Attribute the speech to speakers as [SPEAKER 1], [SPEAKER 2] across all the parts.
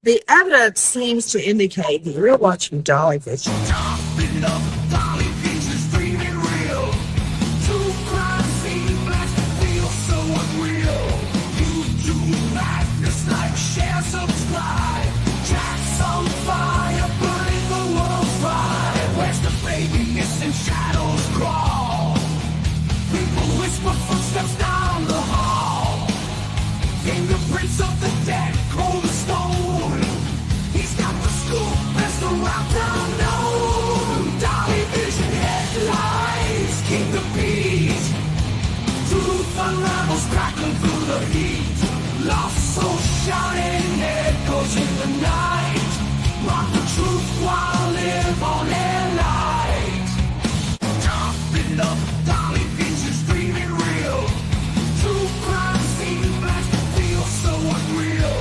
[SPEAKER 1] The evidence seems to indicate that you're watching Dolly Vision.
[SPEAKER 2] Chopping up Dolly pieces, dreaming real. Two crime scene blast feel so unreal. YouTube madness like share, subscribe. Jack's on fire, burning the world fire. Where's the baby missing? Shadows crawl. People whisper footsteps down the hall. Fingerprints of the dead, cold as stone. He's got the scoop, best around town known. Dolly Vision headlines, King the Beat. Truth unravels, crackling through the heat. Lost soul shouting, echoes in the night. Rock the truth while live on air light. Chopping up Dolly Vision's dreaming real. True crime scene blast feels so unreal.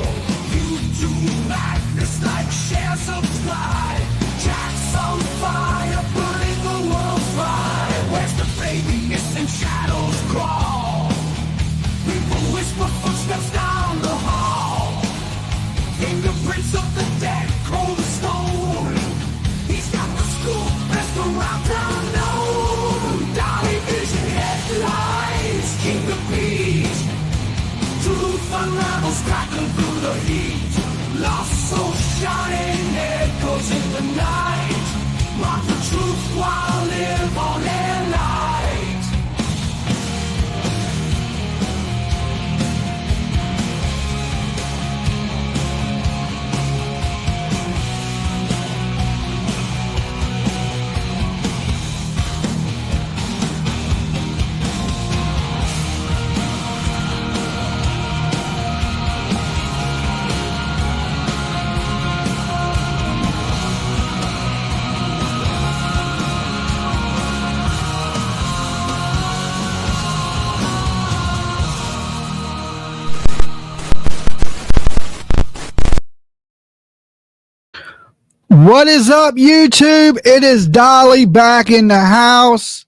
[SPEAKER 2] YouTube madness like share, subscribe. Jack's on fire, burning the world fire. Where's the baby missing? Shadows crawl. People whisper footsteps down the hall. Fingerprints of the dead, cold as stone. He's got the scoop, best around town known. Dolly Vision headlines, King the Beat. Truth unravels, crackling through the heat. Lost soul shining, echoes in the night. Mark the truth while live on air light.
[SPEAKER 3] What is up, YouTube? It is Dolly back in the house.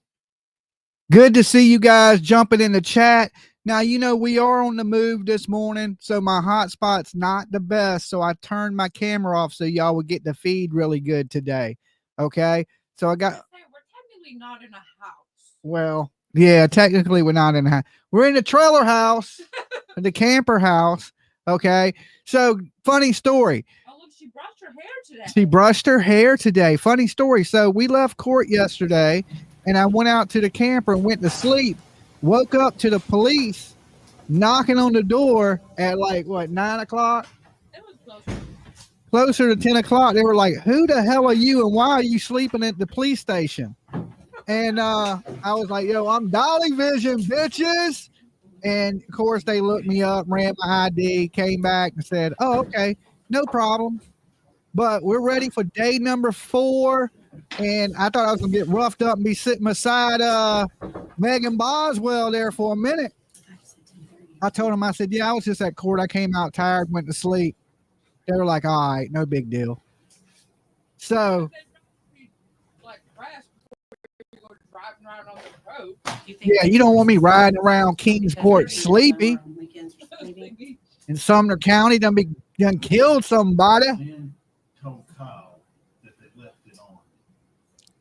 [SPEAKER 3] Good to see you guys jumping in the chat. Now, you know, we are on the move this morning, so my hotspot's not the best, so I turned my camera off so y'all would get the feed really good today. Okay? So I got...
[SPEAKER 4] We're technically not in a house.
[SPEAKER 3] Well, yeah, technically we're not in a house. We're in the trailer house, the camper house. Okay? So, funny story.
[SPEAKER 4] She brushed her hair today.
[SPEAKER 3] She brushed her hair today. Funny story. So we left court yesterday, and I went out to the camper and went to sleep. Woke up to the police knocking on the door at like, what, 9 o'clock?
[SPEAKER 4] It was closer.
[SPEAKER 3] Closer to 10 o'clock. They were like, who the hell are you, and why are you sleeping at the police station? And I was like, yo, I'm Dolly Vision, bitches. And, of course, they looked me up, ran my ID, came back and said, oh, okay, no problem. But we're ready for day number 4. And I thought I was going to get roughed up and be sitting beside MEGAN Boswell there for a minute. I told them, I said, yeah, I was just at court. I came out tired, went to sleep. They were like, all right, no big deal. So, yeah, you don't want me riding around Kingsport sleepy. In Sumner County, done killed somebody.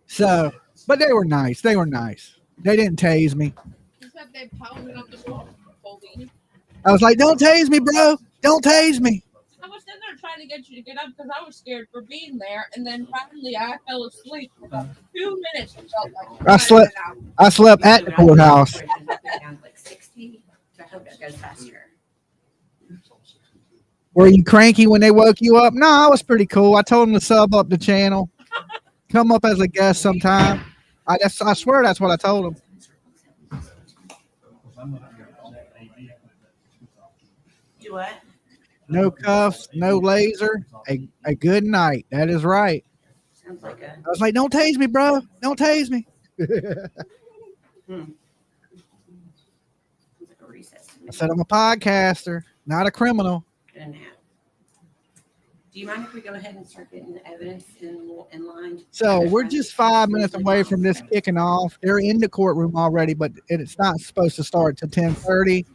[SPEAKER 3] So, but they were nice. They were nice. They didn't tase me. I was like, don't tase me, bro. Don't tase me.
[SPEAKER 4] I was sitting there trying to get you to get up because I was scared for being there. And then finally I fell asleep for about 2 minutes. It felt like
[SPEAKER 3] I slept at the courthouse. Were you cranky when they woke you up? No, I was pretty cool. I told them to sub up the channel. Come up as a guest sometime. I swear that's what I told them.
[SPEAKER 5] Do what?
[SPEAKER 3] No cuffs, no laser, a good night. That is right.
[SPEAKER 5] Sounds like a...
[SPEAKER 3] I was like, don't tase me, bro. Don't tase me. I said, I'm a podcaster, not a criminal.
[SPEAKER 5] Do you mind if we go ahead and start getting the evidence in line?
[SPEAKER 3] So we're just 5 minutes away from this kicking off. They're in the courtroom already, but it's not supposed to start till 10:30.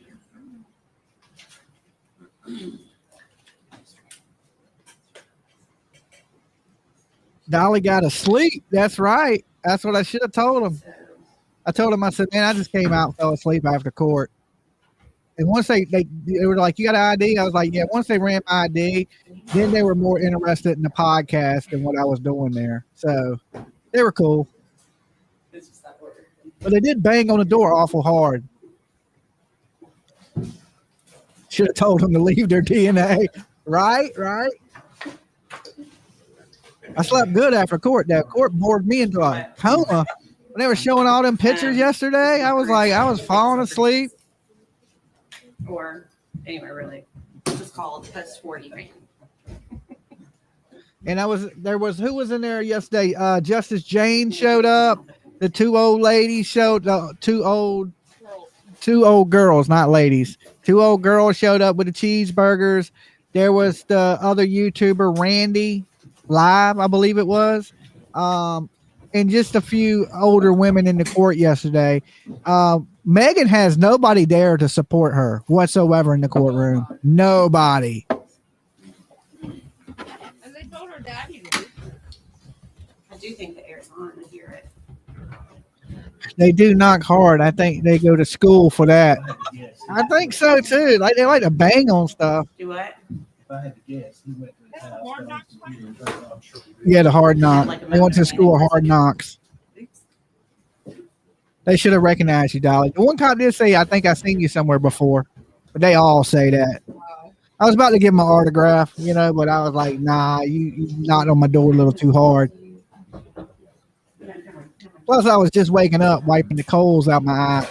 [SPEAKER 3] Dolly got to sleep. That's right. That's what I should have told him.
[SPEAKER 5] So,
[SPEAKER 3] I told him, I said, man, I just came out and fell asleep after court. And once they were like, you got an ID? I was like, yeah. Once they ran my ID, then they were more interested in the podcast than what I was doing there. So they were cool. But they did bang on the door awful hard. Should have told them to leave their DNA. Right. I slept good after court. That court bored me into a coma. When they were showing all them pictures yesterday, I was like, I was falling asleep.
[SPEAKER 5] or anyway, really, just call it post 40 man.
[SPEAKER 3] And who was in there yesterday? Justice Jane showed up. The two old ladies showed two old girls, not ladies. Two old girls showed up with the cheeseburgers. There was the other YouTuber, Randy Live, I believe it was. And just a few older women in the court yesterday. Megan has nobody there to support her whatsoever in the courtroom. Nobody.
[SPEAKER 4] And they told her daddy to.
[SPEAKER 5] I do think the air's on. I hear it.
[SPEAKER 3] They do knock hard. I think they go to school for that. I think so too. Like they like to bang on stuff.
[SPEAKER 5] Do what?
[SPEAKER 6] If I had to guess, he went to his house.
[SPEAKER 4] Hard knocks.
[SPEAKER 6] I'm sure he did.
[SPEAKER 3] Yeah, the hard knock. They went to school of hard knocks. They should have recognized you, Dolly. The one cop did say, I think I've seen you somewhere before. But they all say that. I was about to give him an autograph, but I was like, nah, you knocked on my door a little too hard. Plus, I was just waking up, wiping the coals out my eye.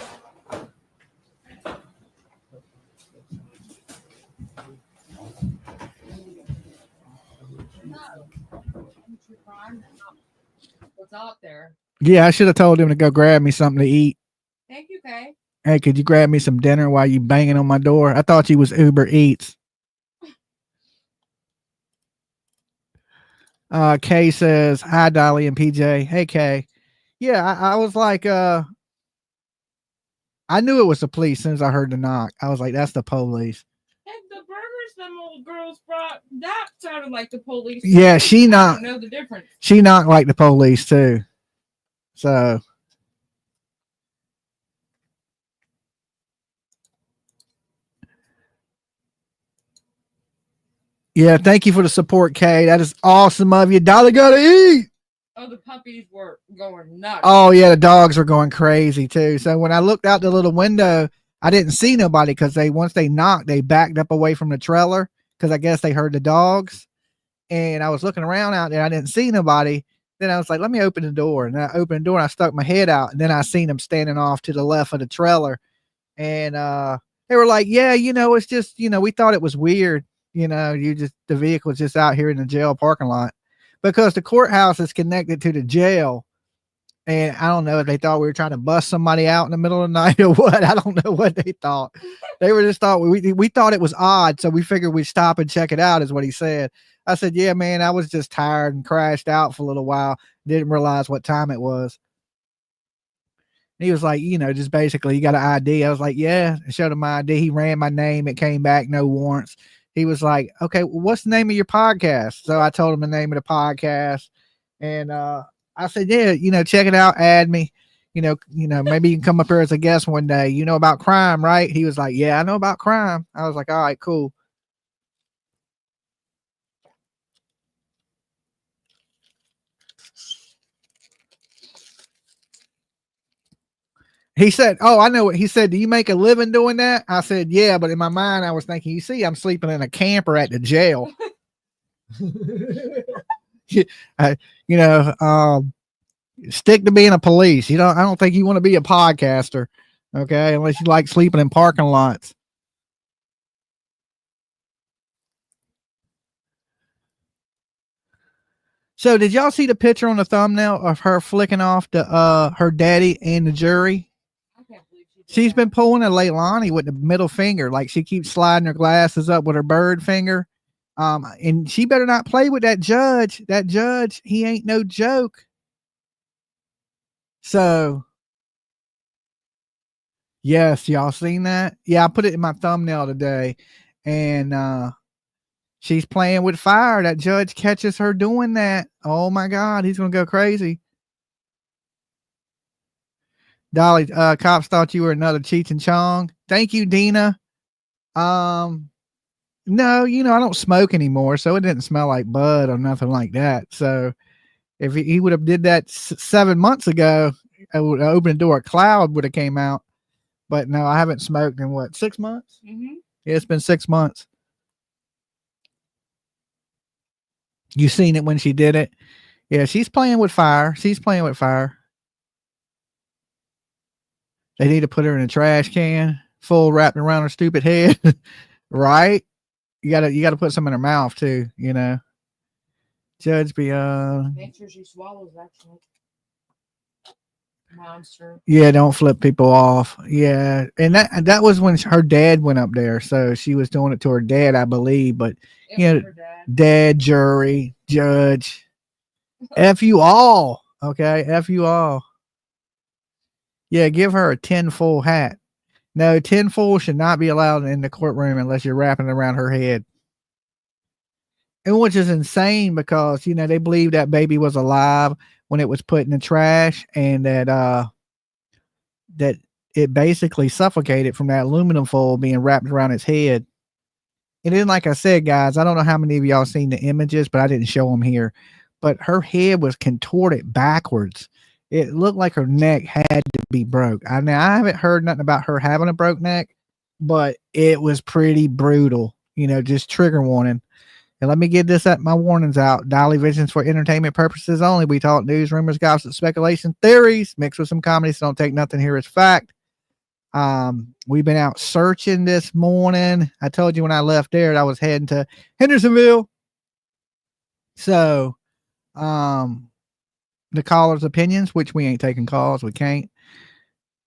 [SPEAKER 4] What's out there?
[SPEAKER 3] Yeah, I should have told him to go grab me something to eat.
[SPEAKER 4] Thank you, Kay.
[SPEAKER 3] Hey, could you grab me some dinner while you banging on my door? I thought you was Uber Eats. Kay says, hi, Dolly and PJ. Hey, Kay. Yeah, I was like, I knew it was the police as soon as I heard the knock. I was like, that's the police.
[SPEAKER 4] And the burgers them old girls brought, that sounded like the police.
[SPEAKER 3] Yeah,
[SPEAKER 4] I don't know the difference.
[SPEAKER 3] She knocked like the police too. So. Yeah, thank you for the support, Kay. That is awesome of you. Dolly gotta eat.
[SPEAKER 4] Oh, the puppies were going nuts.
[SPEAKER 3] Oh, yeah, the dogs were going crazy too. So when I looked out the little window, I didn't see nobody because once they knocked, they backed up away from the trailer because I guess they heard the dogs. And I was looking around out there. I didn't see nobody. Then I was like, let me open the door. And I opened the door and I stuck my head out. And then I seen them standing off to the left of the trailer. And they were like, yeah, it's just, we thought it was weird. The vehicle's just out here in the jail parking lot because the courthouse is connected to the jail. And I don't know if they thought we were trying to bust somebody out in the middle of the night or what. I don't know what they thought. They were just thought we thought it was odd. So we figured we'd stop and check it out is what he said. I said, yeah, man, I was just tired and crashed out for a little while. Didn't realize what time it was. He was like, just basically, you got an ID. I was like, yeah. I showed him my ID. He ran my name. It came back, no warrants. He was like, okay, well, what's the name of your podcast? So I told him the name of the podcast. And I said, yeah, check it out. Add me. Maybe you can come up here as a guest one day. You know about crime, right? He was like, yeah, I know about crime. I was like, all right, cool. He said, oh, I know what he said. Do you make a living doing that? I said, yeah, but in my mind, I was thinking, you see, I'm sleeping in a camper at the jail. Stick to being a police. I don't think you want to be a podcaster. Okay. Unless you like sleeping in parking lots. So did y'all see the picture on the thumbnail of her flicking off her daddy and the jury? She's been pulling a Leilani with the middle finger. Like she keeps sliding her glasses up with her bird finger. And she better not play with that judge. That judge, he ain't no joke. So, yes, y'all seen that? Yeah, I put it in my thumbnail today. And She's playing with fire. That judge catches her doing that. Oh my God, he's gonna go crazy. Dolly, cops thought you were another Cheech and Chong. Thank you, Dina. No, I don't smoke anymore, so it didn't smell like bud or nothing like that. So if he would have did that 7 months ago, I would open the door, a cloud would have came out. But no, I haven't smoked in what, 6 months?
[SPEAKER 4] Mm-hmm.
[SPEAKER 3] Yeah, it's been 6 months. You seen it when she did it? Yeah, she's playing with fire. She's playing with fire. They need to put her in a trash can, full wrapped around her stupid head. Right? You gotta put some in her mouth too, Judge Beyond.
[SPEAKER 4] Make sure she swallows that shit. Monster.
[SPEAKER 3] Yeah, don't flip people off. Yeah. And that was when her dad went up there. So she was doing it to her dad, I believe. But dad, jury, judge. F you all. Okay. F you all. Yeah, give her a tinfoil hat. No, tinfoil should not be allowed in the courtroom unless you're wrapping it around her head. And which is insane because, they believe that baby was alive when it was put in the trash, and that it basically suffocated from that aluminum foil being wrapped around its head. And then, like I said, guys, I don't know how many of y'all seen the images, but I didn't show them here. But her head was contorted backwards. It looked like her neck had to be broke. I haven't heard nothing about her having a broke neck, but it was pretty brutal. Just trigger warning. And let me get this at my warnings out. Dolly Vision's for entertainment purposes only. We talk news, rumors, gossip, speculation, theories, mixed with some comedy. So don't take nothing here as fact. We've been out searching this morning. I told you when I left there that I was heading to Hendersonville. So, the caller's opinions, which we ain't taking calls. We can't.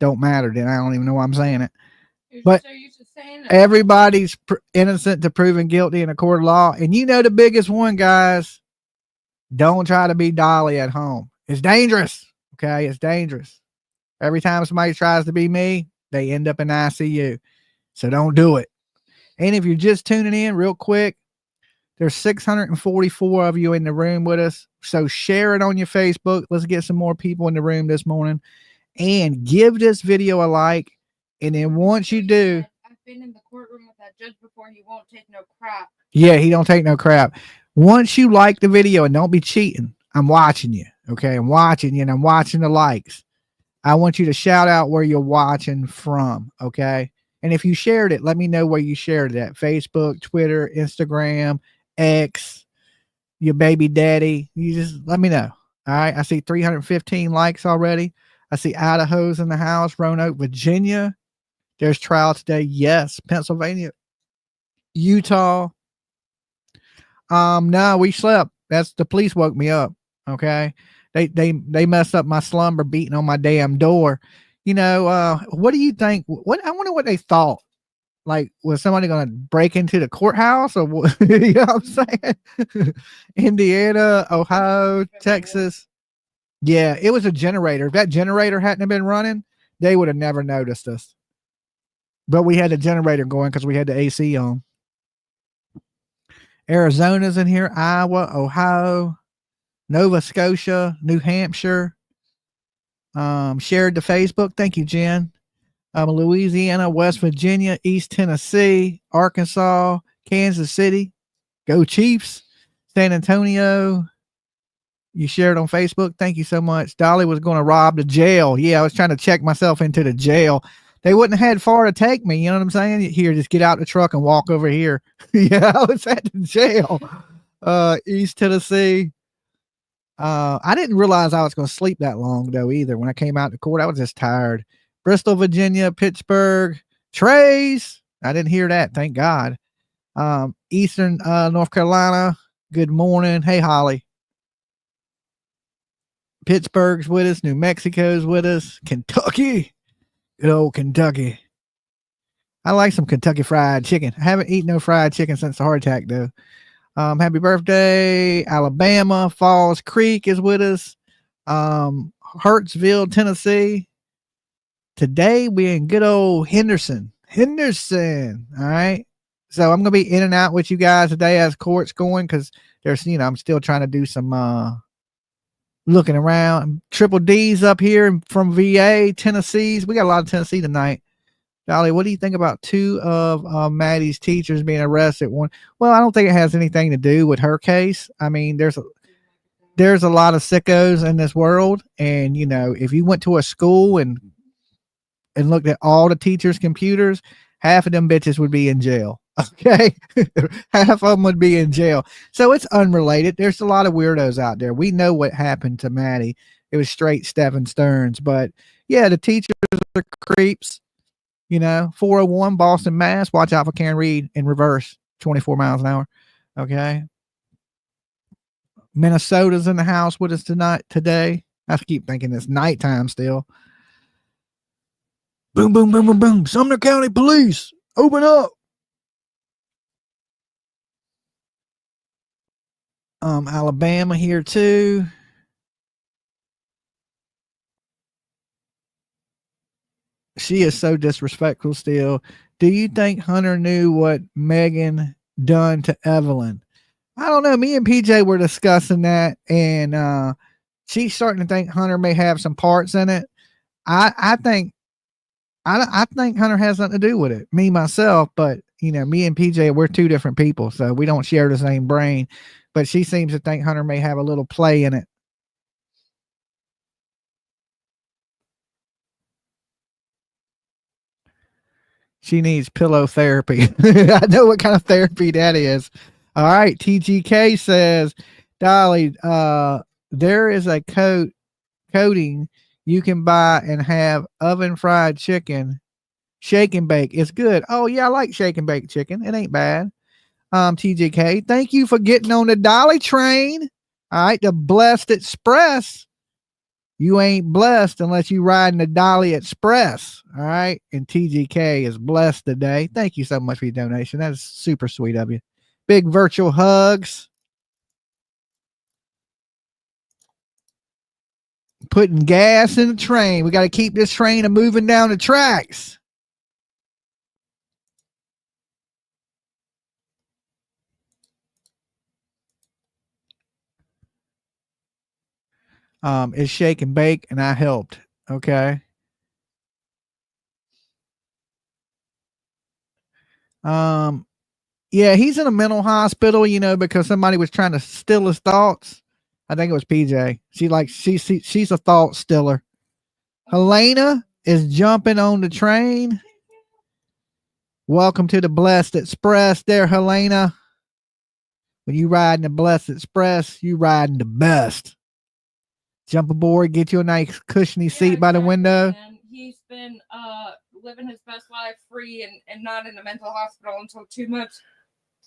[SPEAKER 3] Don't matter. Then I don't even know why I'm saying it. But everybody's innocent to proven guilty in a court of law. And the biggest one, guys, don't try to be Dolly at home. It's dangerous. Okay. It's dangerous. Every time somebody tries to be me, they end up in ICU. So don't do it. And if you're just tuning in real quick, there's 644 of you in the room with us. So share it on your Facebook. Let's get some more people in the room this morning, and give this video a like. And then once you do,
[SPEAKER 4] I've been in the courtroom with that judge before. He won't take no crap.
[SPEAKER 3] Yeah, he don't take no crap. Once you like the video, and don't be cheating, I'm watching you. Okay, I'm watching you, and I'm watching the likes. I want you to shout out where you're watching from. Okay, and if you shared it, let me know where you shared it at. Facebook, Twitter, Instagram, X, your baby daddy. You just let me know. All right, I see 315 likes already. I see Idaho's in the house. Roanoke, Virginia. There's trial today. Yes. Pennsylvania, Utah. No, we slept. That's the police woke me up. Okay. They messed up my slumber beating on my damn door. What do you think? I wonder what they thought. Like, was somebody going to break into the courthouse or what? You know what I'm saying? Indiana, Ohio, Texas. Yeah, it was a generator. If that generator hadn't been running, they would have never noticed us. But we had the generator going because we had the AC on. Arizona's in here, Iowa, Ohio, Nova Scotia, New Hampshire. Shared to Facebook. Thank you, Jen. Louisiana, West Virginia, East Tennessee, Arkansas, Kansas City. Go Chiefs. San Antonio. You shared on Facebook. Thank you so much. Dolly was going to rob the jail. Yeah, I was trying to check myself into the jail. They wouldn't have had far to take me. You know what I'm saying? Here, just get out the truck and walk over here. Yeah, I was at the jail. East Tennessee. I didn't realize I was going to sleep that long, though, either. When I came out to court, I was just tired. Bristol, Virginia, Pittsburgh, Trays. I didn't hear that. Thank God. Eastern North Carolina. Good morning. Hey, Holly. Pittsburgh's with us. New Mexico's with us. Kentucky. Good old Kentucky. I like some Kentucky fried chicken. I haven't eaten no fried chicken since the heart attack, though. Happy birthday. Alabama. Falls Creek is with us. Hurtsville, Tennessee. Today we're in good old Henderson. All right. So I'm gonna be in and out with you guys today as court's going, because there's, I'm still trying to do some looking around. Triple D's up here from VA, Tennessee's. We got a lot of Tennessee tonight. Dolly, what do you think about 2 of Maddie's teachers being arrested? Well, I don't think it has anything to do with her case. I mean, there's a lot of sickos in this world, and if you went to a school and looked at all the teachers' computers, half of them bitches would be in jail. Okay, half of them would be in jail. So it's unrelated. There's a lot of weirdos out there. We know what happened to Maddie. It was straight Stephen Stearns, but yeah, the teachers are creeps. 401 Boston, Mass. Watch out for Karen Reed in reverse, 24 miles an hour. Okay. Minnesota's in the house with us today. I keep thinking it's nighttime still. Boom, boom, boom, boom, boom. Sumner County Police, open up. Alabama here too. She is so disrespectful still. Do you think Hunter knew what Megan done to Evelyn? I don't know. Me and PJ were discussing that, and she's starting to think Hunter may have some parts in it. I think Hunter has nothing to do with it. Me myself, but me and PJ, we're 2 different people, so we don't share the same brain. But she seems to think Hunter may have a little play in it. She needs pillow therapy. I know what kind of therapy that is. All right. TGK says, Dolly, there is a coating you can buy and have oven fried chicken, shake and bake. It's good. Oh yeah, I like shake and bake chicken. It ain't bad. TGK, thank you for getting on the Dolly train. All right, the Blessed Express. You ain't blessed unless you ride in the Dolly Express. All right, and TGK is blessed today. Thank you so much for your donation. That is super sweet of you. Big virtual hugs. Putting gas in the train. We got to keep this train moving down the tracks. It's shake and bake, and I helped. Okay. Yeah, he's in a mental hospital, because somebody was trying to steal his thoughts. I think it was PJ. She's a thought stealer. Helena is jumping on the train. Welcome to the Blessed Express there, Helena. When you ride in the Blessed Express, you riding the best. Jump aboard, get you a nice cushiony seat by the window.
[SPEAKER 4] Man. He's been living his best life free and not in a mental hospital until 2 months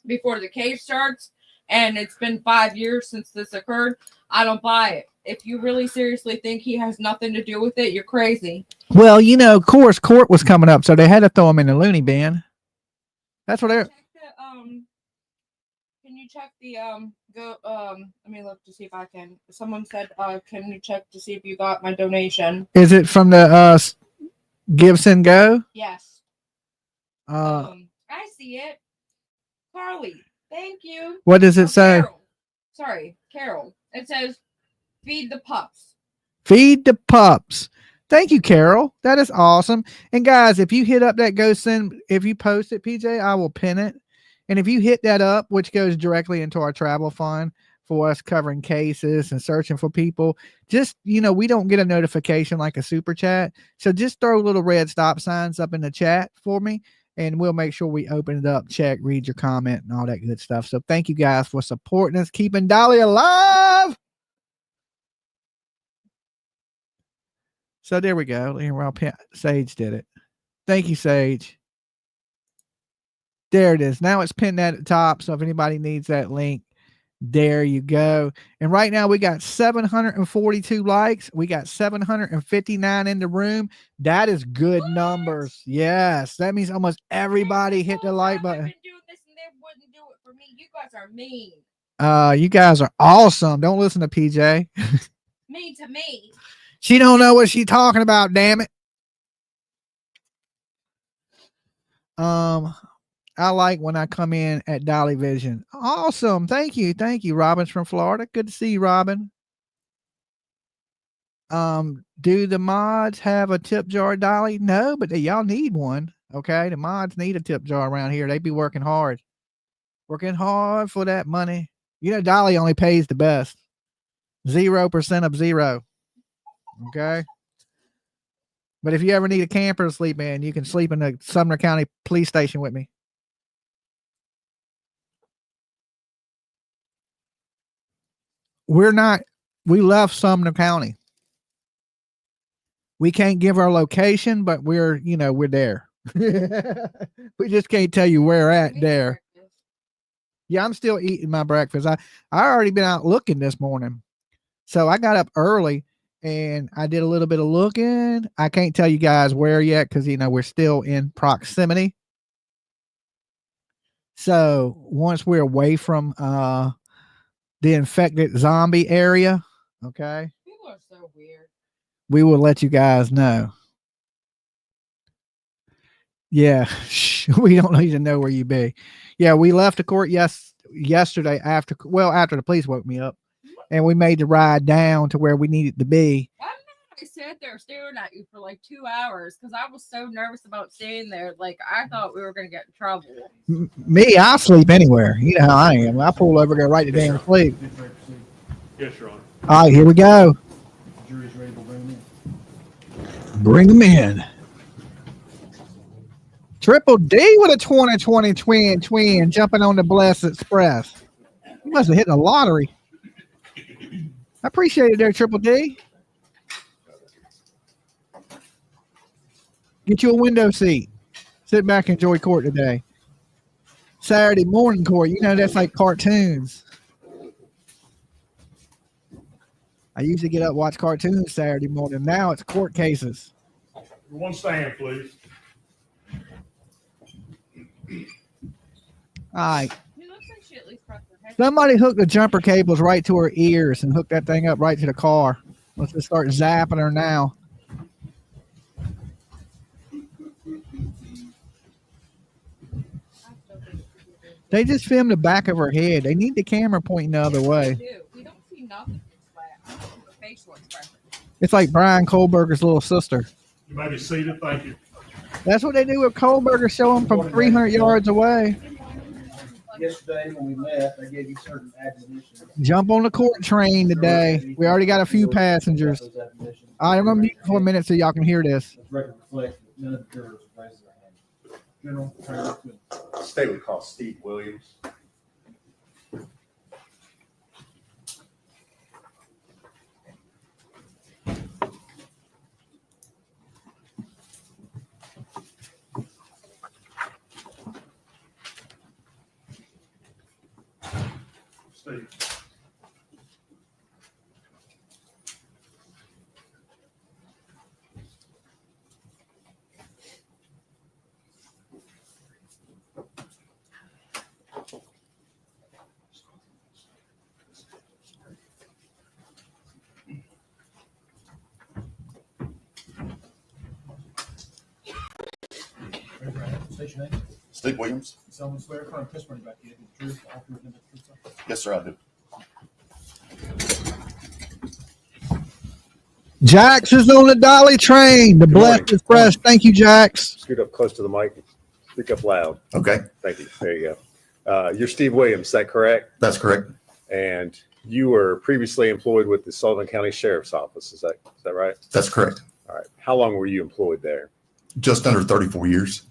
[SPEAKER 4] before the case starts. And it's been 5 years since this occurred. I don't buy it. If you really seriously think he has nothing to do with it, you're crazy.
[SPEAKER 3] Well, of course, court was coming up, so they had to throw him in the loony bin. That's what they're.
[SPEAKER 4] Can you check the let me look to see if I can. Someone said, can you check to see if you got my donation?
[SPEAKER 3] Is it from the Gibson Go?
[SPEAKER 4] Yes. I see it. Carly, thank you.
[SPEAKER 3] What does it say?
[SPEAKER 4] Carol. It says, feed the pups.
[SPEAKER 3] Feed the pups. Thank you, Carol. That is awesome. And guys, if you hit up that if you post it, PJ, I will pin it. And if you hit that up, which goes directly into our travel fund for us covering cases and searching for people, just, we don't get a notification like a super chat. So just throw little red stop signs up in the chat for me, and we'll make sure we open it up, check, read your comment, and all that good stuff. So thank you guys for supporting us, keeping Dolly alive. So there we go. Sage did it. Thank you, Sage. There it is. Now it's pinned at the top. So if anybody needs that link, there you go. And right now we got 742 likes. We got 759 in the room. That is good numbers. Yes. That means almost everybody hit the like button.
[SPEAKER 4] I've been doing this and they wouldn't do it for me. You guys are mean.
[SPEAKER 3] You guys are awesome. Don't listen to PJ.
[SPEAKER 4] Mean to me.
[SPEAKER 3] She don't know what she's talking about, damn it. I like when I come in at Dolly Vision. Awesome. Thank you. Thank you. Robin's from Florida. Good to see you, Robin. Do the mods have a tip jar, Dolly? No, but y'all need one. Okay. The mods need a tip jar around here. They be working hard for that money. You know, Dolly only pays the best. 0% of zero. Okay. But if you ever need a camper to sleep in, you can sleep in the Sumner County Police Station with me. We left Sumner County. We can't give our location, but we're there. We just can't tell you where at there. Yeah, I'm still eating my breakfast. I already been out looking this morning. So I got up early and I did a little bit of looking. I can't tell you guys where yet because, we're still in proximity. So once we're away from the infected zombie area, okay,
[SPEAKER 4] People are so weird.
[SPEAKER 3] we will let you guys know. Yeah, we don't need to know where you be. Yeah, we left the court yesterday after the police woke me up, and we made the ride down to where we needed to be.
[SPEAKER 4] I sat there staring at you for like 2 hours because I was so nervous about staying there. Like I thought we were gonna get in trouble.
[SPEAKER 3] Me, I sleep anywhere. You know how I am. I pull over, go right to damn sleep.
[SPEAKER 6] Yes, Your Honor.
[SPEAKER 3] All right, here we go.
[SPEAKER 6] Jury's ready to bring them
[SPEAKER 3] Bring them in. Triple D with a 2020 twin jumping on the Blessed Express. You must have hit the lottery. I appreciate it there, Triple D. Get you a window seat. Sit back and enjoy court today. Saturday morning court, that's like cartoons. I used to get up and watch cartoons Saturday morning. Now it's court cases.
[SPEAKER 6] One stand, please.
[SPEAKER 3] All right.
[SPEAKER 4] It looks like she at least pressed her head.
[SPEAKER 3] Somebody hooked the jumper cables right to her ears and hooked that thing up right to the car. Let's just start zapping her now. They just filmed the back of her head. They need the camera pointing the other way.
[SPEAKER 4] We don't see nothing. I don't see the facial expression.
[SPEAKER 3] It's like Brian Kohlberger's little sister.
[SPEAKER 6] You may be seated. Thank you.
[SPEAKER 3] That's what they do with Kohlberger, show them from 300 yards away.
[SPEAKER 6] Yesterday when we left, I gave you certain admonitions.
[SPEAKER 3] Jump on the court train today. We already got a few passengers. All right, I'm going to mute for a minute so y'all can hear this.
[SPEAKER 6] Record reflects that none of the jurors raised their hand. General, turn to
[SPEAKER 7] State would call Steve Williams.
[SPEAKER 6] Steve. State your name.
[SPEAKER 7] Steve Williams.
[SPEAKER 6] Someone swear affirm testimony about you, the truth, the whole truth, and the truth.
[SPEAKER 7] Yes, sir, I do.
[SPEAKER 3] Jax is on the Dolly train. The Blessed Express. Thank you, Jax.
[SPEAKER 8] Scoot up close to the mic. Speak up loud.
[SPEAKER 7] Okay,
[SPEAKER 8] Thank you. There you go. You're Steve Williams, is that correct?
[SPEAKER 7] that's correct.
[SPEAKER 8] And you were previously employed with the Sullivan County Sheriff's Office. Is that right?
[SPEAKER 7] That's correct.
[SPEAKER 8] All right. How long were you employed there?
[SPEAKER 7] Just under 34 years.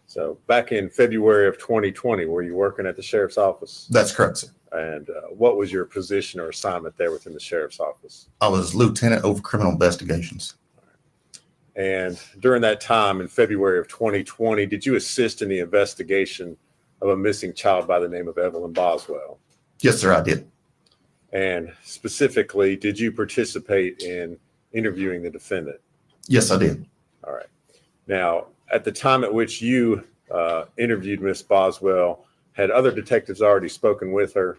[SPEAKER 8] So back in February of 2020, were you working at the Sheriff's Office?
[SPEAKER 7] That's correct, sir.
[SPEAKER 8] And what was your position or assignment there within the Sheriff's Office?
[SPEAKER 7] I was lieutenant over criminal investigations.
[SPEAKER 8] And during that time in February of 2020, did you assist in the investigation of a missing child by the name of Evelyn Boswell?
[SPEAKER 7] Yes, sir, I did.
[SPEAKER 8] And specifically, did you participate in interviewing the defendant?
[SPEAKER 7] Yes, I did.
[SPEAKER 8] All right. Now, at the time at which you interviewed Miss Boswell, had other detectives already spoken with her?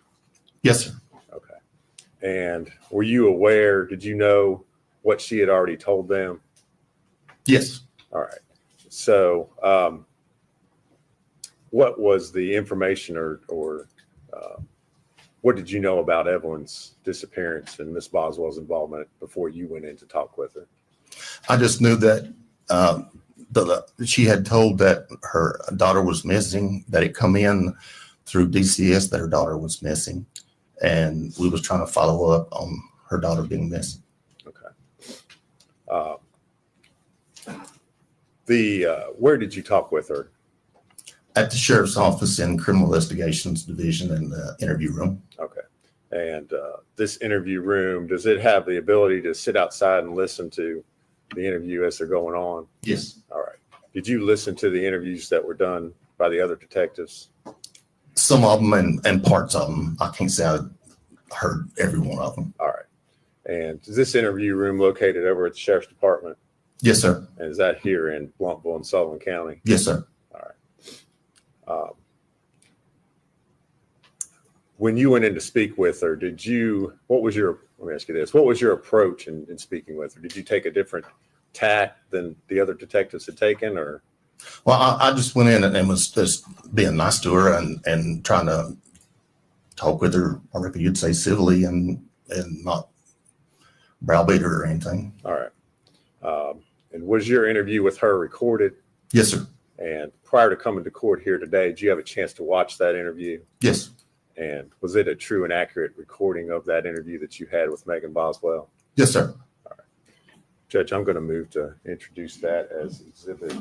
[SPEAKER 7] Yes, sir.
[SPEAKER 8] Okay. And were you aware, did you know what she had already told them?
[SPEAKER 7] Yes.
[SPEAKER 8] All right. So what was the information or what did you know about Evelyn's disappearance and Miss Boswell's involvement before you went in to talk with her?
[SPEAKER 7] I just knew that she had told that her daughter was missing, that it come in through DCS that her daughter was missing. And we was trying to follow up on her daughter being missing.
[SPEAKER 8] Okay. Where did you talk with her?
[SPEAKER 7] At the sheriff's office in criminal investigations division in the interview room.
[SPEAKER 8] Okay. And this interview room, does it have the ability to sit outside and listen to the interview as they're going on?
[SPEAKER 7] Yes.
[SPEAKER 8] All right. Did you listen to the interviews that were done by the other detectives?
[SPEAKER 7] Some of them and parts of them. I can't say I heard every one of them.
[SPEAKER 8] All right. And is this interview room located over at the sheriff's department?
[SPEAKER 7] Yes, sir.
[SPEAKER 8] And is that here in Bluntville and Sullivan County?
[SPEAKER 7] Yes, sir.
[SPEAKER 8] When you went in to speak with her, let me ask you this, what was your approach in speaking with her? Did you take a different tack than the other detectives had taken, or?
[SPEAKER 7] Well, I just went in and was just being nice to her and trying to talk with her, or if you'd say civilly and not browbeat her or anything.
[SPEAKER 8] All right. And was your interview with her recorded?
[SPEAKER 7] Yes, sir.
[SPEAKER 8] And prior to coming to court here today, did you have a chance to watch that interview?
[SPEAKER 7] Yes.
[SPEAKER 8] And was it a true and accurate recording of that interview that you had with Megan Boswell?
[SPEAKER 7] Yes, sir.
[SPEAKER 8] All right. Judge, I'm going to move to introduce that as Exhibit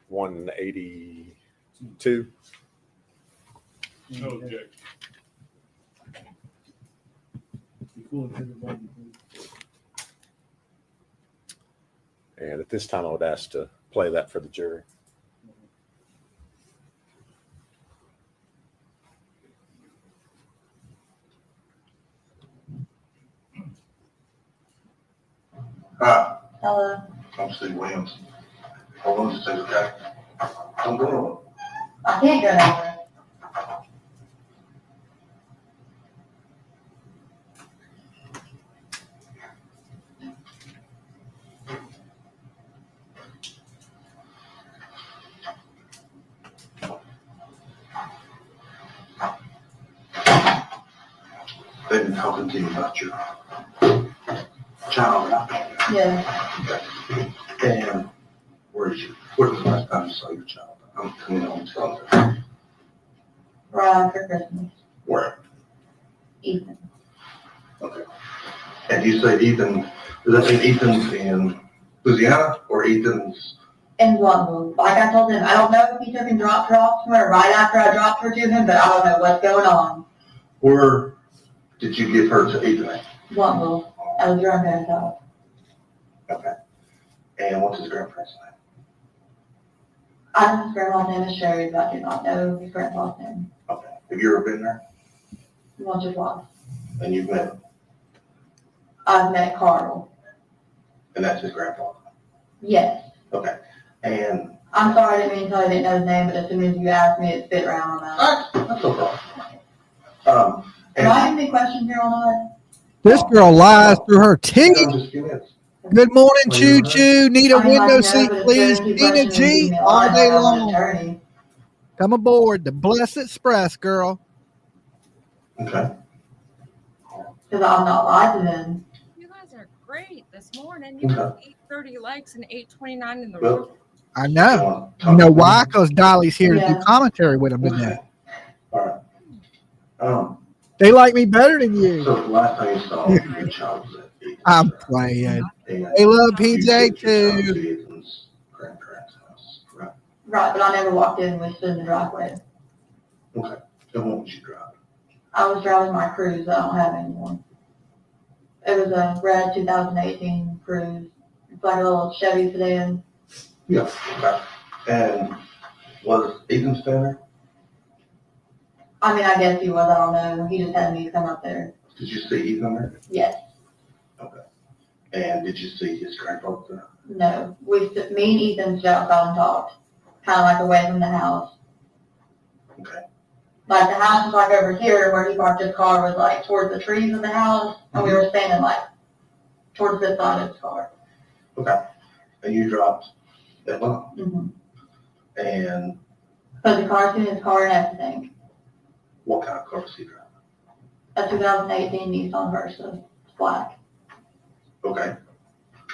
[SPEAKER 8] 182.
[SPEAKER 6] No objection. Before exhibit 1,
[SPEAKER 8] And at this time, I would ask to play that for the jury.
[SPEAKER 9] Hi,
[SPEAKER 5] Hello.
[SPEAKER 9] I'm Steve Williams. Hold on just a second, okay? I'm going.
[SPEAKER 5] I can't go nowhere.
[SPEAKER 9] They've been talking to you about your child, right?
[SPEAKER 5] Yeah.
[SPEAKER 9] And where was the last time you saw your child? I'm coming home telling her.
[SPEAKER 5] Right after Christmas.
[SPEAKER 9] Where?
[SPEAKER 5] Ethan.
[SPEAKER 9] Okay. And you say Ethan, does that mean Ethan's in Louisiana or Ethan's?
[SPEAKER 5] In Bluntville. Like I told him, I don't know if he took and dropped her off somewhere right after I dropped her to him, but I don't know what's going on.
[SPEAKER 9] Where did you give her to Ethan at?
[SPEAKER 5] Bluntville. I was grandparents' house.
[SPEAKER 9] Okay. And what's his grandparents' name?
[SPEAKER 5] I know his grandma's name is Sherry, but I do not know his grandpa's name.
[SPEAKER 9] Okay. Have you ever been there?
[SPEAKER 5] Once or twice.
[SPEAKER 9] And you've met him?
[SPEAKER 5] I've met Carl.
[SPEAKER 9] And that's his grandfather?
[SPEAKER 5] Yes.
[SPEAKER 9] Okay. And
[SPEAKER 5] I'm sorry, I didn't mean to tell you I didn't know his name, but as soon as you asked me, it fit right on that.
[SPEAKER 9] that's no problem.
[SPEAKER 5] Am I any questions here or not?
[SPEAKER 3] This girl lies through her teeth.
[SPEAKER 9] I'm just curious.
[SPEAKER 3] Good morning, Choo Choo. Need a
[SPEAKER 5] I mean,
[SPEAKER 3] window
[SPEAKER 5] I
[SPEAKER 3] seat,
[SPEAKER 5] know, but
[SPEAKER 3] please.
[SPEAKER 5] it's very
[SPEAKER 3] Nina
[SPEAKER 5] few questions
[SPEAKER 3] G,
[SPEAKER 5] in the
[SPEAKER 3] all
[SPEAKER 5] email.
[SPEAKER 3] day
[SPEAKER 5] I know I'm an
[SPEAKER 3] long.
[SPEAKER 5] attorney.
[SPEAKER 3] Come aboard the Blessed Express, girl.
[SPEAKER 9] Okay.
[SPEAKER 5] Because I'm not lied to him.
[SPEAKER 4] You guys are great this morning. You have 8:30 likes and 8:29 in the
[SPEAKER 9] Well,
[SPEAKER 4] room.
[SPEAKER 3] I know. You know why? Because Dolly's here to do
[SPEAKER 5] Yeah.
[SPEAKER 3] commentary with them today.
[SPEAKER 9] All right.
[SPEAKER 3] They like me better than you.
[SPEAKER 9] So the last time you saw your child was at Ethan's.
[SPEAKER 3] I'm playing.
[SPEAKER 9] And
[SPEAKER 3] They love
[SPEAKER 9] you
[SPEAKER 3] PJ
[SPEAKER 9] took your child
[SPEAKER 3] too.
[SPEAKER 9] to Ethan's grandparents' house, right?
[SPEAKER 5] Right, but I never walked in. We stood in the driveway.
[SPEAKER 9] Okay. And what was you driving?
[SPEAKER 5] I was driving my Cruise. I don't have anymore. It was a red 2018 Cruise. It's like a little Chevy sedan.
[SPEAKER 9] Yeah. Okay. And was Ethan still there?
[SPEAKER 5] I mean, I guess he was. I don't know. He just had me come up there.
[SPEAKER 9] Did you see Ethan there?
[SPEAKER 5] Yes.
[SPEAKER 9] Okay. And did you see his grandfather there?
[SPEAKER 5] No. Me and Ethan stood outside and talked. Kind of like away from the house.
[SPEAKER 9] Okay.
[SPEAKER 5] Like the house was like over here where he parked his car was like towards the trees of the house. And we were standing like towards this side of his car.
[SPEAKER 9] Okay. And you dropped Evelyn?
[SPEAKER 5] Mm-hmm.
[SPEAKER 9] And
[SPEAKER 5] Put the car in his car and everything.
[SPEAKER 9] What kind of car does he drive?
[SPEAKER 5] A 2018 Nissan Versa. It's black.
[SPEAKER 9] Okay.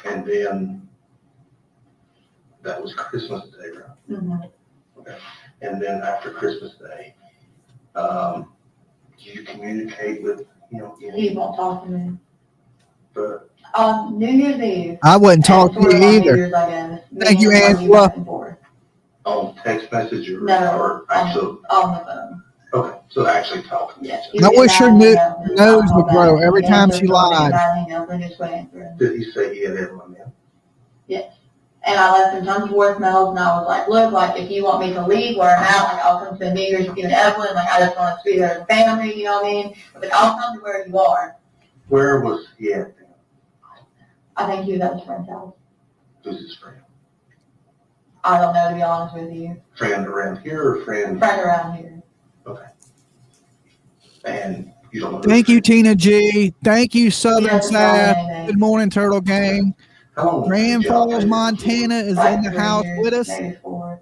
[SPEAKER 9] And then that was Christmas Day, right?
[SPEAKER 5] Mm-hmm.
[SPEAKER 9] Okay. And then after Christmas Day, do you communicate with,
[SPEAKER 5] He won't talk to me.
[SPEAKER 9] but
[SPEAKER 5] On New Year's Eve.
[SPEAKER 3] I wouldn't talk to
[SPEAKER 5] and sort of
[SPEAKER 3] you
[SPEAKER 5] on New
[SPEAKER 3] either.
[SPEAKER 5] Year's, I guess.
[SPEAKER 3] Thank you,
[SPEAKER 5] Me and him
[SPEAKER 3] Angela.
[SPEAKER 5] back and forth.
[SPEAKER 9] on text message or
[SPEAKER 5] No,
[SPEAKER 9] actual?
[SPEAKER 5] on the phone.
[SPEAKER 9] Okay, so actually talking.
[SPEAKER 5] Yes.
[SPEAKER 3] I wish her nose would grow every time she lied.
[SPEAKER 9] Did he say he had Evelyn in?
[SPEAKER 5] Yes. And I left him tons of voicemails, and I was like, look, like, if you want me to leave where I'm at, like, I'll come spend New Year's with you and Evelyn. Like, I just want us to be there as a family, you know what I mean? But I'll come to where you are.
[SPEAKER 9] Where was he at then?
[SPEAKER 5] I think he was at his friend's house.
[SPEAKER 9] Who's his friend?
[SPEAKER 5] I don't know, to be honest with you.
[SPEAKER 9] Friend around here or friend?
[SPEAKER 5] Friend around here.
[SPEAKER 9] Okay. And you don't know. who
[SPEAKER 3] Thank
[SPEAKER 9] his
[SPEAKER 3] you,
[SPEAKER 9] friend-
[SPEAKER 3] Tina G. Thank you, Southern
[SPEAKER 5] doesn't tell
[SPEAKER 3] Staff.
[SPEAKER 5] me anything.
[SPEAKER 3] Good morning, Turtle Gang.
[SPEAKER 9] How long?
[SPEAKER 3] Grand
[SPEAKER 9] did y'all
[SPEAKER 3] Falls,
[SPEAKER 9] date?
[SPEAKER 3] Montana is
[SPEAKER 5] Like
[SPEAKER 3] in the
[SPEAKER 5] 3
[SPEAKER 3] house
[SPEAKER 5] years,
[SPEAKER 3] with us.
[SPEAKER 5] Maybe 4.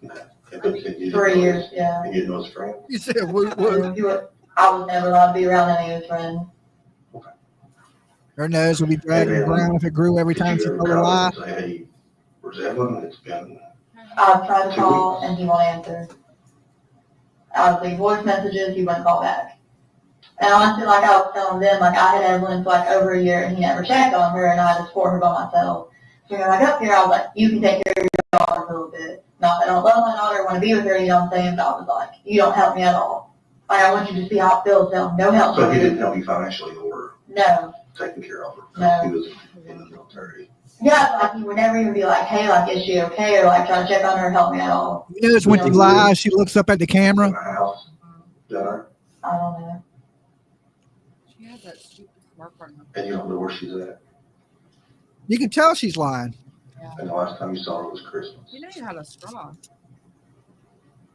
[SPEAKER 9] Okay. And you didn't
[SPEAKER 5] 3
[SPEAKER 9] know
[SPEAKER 5] years,
[SPEAKER 9] his-
[SPEAKER 5] yeah.
[SPEAKER 9] And you didn't know his friend?
[SPEAKER 3] You said woot woot.
[SPEAKER 5] I was never allowed to be around any of his friends.
[SPEAKER 3] Her nose would be dragging around if it grew every
[SPEAKER 9] Did
[SPEAKER 3] time
[SPEAKER 9] you
[SPEAKER 3] she
[SPEAKER 9] ever
[SPEAKER 3] told a
[SPEAKER 9] call
[SPEAKER 3] lie.
[SPEAKER 9] him and say, hey, where's Evelyn? It's been,
[SPEAKER 5] I've tried to
[SPEAKER 9] 2
[SPEAKER 5] call
[SPEAKER 9] weeks.
[SPEAKER 5] and he won't answer. I would leave voice messages, he wouldn't call back. And honestly, like I was telling them, like I had Evelyn for like over a year and he never checked on her and I had to support her by myself. So when I got up here, I was like, you can take care of your daughter for a little bit. Not that I don't love my daughter, want to be with her, you know what I'm saying? But I was like, you don't help me at all. Like I want you to see how it feels, so no help.
[SPEAKER 9] so he didn't help you financially or
[SPEAKER 5] No.
[SPEAKER 9] taking care of her?
[SPEAKER 5] No.
[SPEAKER 9] He was in the military.
[SPEAKER 5] Yeah, like he would never even be like, hey, like, is she okay? Or like try to check on her, help me at all.
[SPEAKER 3] You notice when she lies, she looks up at the
[SPEAKER 9] In
[SPEAKER 3] camera.
[SPEAKER 9] the house, dinner,
[SPEAKER 5] I don't know.
[SPEAKER 4] She has that stupid smirk on her.
[SPEAKER 9] and you don't know where she's at.
[SPEAKER 3] You can tell she's lying.
[SPEAKER 9] And the last time you saw her was Christmas.
[SPEAKER 4] You know you had a straw.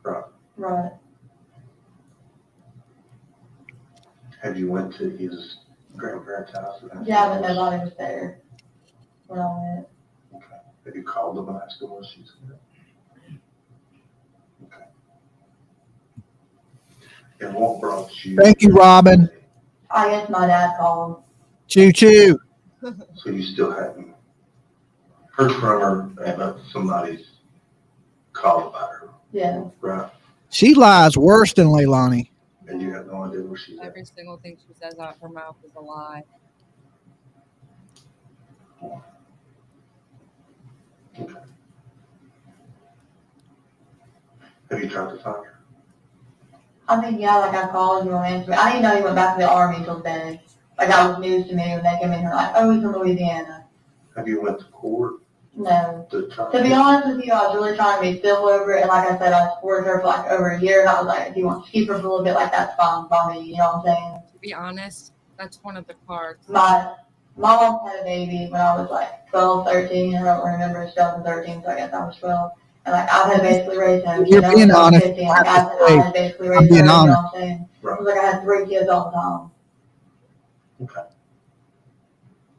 [SPEAKER 9] Right.
[SPEAKER 5] Right.
[SPEAKER 9] Have you went to his grandparents' house? and asked
[SPEAKER 5] Yeah,
[SPEAKER 9] them
[SPEAKER 5] but
[SPEAKER 9] where
[SPEAKER 5] nobody was there when I went.
[SPEAKER 9] she- Okay. Have you called them and asked them where she's at? Okay. And what brought you?
[SPEAKER 3] Thank you, Robin.
[SPEAKER 5] I guess my dad called.
[SPEAKER 3] Choo choo.
[SPEAKER 9] So you still haven't heard from her, but somebody's called about her,
[SPEAKER 5] Yeah.
[SPEAKER 9] right?
[SPEAKER 3] She lies worse than Leilani.
[SPEAKER 9] And you have no idea where she's at.
[SPEAKER 4] Every single thing she says out of her mouth is a lie.
[SPEAKER 9] Okay. Have you tried to find her?
[SPEAKER 5] I mean, yeah, like I called, you won't answer me. I didn't know he went back to the Army until today. Like that was news to me when they came in here like, oh, he's from Louisiana.
[SPEAKER 9] Have you went to court
[SPEAKER 5] No.
[SPEAKER 9] to try?
[SPEAKER 5] To be honest with you, I was really trying to be civil over it. And like I said, I supported her for like over a year. And I was like, if you want to keep her for a little bit, like that's fine by me. You know what I'm saying?
[SPEAKER 4] To be honest, that's one of the cards.
[SPEAKER 5] My mom had a baby when I was like 12, 13. I don't remember if 12 and 13, so I guess I was 12. And like I had basically raised him.
[SPEAKER 3] You're being
[SPEAKER 5] when I was
[SPEAKER 3] honest.
[SPEAKER 5] 15, like, I had basically
[SPEAKER 3] I'm
[SPEAKER 5] raised her,
[SPEAKER 3] being
[SPEAKER 5] you know
[SPEAKER 3] honest.
[SPEAKER 5] what I'm saying?
[SPEAKER 9] Right.
[SPEAKER 5] It was like I had 3 kids all the time.
[SPEAKER 9] Okay.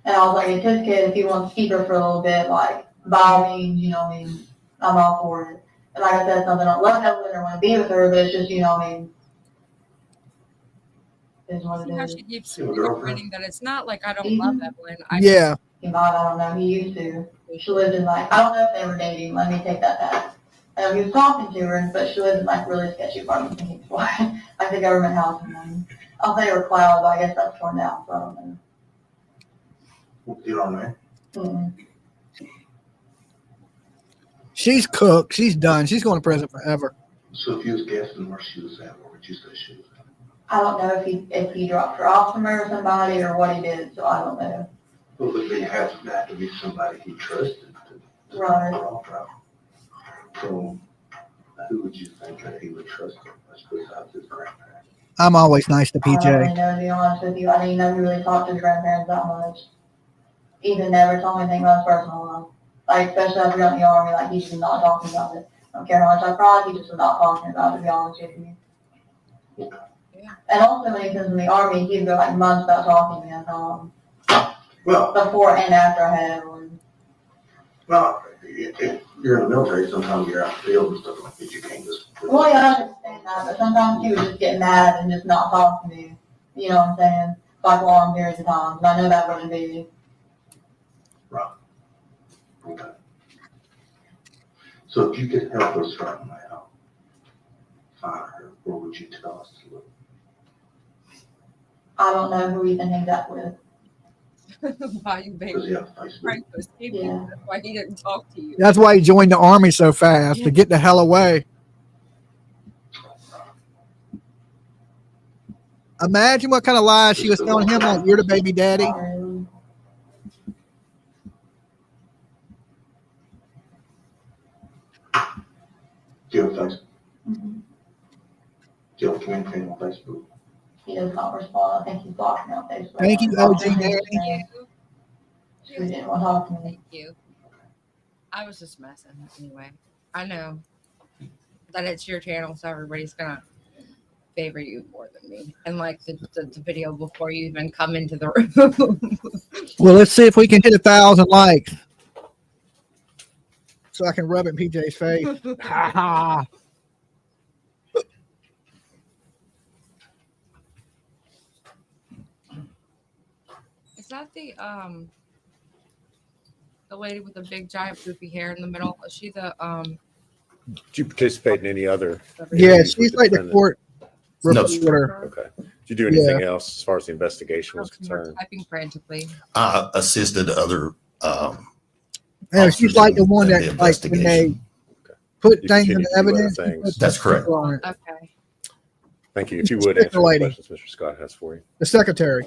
[SPEAKER 5] And I was like, it's his kid. If he wants to keep her for a little bit, like, by all means, you know what I mean? I'm all for it. And like I said, something I don't love Evelyn or want to be with her, but it's just, you know what I mean? Is what
[SPEAKER 4] See how
[SPEAKER 5] it is.
[SPEAKER 4] she keeps
[SPEAKER 9] You have a girlfriend?
[SPEAKER 4] reiterating that it's not like I don't love Evelyn.
[SPEAKER 3] Yeah.
[SPEAKER 5] He might, I don't know. He used to. She lived in like, I don't know if they were dating. Let me take that back. He was talking to her, but she lived in like really sketchy apartments in Kings Point. Like the government house and then I'll say they were cloud, but I guess that's torn down, so I don't know.
[SPEAKER 9] You don't know?
[SPEAKER 5] Mm-mm.
[SPEAKER 3] She's cooked. She's done. She's going to prison forever.
[SPEAKER 9] So if you was guessing where she was at, where would you say she was at?
[SPEAKER 5] I don't know if he dropped her off somewhere or somebody or what he did, so I don't know.
[SPEAKER 9] Well, but then have to be somebody he trusted to
[SPEAKER 5] Right.
[SPEAKER 9] drop her off, right? So who would you think that he would trust her besides his grandparents?
[SPEAKER 3] I'm always nice to
[SPEAKER 5] I don't really
[SPEAKER 3] PJ.
[SPEAKER 5] know, to be honest with you. I didn't know he really talked to his grandparents that much. Even never told me anything about his personal life. Like, especially after he got in the Army, like, he's just not talking about it. I don't care how much I cried, he just was not talking about it, to be honest with you.
[SPEAKER 4] Yeah.
[SPEAKER 5] And also, when he was in the Army, he'd go, like, months without talking to me.
[SPEAKER 9] Well,
[SPEAKER 5] Before and after I had Evelyn.
[SPEAKER 9] Well, if you're in the military, sometimes you're out in the field and stuff like that, you can't just.
[SPEAKER 5] Well, yeah, I understand that, but sometimes she would just get mad and just not talk to me. You know what I'm saying? Like long periods of time. And I know that wouldn't be.
[SPEAKER 9] Okay. So if you could help us right now find her, where would you tell us to look?
[SPEAKER 5] I don't know who Ethan hangs out with.
[SPEAKER 4] Why you being
[SPEAKER 9] Does he have Facebook?
[SPEAKER 4] frank with Steve?
[SPEAKER 5] Yeah.
[SPEAKER 4] That's why he didn't talk to you.
[SPEAKER 3] That's why he joined the army so fast, to get the hell away. Imagine what kind of lies she was telling him, like, you're the baby daddy.
[SPEAKER 5] Not really.
[SPEAKER 9] Do you have Facebook?
[SPEAKER 5] Mhm.
[SPEAKER 9] Do you have communicating on Facebook?
[SPEAKER 5] He does not respond. I think he's blocked me on Facebook.
[SPEAKER 3] Thank you, OG Daddy.
[SPEAKER 5] He didn't want to talk to me.
[SPEAKER 4] Thank you. I was just messing anyway. I know that it's your channel, so everybody's gonna favor you more than me. And like the video before you even come into the room.
[SPEAKER 3] Well, let's see if we can hit 1,000 likes. So I can rub it in PJ's face. Ha ha.
[SPEAKER 4] Is that the lady with the big giant poofy hair in the middle? Is she the
[SPEAKER 8] Did you participate in any other?
[SPEAKER 3] Yeah,
[SPEAKER 8] interviews
[SPEAKER 3] she's
[SPEAKER 8] with
[SPEAKER 3] like the
[SPEAKER 8] defendant?
[SPEAKER 3] court
[SPEAKER 7] No,
[SPEAKER 3] reporter.
[SPEAKER 8] Okay. Did you do anything else as far as the investigation was concerned?
[SPEAKER 4] typing frantically?
[SPEAKER 7] I assisted other,
[SPEAKER 3] Yeah, she's like the one that, like, when they
[SPEAKER 7] investigation.
[SPEAKER 3] put
[SPEAKER 8] You
[SPEAKER 3] things in
[SPEAKER 8] continue
[SPEAKER 3] the
[SPEAKER 8] to do other
[SPEAKER 3] evidence.
[SPEAKER 8] things.
[SPEAKER 7] That's correct.
[SPEAKER 3] on it.
[SPEAKER 4] Okay.
[SPEAKER 8] Thank you. If you would answer the
[SPEAKER 3] Lady.
[SPEAKER 8] questions Mr. Scott has for you.
[SPEAKER 3] The secretary.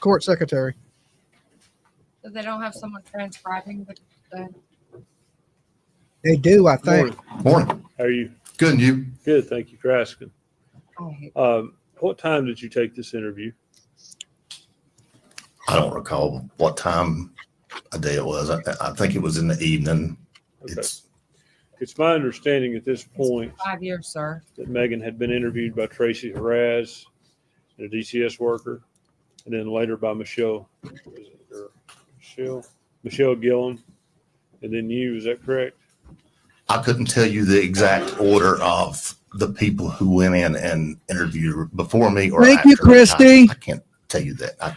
[SPEAKER 3] Court secretary.
[SPEAKER 4] So they don't have someone transcribing the
[SPEAKER 3] They do, I think.
[SPEAKER 10] Morning.
[SPEAKER 7] Morning.
[SPEAKER 10] How are you?
[SPEAKER 7] Good, and you?
[SPEAKER 10] Good. Thank you for asking.
[SPEAKER 4] I hate
[SPEAKER 10] What time did you take this interview?
[SPEAKER 7] I don't recall what time of day it was. I think it was in the evening.
[SPEAKER 10] Okay.
[SPEAKER 7] It's
[SPEAKER 10] It's my understanding at this point
[SPEAKER 4] 5 years, sir.
[SPEAKER 10] that Megan had been interviewed by Tracy Haraz, a DCS worker, and then later by Michelle Gillen, and then you. Is that correct?
[SPEAKER 7] I couldn't tell you the exact order of the people who went in and interviewed before me or
[SPEAKER 3] Thank you,
[SPEAKER 7] after me.
[SPEAKER 3] Christy.
[SPEAKER 7] I can't tell you that. I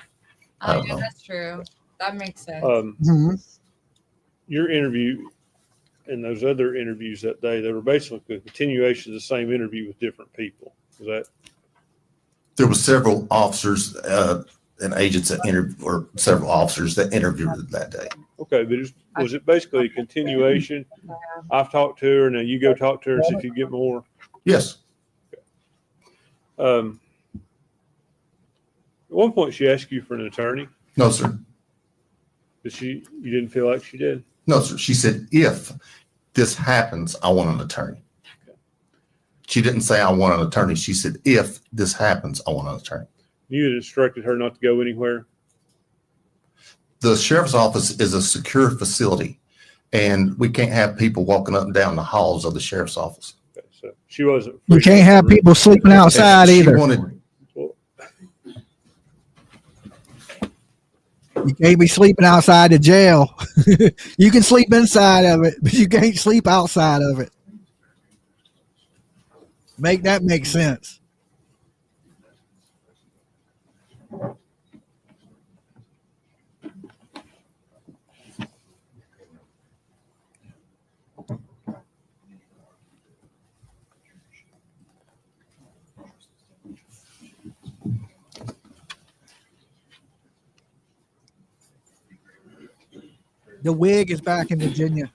[SPEAKER 4] Oh,
[SPEAKER 7] don't
[SPEAKER 4] yeah,
[SPEAKER 7] know.
[SPEAKER 4] that's true. That makes sense.
[SPEAKER 3] Mhm.
[SPEAKER 10] Your interview and those other interviews that day, they were basically a continuation of the same interview with different people. Is that
[SPEAKER 7] There were several officers and agents that interviewed, or several officers that interviewed that day.
[SPEAKER 10] okay? But was it basically a continuation? I've talked to her. Now you go talk to her and see if you get more.
[SPEAKER 7] Yes.
[SPEAKER 10] At one point, she asked you for an attorney,
[SPEAKER 7] No, sir.
[SPEAKER 10] but you didn't feel like she did.
[SPEAKER 7] No, sir. She said, if this happens, I want an attorney. She didn't say I want an attorney. She said, if this happens, I want an attorney.
[SPEAKER 10] You had instructed her not to go anywhere.
[SPEAKER 7] The sheriff's office is a secure facility, and we can't have people walking up and down the halls of the sheriff's office.
[SPEAKER 10] Okay, so she wasn't.
[SPEAKER 3] You can't have people sleeping outside
[SPEAKER 7] She
[SPEAKER 3] either.
[SPEAKER 7] wanted-
[SPEAKER 3] You can't be sleeping outside the jail. You can sleep inside of it, but you can't sleep outside of it. Make that make sense. The wig is back in Virginia.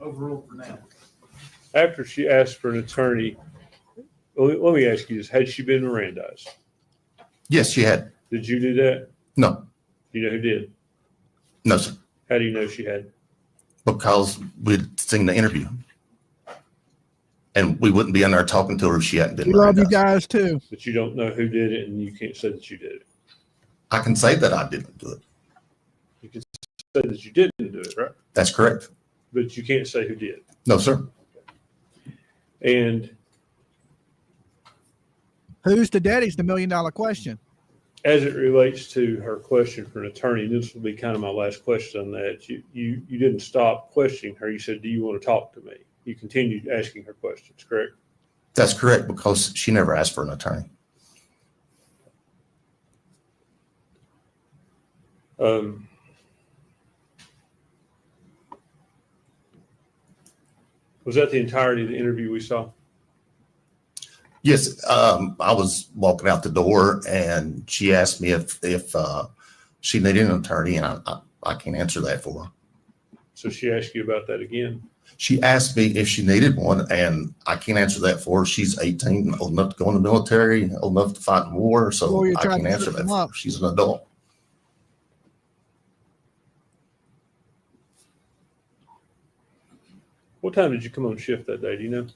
[SPEAKER 6] Overruled for now.
[SPEAKER 10] After she asked for an attorney, let me ask you this: had she been Mirandized?
[SPEAKER 7] Yes, she had.
[SPEAKER 10] Did you do that?
[SPEAKER 7] No,
[SPEAKER 10] Do you know who did?
[SPEAKER 7] no, sir.
[SPEAKER 10] How do you know she had?
[SPEAKER 7] Because we'd seen the interview. And we wouldn't be in there talking to her if she hadn't been.
[SPEAKER 3] We love you
[SPEAKER 7] Mirandized.
[SPEAKER 3] guys too.
[SPEAKER 10] But you don't know who did it, and you can't say that you did it.
[SPEAKER 7] I can say that I didn't do it.
[SPEAKER 10] You can say that you didn't do it, right?
[SPEAKER 7] That's correct.
[SPEAKER 10] But you can't say who did.
[SPEAKER 7] No, sir.
[SPEAKER 10] And
[SPEAKER 3] Who's the daddy's the $1 million question.
[SPEAKER 10] as it relates to her question for an attorney, and this will be kind of my last question on that. You didn't stop questioning her. You said, "Do you want to talk to me?" You continued asking her questions, correct?
[SPEAKER 7] That's correct, because she never asked for an attorney.
[SPEAKER 10] Was that the entirety of the interview we saw?
[SPEAKER 7] Yes, I was walking out the door and she asked me if she needed an attorney, and I can't answer that for her.
[SPEAKER 10] So she asked you about that again?
[SPEAKER 7] She asked me if she needed one, and I can't answer that for her. She's 18, old enough to go in the military, old enough to fight in war, so
[SPEAKER 3] Well, you're
[SPEAKER 7] I
[SPEAKER 3] trying
[SPEAKER 7] can't
[SPEAKER 3] to
[SPEAKER 7] answer
[SPEAKER 3] trip
[SPEAKER 7] that
[SPEAKER 3] them
[SPEAKER 7] for her.
[SPEAKER 3] up.
[SPEAKER 7] She's an adult.
[SPEAKER 10] What time did you come on shift that day? Do you know?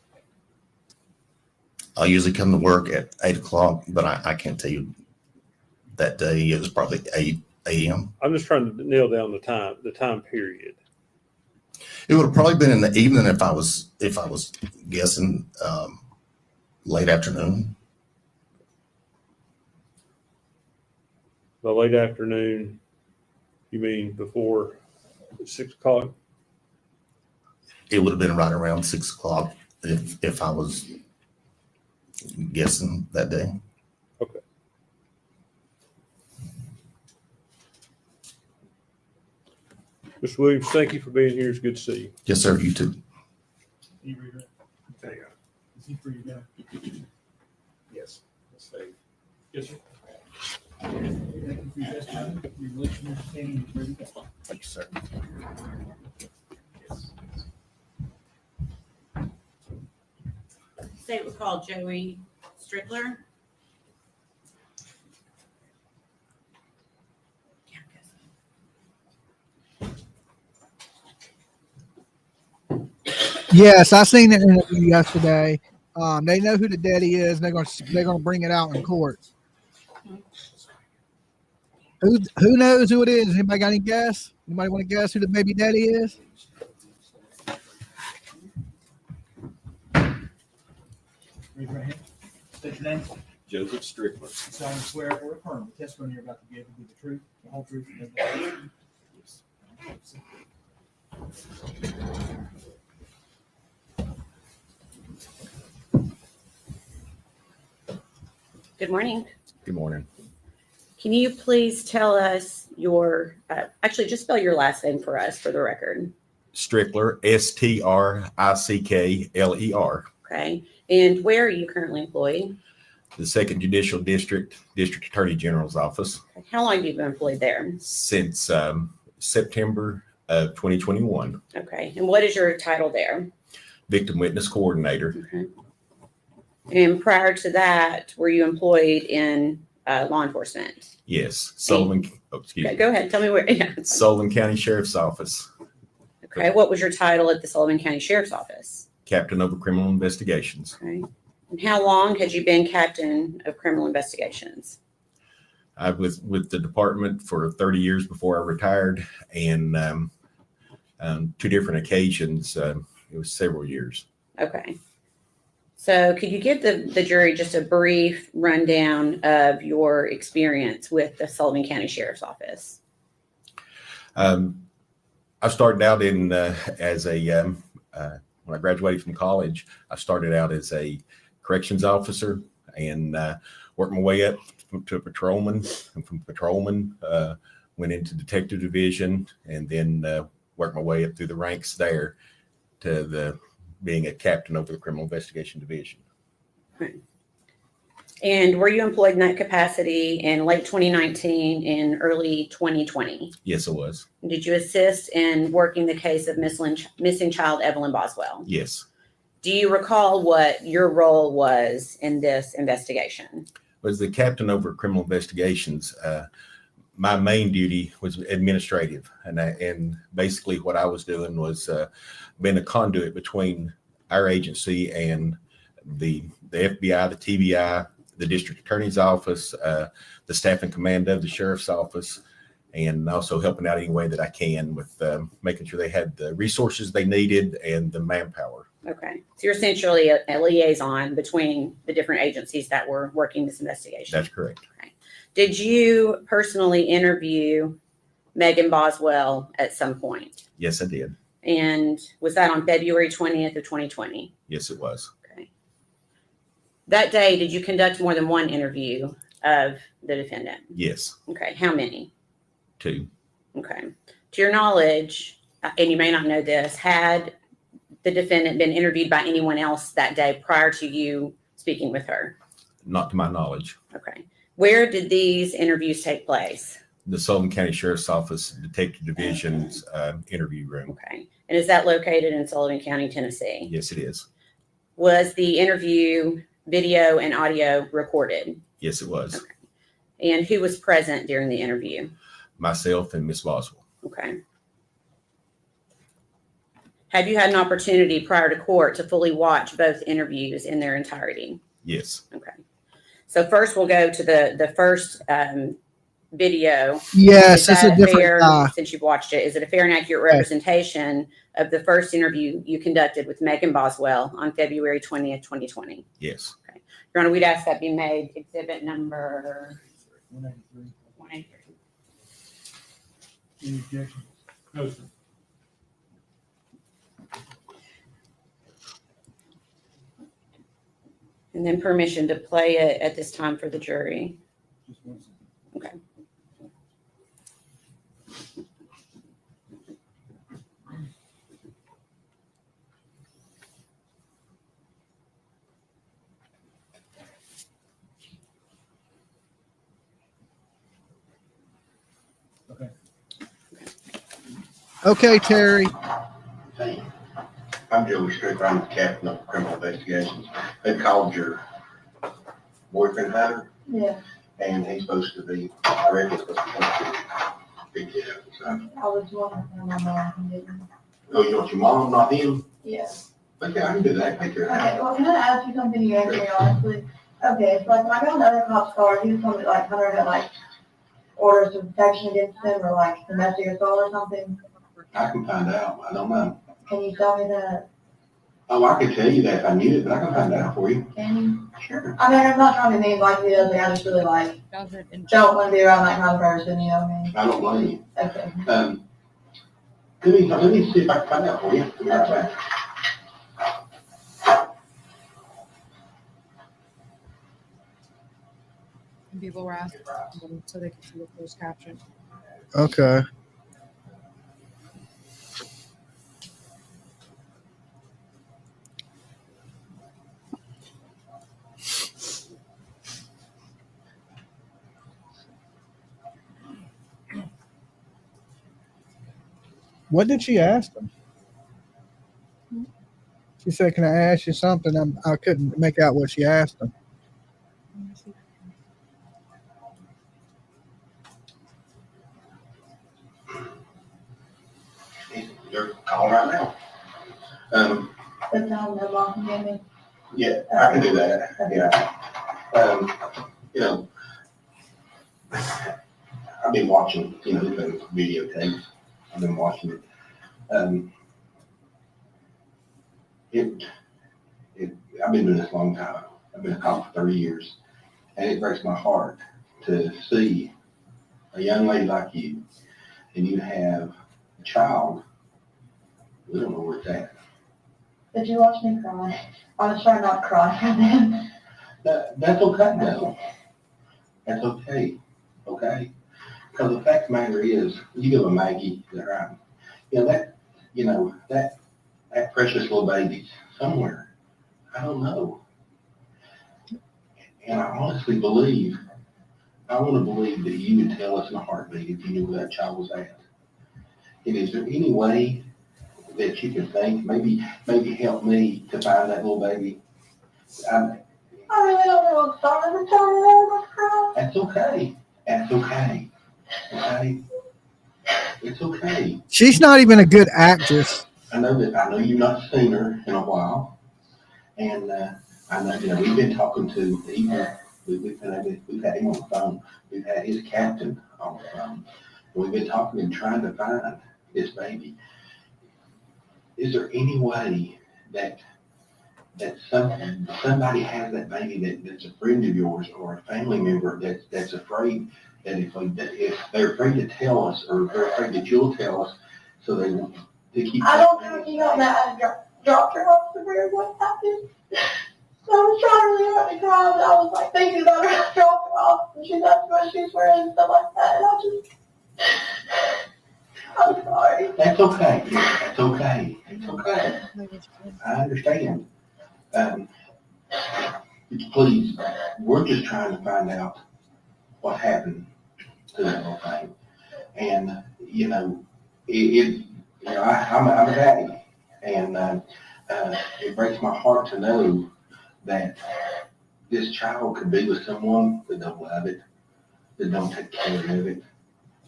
[SPEAKER 7] I usually come to work at 8 o'clock, but I can't tell you that day. It was probably 8 a.m.
[SPEAKER 10] I'm just trying to nail down the time period.
[SPEAKER 7] It would have probably been in the evening if I was guessing, late afternoon.
[SPEAKER 10] By late afternoon, you mean before 6 o'clock?
[SPEAKER 7] It would have been right around 6 o'clock if I was guessing that day.
[SPEAKER 10] Okay. Mr. Williams, thank you for being here. It's good to see you.
[SPEAKER 7] Yes, sir. You too.
[SPEAKER 6] You read it?
[SPEAKER 8] There you go.
[SPEAKER 6] Is he free to go?
[SPEAKER 8] Yes. Let's say.
[SPEAKER 6] Yes, sir. Thank you for your testimony. Your relation understanding is ready to go.
[SPEAKER 7] Thank you, sir.
[SPEAKER 11] State was called Joey Strickler.
[SPEAKER 3] Yes, I seen that interview yesterday. They know who the daddy is. And they're gonna bring it out in court. Who knows who it is? Anybody got any guess? Anybody want to guess who the baby daddy is?
[SPEAKER 6] Raise your right hand. State your name.
[SPEAKER 12] Joseph Strickler.
[SPEAKER 6] You solemnly swear or affirm the testimony you're about to give will be the truth, the whole truth, and nothing but the truth.
[SPEAKER 11] Good morning.
[SPEAKER 12] Good morning.
[SPEAKER 11] Can you please tell us your, actually just spell your last name for us for the record?
[SPEAKER 12] Strickler, Strickler.
[SPEAKER 11] Okay. And where are you currently employed?
[SPEAKER 12] The Second Judicial District Attorney General's Office
[SPEAKER 11] How long have you been employed there?
[SPEAKER 12] since September of 2021.
[SPEAKER 11] Okay. And what is your title there?
[SPEAKER 12] Victim Witness Coordinator.
[SPEAKER 11] Okay. And prior to that, were you employed in law enforcement?
[SPEAKER 12] Yes. Sullivan. Oh, excuse
[SPEAKER 11] Okay,
[SPEAKER 12] me.
[SPEAKER 11] go ahead. Tell me where. Yeah.
[SPEAKER 12] Sullivan County Sheriff's Office.
[SPEAKER 11] Okay. What was your title at the Sullivan County Sheriff's Office?
[SPEAKER 12] Captain over Criminal Investigations.
[SPEAKER 11] Okay. And how long had you been captain of criminal investigations?
[SPEAKER 12] I was with the department for 30 years before I retired, and two different occasions. It was several years.
[SPEAKER 11] Okay. So could you give the jury just a brief rundown of your experience with the Sullivan County Sheriff's Office?
[SPEAKER 12] I started out in as a when I graduated from college, I started out as a corrections officer and worked my way up to a patrolman, and from patrolman went into detective division, and then worked my way up through the ranks there to being a captain over the criminal investigation division.
[SPEAKER 11] Right. And were you employed in that capacity in late 2019 and early 2020?
[SPEAKER 12] Yes, I was.
[SPEAKER 11] Did you assist in working the case of missing child Evelyn Boswell?
[SPEAKER 12] Yes.
[SPEAKER 11] Do you recall what your role was in this investigation?
[SPEAKER 12] Was the captain over criminal investigations. My main duty was administrative, and basically what I was doing was being a conduit between our agency and the FBI, the TBI, the district attorney's office, the staff and command of the sheriff's office, and also helping out any way that I can with making sure they had the resources they needed and the manpower.
[SPEAKER 11] Okay. So you're essentially a liaison between the different agencies that were working this investigation.
[SPEAKER 12] That's correct.
[SPEAKER 11] Okay. Did you personally interview Megan Boswell at some point?
[SPEAKER 12] Yes, I did.
[SPEAKER 11] And was that on February 20th of 2020?
[SPEAKER 12] Yes, it was.
[SPEAKER 11] Okay. That day, did you conduct more than one interview of the defendant?
[SPEAKER 12] Yes,
[SPEAKER 11] Okay. How many?
[SPEAKER 12] 2.
[SPEAKER 11] Okay. To your knowledge, and you may not know this, had the defendant been interviewed by anyone else that day prior to you speaking with her?
[SPEAKER 12] Not to my knowledge.
[SPEAKER 11] Okay. Where did these interviews take place?
[SPEAKER 12] The Sullivan County Sheriff's Office Detective Division's interview room.
[SPEAKER 11] Okay. And is that located in Sullivan County, Tennessee?
[SPEAKER 12] Yes, it is.
[SPEAKER 11] Was the interview video and audio recorded?
[SPEAKER 12] Yes, it was.
[SPEAKER 11] Okay. And who was present during the interview?
[SPEAKER 12] Myself and Miss Boswell.
[SPEAKER 11] Okay. Have you had an opportunity prior to court to fully watch both interviews in their entirety?
[SPEAKER 12] Yes.
[SPEAKER 11] Okay. So first we'll go to the first video.
[SPEAKER 3] Yes,
[SPEAKER 11] Is
[SPEAKER 3] it's
[SPEAKER 11] that
[SPEAKER 3] a different
[SPEAKER 11] fair,
[SPEAKER 3] guy.
[SPEAKER 11] since you've watched it, is it a fair and accurate representation of the first interview you conducted with Megan Boswell on February 20th, 2020?
[SPEAKER 12] Yes.
[SPEAKER 11] Okay. Your Honor, we'd ask that be made exhibit number
[SPEAKER 6] 183.
[SPEAKER 11] 183.
[SPEAKER 6] Any objections? No, sir.
[SPEAKER 11] And then permission to play it at this time for the jury.
[SPEAKER 6] Just 1 second.
[SPEAKER 11] Okay.
[SPEAKER 6] Okay.
[SPEAKER 3] Okay, Terry.
[SPEAKER 9] Hey, I'm Joey Stricker. I'm the captain of criminal investigations. They called your boyfriend Hunter,
[SPEAKER 5] Yeah,
[SPEAKER 9] and he's supposed to be, I reckon he's supposed to be picked up. So,
[SPEAKER 5] I was wondering if my mom didn't.
[SPEAKER 9] oh, you want your mom, not him?
[SPEAKER 5] Yeah.
[SPEAKER 9] Okay, I can do that. Take care of
[SPEAKER 5] Okay,
[SPEAKER 9] that.
[SPEAKER 5] well, can I ask you something you answer me honestly? Okay, so like when I got on the other cop's car, he was telling me like Hunter had like orders of protection against him or like domestic assault or something.
[SPEAKER 9] I can find out. I don't know.
[SPEAKER 5] Can you tell me that?
[SPEAKER 9] Oh, I could tell you that if I knew it, but I can find out for you.
[SPEAKER 5] Can you?
[SPEAKER 9] Sure.
[SPEAKER 5] I mean, I'm not trying to be mean like he does, like, I just really like, don't want to be around that kind of person, you know what I mean?
[SPEAKER 9] I don't blame you.
[SPEAKER 5] Okay.
[SPEAKER 9] Let me see if I can find out for you. Give me right back.
[SPEAKER 13] And people were asking them so they could see the closed caption.
[SPEAKER 3] Okay. What did she ask him? She said, "Can I ask you something?" I couldn't make out what she asked him.
[SPEAKER 9] They're calling right now.
[SPEAKER 5] The time that mom can give me.
[SPEAKER 9] Yeah, I can do that. Yeah. You know, I've been watching, the videotapes. I've been watching it. I've been doing this a long time. I've been a cop for 30 years. And it breaks my heart to see a young lady like you, and you have a child. We don't know where it's at.
[SPEAKER 5] Did you watch me cry? I was trying not to cry for them.
[SPEAKER 9] That's okay now. That's okay. Okay? Because the fact of the matter is, you go to Maggie, is that right? That precious little baby somewhere. I don't know. And I honestly believe, I want to believe that you would tell us in a heartbeat if you knew where that child was at. And is there any way that you can think, maybe help me to find that little baby?
[SPEAKER 5] I really don't know what's starting to tell me I was crying.
[SPEAKER 9] That's okay. That's okay. Okay? It's okay.
[SPEAKER 3] She's not even a good actress.
[SPEAKER 9] I know you've not seen her in a while. And I know, we've been talking to Ethan. We've had him on the phone. We've had his captain on the phone. And we've been talking and trying to find this baby. Is there any way that that somebody has that baby that's a friend of yours or a family member that's afraid that if they're afraid to tell us or they're afraid that you'll tell us, so they want to keep.
[SPEAKER 5] I don't know if you know that I dropped her off somewhere. What happened? So I was trying really hard to cry, but I was like thinking about her. I dropped her off, and she's asking what she's wearing and stuff like that, and I'm sorry.
[SPEAKER 9] That's okay. That's okay. It's okay. I understand. Please, we're just trying to find out what happened to that whole thing. And, you know, I'm a daddy, and it breaks my heart to know that this child could be with someone that don't love it, that don't take care of it,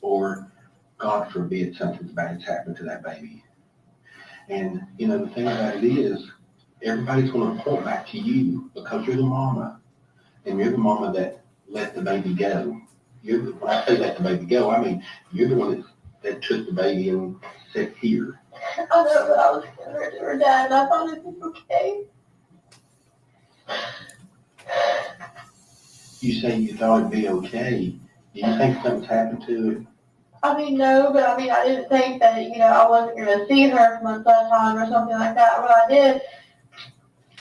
[SPEAKER 9] or God forbid something bad's happened to that baby. And, you know, the thing about it is, everybody's going to point back to you because you're the mama, and you're the mama that let the baby go. When I say let the baby go, I mean, you're the one that took the baby and said, here.
[SPEAKER 5] I know, but I was scared to her dad, and I thought it was okay.
[SPEAKER 9] You say you thought it'd be okay. Do you think something's happened to it?
[SPEAKER 5] I mean, no, but I mean, I didn't think that, you know, I wasn't going to see her for months at a time or something like that. When I did,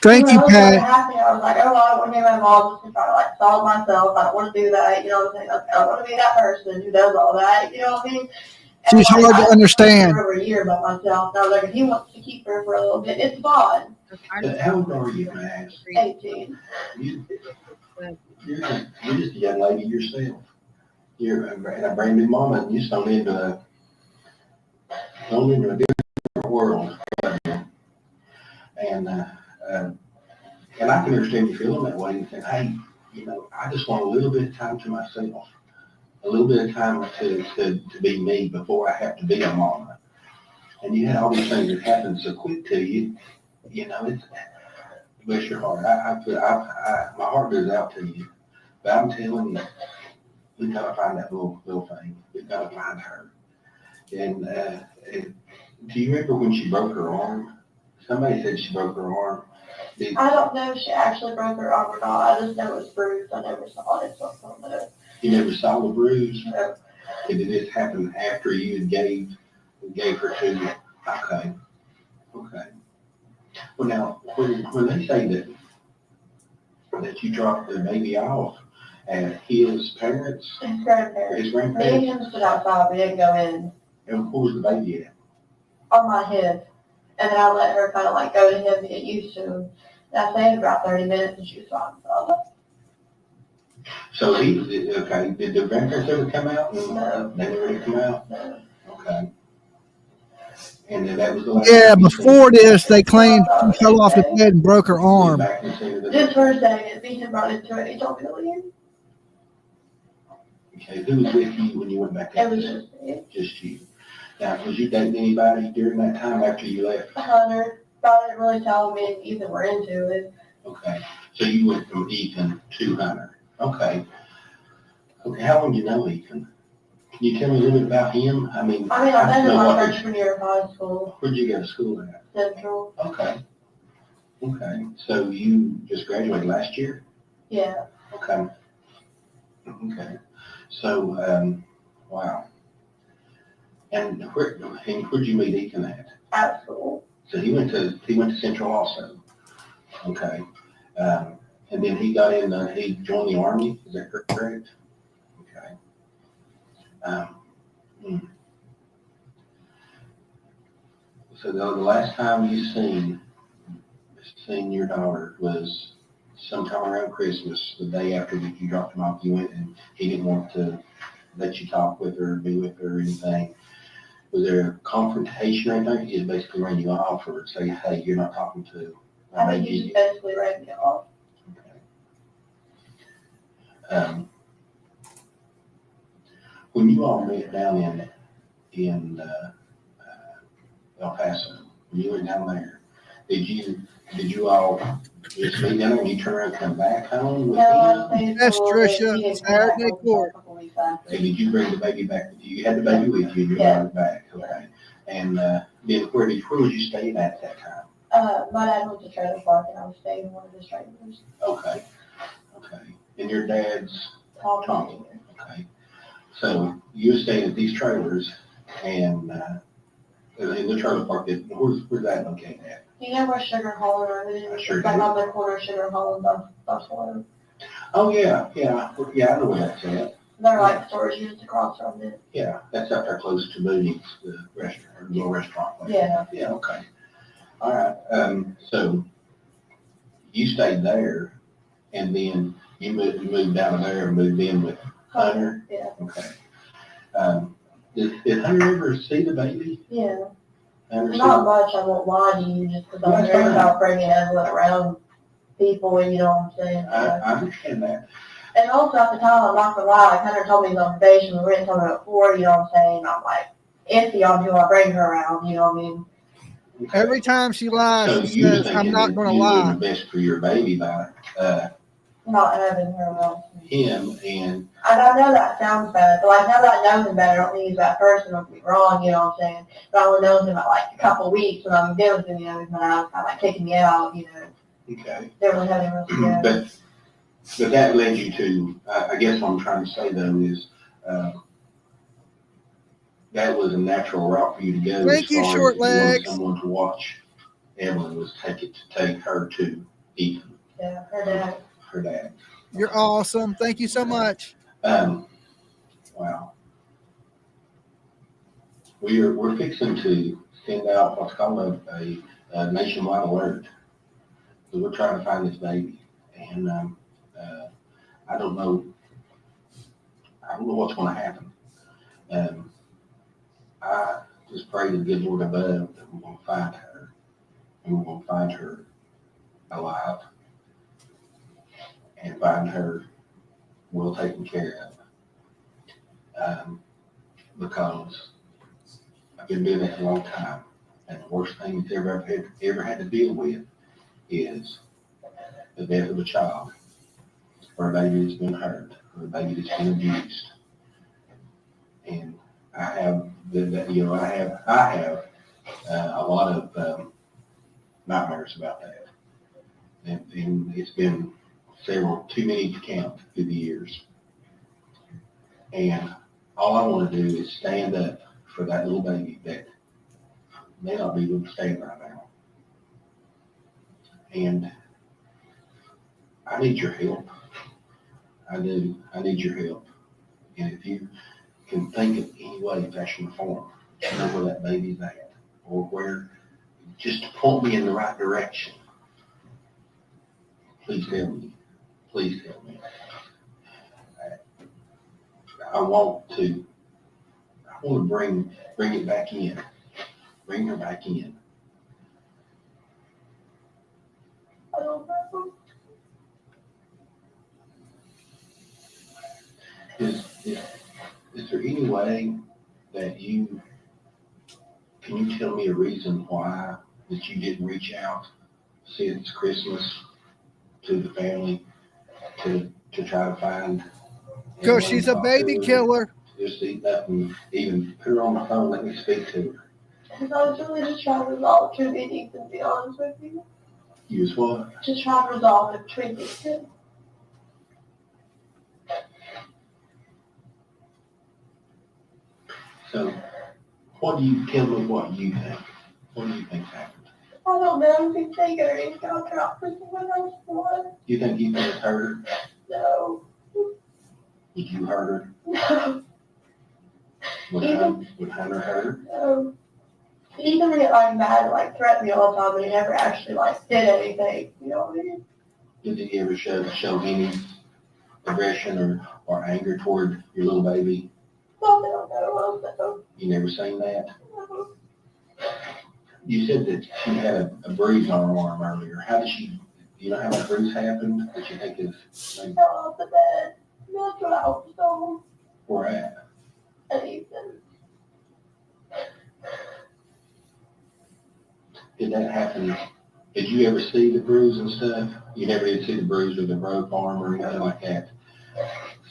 [SPEAKER 3] Thank you,
[SPEAKER 5] I was
[SPEAKER 3] Pat.
[SPEAKER 5] happy. I was like, oh, well, I don't want to be my mom just to try to like solve myself. I don't want to do that. You know what I'm saying? I don't want to be that person who does all that. You know what I mean?
[SPEAKER 3] She's hard to understand.
[SPEAKER 5] For over a year by myself. And I was like, if he wants to keep her for a little bit, it's fine.
[SPEAKER 9] How old are you, Max?
[SPEAKER 5] 18.
[SPEAKER 9] You're just a young lady yourself. You're a brand new mama, and you thrown into a different world. And I can understand you feeling that way and saying, hey, you know, I just want a little bit of time to myself, a little bit of time to be me before I have to be a mama. And you had all these things that happened so quick to you, you know, it's, bless your heart. My heart goes out to you, but I'm telling you, we've got to find that little thing. We've got to find her. And do you remember when she broke her arm? Somebody said she broke her arm.
[SPEAKER 5] I don't know if she actually broke her arm or not. I just know it was bruised. I never saw it, so I don't know.
[SPEAKER 9] You never saw the bruise?
[SPEAKER 5] No.
[SPEAKER 9] And did this happen after you had gave her to you? Okay. Okay. Well, now, when they say that you dropped the baby off at his parents?
[SPEAKER 5] His grandparents.
[SPEAKER 9] His grandparents?
[SPEAKER 5] Me and him stood outside. We didn't go in.
[SPEAKER 9] And where was the baby at?
[SPEAKER 5] On my hip. And then I let her kind of like go to him and get used to him. And I stayed about 30 minutes and she was fine.
[SPEAKER 9] So okay, did the grandparents ever come out?
[SPEAKER 5] No.
[SPEAKER 9] They never did come out?
[SPEAKER 5] No.
[SPEAKER 9] Okay. And then that was the last
[SPEAKER 3] Yeah,
[SPEAKER 9] time you
[SPEAKER 3] before this, they claimed she fell off the bed and broke her arm.
[SPEAKER 5] Just for a second, me and brought into it. He told me to leave.
[SPEAKER 9] Okay, who was with you when you went back
[SPEAKER 5] It
[SPEAKER 9] in?
[SPEAKER 5] was just me.
[SPEAKER 9] Just you. Now, was you dating anybody during that time after you left?
[SPEAKER 5] Hunter. But I didn't really tell me and Ethan were into it.
[SPEAKER 9] Okay, so you went from Ethan to Hunter. Okay. Okay, how long do you know Ethan? Can you tell me a little bit about him? I met him my freshman year of high school.
[SPEAKER 5] Where'd you go to school at? Central.
[SPEAKER 9] Okay. Okay, so you just graduated last year?
[SPEAKER 5] Yeah.
[SPEAKER 9] Okay. Okay. So, wow. And where'd you meet Ethan at?
[SPEAKER 5] At school.
[SPEAKER 9] So he went to Central also. Okay. And then he got in, he joined the Army, is that correct? Okay. So the last time you seen your daughter was sometime around Christmas, the day after that you dropped him off, you went and he didn't want to let you talk with her, be with her or anything. Was there a confrontation or anything? He just basically ran you off or say, hey, you're not talking to.
[SPEAKER 5] I think he just basically ran me off.
[SPEAKER 9] Okay. When you all met down in El Paso, when you were down there, did you all just meet down there and you turn around and come back home with him?
[SPEAKER 3] Yes, Tricia, Saturday court.
[SPEAKER 9] So did you bring the baby back with you? You had the baby with you and you brought it back, okay. And then where was you staying at that time?
[SPEAKER 5] My dad went to trailer park and I was staying in one of his trailers.
[SPEAKER 9] Okay, okay. And your dad's Tommy? Okay. So you stayed at these trailers and, in the trailer park, where's that located at?
[SPEAKER 5] You know where Sugar Hollow Road is?
[SPEAKER 9] I sure
[SPEAKER 5] Like
[SPEAKER 9] do.
[SPEAKER 5] on the corner of Sugar Hollow and Buffalo.
[SPEAKER 9] Oh, yeah, I know where that's at.
[SPEAKER 5] They're like storage units across from it.
[SPEAKER 9] Yeah, that's up there close to Moody's, the restaurant, or little restaurant place.
[SPEAKER 5] Yeah.
[SPEAKER 9] Yeah, okay. All right, so you stayed there and then you moved out of there and moved in with Hunter?
[SPEAKER 5] Yeah.
[SPEAKER 9] Okay. Did Hunter ever see the baby?
[SPEAKER 5] Yeah.
[SPEAKER 9] Hunter
[SPEAKER 5] Not much, I won't lie to you, just because I'm
[SPEAKER 9] That's
[SPEAKER 5] worried
[SPEAKER 9] fine.
[SPEAKER 5] about bringing Evelyn around people, you know what I'm saying?
[SPEAKER 9] I understand that.
[SPEAKER 5] And also at the time, I'm not gonna lie, like Hunter told me he's on probation, we were in talking about 4, you know what I'm saying? I'm like, iffy on who I bring her around, you know what I mean?
[SPEAKER 9] Okay.
[SPEAKER 3] Every time she lies,
[SPEAKER 9] So
[SPEAKER 3] she
[SPEAKER 9] you
[SPEAKER 3] says, I'm
[SPEAKER 9] thinking
[SPEAKER 3] not
[SPEAKER 9] that
[SPEAKER 3] going to
[SPEAKER 9] you
[SPEAKER 3] lie.
[SPEAKER 9] doing the best for your baby by,
[SPEAKER 5] Not having her around.
[SPEAKER 9] him and,
[SPEAKER 5] And I know that sounds bad, but like now that I know him better, I don't think he's that person, don't get me wrong, you know what I'm saying? But I only known him at like a couple of weeks when I'm dealing with him, you know, he's my kind of like kicking me out, you know.
[SPEAKER 9] okay.
[SPEAKER 5] They were having real good.
[SPEAKER 9] But that led you to, I guess what I'm trying to say though is, that was a natural route for you to go.
[SPEAKER 3] Thank
[SPEAKER 9] as
[SPEAKER 3] you,
[SPEAKER 9] far as
[SPEAKER 3] short
[SPEAKER 9] if you wanted
[SPEAKER 3] legs.
[SPEAKER 9] someone to watch Evelyn was take her to Ethan,
[SPEAKER 5] Yeah, her dad.
[SPEAKER 9] her dad.
[SPEAKER 3] You're awesome. Thank you so much.
[SPEAKER 9] Wow. We're fixing to send out what's called a nationwide alert. So we're trying to find this baby, and I don't know what's going to happen. I just pray to the good Lord above that we're going to find her, and we're going to find her alive, and find her well taken care of. Because I've been doing this a long time, and the worst thing that's ever had to deal with is the death of a child, or a baby that's been hurt, or a baby that's been abused. And I have a lot of nightmares about that, and it's been too many to count through the years. And all I want to do is stand up for that little baby that may not be able to stand right now. And I need your help. I do. I need your help. And if you can think of any way, fashion, or form, to know where that baby's at, or where, just to point me in the right direction, please help me. Please help me. I want to bring it back in. Bring her back in.
[SPEAKER 5] I don't know.
[SPEAKER 9] Is there any way that can you tell me a reason why that you didn't reach out since Christmas to the family to try to find?
[SPEAKER 3] Because she's a baby killer.
[SPEAKER 9] Just even put her on the phone, let me speak to her.
[SPEAKER 5] Because I was really just trying to resolve two meetings, to be honest with you.
[SPEAKER 9] You was what?
[SPEAKER 5] Just trying to resolve the between these two.
[SPEAKER 9] So, tell me what you think? What do you think happened?
[SPEAKER 5] I don't know if he's taking her in contract for someone else for.
[SPEAKER 9] You think you could have hurt her?
[SPEAKER 5] No.
[SPEAKER 9] Did you hurt her?
[SPEAKER 5] No.
[SPEAKER 9] Would Hunter hurt her?
[SPEAKER 5] No. He used to get like mad and like threaten me all the time, but he never actually like did anything. You know what I mean?
[SPEAKER 9] Did he ever show any aggression or anger toward your little baby?
[SPEAKER 5] Well, I don't know. No.
[SPEAKER 9] You never seen that?
[SPEAKER 5] No.
[SPEAKER 9] You said that she had a bruise on her arm earlier. Do you know how that bruise happened? That you think is maybe
[SPEAKER 5] Fell off the bed. That's what I was told.
[SPEAKER 9] where at?
[SPEAKER 5] And Ethan.
[SPEAKER 9] Did that happen? Did you ever see the bruise and stuff? You never did see the bruise or the broke arm or anything like that?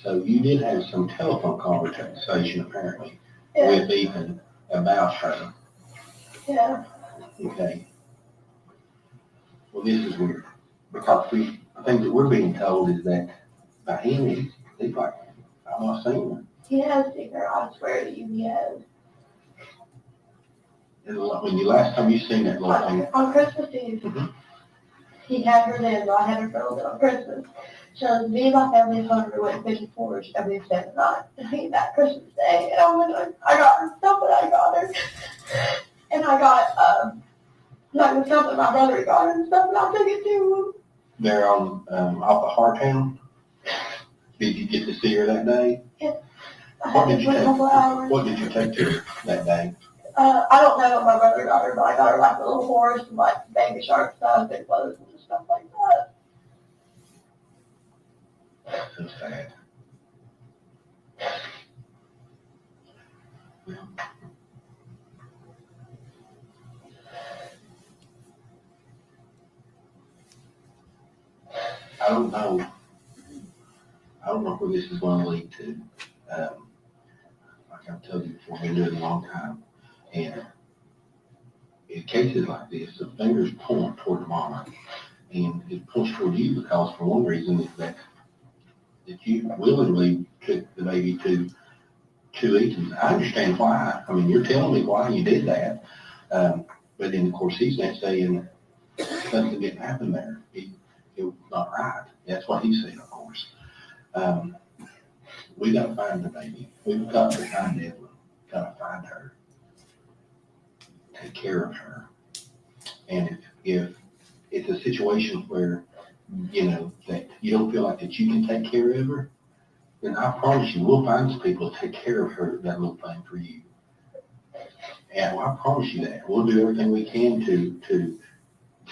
[SPEAKER 9] So you did have some telephone conversation apparently with Ethan about her.
[SPEAKER 5] Yeah.
[SPEAKER 9] Okay. Well, this is weird, because I think that we're being told is that by him, he's like, I'm not saying that.
[SPEAKER 5] He has seen her, I swear to you, he has.
[SPEAKER 9] When the last time you seen that little thing,
[SPEAKER 5] On Christmas Eve.
[SPEAKER 9] Mhm.
[SPEAKER 5] He had her then, but I had her for a little bit on Christmas. So me and my family told her to went fishing for her every Saturday night. And that Christmas Day, and I got her stuff that I got her. And I got, like the stuff that my brother got her and stuff, and I took it to him.
[SPEAKER 9] they're on, off of Hartown. Did you get to see her that day?
[SPEAKER 5] I had to wait a couple hours.
[SPEAKER 9] What did you take to her that day?
[SPEAKER 5] I don't know what my brother got her, but I got her like a little horse and like baby shark stuff and clothes and stuff like that.
[SPEAKER 9] So sad. I don't know. I don't know where this is going to lead to. Like I've told you before, I've been doing it a long time. And in cases like this, the fingers point toward mama. And it points toward you because for one reason is that you willingly took the baby to Ethan. I understand why. I mean, you're telling me why you did that. But then, of course, he's not saying something didn't happen there. It was not right. That's what he said, of course. We got to find the baby. We've got to find Evelyn. Got to find her. Take care of her. And if it's a situation where, that you don't feel like that you can take care of her, then I promise you, we'll find some people to take care of her, that little thing for you. And I promise you that. We'll do everything we can to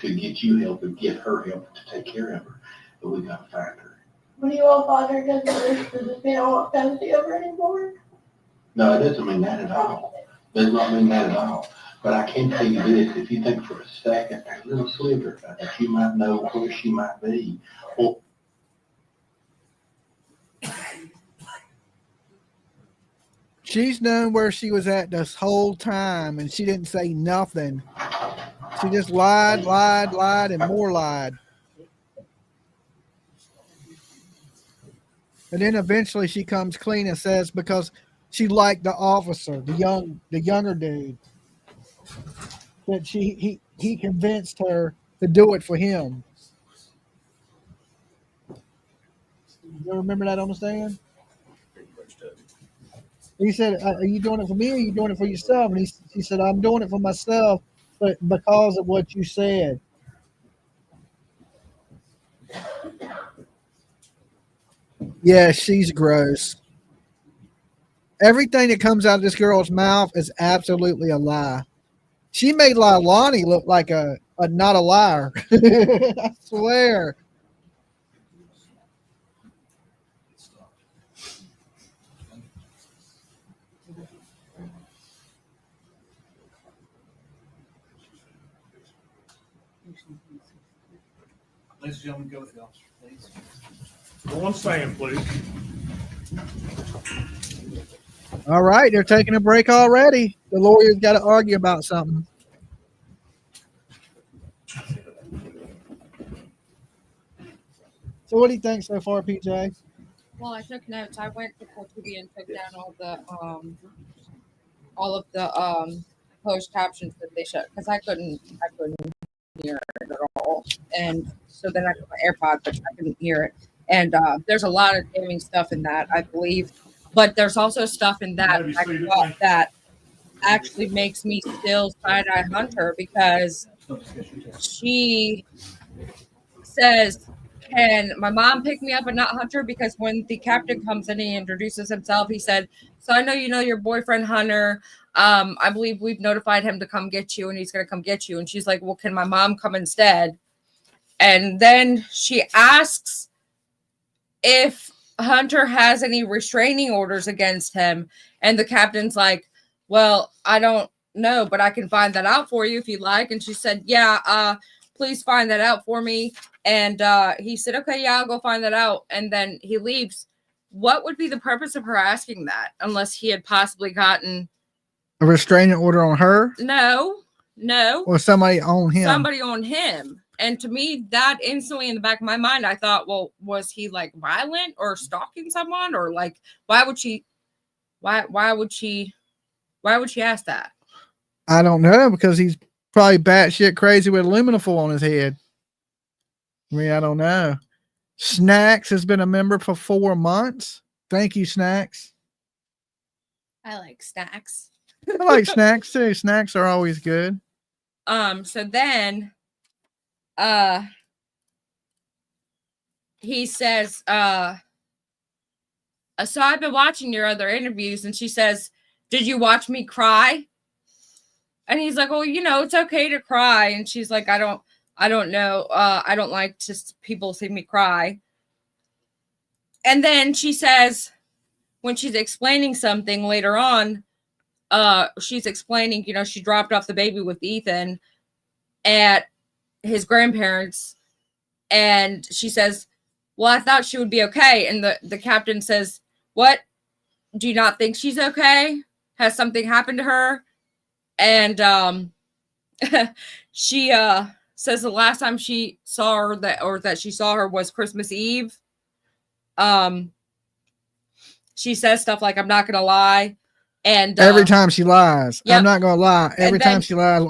[SPEAKER 9] get you help and get her help to take care of her. But we've got to find her.
[SPEAKER 5] What do you all find her? Does this mean I won't come see her anymore?
[SPEAKER 9] No, it doesn't mean that at all. Does not mean that at all. But I can tell you this, if you think for a second, that little sliver that you might know where she might be. Well,
[SPEAKER 3] She's known where she was at this whole time, and she didn't say nothing. She just lied, and more lied. And then eventually she comes clean and says because she liked the officer, the younger dude, that he convinced her to do it for him. You remember that on the stand? He said, are you doing it for me or are you doing it for yourself? And he said, I'm doing it for myself, but because of what you said. Yeah, she's gross. Everything that comes out of this girl's mouth is absolutely a lie. She made Lonnie look like a not a liar. I swear.
[SPEAKER 6] Ladies and gentlemen, go with the officer, please.
[SPEAKER 10] Go on stand, please.
[SPEAKER 3] All right, they're taking a break already. The lawyer's got to argue about something. So what do you think so far, PJ?
[SPEAKER 4] Well, I took notes. I went to Courtroom and took down all of the closed captions that they showed because I couldn't hear it at all. And so then I got my AirPod, but I couldn't hear it. And there's a lot of damning stuff in that, I believe. But there's also stuff in that I thought that actually makes me still side-eye Hunter because she says, can my mom pick me up and not Hunter? Because when the captain comes in and he introduces himself, he said, so I know you know your boyfriend, Hunter. I believe we've notified him to come get you and he's going to come get you. And she's like, well, can my mom come instead? And then she asks if Hunter has any restraining orders against him. And the captain's like, well, I don't know, but I can find that out for you if you'd like. And she said, yeah, please find that out for me. And he said, okay, yeah, I'll go find that out. And then he leaves. What would be the purpose of her asking that unless he had possibly gotten
[SPEAKER 3] A restraining order on her?
[SPEAKER 4] No.
[SPEAKER 3] Or somebody on him?
[SPEAKER 4] Somebody on him. And to me, that instantly in the back of my mind, I thought, well, was he like violent or stalking someone, or like why would she ask that?
[SPEAKER 3] I don't know, because he's probably batshit crazy with aluminum foil on his head. I mean, I don't know. Snacks has been a member for 4 months. Thank you, Snacks.
[SPEAKER 4] I like snacks.
[SPEAKER 3] I like snacks too. Snacks are always good.
[SPEAKER 4] So then he says, so I've been watching your other interviews, and she says, did you watch me cry? And he's like, well, you know, it's okay to cry. And she's like, I don't know. I don't like to people see me cry. And then she says, when she's explaining something later on, she's explaining, you know, she dropped off the baby with Ethan at his grandparents. And she says, well, I thought she would be okay. And the captain says, what? Do you not think she's okay? Has something happened to her? And she says the last time she saw her that she saw her was Christmas Eve. She says stuff like, I'm not gonna lie. And
[SPEAKER 3] every time she lies,
[SPEAKER 4] yep.
[SPEAKER 3] I'm not gonna lie. Every
[SPEAKER 4] then,
[SPEAKER 3] time she lies,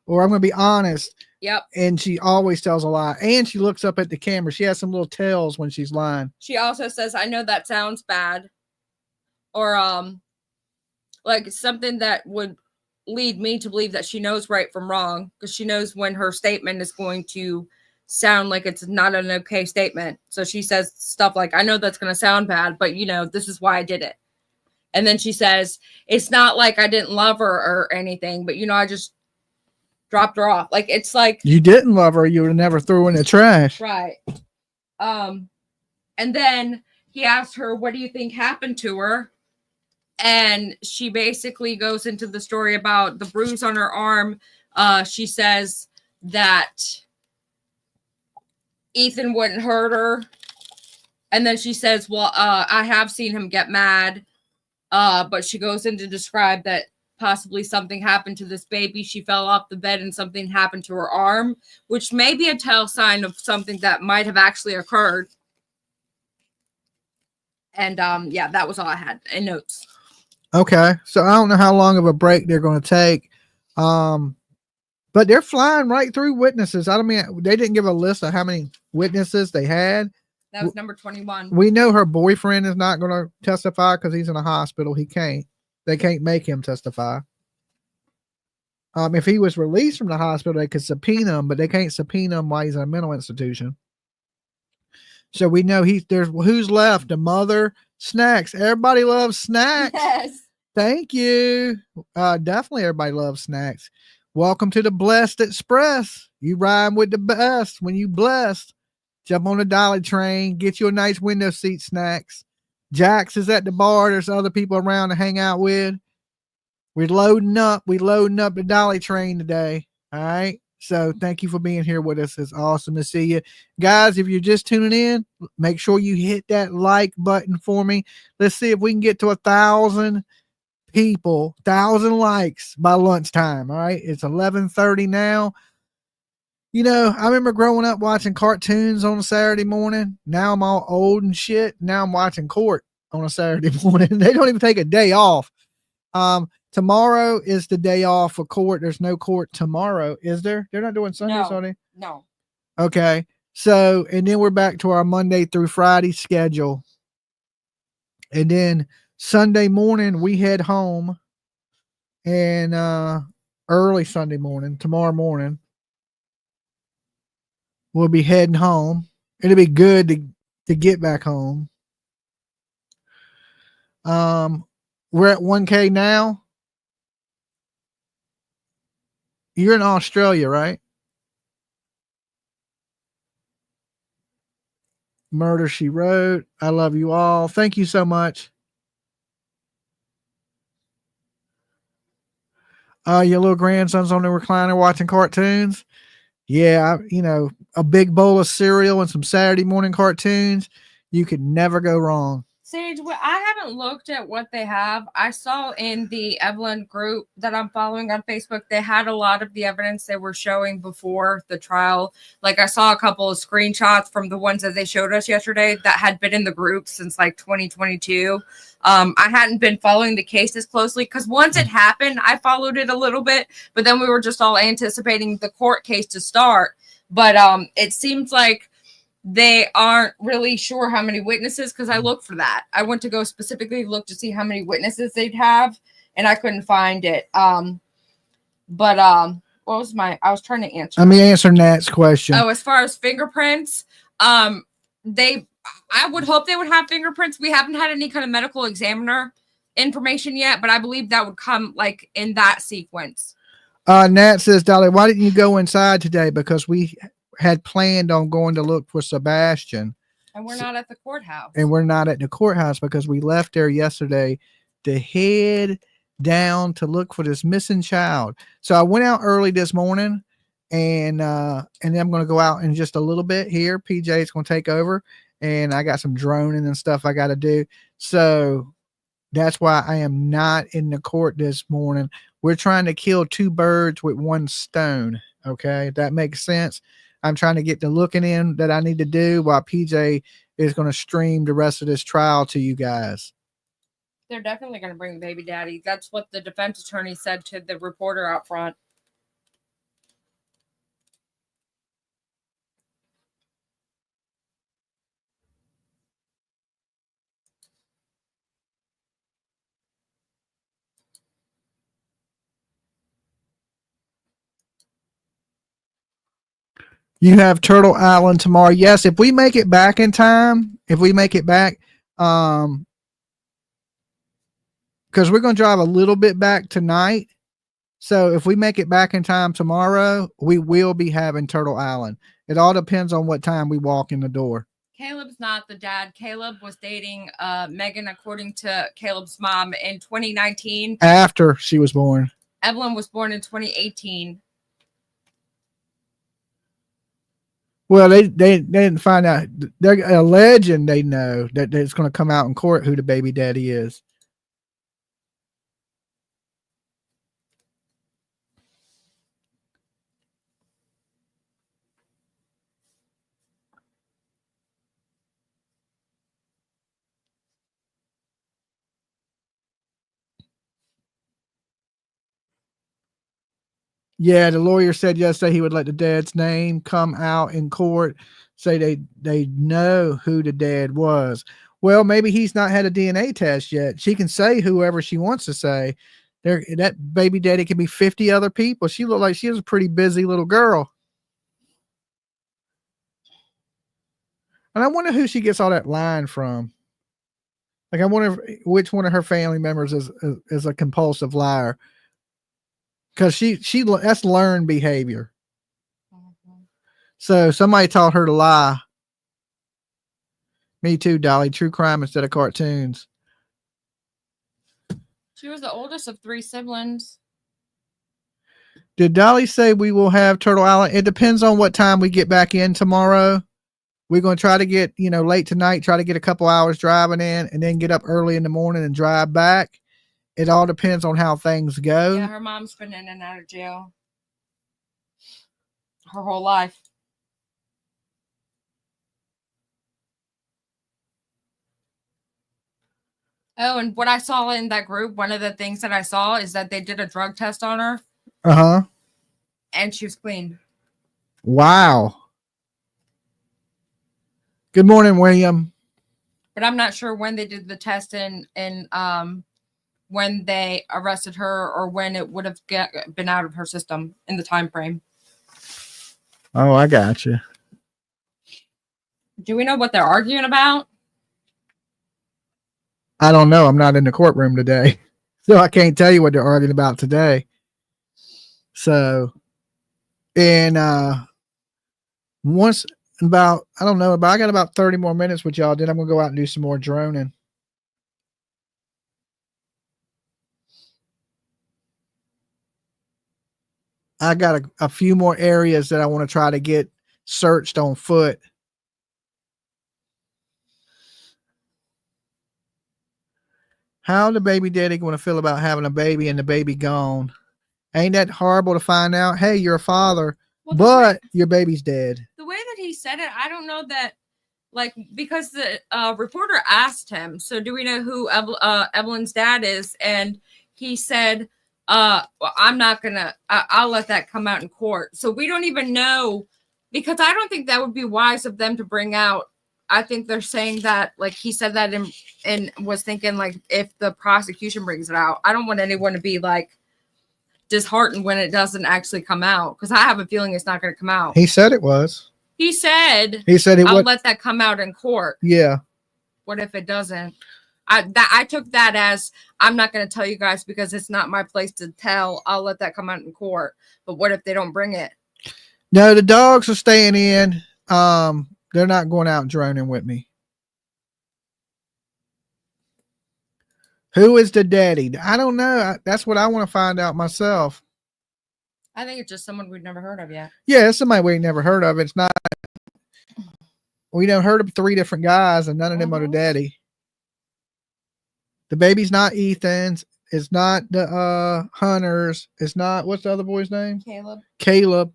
[SPEAKER 3] or I'm gonna be honest.
[SPEAKER 4] Yep.
[SPEAKER 3] And she always tells a lie. And she looks up at the camera. She has some little tells when she's lying.
[SPEAKER 4] She also says, I know that sounds bad. Or like something that would lead me to believe that she knows right from wrong, because she knows when her statement is going to sound like it's not an okay statement. So she says stuff like, I know that's going to sound bad, but you know, this is why I did it. And then she says, it's not like I didn't love her or anything, but you know, I just dropped her off. Like, it's like,
[SPEAKER 3] you didn't love her, you would have never threw her in the trash.
[SPEAKER 4] right. And then he asked her, what do you think happened to her? And she basically goes into the story about the bruise on her arm. She says that Ethan wouldn't hurt her. And then she says, well, I have seen him get mad. But she goes in to describe that possibly something happened to this baby. She fell off the bed and something happened to her arm, which may be a tell sign of something that might have actually occurred. And yeah, that was all I had in notes.
[SPEAKER 3] Okay, so I don't know how long of a break they're going to take, but they're flying right through witnesses. I mean, they didn't give a list of how many witnesses they had.
[SPEAKER 4] That was number 21.
[SPEAKER 3] We know her boyfriend is not going to testify because he's in a hospital. He can't. They can't make him testify. If he was released from the hospital, they could subpoena him, but they can't subpoena him while he's in a mental institution. So we know there's who's left? The mother, Snacks. Everybody loves Snacks.
[SPEAKER 4] Yes.
[SPEAKER 3] Thank you. Definitely everybody loves Snacks. Welcome to the Blessed Express. You ride with the best when you blessed. Jump on the Dolly train. Get you a nice window seat, Snacks. Jax is at the bar. There's other people around to hang out with. We're loading up. We're loading up the Dolly train today. All right. So thank you for being here with us. It's awesome to see you. Guys, if you're just tuning in, make sure you hit that like button for me. Let's see if we can get to 1,000 people, 1,000 likes by lunchtime. All right. It's 11:30 now. You know, I remember growing up watching cartoons on a Saturday morning. Now I'm all old and shit. Now I'm watching Court on a Saturday morning. They don't even take a day off. Tomorrow is the day off for Court. There's no Court tomorrow, is there? They're not doing Sundays,
[SPEAKER 4] No.
[SPEAKER 3] are they?
[SPEAKER 4] No.
[SPEAKER 3] Okay. So, and then we're back to our Monday through Friday schedule. And then Sunday morning, we head home. And early Sunday morning, tomorrow morning, we'll be heading home. It'll be good to get back home. We're at 1K now. You're in Australia, right? Murder, She Wrote. I love you all. Thank you so much. Your little grandson's on the recliner watching cartoons. Yeah, you know, a big bowl of cereal and some Saturday morning cartoons. You could never go wrong.
[SPEAKER 4] Sage, I haven't looked at what they have. I saw in the Evelyn group that I'm following on Facebook, they had a lot of the evidence they were showing before the trial. Like I saw a couple of screenshots from the ones that they showed us yesterday that had been in the group since like 2022. I hadn't been following the case as closely because once it happened, I followed it a little bit, but then we were just all anticipating the court case to start. But it seems like they aren't really sure how many witnesses because I looked for that. I went to go specifically look to see how many witnesses they'd have, and I couldn't find it. What was I was trying to answer.
[SPEAKER 3] Let me answer Nat's question.
[SPEAKER 4] Oh, as far as fingerprints, I would hope they would have fingerprints. We haven't had any kind of medical examiner information yet, but I believe that would come like in that sequence.
[SPEAKER 3] Nat says, Dolly, why didn't you go inside today? Because we had planned on going to look for Sebastian.
[SPEAKER 4] And we're not at the courthouse.
[SPEAKER 3] And we're not at the courthouse because we left there yesterday to head down to look for this missing child. So I went out early this morning and then I'm going to go out in just a little bit here. PJ is going to take over and I got some droning and stuff I got to do. So that's why I am not in the court this morning. We're trying to kill two birds with one stone. Okay. If that makes sense. I'm trying to get the looking in that I need to do while PJ is going to stream the rest of this trial to you guys.
[SPEAKER 4] They're definitely going to bring baby daddy. That's what the defense attorney said to the reporter out front.
[SPEAKER 3] You have Turtle Island tomorrow. Yes, if we make it back in time, if we make it back, because we're going to drive a little bit back tonight. So if we make it back in time tomorrow, we will be having Turtle Island. It all depends on what time we walk in the door.
[SPEAKER 4] Caleb's not the dad. Caleb was dating Megan, according to Caleb's mom, in 2019.
[SPEAKER 3] After she was born.
[SPEAKER 4] Evelyn was born in 2018.
[SPEAKER 3] Well, they didn't find out. They're alleging they know that it's going to come out in court who the baby daddy is. Yeah, the lawyer said yesterday he would let the dad's name come out in court, say they know who the dad was. Well, maybe he's not had a DNA test yet. She can say whoever she wants to say. That baby daddy can be 50 other people. She looked like she was a pretty busy little girl. And I wonder who she gets all that line from. Like, I wonder which one of her family members is a compulsive liar. Because she that's learned behavior. Mm-hmm. So somebody taught her to lie. Me too, Dolly. True crime instead of cartoons.
[SPEAKER 4] She was the oldest of 3 siblings.
[SPEAKER 3] Did Dolly say we will have Turtle Island? It depends on what time we get back in tomorrow. We're going to try to get, late tonight, try to get a couple hours driving in and then get up early in the morning and drive back. It all depends on how things go.
[SPEAKER 4] Yeah, her mom's been in and out of jail her whole life. Oh, and what I saw in that group, one of the things that I saw is that they did a drug test on her.
[SPEAKER 3] Uh-huh.
[SPEAKER 4] And she was clean.
[SPEAKER 3] Wow. Good morning, William.
[SPEAKER 4] But I'm not sure when they did the test and when they arrested her or when it would have been out of her system in the time frame.
[SPEAKER 3] Oh, I got you.
[SPEAKER 4] Do we know what they're arguing about?
[SPEAKER 3] I don't know. I'm not in the courtroom today, so I can't tell you what they're arguing about today. So, and once about, I don't know, but I got about 30 more minutes with y'all. Then I'm going to go out and do some more droning. I got a few more areas that I want to try to get searched on foot. How the baby daddy going to feel about having a baby and the baby gone? Ain't that horrible to find out? Hey, you're a father,
[SPEAKER 4] Well,
[SPEAKER 3] but your baby's dead.
[SPEAKER 4] the way that he said it, I don't know that, like, because the reporter asked him, so do we know who Evelyn's dad is? And he said, well, I'm not gonna, I'll let that come out in court. So we don't even know, because I don't think that would be wise of them to bring out. I think they're saying that, like, he said that and was thinking, like, if the prosecution brings it out, I don't want anyone to be like disheartened when it doesn't actually come out, because I have a feeling it's not going to come out.
[SPEAKER 3] He said it was.
[SPEAKER 4] He said
[SPEAKER 3] it
[SPEAKER 4] I'll
[SPEAKER 3] would.
[SPEAKER 4] let that come out in court.
[SPEAKER 3] Yeah.
[SPEAKER 4] What if it doesn't? I took that as, I'm not going to tell you guys because it's not my place to tell. I'll let that come out in court. But what if they don't bring it?
[SPEAKER 3] No, the dogs are staying in. They're not going out droning with me. Who is the daddy? I don't know. That's what I want to find out myself.
[SPEAKER 4] I think it's just someone we've never heard of yet.
[SPEAKER 3] Yeah, it's somebody we ain't never heard of. It's not. We done heard of 3 different guys, and none of them are the daddy. The baby's not Ethan's. It's not the Hunter's. It's not, what's the other boy's name? Caleb.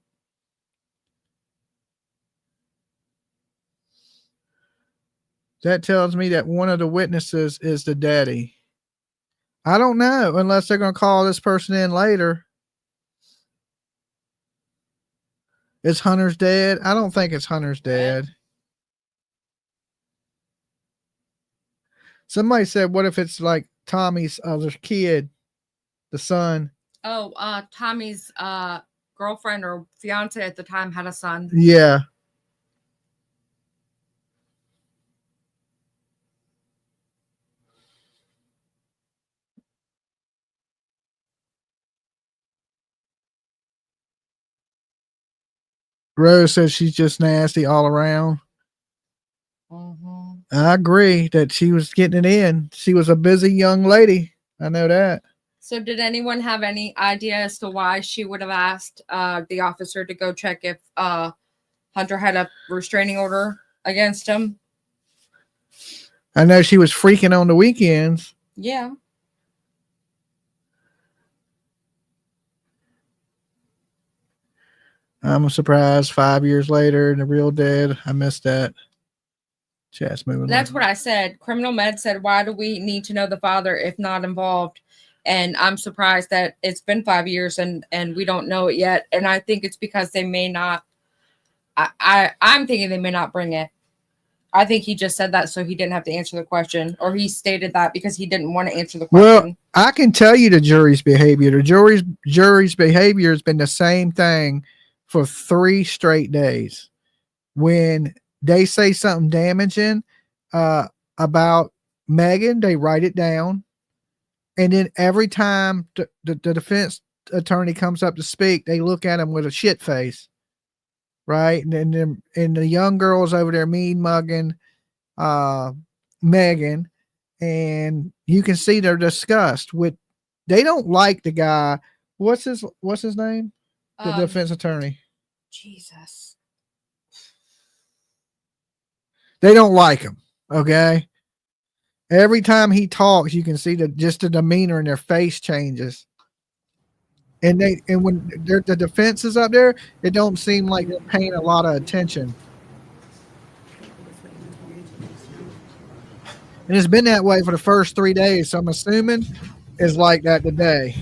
[SPEAKER 3] That tells me that one of the witnesses is the daddy. I don't know, unless they're going to call this person in later. Is Hunter's dead? I don't think it's Hunter's dad. Somebody said, what if it's like Tommy's other kid, the son?
[SPEAKER 4] Oh, Tommy's girlfriend or fiance at the time had a son.
[SPEAKER 3] Yeah. Rose says she's just nasty all around. I agree that she was getting it in. She was a busy young lady. I know that.
[SPEAKER 4] So did anyone have any idea as to why she would have asked the officer to go check if Hunter had a restraining order against him?
[SPEAKER 3] I know she was freaking on the weekends.
[SPEAKER 4] Yeah.
[SPEAKER 3] I'm surprised 5 years later and the real dead. I missed that. Chat's moving.
[SPEAKER 4] That's what I said. Criminal Med said, why do we need to know the father if not involved? And I'm surprised that it's been 5 years and we don't know it yet. And I think it's because they may not. I'm thinking they may not bring it. I think he just said that so he didn't have to answer the question, or he stated that because he didn't want to answer the question.
[SPEAKER 3] Well, I can tell you the jury's behavior. The jury's behavior has been the same thing for 3 straight days. When they say something damaging about Megan, they write it down. And then every time the defense attorney comes up to speak, they look at him with a shit face. Right. And the young girls over there mean mugging Megan. And you can see they're disgusted with, they don't like the guy. What's his name? The defense attorney.
[SPEAKER 4] Jesus.
[SPEAKER 3] They don't like him. Okay. Every time he talks, you can see just the demeanor in their face changes. And when the defense is up there, it don't seem like they're paying a lot of attention. And it's been that way for the first 3 days. So I'm assuming it's like that today.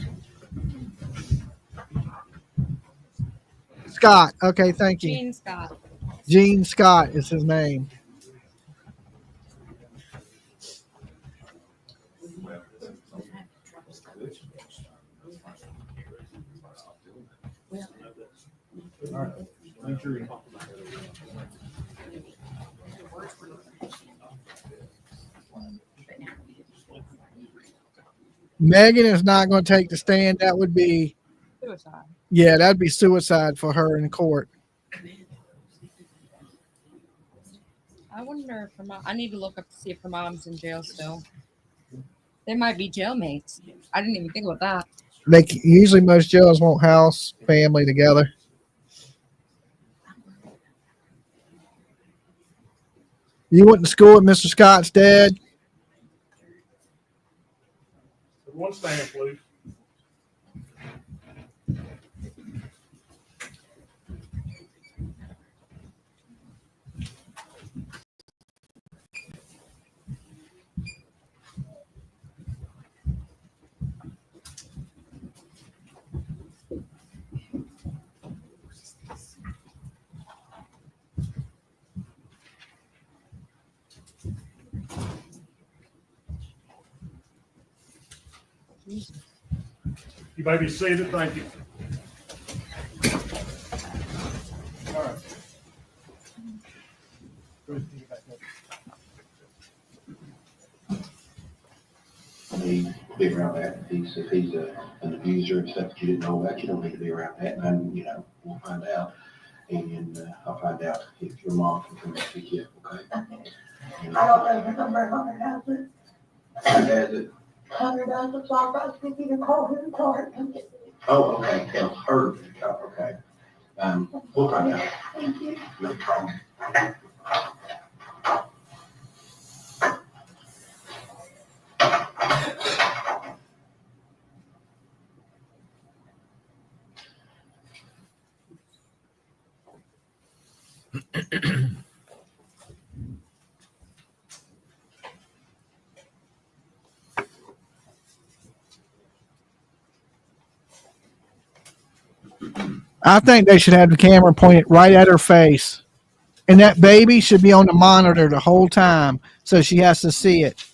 [SPEAKER 3] Scott. Okay, thank you.
[SPEAKER 4] Gene Scott.
[SPEAKER 3] Gene Scott is his name.
[SPEAKER 10] All right. Make sure you talk about
[SPEAKER 3] Megan is not going to take the stand. That would be
[SPEAKER 4] Suicide.
[SPEAKER 3] Yeah, that'd be suicide for her in court.
[SPEAKER 4] I wonder if I need to look up to see if her mom's in jail still. They might be jailmates. I didn't even think about that.
[SPEAKER 3] Usually most jails won't house family together. You went to school with Mr. Scott's dad?
[SPEAKER 10] One stand, please. You may be seated. Thank you. All right.
[SPEAKER 9] I mean, be around that. If he's an abuser and stuff that you didn't know about, you don't need to be around that. And then, you know, we'll find out. And I'll find out if your mom can come and pick you up, okay?
[SPEAKER 5] I don't know the number of other houses.
[SPEAKER 9] Has it?
[SPEAKER 5] 100 houses, so I'm about to give you a call in the car.
[SPEAKER 9] Oh, okay, tell her, okay. We'll find out.
[SPEAKER 5] Thank you.
[SPEAKER 9] No problem.
[SPEAKER 3] I think they should have the camera pointed right at her face. And that baby should be on the monitor the whole time, so she has to see it.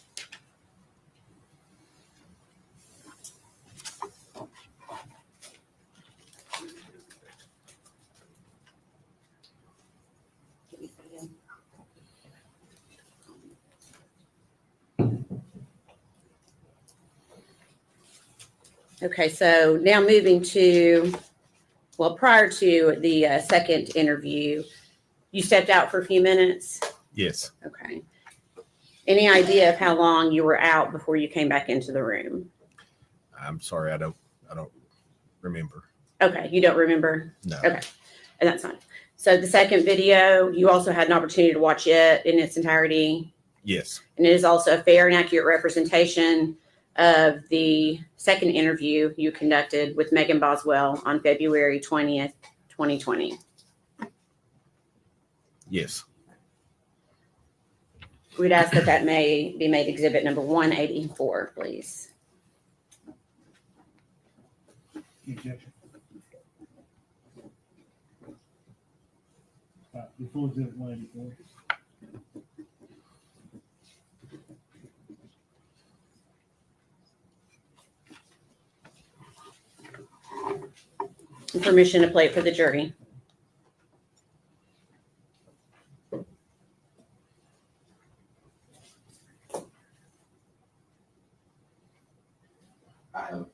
[SPEAKER 11] Okay, so now moving to, well, prior to the second interview, you stepped out for a few minutes?
[SPEAKER 12] Yes.
[SPEAKER 11] Okay. Any idea of how long you were out before you came back into the room?
[SPEAKER 12] I'm sorry, I don't remember.
[SPEAKER 11] Okay, you don't remember?
[SPEAKER 12] No.
[SPEAKER 11] Okay, and that's fine. So the second video, you also had an opportunity to watch it in its entirety?
[SPEAKER 12] Yes.
[SPEAKER 11] And it is also a fair and accurate representation of the second interview you conducted with Megan Boswell on February 20th, 2020.
[SPEAKER 12] Yes.
[SPEAKER 11] We'd ask that that may be made exhibit number 184, please.
[SPEAKER 6] Objection. All right, before exhibit 184.
[SPEAKER 11] And permission to play it for the jury.
[SPEAKER 9] I have,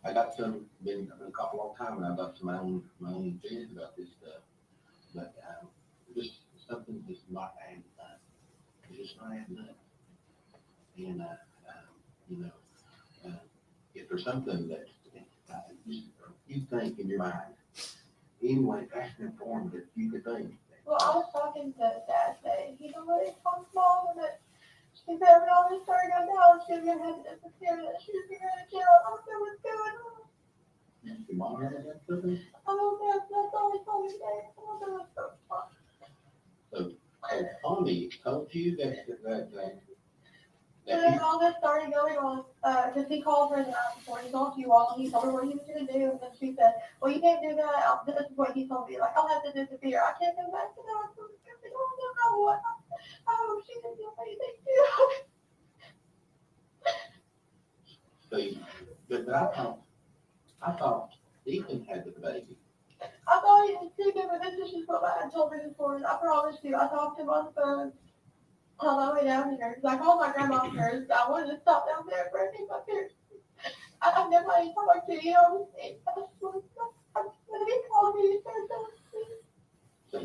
[SPEAKER 9] I got been a couple long time, and I've got my own opinions about this stuff. But, just something that's not adding up. It's just not adding up. And, if there's something that, you think in your mind, anyway, that's informative, you could think.
[SPEAKER 5] Well, I was talking to Dad today. He don't really talk small and that she's having all this story goes down. She's gonna have to disappear. That she's gonna go to jail. I don't know what's going on.
[SPEAKER 9] Your mom had that something?
[SPEAKER 5] I don't know. That's all he told me today. I don't know what's going on.
[SPEAKER 9] So Tommy told you
[SPEAKER 5] And then all this started going on, because he called her the night before. He talked to you all, and he told her what he was going to do. And then she said, well, you can't do that. This is what he told me. Like, I'll have to disappear. I can't go back to the hospital. I don't know what. I hope she didn't do anything too.
[SPEAKER 9] See, but I thought Ethan had the baby.
[SPEAKER 5] I thought he was stupid, but this is just what I told her this morning. I promise you. I talked to him on the phone on my way down here. Because I called my grandma first. I wanted to stop down there for a few my parents. I've never had any talk to you. When he called me, he started telling me.
[SPEAKER 9] So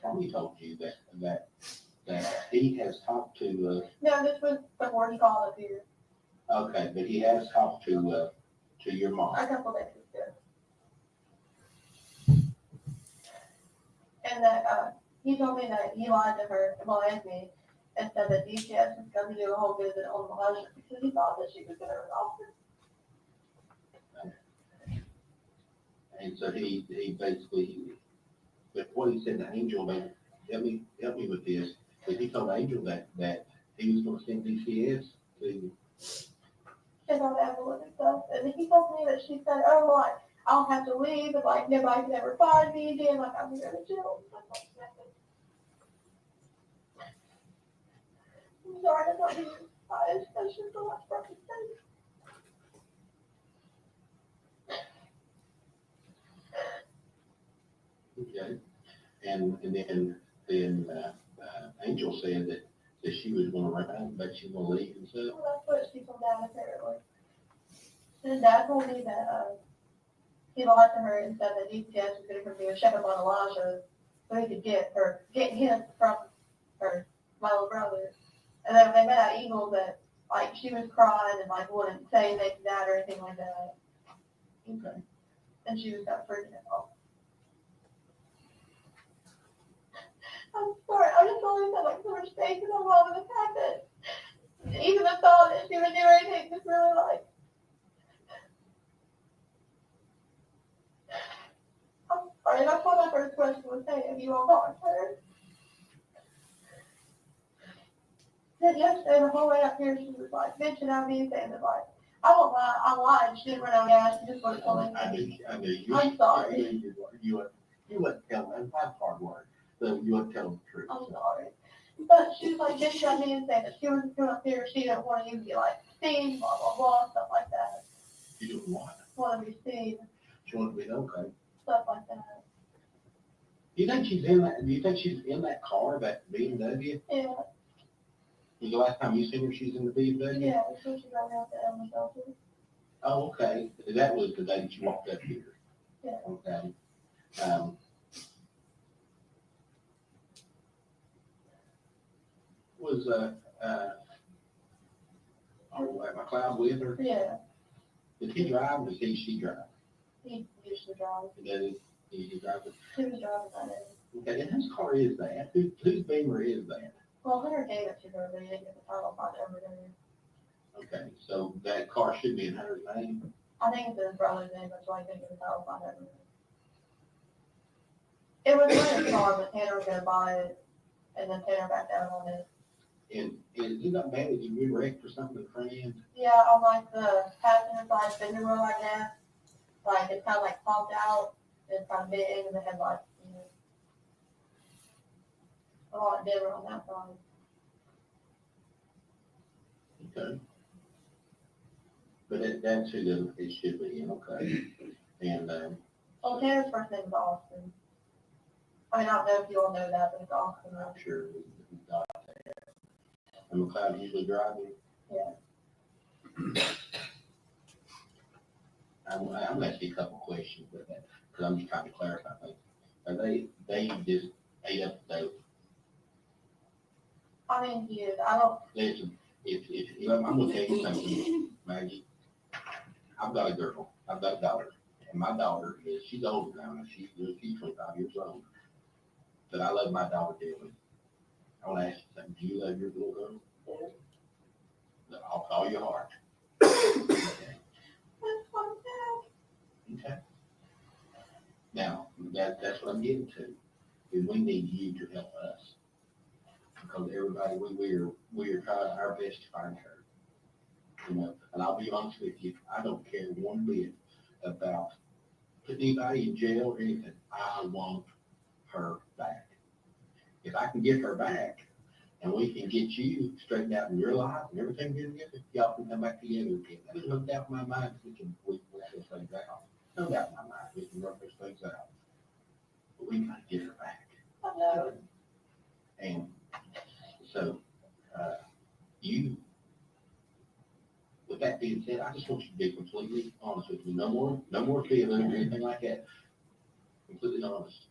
[SPEAKER 9] Tommy told you that he has talked to.
[SPEAKER 5] No, this was before he called up here.
[SPEAKER 9] Okay, but he has talked to your mom.
[SPEAKER 5] A couple days ago. And that he told me that he lied to her, well, and me, and said that DCS was going to do a whole visit on Elijah because he thought that she was going to resolve it.
[SPEAKER 9] And so he basically, but what he said to Angel, man, help me with this. But he told Angel that he was gonna send DCS to.
[SPEAKER 5] And on Evelyn and stuff. And he told me that she said, oh, like, I'll have to leave, and like, nobody can ever find me again, like, I'm going to jail. I'm sorry, I'm not being biased. That's just the last part to say.
[SPEAKER 9] Okay. And then Angel said that she was gonna run out, but she was gonna leave and stuff.
[SPEAKER 5] Well, that's what she told Dad, apparently. His dad told me that, he lied to her and said that DCS was going to come do a checkup on Elijah so he could get him from her, my little brother. And then when they met at Eagle, that, like, she was crying and, like, wouldn't say anything to Dad or anything like that.
[SPEAKER 9] Okay.
[SPEAKER 5] And she was kind of freaking out. I'm sorry, I just always had, like, so much faith in my mom and the fact that even the thought that she would do anything just really, like, I'm sorry, that's what my first question was saying. Have you all talked to her? Then yesterday, the whole way up here, she was like, bitching at me, saying that, like, I don't lie, I lied. She didn't run out of gas. She just wasn't telling me.
[SPEAKER 9] I knew.
[SPEAKER 5] I'm sorry.
[SPEAKER 9] You wouldn't tell them. That's hard work. So you wouldn't tell them the truth.
[SPEAKER 5] I'm sorry. But she was like, bitching at me and saying that she was going up here. She didn't want to even be, like, seen, blah, blah, blah, stuff like that.
[SPEAKER 9] You didn't want it.
[SPEAKER 5] Want to be seen,
[SPEAKER 9] She wanted to be okay.
[SPEAKER 5] stuff like that.
[SPEAKER 9] Do you think she's in that car, that BMW?
[SPEAKER 5] Yeah.
[SPEAKER 9] The last time you seen her, she's in the BMW?
[SPEAKER 5] Yeah, so she got me out to Evelyn shelter.
[SPEAKER 9] Oh, okay. That was the day that you walked up here.
[SPEAKER 5] Yeah.
[SPEAKER 9] Okay. Was McLeod with her?
[SPEAKER 5] Yeah.
[SPEAKER 9] Did he drive or did she drive?
[SPEAKER 5] He used to drive.
[SPEAKER 9] He drive it?
[SPEAKER 5] He was driving that day.
[SPEAKER 9] Okay, and whose car is that? Whose Beamer is that?
[SPEAKER 5] Well, Hunter gave it to her, but he didn't get the title on it over there.
[SPEAKER 9] Okay, so that car should be in Hunter's name?
[SPEAKER 5] I think it's his brother's name, that's why he didn't get the title on it over there. It was Hunter's car, but Tanner was gonna buy it, and then Tanner backed down on it.
[SPEAKER 9] And you not mad that you re-wrecked or something, friend?
[SPEAKER 5] Yeah, on like the passenger side fender wheel, I guess. Like, it kind of like popped out, and it's kind of big, and the headlights, you know. A lot of dimmer on that side.
[SPEAKER 9] Okay. But that's who it should be in, okay? And,
[SPEAKER 5] Well, Tanner's first name is Austin. I mean, I don't know if you all know that, but it's Austin.
[SPEAKER 9] I'm sure it's not there. And McLeod usually driving?
[SPEAKER 5] Yeah.
[SPEAKER 9] I'm gonna ask you a couple questions with that, because I'm just trying to clarify things. Are they just ate up the dope?
[SPEAKER 5] I mean, he is. I don't.
[SPEAKER 9] Listen, if I'm gonna tell you something, Maggie. I've got a girl. I've got a daughter, and my daughter she's older now. She's 25 years old. But I love my daughter dearly. I want to ask you something. Do you love your little girl? Yeah. All your heart. Okay.
[SPEAKER 5] That's what I'm saying.
[SPEAKER 9] Okay. Now that's what I'm getting to. Is we need you to help us. Because everybody, we are trying our best to find her. You know, and I'll be honest with you, I don't care one bit about putting anybody in jail or anything. I want her back. If I can get her back, and we can get you straightened out in your life and everything together, y'all can come back together again. There's no doubt in my mind we can work those things out. No doubt in my mind we can work those things out. But we gotta get her back.
[SPEAKER 5] I know.
[SPEAKER 9] And so, with that being said, I just want you to be completely honest with me. No more feeling or anything like that. Completely honest.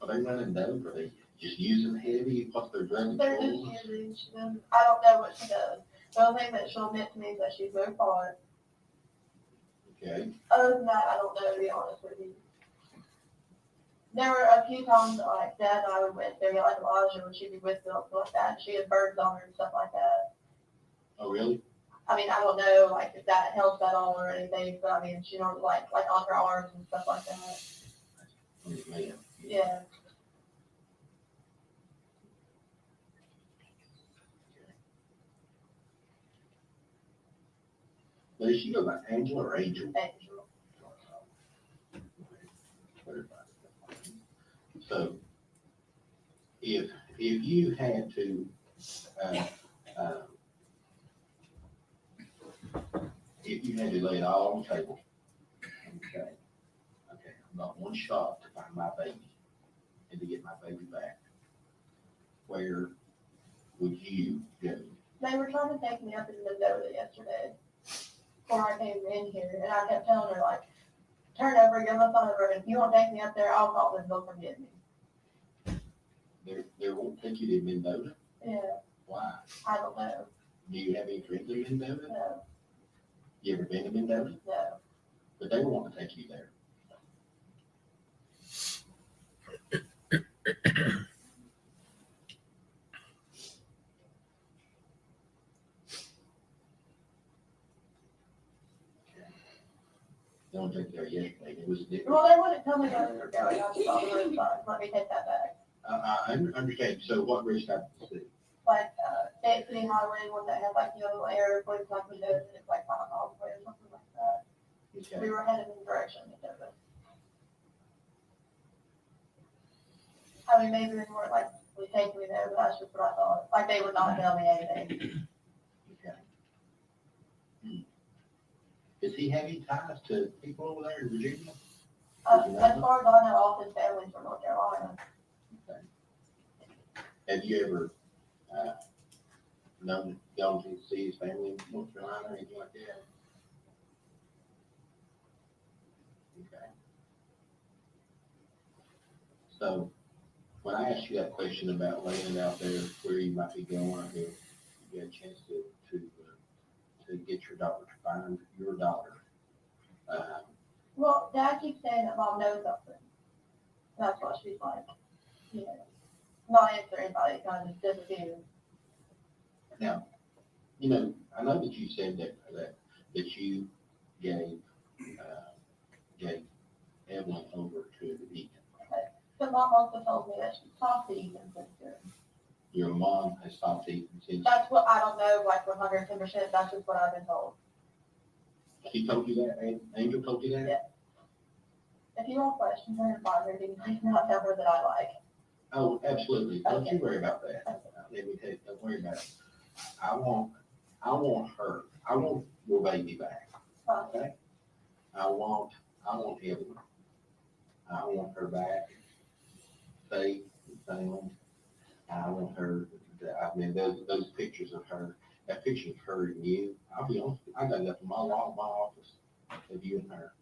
[SPEAKER 9] Are they running dope? Are they just using heavy? What's their drug
[SPEAKER 5] They're
[SPEAKER 9] control?
[SPEAKER 5] just using. I don't know what she does. The only thing that she'll admit to me is that she's very far.
[SPEAKER 9] Okay.
[SPEAKER 5] Other than that, I don't know, to be honest with you. There were a few times that, like, Dad and I would went there, like Elijah, when she'd be with Bill, stuff like that, and she had birds on her and stuff like that.
[SPEAKER 9] Oh, really?
[SPEAKER 5] I mean, I don't know, like, if that helps at all or anything, but I mean, she knows, like on her arms and stuff like that.
[SPEAKER 9] Oh, man.
[SPEAKER 5] Yeah.
[SPEAKER 9] Now, does she go by Angela or Angel?
[SPEAKER 5] Angel.
[SPEAKER 9] So, if you had to, if you had to lay it all on the table, okay, I've got one shot to find my baby and to get my baby back, where would you go?
[SPEAKER 5] They were trying to take me up into Mendoza yesterday before I came in here, and I kept telling her, like, turn over, get my phone over, and if you won't take me up there, I'll call them, they'll come get me.
[SPEAKER 9] They won't take you to Mendoza?
[SPEAKER 5] Yeah,
[SPEAKER 9] Why?
[SPEAKER 5] I don't know.
[SPEAKER 9] Do you have any friends in Mendoza?
[SPEAKER 5] No,
[SPEAKER 9] You ever been to Mendoza?
[SPEAKER 5] no.
[SPEAKER 9] But they want to take you there. They don't take you there yesterday. It was different.
[SPEAKER 5] Well, they wouldn't tell me where they were going, I just saw the road sign, let me take that back.
[SPEAKER 9] I understand. So what risk I see?
[SPEAKER 5] Like, State City Highway, one that had like yellow air, places like Mendoza, and it's like 5 miles away or something like that.
[SPEAKER 9] Okay.
[SPEAKER 5] We were headed in the direction of Mendoza. I mean, maybe they weren't like, we take me there, but that's just what I thought. Like, they would not tell me anything.
[SPEAKER 9] Okay. Does he have any ties to people over there in Virginia?
[SPEAKER 5] As far as I know, all his family's from North Carolina.
[SPEAKER 9] Okay. Have you ever gone to see his family in North Carolina or anything like that? Okay. So when I asked you that question about laying it out there where you might be going, I mean, you had a chance to get your daughter, to find your daughter.
[SPEAKER 5] Well, Dad keeps saying that Mom knows something. That's what she's like, you know, not answering anybody, kind of just disappearing.
[SPEAKER 9] Now, you know, I know that you said that you gave Evelyn over to Ethan.
[SPEAKER 5] But Mom also told me that she talked to Ethan sister.
[SPEAKER 9] Your mom has talked to Ethan since.
[SPEAKER 5] That's what, I don't know, like 110%, that's just what I've been told.
[SPEAKER 9] She told you that? Angel told you that?
[SPEAKER 5] Yeah. If you want questions or inquiries, you can please not tell her that I like.
[SPEAKER 9] Oh, absolutely. Don't you
[SPEAKER 5] Okay.
[SPEAKER 9] worry about that. Let me tell you, don't worry about it. I want her. I want your baby back. Okay? I want Evelyn. I want her back, safe and sound. I want her, I mean, those pictures of her, that picture of her and you, I'll be honest, I got that from my wall of my office of you and her.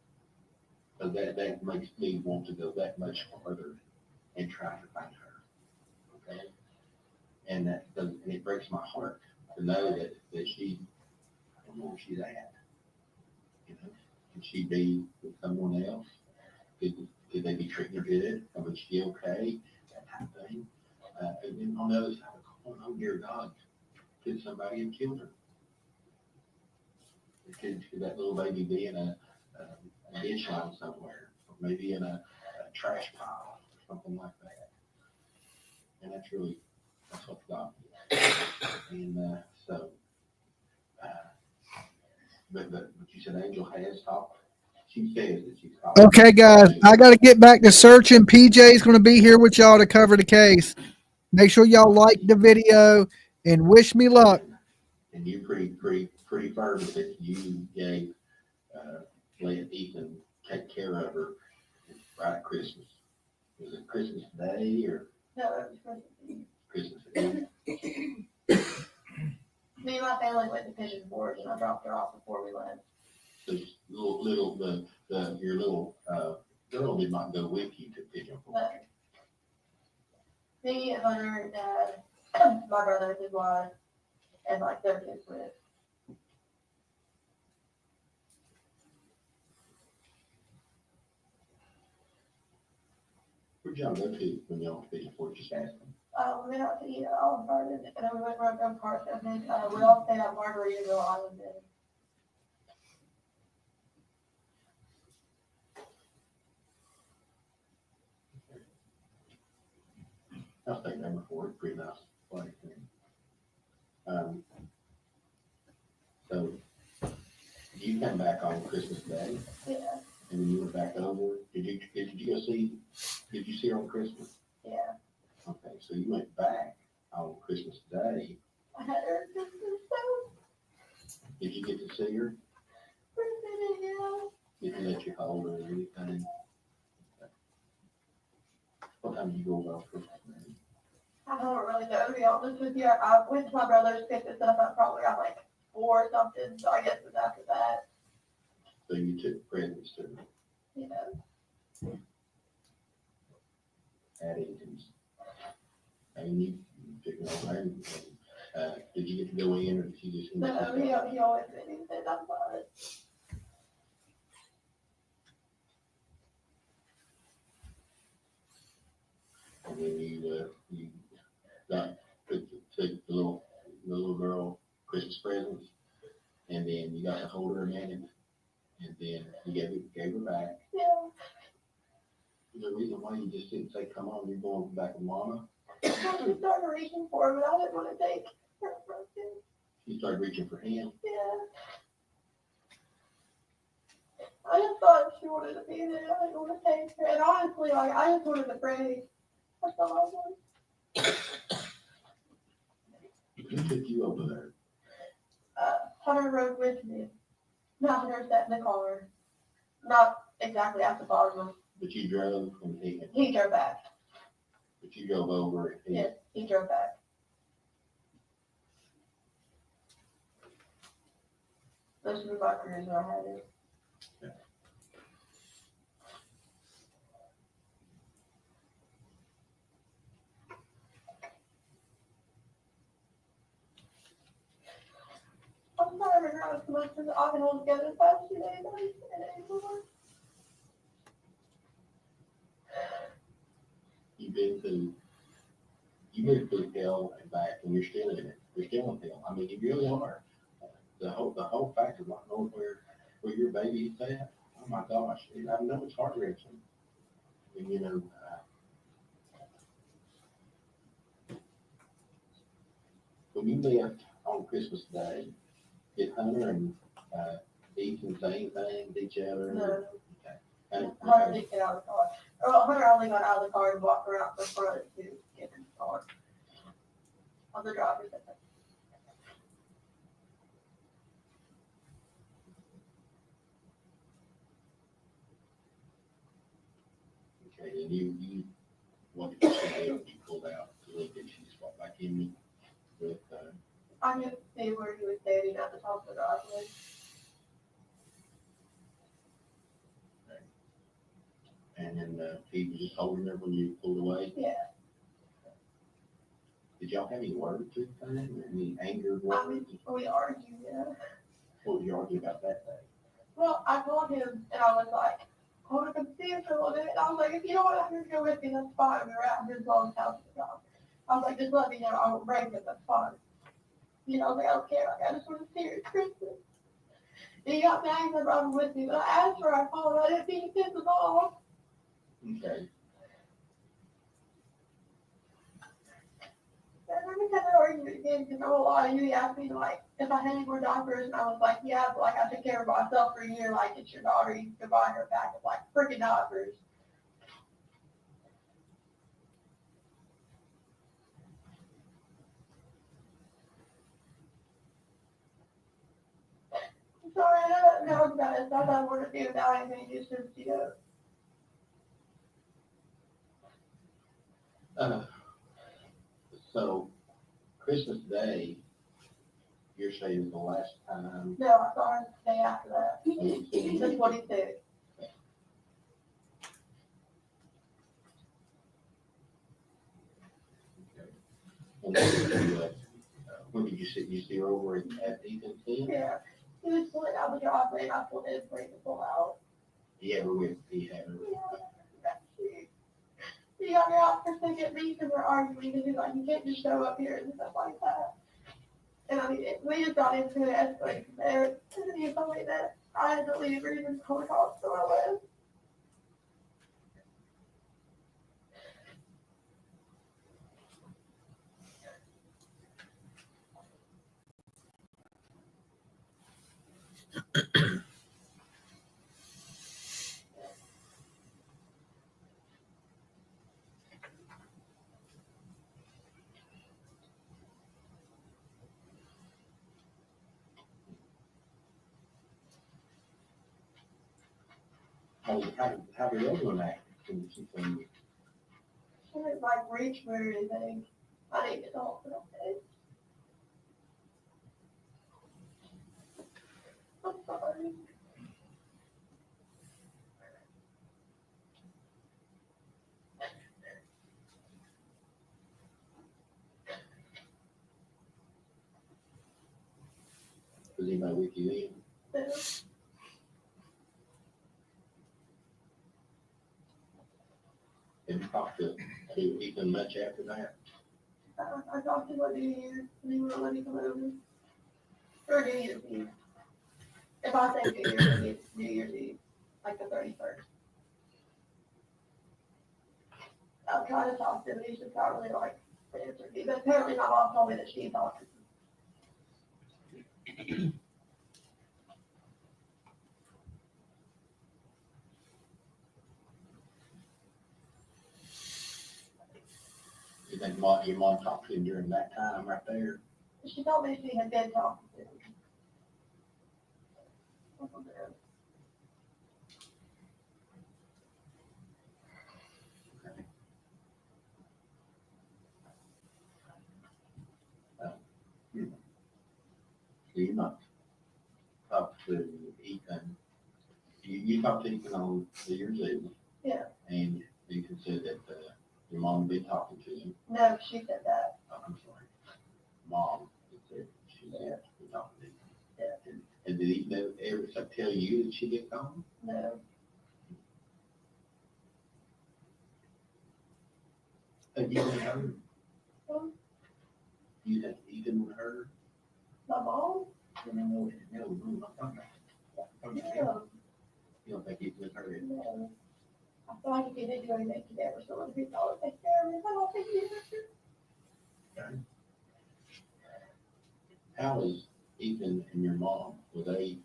[SPEAKER 9] But that makes me want to go that much further and try to find her. Okay? And it breaks my heart to know that she, I don't know where she's at. You know, could she be with someone else? Could they be treating her good? I mean, she okay? That type of thing. And then on the other side of the coin, oh dear God, could somebody have killed her? Could that little baby be in a ditch line somewhere, or maybe in a trash pile, or something like that? And that's what God did. And but you said Angel has talked. She says that she's talked.
[SPEAKER 3] Okay, guys, I got to get back to searching. PJ's going to be here with y'all to cover the case. Make sure y'all like the video and wish me luck.
[SPEAKER 9] And you pretty firm that you gave let Ethan take care of her right at Christmas. Was it Christmas Day or
[SPEAKER 5] No, it was
[SPEAKER 9] Christmas Eve?
[SPEAKER 5] me and my family went to Pigeon Forge and I dropped her off before we left.
[SPEAKER 9] So your little girl did not go with you to Pigeon Forge.
[SPEAKER 5] No. Me, Hunter, Dad, my brother, his wife, and like their kids with.
[SPEAKER 9] Where'd y'all go to when y'all went to before? Just asking.
[SPEAKER 5] We went out to eat at Olive Garden, and then we went for a go kart, and then, we all stayed at Margaritaville Island then.
[SPEAKER 9] I've stayed there before. It's pretty nice place. So you come back on Christmas Day,
[SPEAKER 5] Yeah,
[SPEAKER 9] and then you went back over. Did you go see? Did you see her on Christmas?
[SPEAKER 5] yeah.
[SPEAKER 9] Okay, so you went back on Christmas Day.
[SPEAKER 5] I had her Christmas so
[SPEAKER 9] Did you get to see her?
[SPEAKER 5] yeah.
[SPEAKER 9] Did they let you hold her or anything? What time did you go over Christmas Day?
[SPEAKER 5] I don't really know, to be honest with you. I went to my brother's, picked this up, I probably got like 4 or something, so I guess it was after that,
[SPEAKER 9] So you took presents to her
[SPEAKER 5] you know.
[SPEAKER 9] at Eaton's. And you took it all home. Did you get to go in or did you just?
[SPEAKER 5] No, he always said, he said, I'm fine.
[SPEAKER 9] And then you got, took the little girl Christmas presents, and then you got to hold her a minute, and then you gave her back.
[SPEAKER 5] Yeah.
[SPEAKER 9] There's a reason why you just didn't say, come on, you're going back with mama.
[SPEAKER 5] She started reaching for him, but I didn't want to take her from him.
[SPEAKER 9] You started reaching for him.
[SPEAKER 5] Yeah. I just thought she wanted to be there. I didn't want to take her. And honestly, like, I just wanted to pray. That's all I wanted.
[SPEAKER 9] Who took you over there?
[SPEAKER 5] Hunter rode with me. Not Hunter sat in the car. Not exactly at the bar, but
[SPEAKER 9] But you drove and
[SPEAKER 5] he drove back.
[SPEAKER 9] but you drove over and
[SPEAKER 5] Yes, he drove back. Those were my careers where I had it. I'm sorry, I forgot as much as I can hold together the past 2 days. I just can't anymore.
[SPEAKER 9] you moved through hell and back and you're still in it. You're still in hell. I mean, you really are. The whole fact of not knowing where your baby is at. Oh my gosh. I know it's heart wrenching. And you know, when you left on Christmas Day, did Hunter and Ethan say anything with each other?
[SPEAKER 5] No.
[SPEAKER 9] Okay.
[SPEAKER 5] Hunter didn't get out of the car. Well, Hunter only got out of the car and walked around the front to get in the car. On the driver's side.
[SPEAKER 9] Okay, and you what did you say when you pulled out to look at you just walked back in with
[SPEAKER 5] I could see where he was standing at the top of the driveway.
[SPEAKER 9] and then he was just holding her when you pulled away.
[SPEAKER 5] Yeah.
[SPEAKER 9] Did y'all have any words or anything? Any anger
[SPEAKER 5] I mean,
[SPEAKER 9] words?
[SPEAKER 5] we argued, yeah.
[SPEAKER 9] What did you argue about that day?
[SPEAKER 5] Well, I told him, and I was like, I want to come see him for a little bit. And I was like, if you don't want to go with me, that's fine. We were at his mom's house at the time. I was like, just let me know. I won't break it. That's fine. You know, I was like, I don't care. Like, I just want to see her at Christmas. And he got mad because I brought him with me, but I asked for her. I told him I didn't mean to piss him off.
[SPEAKER 9] Okay.
[SPEAKER 5] And then we had an argument again because I won't lie to you. He asked me, like, if I had any more diapers, and I was like, yeah, but like, I took care of myself for a year. Like, it's your daughter. You can buy her back with, like, freaking diapers. I'm sorry, I don't know about it. I don't want to do about anything. Just since, you know.
[SPEAKER 9] So Christmas Day, you're saying is the last time.
[SPEAKER 5] No, I saw her the day after that. That's what he said.
[SPEAKER 9] And then when did you see her over at Ethan's then?
[SPEAKER 5] Yeah. He was pulling out the driveway and I pulled his brake to pull out.
[SPEAKER 9] He had her with, he had her.
[SPEAKER 5] Yeah. You got me out for second at me because we're arguing, and he's like, you can't just show up here and stuff like that. And I mean, we just got into it escalating from there, and then he told me that I had to leave or even call the cops, so I left.
[SPEAKER 9] How the other one act? Can she say,
[SPEAKER 5] She didn't like reach for anything. I didn't get off, but okay. I'm sorry.
[SPEAKER 9] was anybody with you then?
[SPEAKER 5] No.
[SPEAKER 9] Have you talked to Ethan much after that?
[SPEAKER 5] I talked to him on New Year's, and he wouldn't let me come over. Or New Year's Eve. If I say New Year's Eve, it's New Year's Eve, like the 31st. I'm trying to talk to him, and he's just not really like answering me. But apparently my mom told me that she talked to him.
[SPEAKER 9] You think your mom talked to him during that time right there?
[SPEAKER 5] She told me she had been talking to him.
[SPEAKER 9] You not talked to Ethan. You talked to Ethan on New Year's Eve.
[SPEAKER 5] Yeah.
[SPEAKER 9] And Ethan said that your mom had been talking to him.
[SPEAKER 5] No, she said that.
[SPEAKER 9] Oh, I'm sorry. Mom said she had been talking to him.
[SPEAKER 5] Yeah.
[SPEAKER 9] And did he ever tell you that she get gone?
[SPEAKER 5] No.
[SPEAKER 9] Have you been heard?
[SPEAKER 5] Hmm?
[SPEAKER 9] You had Ethan with her?
[SPEAKER 5] My mom?
[SPEAKER 9] No.
[SPEAKER 5] Yeah.
[SPEAKER 9] You don't think he's with her?
[SPEAKER 5] No. I feel like if he did do anything today or someone who thought would take care of me, I don't think he would.
[SPEAKER 9] Okay. How is Ethan and your mom? Were they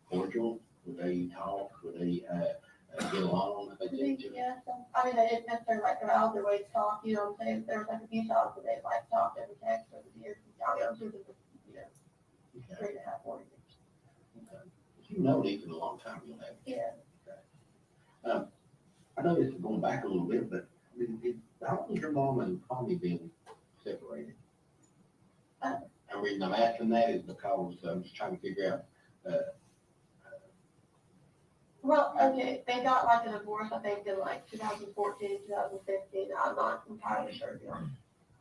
[SPEAKER 9] cordial? Would they talk? Would they get along? I think they did.
[SPEAKER 5] Yeah, I mean, they didn't necessarily like go out of their way to talk, you know what I'm saying? There was like a few times where they like talked every text over the years. I mean, I'm sure this was, you know, 3.5, 4 years.
[SPEAKER 9] Okay. You know Ethan a long time, you'll have.
[SPEAKER 5] Yeah.
[SPEAKER 9] I know this is going back a little bit, but I mean, how long has your mom and Tommy been separated? The reason I'm asking that is because I'm just trying to figure out,
[SPEAKER 5] Well, okay, they got like a divorce, I think, in like 2014, 2015. I'm not entirely sure, to be honest.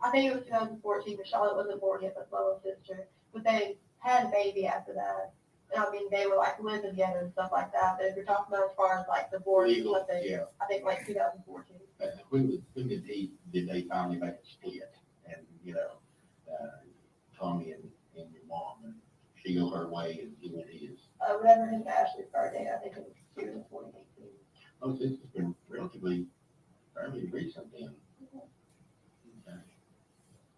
[SPEAKER 5] I think it was 2014, but Charlotte wasn't born yet, but Lois' sister. But they had a baby after that. And I mean, they were like living together and stuff like that. But if you're talking about as far as like divorce and
[SPEAKER 9] legal,
[SPEAKER 5] something,
[SPEAKER 9] yeah.
[SPEAKER 5] I think like 2014.
[SPEAKER 9] When did they finally make a split? And, you know, Tommy and your mom, and she go her way and he went his.
[SPEAKER 5] Whenever his Ashley's birthday, I think it was June of 2018.
[SPEAKER 9] Oh, so it's been relatively fairly recent then. Okay.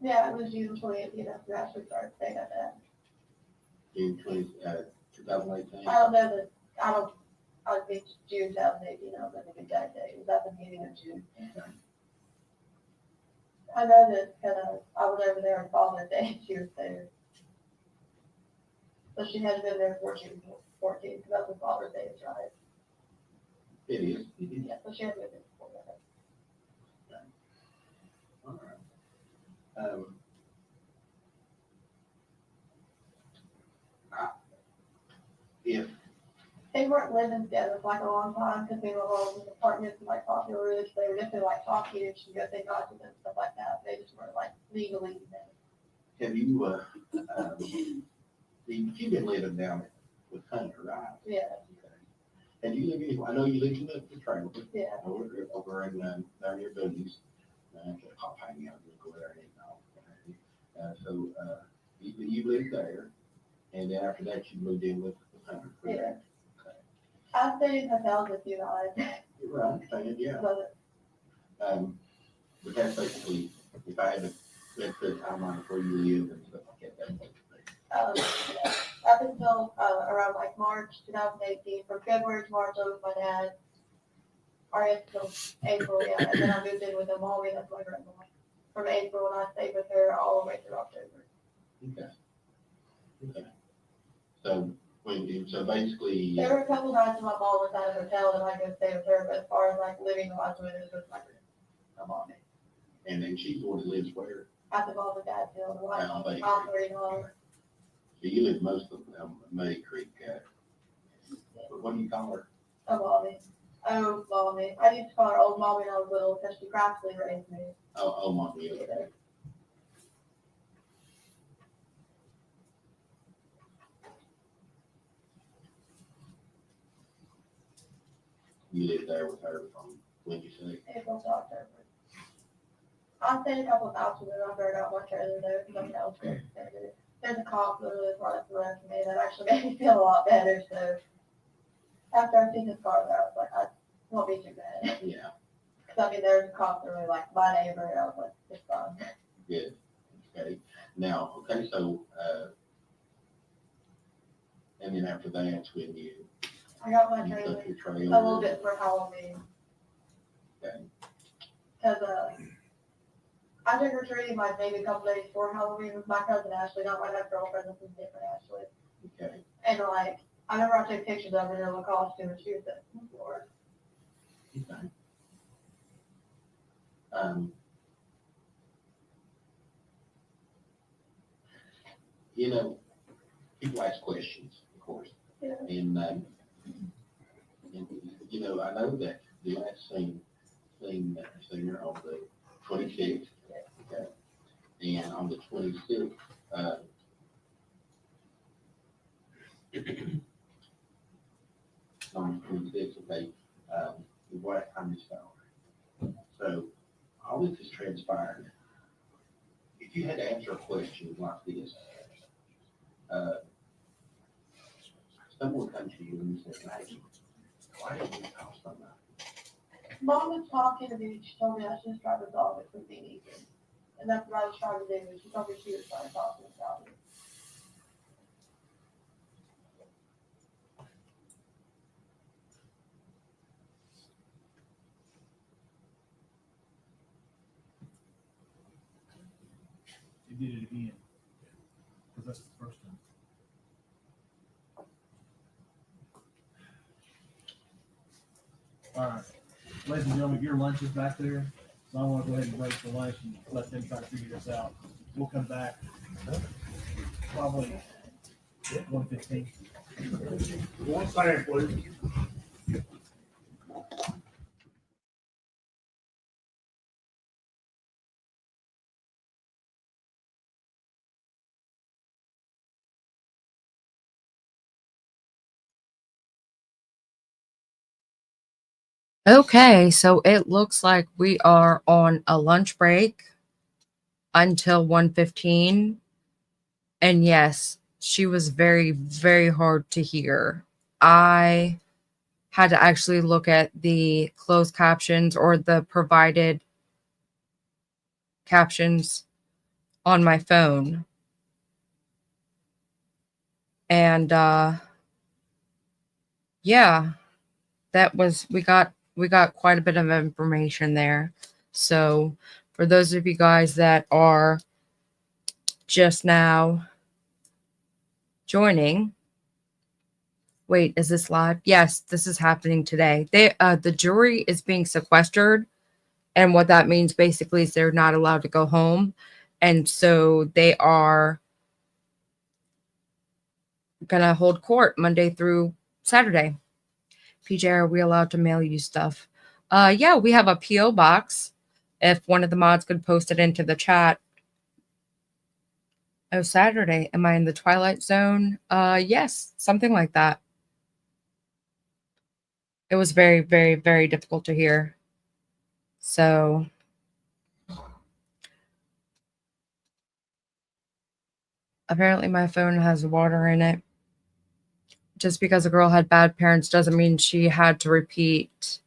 [SPEAKER 5] Yeah, it was June 2018 after Ashley's birthday, I bet.
[SPEAKER 9] June 2018.
[SPEAKER 5] I don't know that, I think June 2018, I don't know the exact date. It was at the beginning of June.
[SPEAKER 9] Okay.
[SPEAKER 5] I know that because I was over there on Father's Day and she was there. So she had been there before she was 14, because that's when Father's Day is, right?
[SPEAKER 9] It is.
[SPEAKER 5] Yeah, so she had been there before that.
[SPEAKER 9] All right. If
[SPEAKER 5] They weren't living together for like a long time because they were all in apartments and like Popular Ridge. They were definitely like talking and she goes, they got to them and stuff like that. They just weren't like legally together.
[SPEAKER 9] have you you've been living down with Hunter, right?
[SPEAKER 5] Yeah.
[SPEAKER 9] Okay. And you live in, I know you live in the trailer.
[SPEAKER 5] Yeah.
[SPEAKER 9] Over in, down near Boonies. Hop hanging out, go there and all. You lived there, and then after that, you moved in with Hunter.
[SPEAKER 5] Yeah. I stayed in hotels with you guys.
[SPEAKER 9] Right, I understand, yeah.
[SPEAKER 5] But
[SPEAKER 9] But that's basically, if I had to, let's put a timeline before you leave and stuff like that, that's
[SPEAKER 5] up until around like March 2018, from February to March, I was with my dad. Or until April, yeah, and then I moved in with a mommy, that's my grandma. From April, and I stayed with her all the way through October.
[SPEAKER 9] okay. Okay. So, so basically.
[SPEAKER 5] There were a couple nights when my mom was at a hotel and I go stay with her, but as far as like living the life with it, it was my mommy.
[SPEAKER 9] And then she's the one that lives where?
[SPEAKER 5] At the mom and dad's hill, like,
[SPEAKER 9] Down Bay
[SPEAKER 5] I'm
[SPEAKER 9] Creek.
[SPEAKER 5] 39.
[SPEAKER 9] So you live most of May Creek, what do you call her?
[SPEAKER 5] Oh, mommy. Oh, mommy. I used to call her old mommy when I was little because she practically raised me.
[SPEAKER 9] Oh, mommy, okay.
[SPEAKER 5] Yeah.
[SPEAKER 9] You lived there with her from, when you say?
[SPEAKER 5] April to October. I stayed a couple of houses and I burned out my trailer there because I'm downstairs. There's a cop that lives right up the road from me that actually made me feel a lot better. So after I seen his car there, I was like, I won't be too bad.
[SPEAKER 9] Yeah.
[SPEAKER 5] Because I mean, there's a cop that really like my neighbor, and I was like, it's fine.
[SPEAKER 9] Good. Okay. Now, okay, so, and then after that's when you
[SPEAKER 5] I got my
[SPEAKER 9] took
[SPEAKER 5] trailer
[SPEAKER 9] your
[SPEAKER 5] a
[SPEAKER 9] trailer.
[SPEAKER 5] little bit for Halloween.
[SPEAKER 9] Okay.
[SPEAKER 5] Because I trick or treated my baby a couple days before Halloween with my cousin Ashley, not my girlfriend, this is different Ashley.
[SPEAKER 9] Okay.
[SPEAKER 5] And like, I remember I took pictures of her in her costume and she was at the floor.
[SPEAKER 9] Okay. You know, people ask questions, of course.
[SPEAKER 5] Yeah.
[SPEAKER 9] And you know, I know that the last singer on the 26th, okay, and on the 26th, on the 26th, okay, what time is it? So all this has transpired. If you had to answer a question like this, someone comes to you and says, hey, why did you call somebody?
[SPEAKER 5] Mom was talking to me, she told me I should just try to resolve it with me. And that's what I was trying to do. She told me she was trying to talk to me about it.
[SPEAKER 6] You did it again. Because that's the first time. All right. Ladies and gentlemen, your lunch is back there. So I want to go ahead and break for lunch and let them try to figure this out. We'll come back probably 1:15.
[SPEAKER 10] One second, please.
[SPEAKER 4] Okay, so it looks like we are on a lunch break until 1:15. And yes, she was very, very hard to hear. I had to actually look at the closed captions or the provided captions on my phone. And yeah, that was we got quite a bit of information there. So for those of you guys that are just now joining, wait, is this live? Yes, this is happening today. The jury is being sequestered, and what that means basically is they're not allowed to go home, and so they are gonna hold court Monday through Saturday. PJ, are we allowed to mail you stuff? Yeah, we have a PO box. If one of the mods could post it into the chat. Oh, Saturday. Am I in the Twilight Zone? Yes, something like that. It was very, very, very difficult to hear. So apparently my phone has water in it. Just because a girl had bad parents doesn't mean she had to repeat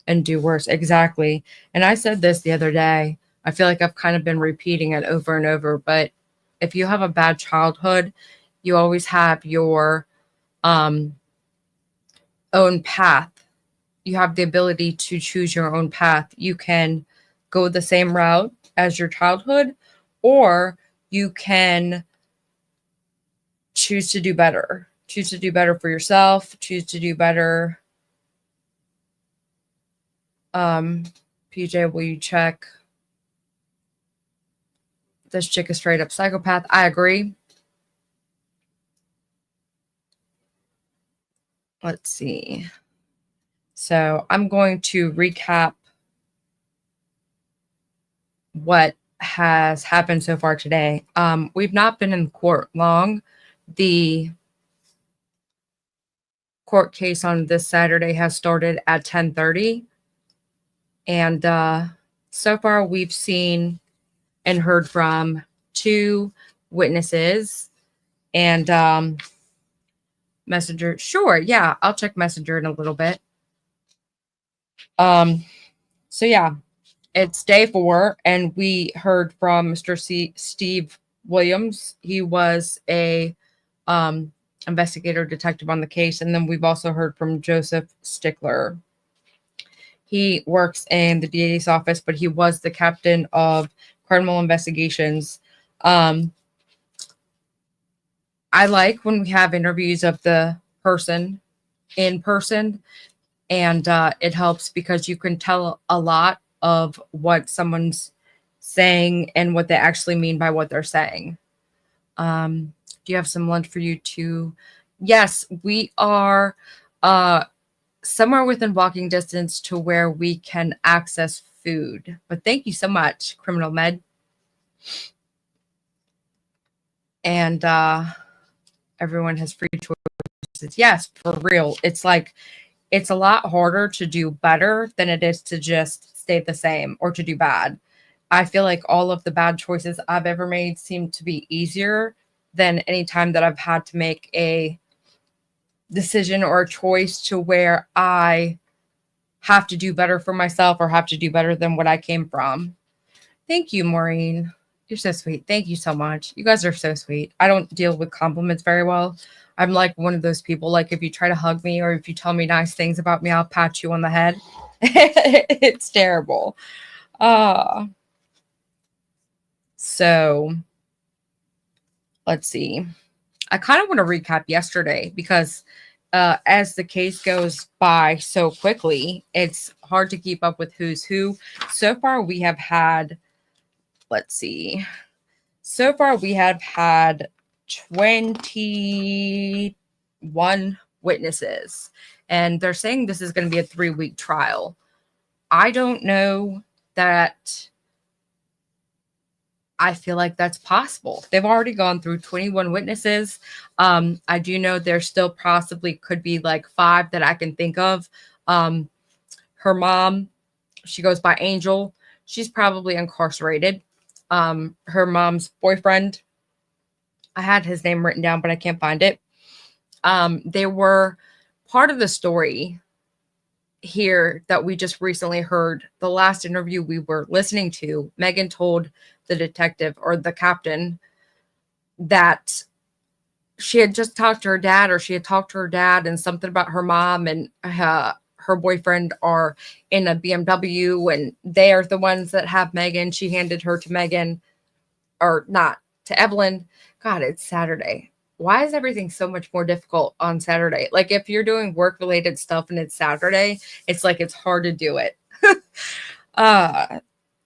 [SPEAKER 4] and do worse. Exactly. And I said this the other day. I feel like I've kind of been repeating it over and over, but if you have a bad childhood, you always have your own path. You have the ability to choose your own path. You can go the same route as your childhood, or you can choose to do better. Choose to do better for yourself. Choose to do better. PJ, will you check? This chick is straight up psychopath. I agree. Let's see. So I'm going to recap what has happened so far today. We've not been in court long. The court case on this Saturday has started at 10:30. And so far we've seen and heard from 2 witnesses and Messenger. Sure, yeah, I'll check Messenger in a little bit. So yeah, it's day 4, and we heard from Mr. Steve Williams. He was a investigator detective on the case, and then we've also heard from Joseph Stickler. He works in the DA's office, but he was the captain of criminal investigations. I like when we have interviews of the person in person, and it helps because you can tell a lot of what someone's saying and what they actually mean by what they're saying. Do you have some lunch for you to? Yes, we are somewhere within walking distance to where we can access food. But thank you so much, Criminal Med. And everyone has free choices. Yes, for real. It's like, it's a lot harder to do better than it is to just stay the same or to do bad. I feel like all of the bad choices I've ever made seem to be easier than any time that I've had to make a decision or a choice to where I have to do better for myself or have to do better than what I came from. Thank you, Maureen. You're so sweet. Thank you so much. You guys are so sweet. I don't deal with compliments very well. I'm like one of those people, like if you try to hug me or if you tell me nice things about me, I'll pat you on the head. It's terrible. So let's see. I kind of want to recap yesterday because as the case goes by so quickly, it's hard to keep up with who's who. So far, we have had, let's see. So far, we have had 21 witnesses, and they're saying this is going to be a 3-week trial. I don't know that I feel like that's possible. They've already gone through 21 witnesses. I do know there still possibly could be like 5 that I can think of. Her mom, she goes by Angel. She's probably incarcerated. Her mom's boyfriend, I had his name written down, but I can't find it. They were part of the story here that we just recently heard. The last interview we were listening to, Megan told the detective or the captain that she had just talked to her dad, or she had talked to her dad, and something about her mom and her boyfriend are in a BMW, and they are the ones that have Megan. She handed her to Megan, or not, to Evelyn. God, it's Saturday. Why is everything so much more difficult on Saturday? Like if you're doing work-related stuff and it's Saturday, it's like it's hard to do it.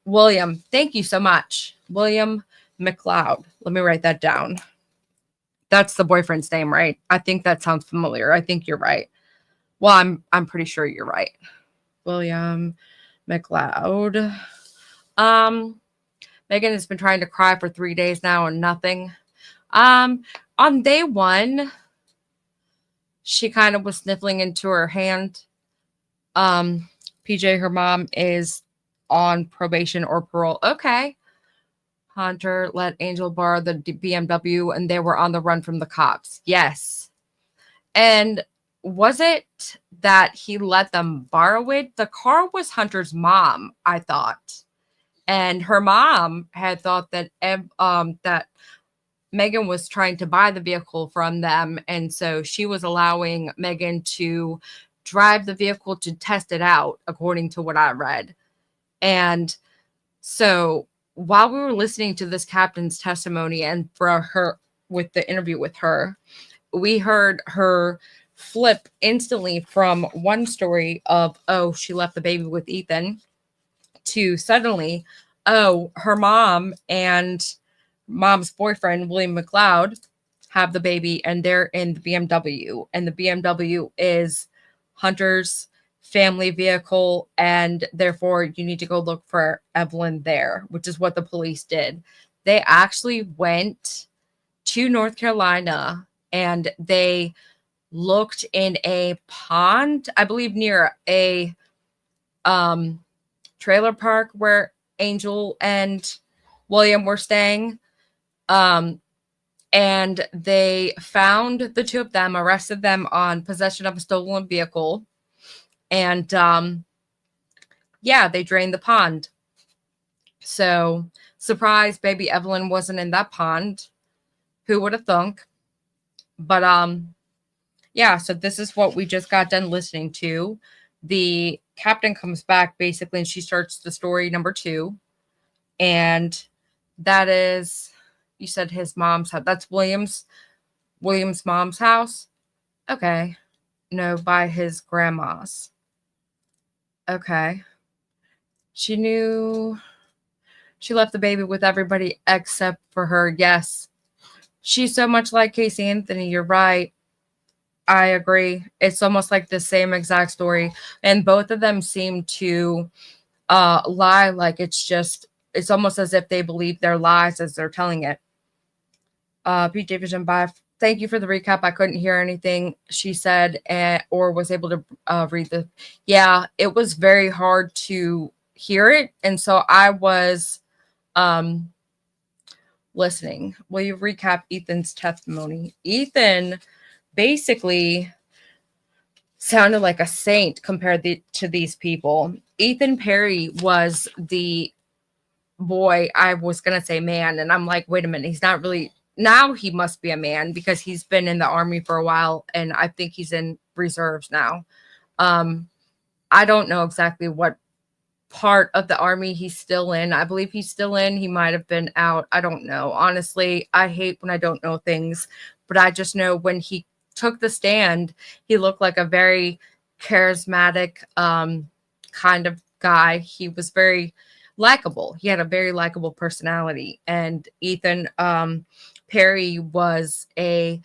[SPEAKER 4] William, thank you so much. William McLeod. Let me write that down. That's the boyfriend's name, right? I think that sounds familiar. I think you're right. Well, I'm pretty sure you're right. William McLeod. Megan has been trying to cry for 3 days now and nothing. On day 1, she kind of was sniffling into her hand. PJ, her mom is on probation or parole. Okay. Hunter let Angel borrow the BMW and they were on the run from the cops. Yes. And was it that he let them borrow it? The car was Hunter's mom, I thought. And her mom had thought that that Megan was trying to buy the vehicle from them. And so she was allowing Megan to drive the vehicle to test it out, according to what I read. And so while we were listening to this captain's testimony and for her with the interview with her, we heard her flip instantly from one story of, oh, she left the baby with Ethan, to suddenly, oh, her mom and mom's boyfriend, William McLeod, have the baby and they're in the BMW. And the BMW is Hunter's family vehicle. And therefore, you need to go look for Evelyn there, which is what the police did. They actually went to North Carolina and they looked in a pond, I believe near a trailer park where Angel and William were staying. And they found the two of them, arrested them on possession of a stolen vehicle. And yeah, they drained the pond. So, surprise, baby Evelyn wasn't in that pond. Who would have thunk? But yeah, so this is what we just got done listening to. The captain comes back basically and she starts the story number 2. And that is, you said his mom's house. That's William's mom's house. Okay. No, by his grandma's. Okay. She knew she left the baby with everybody except for her. Yes. She's so much like Casey Anthony. You're right. I agree. It's almost like the same exact story. And both of them seem to lie. Like it's almost as if they believe their lies as they're telling it. PJ Vision, bye. Thank you for the recap. I couldn't hear anything she said or was able to read the. Yeah, it was very hard to hear it. And so I was listening. Will you recap Ethan's testimony? Ethan basically sounded like a saint compared to these people. Ethan Perry was the boy, I was going to say man, and I'm like, wait a minute, he's not really. Now he must be a man because he's been in the army for a while, and I think he's in reserves now. I don't know exactly what part of the army he's still in. I believe he's still in. He might have been out. I don't know. Honestly, I hate when I don't know things, but I just know when he took the stand, he looked like a very charismatic kind of guy. He was very likable. He had a very likable personality. And Ethan Perry was a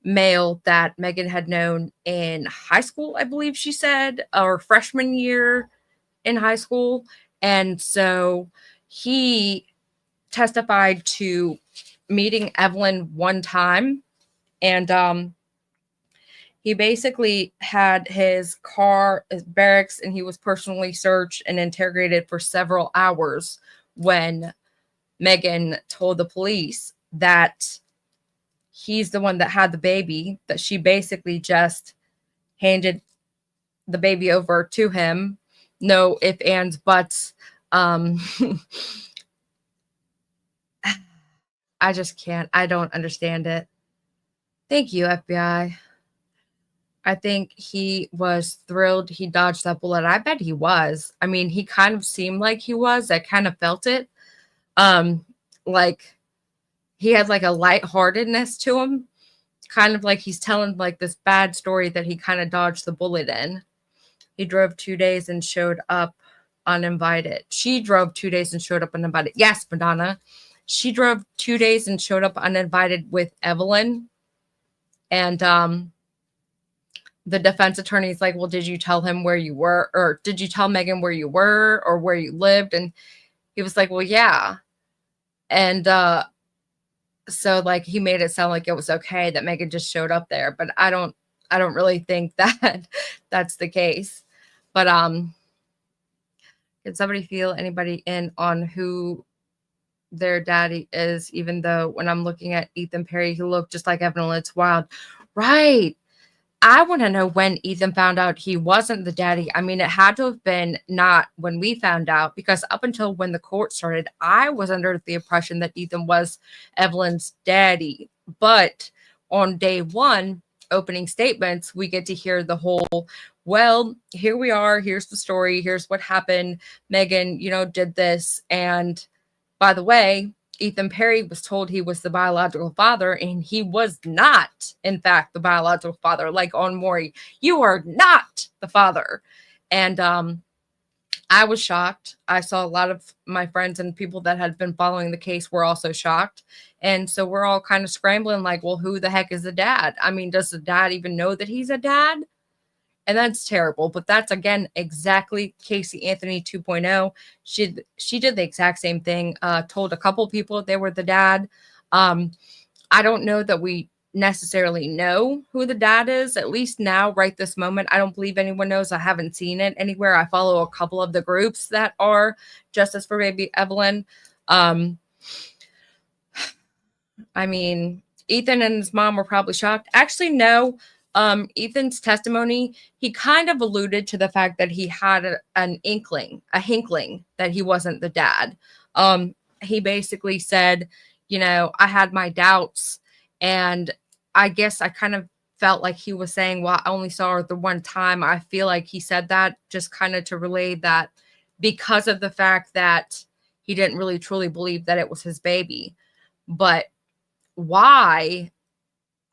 [SPEAKER 4] male that Megan had known in high school, I believe she said, or freshman year in high school. And so he testified to meeting Evelyn one time. And he basically had his car, his barracks, and he was personally searched and interrogated for several hours when Megan told the police that he's the one that had the baby, that she basically just handed the baby over to him. No ifs, ands, buts. I just can't. I don't understand it. Thank you, FBI. I think he was thrilled he dodged that bullet. I bet he was. I mean, he kind of seemed like he was. I kind of felt it. Like he had like a lightheartedness to him. Kind of like he's telling like this bad story that he kind of dodged the bullet in. He drove 2 days and showed up uninvited. She drove 2 days and showed up uninvited. Yes, Madonna. She drove 2 days and showed up uninvited with Evelyn. And the defense attorney's like, well, did you tell him where you were? Or did you tell Megan where you were or where you lived? And he was like, well, yeah. And so like he made it sound like it was okay that Megan just showed up there. But I don't really think that that's the case. But can somebody feel anybody in on who their daddy is? Even though when I'm looking at Ethan Perry, he looked just like Evelyn. It's wild, right? I want to know when Ethan found out he wasn't the daddy. I mean, it had to have been not when we found out, because up until when the court started, I was under the impression that Ethan was Evelyn's daddy. But on day one, opening statements, we get to hear the whole, well, here we are. Here's the story. Here's what happened. Megan, did this. And by the way, Ethan Perry was told he was the biological father, and he was not, in fact, the biological father. Like on Maury, you are not the father. And I was shocked. I saw a lot of my friends and people that had been following the case were also shocked. And so we're all kind of scrambling like, well, who the heck is the dad? I mean, does the dad even know that he's a dad? And that's terrible. But that's, again, exactly Casey Anthony 2.0. She did the exact same thing, told a couple people they were the dad. I don't know that we necessarily know who the dad is, at least now, right this moment. I don't believe anyone knows. I haven't seen it anywhere. I follow a couple of the groups that are Justice for Baby Evelyn. I mean, Ethan and his mom were probably shocked. Actually, no. Ethan's testimony, he kind of alluded to the fact that he had a hinkling that he wasn't the dad. He basically said, I had my doubts, and I guess I kind of felt like he was saying, well, I only saw her the one time. I feel like he said that just kind of to relay that because of the fact that he didn't really truly believe that it was his baby. But why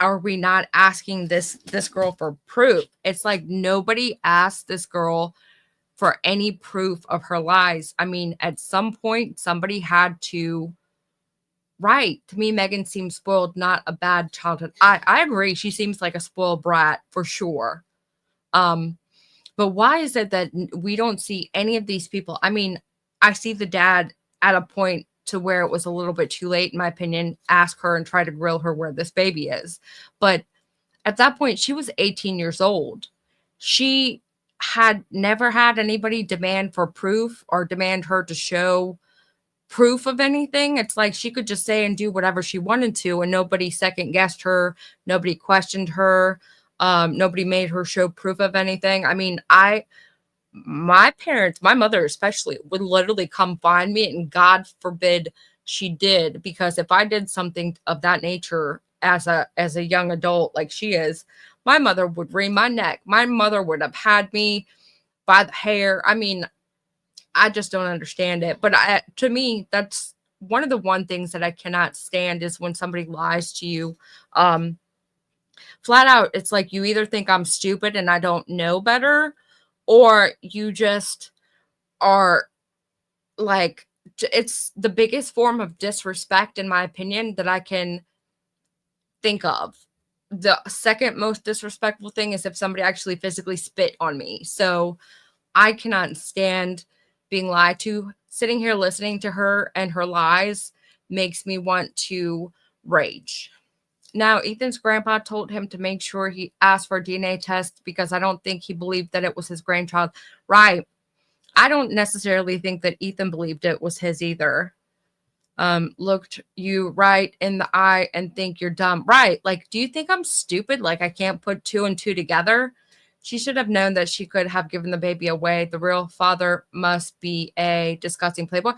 [SPEAKER 4] are we not asking this girl for proof? It's like nobody asked this girl for any proof of her lies. I mean, at some point, somebody had to. Right. To me, Megan seems spoiled, not a bad childhood. I agree. She seems like a spoiled brat for sure. But why is it that we don't see any of these people? I mean, I see the dad at a point to where it was a little bit too late, in my opinion, ask her and try to grill her where this baby is. But at that point, she was 18 years old. She had never had anybody demand for proof or demand her to show proof of anything. It's like she could just say and do whatever she wanted to, and nobody second guessed her. Nobody questioned her. Nobody made her show proof of anything. I mean, my parents, my mother especially, would literally come find me, and God forbid she did, because if I did something of that nature as a young adult like she is, my mother would wring my neck. My mother would have had me by the hair. I mean, I just don't understand it. But to me, that's one of the one things that I cannot stand is when somebody lies to you. Flat out, it's like you either think I'm stupid and I don't know better, or you just are like, it's the biggest form of disrespect, in my opinion, that I can think of. The second most disrespectful thing is if somebody actually physically spit on me. So I cannot stand being lied to. Sitting here listening to her and her lies makes me want to rage. Now, Ethan's grandpa told him to make sure he asked for a DNA test because I don't think he believed that it was his grandchild. Right. I don't necessarily think that Ethan believed it was his either. Looked you right in the eye and think you're dumb. Right. Like, do you think I'm stupid? Like, I can't put two and two together? She should have known that she could have given the baby away. The real father must be a disgusting playboy.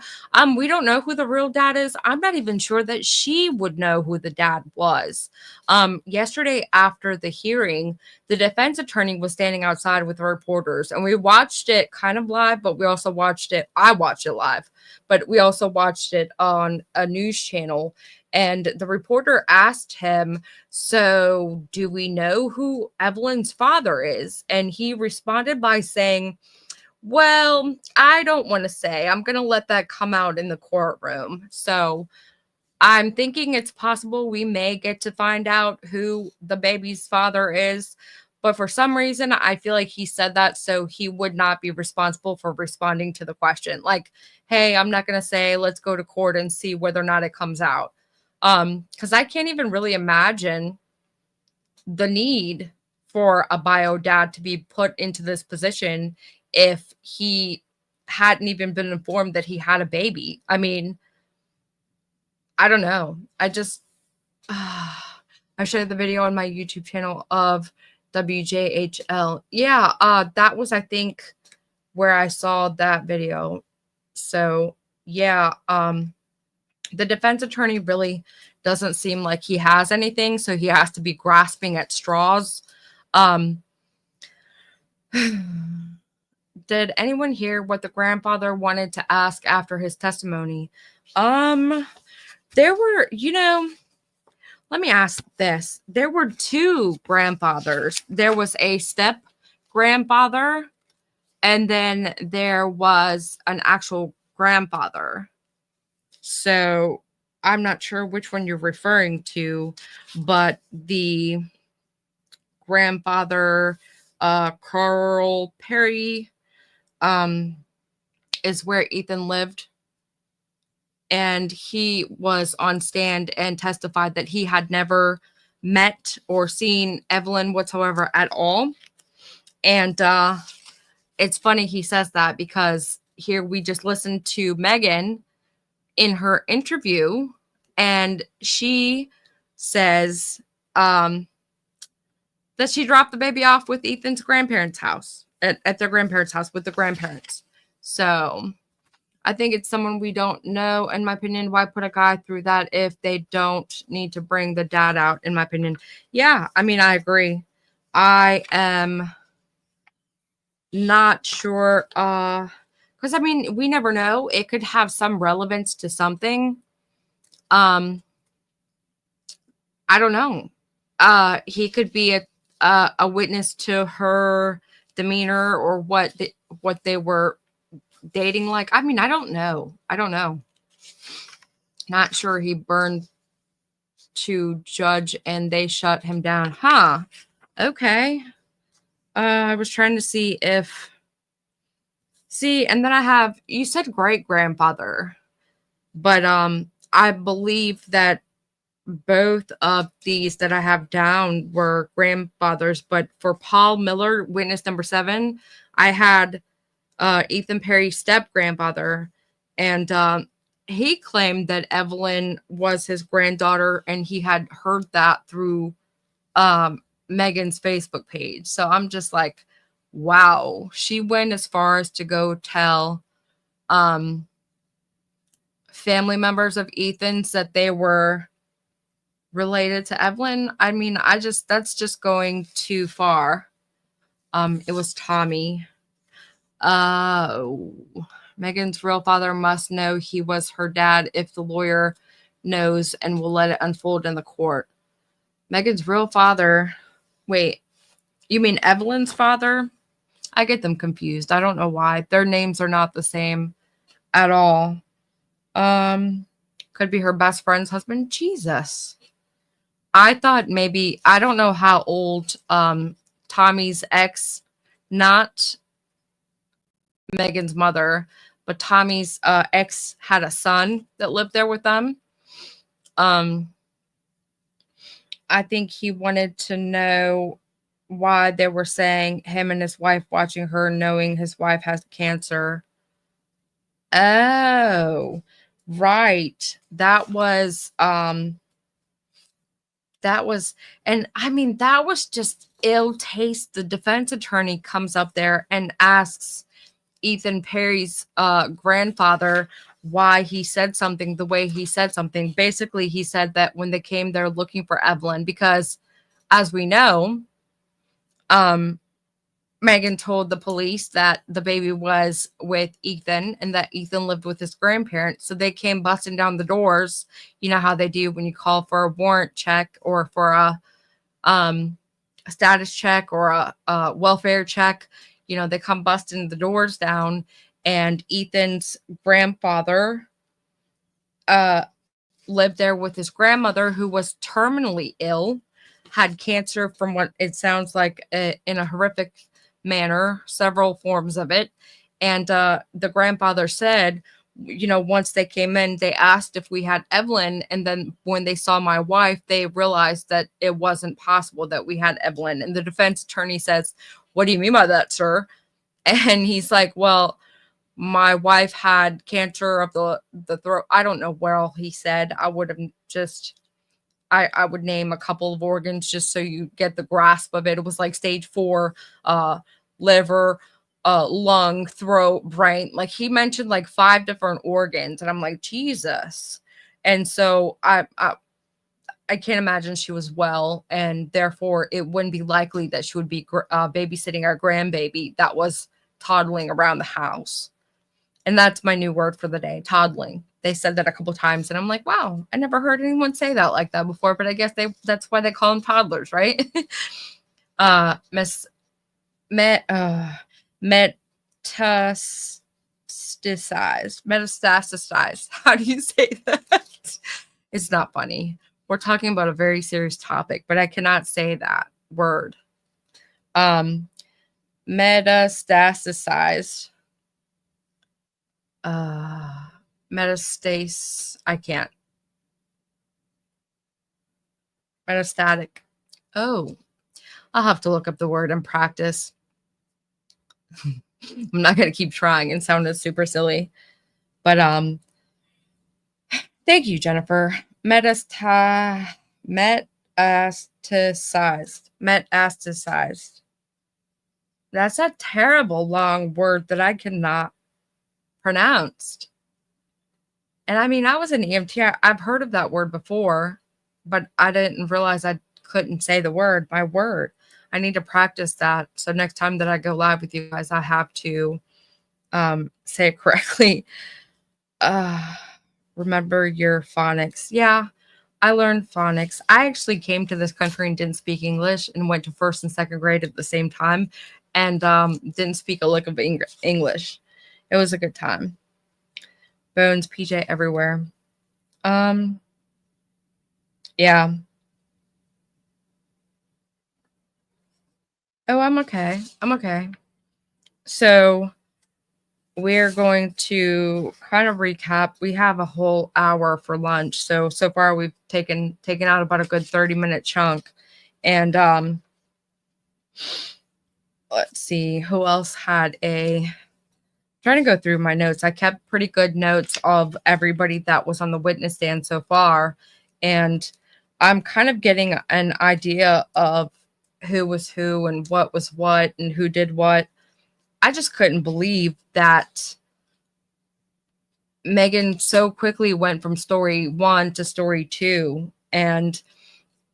[SPEAKER 4] We don't know who the real dad is. I'm not even sure that she would know who the dad was. Yesterday after the hearing, the defense attorney was standing outside with the reporters, and we watched it kind of live, but we also watched it. I watched it live, but we also watched it on a news channel. And the reporter asked him, so do we know who Evelyn's father is? And he responded by saying, well, I don't want to say. I'm going to let that come out in the courtroom. So I'm thinking it's possible we may get to find out who the baby's father is. But for some reason, I feel like he said that so he would not be responsible for responding to the question. Like, hey, I'm not going to say, let's go to court and see whether or not it comes out. Because I can't even really imagine the need for a bio dad to be put into this position if he hadn't even been informed that he had a baby. I mean, I don't know. I shared the video on my YouTube channel of WJHL. Yeah, that was, I think, where I saw that video. So yeah, the defense attorney really doesn't seem like he has anything, so he has to be grasping at straws. Did anyone hear what the grandfather wanted to ask after his testimony? There were, let me ask this. There were two grandfathers. There was a step grandfather, and then there was an actual grandfather. So I'm not sure which one you're referring to, but the grandfather, Carl Perry, is where Ethan lived. And he was on stand and testified that he had never met or seen Evelyn whatsoever at all. And it's funny he says that, because here we just listened to Megan in her interview, and she says that she dropped the baby off with Ethan's grandparents' house, at their grandparents' house with the grandparents. So I think it's someone we don't know, in my opinion. Why put a guy through that if they don't need to bring the dad out, in my opinion? Yeah, I mean, I agree. I am not sure, because I mean, we never know. It could have some relevance to something. I don't know. He could be a witness to her demeanor, or what they were dating like. I mean, I don't know. Not sure he burned to judge and they shut him down. Huh. Okay. I was trying to see if... See, and then I have... You said great-grandfather. But I believe that both of these that I have down were grandfathers. But for Paul Miller, witness number 7, I had Ethan Perry's step-grandfather. And he claimed that Evelyn was his granddaughter, and he had heard that through Megan's Facebook page. So I'm just like, wow. She went as far as to go tell family members of Ethan's that they were related to Evelyn. I mean, that's just going too far. It was Tommy. Megan's real father must know he was her dad if the lawyer knows and will let it unfold in the court. Megan's real father. Wait, you mean Evelyn's father? I get them confused. I don't know why. Their names are not the same at all. Could be her best friend's husband. Jesus. I thought maybe, I don't know how old Tommy's ex, not Megan's mother, but Tommy's ex had a son that lived there with them. I think he wanted to know why they were saying him and his wife watching her, knowing his wife has cancer. Oh, right. That was, and I mean, that was just ill taste. The defense attorney comes up there and asks Ethan Perry's grandfather why he said something the way he said something. Basically, he said that when they came there looking for Evelyn, because as we know, Megan told the police that the baby was with Ethan and that Ethan lived with his grandparents. So they came busting down the doors. You know how they do when you call for a warrant check or for a status check or a welfare check. You know, they come busting the doors down, and Ethan's grandfather lived there with his grandmother, who was terminally ill, had cancer from what it sounds like in a horrific manner, several forms of it. And the grandfather said, you know, once they came in, they asked if we had Evelyn. And then when they saw my wife, they realized that it wasn't possible that we had Evelyn. And the defense attorney says, "What do you mean by that, sir?" And he's like, well, my wife had cancer of the throat. I don't know what all he said. I would have just, I would name a couple of organs just so you get the grasp of it. It was like stage 4, liver, lung, throat, brain. Like he mentioned like 5 different organs, and I'm like, Jesus. And so I can't imagine she was well, and therefore it wouldn't be likely that she would be babysitting our grandbaby that was toddling around the house. And that's my new word for the day, toddling. They said that a couple times, and I'm like, wow, I never heard anyone say that like that before, but I guess that's why they call them toddlers, right? Metastasized. How do you say that? It's not funny. We're talking about a very serious topic, but I cannot say that word. Metastasized. Metastase. I can't. Metastatic. Oh, I'll have to look up the word and practice. I'm not going to keep trying and sound super silly. But thank you, Jennifer. Metastasized. Metastasized. That's a terrible long word that I cannot pronounce. And I mean, I was an EMT. I've heard of that word before, but I didn't realize I couldn't say the word, my word. I need to practice that. So next time that I go live with you guys, I have to say it correctly. Remember your phonics. Yeah, I learned phonics. I actually came to this country and didn't speak English and went to 1st and 2nd grade at the same time and didn't speak a lick of English. It was a good time. Bones, PJ everywhere. Yeah. Oh, I'm okay. I'm okay. So we're going to kind of recap. We have a whole hour for lunch. So far we've taken out about a good 30-minute chunk. And let's see who else had trying to go through my notes. I kept pretty good notes of everybody that was on the witness stand so far. And I'm kind of getting an idea of who was who and what was what and who did what. I just couldn't believe that Megan so quickly went from story 1 to story 2. And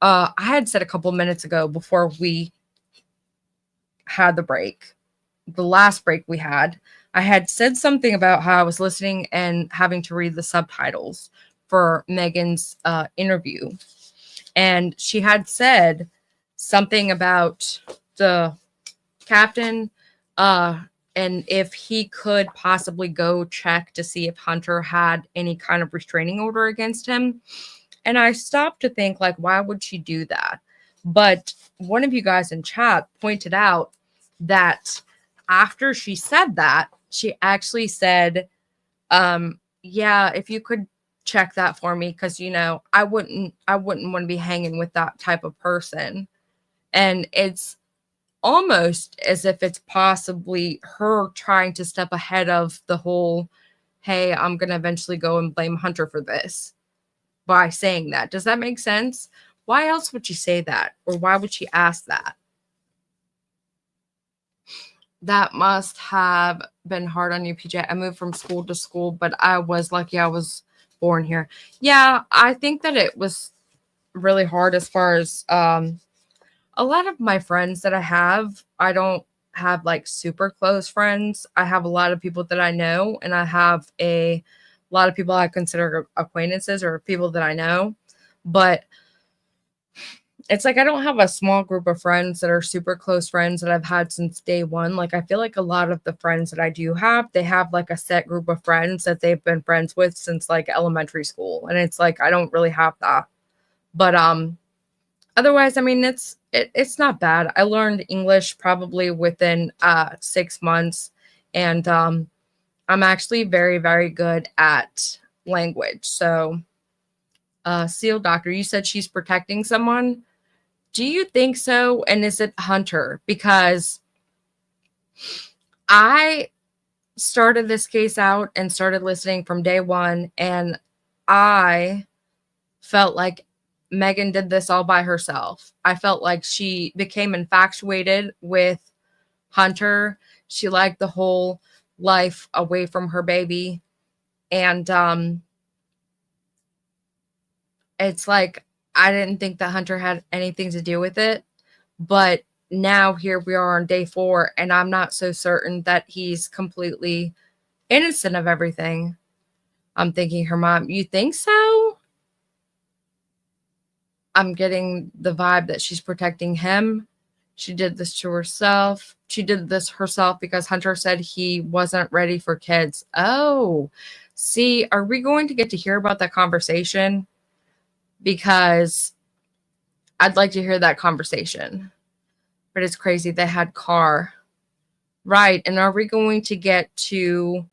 [SPEAKER 4] I had said a couple minutes ago before we had the break, the last break we had, I had said something about how I was listening and having to read the subtitles for Megan's interview. And she had said something about the captain and if he could possibly go check to see if Hunter had any kind of restraining order against him. And I stopped to think, like, why would she do that? But one of you guys in chat pointed out that after she said that, she actually said, yeah, if you could check that for me, because I wouldn't want to be hanging with that type of person. And it's almost as if it's possibly her trying to step ahead of the whole, hey, I'm going to eventually go and blame Hunter for this by saying that. Does that make sense? Why else would she say that? Or why would she ask that? That must have been hard on you, PJ. I moved from school to school, but I was lucky I was born here. Yeah, I think that it was really hard as far as a lot of my friends that I don't have like super close friends. I have a lot of people that I know, and I have a lot of people I consider acquaintances or people that I know. But it's like I don't have a small group of friends that are super close friends that I've had since day one. Like I feel like a lot of the friends that I do have, they have like a set group of friends that they've been friends with since like elementary school. And it's like I don't really have that. But otherwise, I mean, it's not bad. I learned English probably within 6 months, and I'm actually very, very good at language. So, Seal Doctor, you said she's protecting someone. Do you think so? And is it Hunter? Because I started this case out and started listening from day one, and I felt like Megan did this all by herself. I felt like she became infatuated with Hunter. She liked the whole life away from her baby. And it's like, I didn't think that Hunter had anything to do with it. But now here we are on day 4, and I'm not so certain that he's completely innocent of everything. I'm thinking her mom, you think so? I'm getting the vibe that she's protecting him. She did this to herself. She did this herself because Hunter said he wasn't ready for kids. Oh, see, are we going to get to hear about that conversation? Because I'd like to hear that conversation. But it's crazy. They had car. Right. And are we going to get to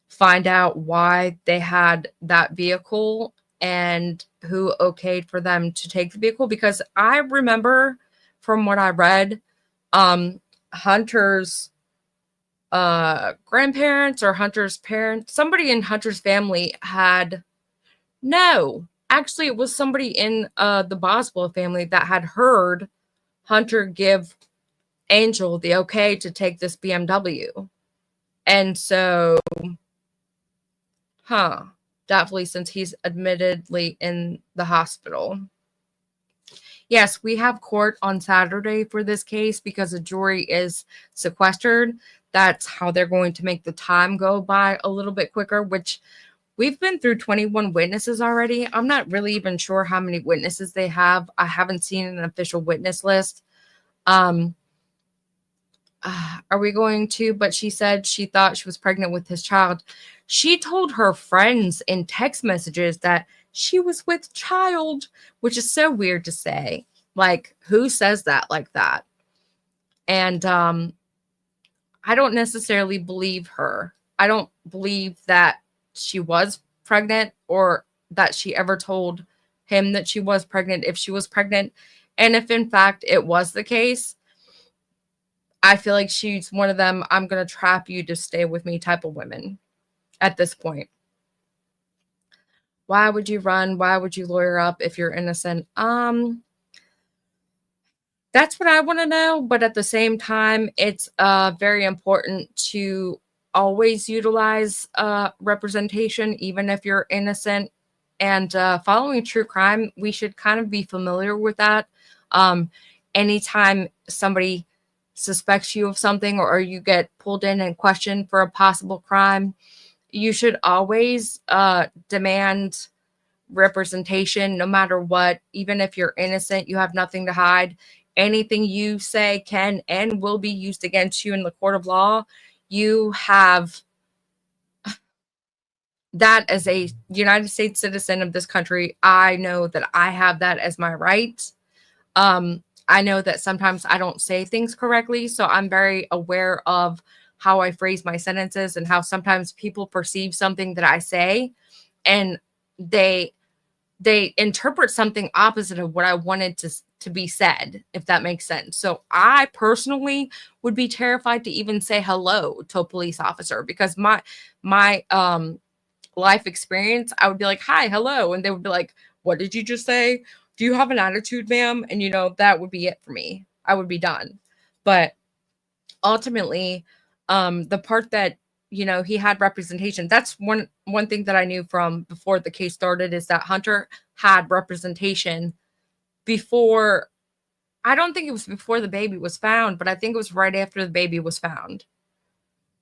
[SPEAKER 4] find out why they had that vehicle and who okayed for them to take the vehicle? Because I remember from what I read, Hunter's grandparents or Hunter's parents, somebody in Hunter's family had, no, actually it was somebody in the Boswell family that had heard Hunter give Angel the okay to take this BMW. And so, definitely, since he's admittedly in the hospital. Yes, we have court on Saturday for this case because the jury is sequestered. That's how they're going to make the time go by a little bit quicker, which we've been through 21 witnesses already. I'm not really even sure how many witnesses they have. I haven't seen an official witness list. Are we going to? But she said she thought she was pregnant with his child. She told her friends in text messages that she was with child, which is so weird to say. Like, who says that like that? And I don't necessarily believe her. I don't believe that she was pregnant or that she ever told him that she was pregnant, if she was pregnant. And if in fact it was the case, I feel like she's one of them, I'm going to trap you to stay with me type of women at this point. Why would you run? Why would you lawyer up if you're innocent? That's what I want to know. But at the same time, it's very important to always utilize representation, even if you're innocent. And following true crime, we should kind of be familiar with that. Anytime somebody suspects you of something or you get pulled in and questioned for a possible crime, you should always demand representation no matter what. Even if you're innocent, you have nothing to hide. Anything you say can and will be used against you in the court of law. You have that as a United States citizen of this country. I know that I have that as my right. I know that sometimes I don't say things correctly, so I'm very aware of how I phrase my sentences and how sometimes people perceive something that I say and they interpret something opposite of what I wanted to be said, if that makes sense. So I personally would be terrified to even say hello to a police officer because my life experience, I would be like, hi, hello. And they would be like, what did you just say? Do you have an attitude, ma'am? And, that would be it for me. I would be done. But ultimately, the part that, he had representation, that's one thing that I knew from before the case started is that Hunter had representation before. I don't think it was before the baby was found, but I think it was right after the baby was found.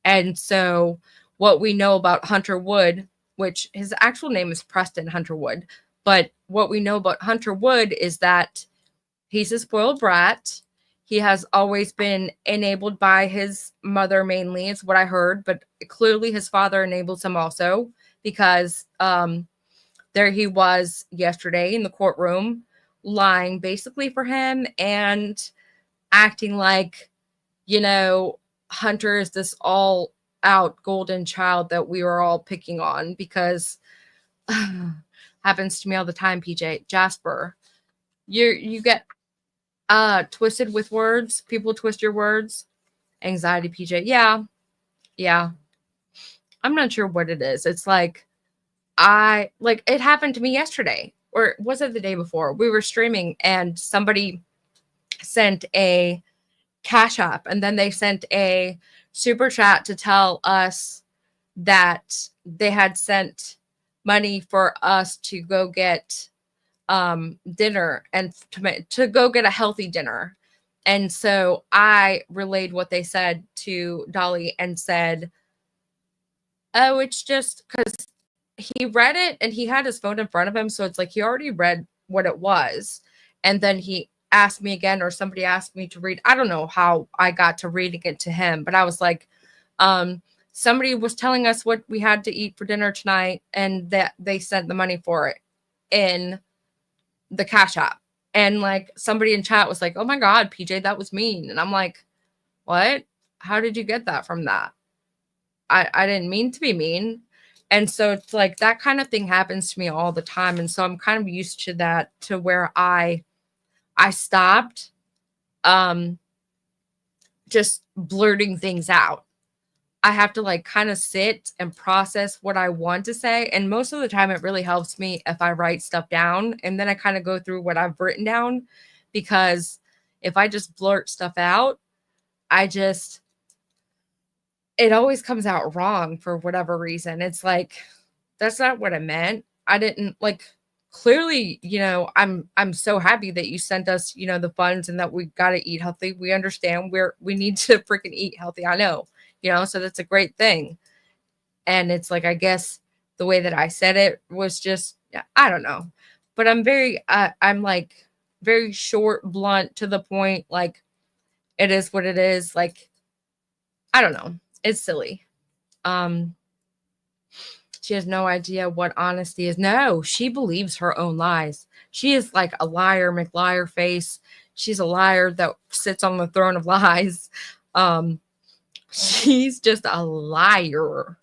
[SPEAKER 4] And so what we know about Hunter Wood, which his actual name is Preston Hunter Wood, but what we know about Hunter Wood is that he's a spoiled brat. He has always been enabled by his mother mainly, is what I heard, but clearly his father enables him also because there he was yesterday in the courtroom lying basically for him and acting like, Hunter is this all out golden child that we were all picking on because happens to me all the time, PJ. Jasper, you get twisted with words. People twist your words. Anxiety, PJ. Yeah, Yeah. I'm not sure what it is. It's like, it happened to me yesterday, or was it the day before? We were streaming and somebody sent a cash app and then they sent a super chat to tell us that they had sent money for us to go get dinner and to go get a healthy dinner. And so I relayed what they said to Dolly and said, oh, it's just because he read it and he had his phone in front of him. So it's like he already read what it was. And then he asked me again, or somebody asked me to read. I don't know how I got to reading it to him, but I was like, somebody was telling us what we had to eat for dinner tonight and that they sent the money for it in the Cash App. And like somebody in chat was like, oh my God, PJ, that was mean. And I'm like, what? How did you get that from that? I didn't mean to be mean. And so it's like that kind of thing happens to me all the time. And so I'm kind of used to that, to where I stopped just blurting things out. I have to like kind of sit and process what I want to say. And most of the time it really helps me if I write stuff down and then I kind of go through what I've written down, because if I just blurt stuff out, it always comes out wrong for whatever reason. It's like, that's not what I meant. I didn't like, clearly, I'm so happy that you sent us, the funds and that we got to eat healthy. We understand we need to freaking eat healthy. I know, so that's a great thing. And it's like, I guess the way that I said it was just, I don't know, but I'm like very short, blunt, to the point. Like, it is what it is. Like, I don't know. It's silly. She has no idea what honesty is. No, she believes her own lies. She is like a liar, McLiar face. She's a liar that sits on the throne of lies. She's just a liar.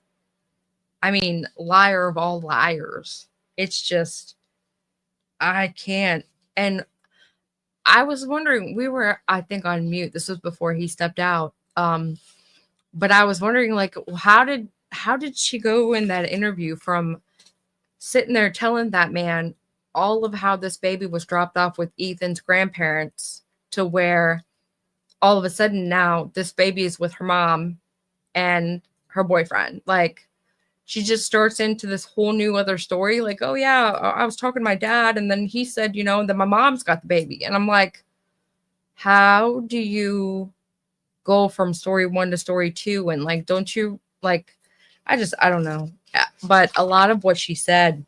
[SPEAKER 4] I mean, liar of all liars. It's just, I can't. And I was wondering, we were, I think, on mute. This was before he stepped out. But I was wondering, like, how did she go in that interview from sitting there telling that man all of how this baby was dropped off with Ethan's grandparents to where all of a sudden now this baby is with her mom and her boyfriend? Like, she just starts into this whole new other story. Like, oh yeah, I was talking to my dad and then he said, that my mom's got the baby. And I'm like, how do you go from story 1 to story 2? And like, don't you like, I don't know. But a lot of what she said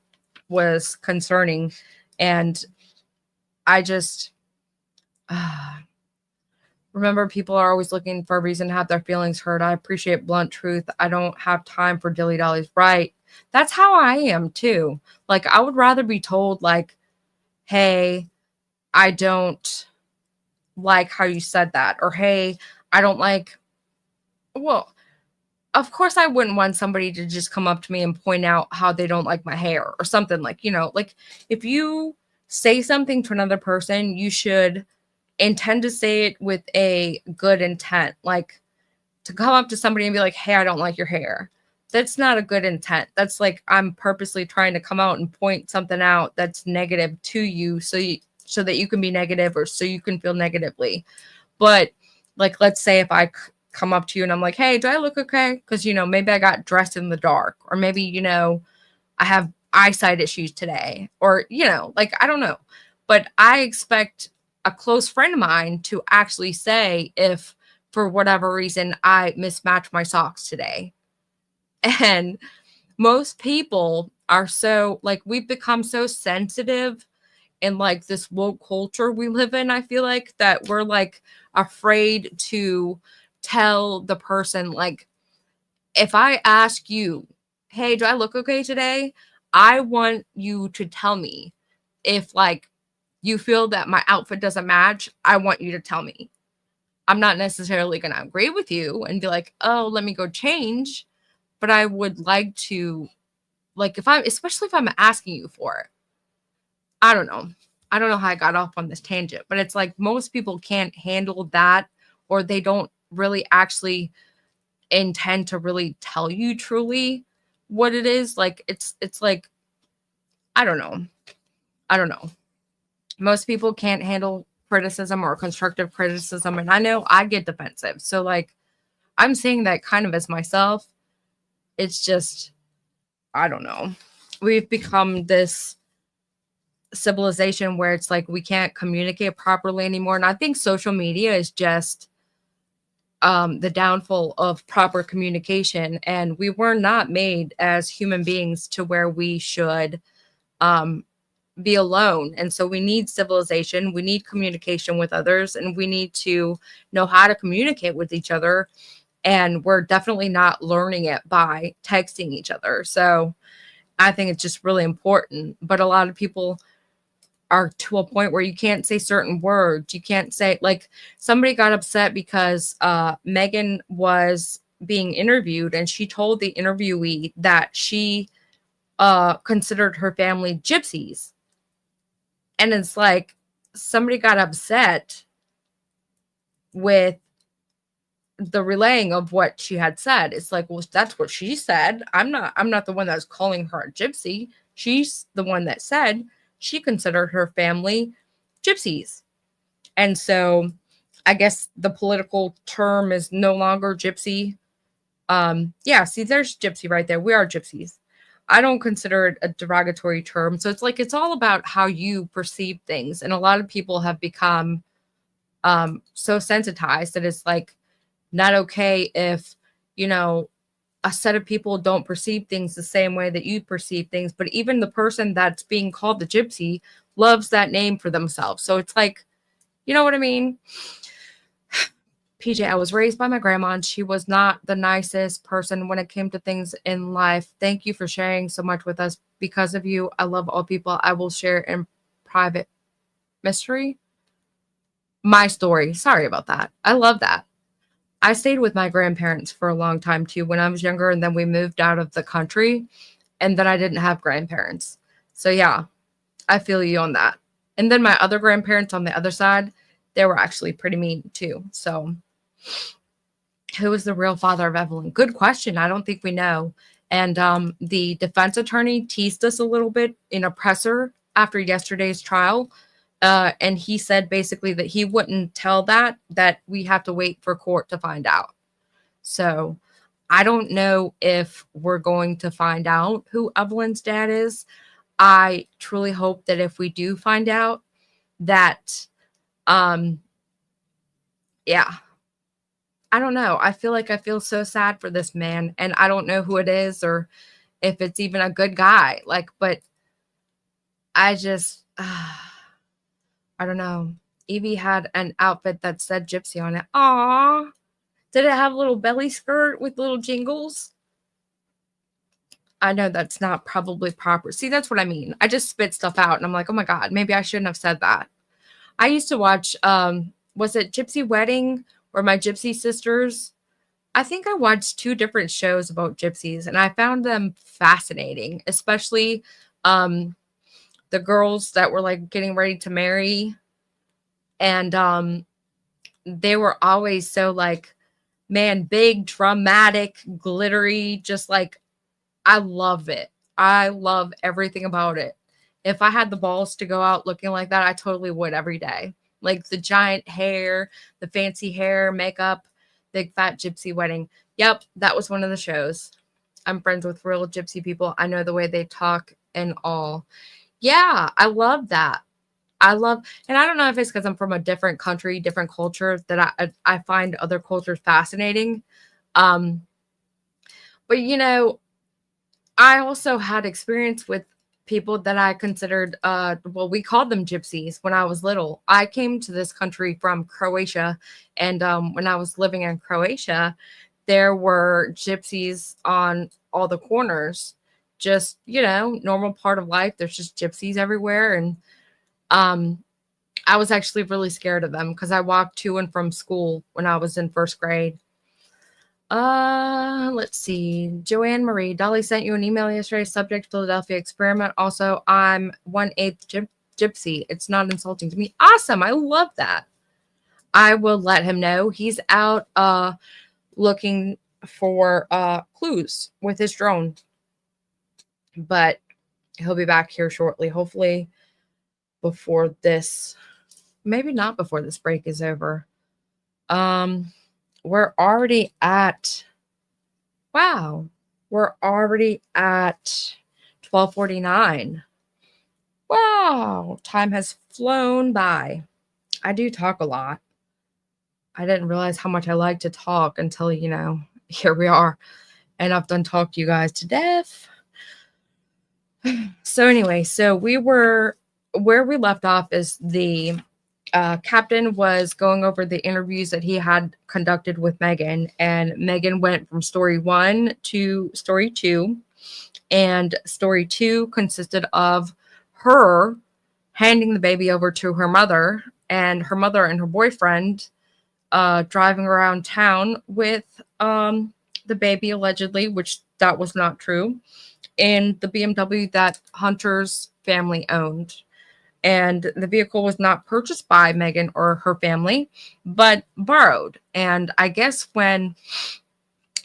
[SPEAKER 4] was concerning. And I just remember, people are always looking for a reason to have their feelings hurt. I appreciate blunt truth. I don't have time for dilly-dallies. Right. That's how I am too. Like, I would rather be told like, hey, I don't like how you said that. Or, hey, I don't like, well, of course I wouldn't want somebody to just come up to me and point out how they don't like my hair or something. Like, like if you say something to another person, you should intend to say it with a good intent. Like, to come up to somebody and be like, hey, I don't like your hair. That's not a good intent. That's like, I'm purposely trying to come out and point something out that's negative to you so that you can be negative, or so you can feel negatively. But like, let's say if I come up to you and I'm like, hey, do I look okay? Because, maybe I got dressed in the dark, or maybe, I have eyesight issues today, or, like, I don't know. But I expect a close friend of mine to actually say if for whatever reason I mismatched my socks today. And most people are so like, we've become so sensitive in like this woke culture we live in. I feel like that we're like afraid to tell the person, like, if I ask you, hey, do I look okay today? I want you to tell me. If like you feel that my outfit doesn't match, I want you to tell me. I'm not necessarily going to agree with you and be like, oh, let me go change. But I would like to, like, especially if I'm asking you for it. I don't know. I don't know how I got off on this tangent, but it's like most people can't handle that, or they don't really actually intend to really tell you truly what it is. Like it's like, I don't know. Most people can't handle criticism or constructive criticism, and I know I get defensive. So like I'm saying that kind of as myself. It's just, I don't know. We've become this civilization where it's like we can't communicate properly anymore. And I think social media is just the downfall of proper communication. And we were not made as human beings to where we should be alone. And so we need civilization, we need communication with others, and we need to know how to communicate with each other. And we're definitely not learning it by texting each other. So I think it's just really important. But a lot of people are to a point where you can't say certain words. You can't say, like, somebody got upset because Megan was being interviewed and she told the interviewee that she considered her family gypsies. And it's like somebody got upset with the relaying of what she had said. It's like, well, that's what she said. I'm not the one that's calling her a gypsy. She's the one that said she considered her family gypsies. And so I guess the political term is no longer gypsy. Yeah, see, there's gypsy right there. We are gypsies. I don't consider it a derogatory term. So it's like, it's all about how you perceive things. And a lot of people have become so sensitized that it's like not okay if, you know, a set of people don't perceive things the same way that you perceive things. But even the person that's being called the gypsy loves that name for themselves. So it's like, you know what I mean? PJ, I was raised by my grandma, and she was not the nicest person when it came to things in life. Thank you for sharing so much with us. Because of you, I love all people. I will share in private mystery my story. Sorry about that. I love that. I stayed with my grandparents for a long time too when I was younger, and then we moved out of the country, and then I didn't have grandparents. So yeah, I feel you on that. And then my other grandparents on the other side, they were actually pretty mean too. So who is the real father of Evelyn? Good question. I don't think we know. And the defense attorney teased us a little bit in a presser after yesterday's trial. And he said basically that he wouldn't tell that we have to wait for court to find out. So I don't know if we're going to find out who Evelyn's dad is. I truly hope that if we do find out that, yeah, I don't know. I feel so sad for this man, and I don't know who it is or if it's even a good guy. Like, but I just, I don't know. Evie had an outfit that said gypsy on it. Aww. Did it have a little belly skirt with little jingles? I know that's not probably proper. See, that's what I mean. I just spit stuff out and I'm like, oh my God, maybe I shouldn't have said that. I used to watch, was it Gypsy Wedding or My Gypsy Sisters? I think I watched 2 different shows about gypsies and I found them fascinating, especially the girls that were like getting ready to marry. And they were always so like, man, big, dramatic, glittery, just like, I love it. I love everything about it. If I had the balls to go out looking like that, I totally would every day. Like the giant hair, the fancy hair, makeup, big fat gypsy wedding. Yep, that was one of the shows. I'm friends with real gypsy people. I know the way they talk and all. Yeah, I love that. And I don't know if it's because I'm from a different country, different culture, that I find other cultures fascinating. But you know, I also had experience with people that I considered, well, we called them gypsies when I was little. I came to this country from Croatia, and when I was living in Croatia, there were gypsies on all the corners. Just, you know, normal part of life. There's just gypsies everywhere, and I was actually really scared of them because I walked to and from school when I was in 1st grade. Let's see. Joanne Marie, Dolly sent you an email yesterday, subject Philadelphia experiment. Also, I'm 1/8 gypsy. It's not insulting to me. Awesome. I love that. I will let him know. He's out looking for clues with his drone. But he'll be back here shortly, hopefully before this, maybe not before this break is over. We're already at, wow, we're already at 12:49. Wow, time has flown by. I do talk a lot. I didn't realize how much I like to talk until, here we are. And I've done talked you guys to death. So anyway, where we left off is the captain was going over the interviews that he had conducted with Megan, and Megan went from story 1 to story 2, and story 2 consisted of her handing the baby over to her mother and her boyfriend driving around town with the baby, allegedly, which that was not true, in the BMW that Hunter's family owned. And the vehicle was not purchased by Megan or her family, but borrowed. And I guess when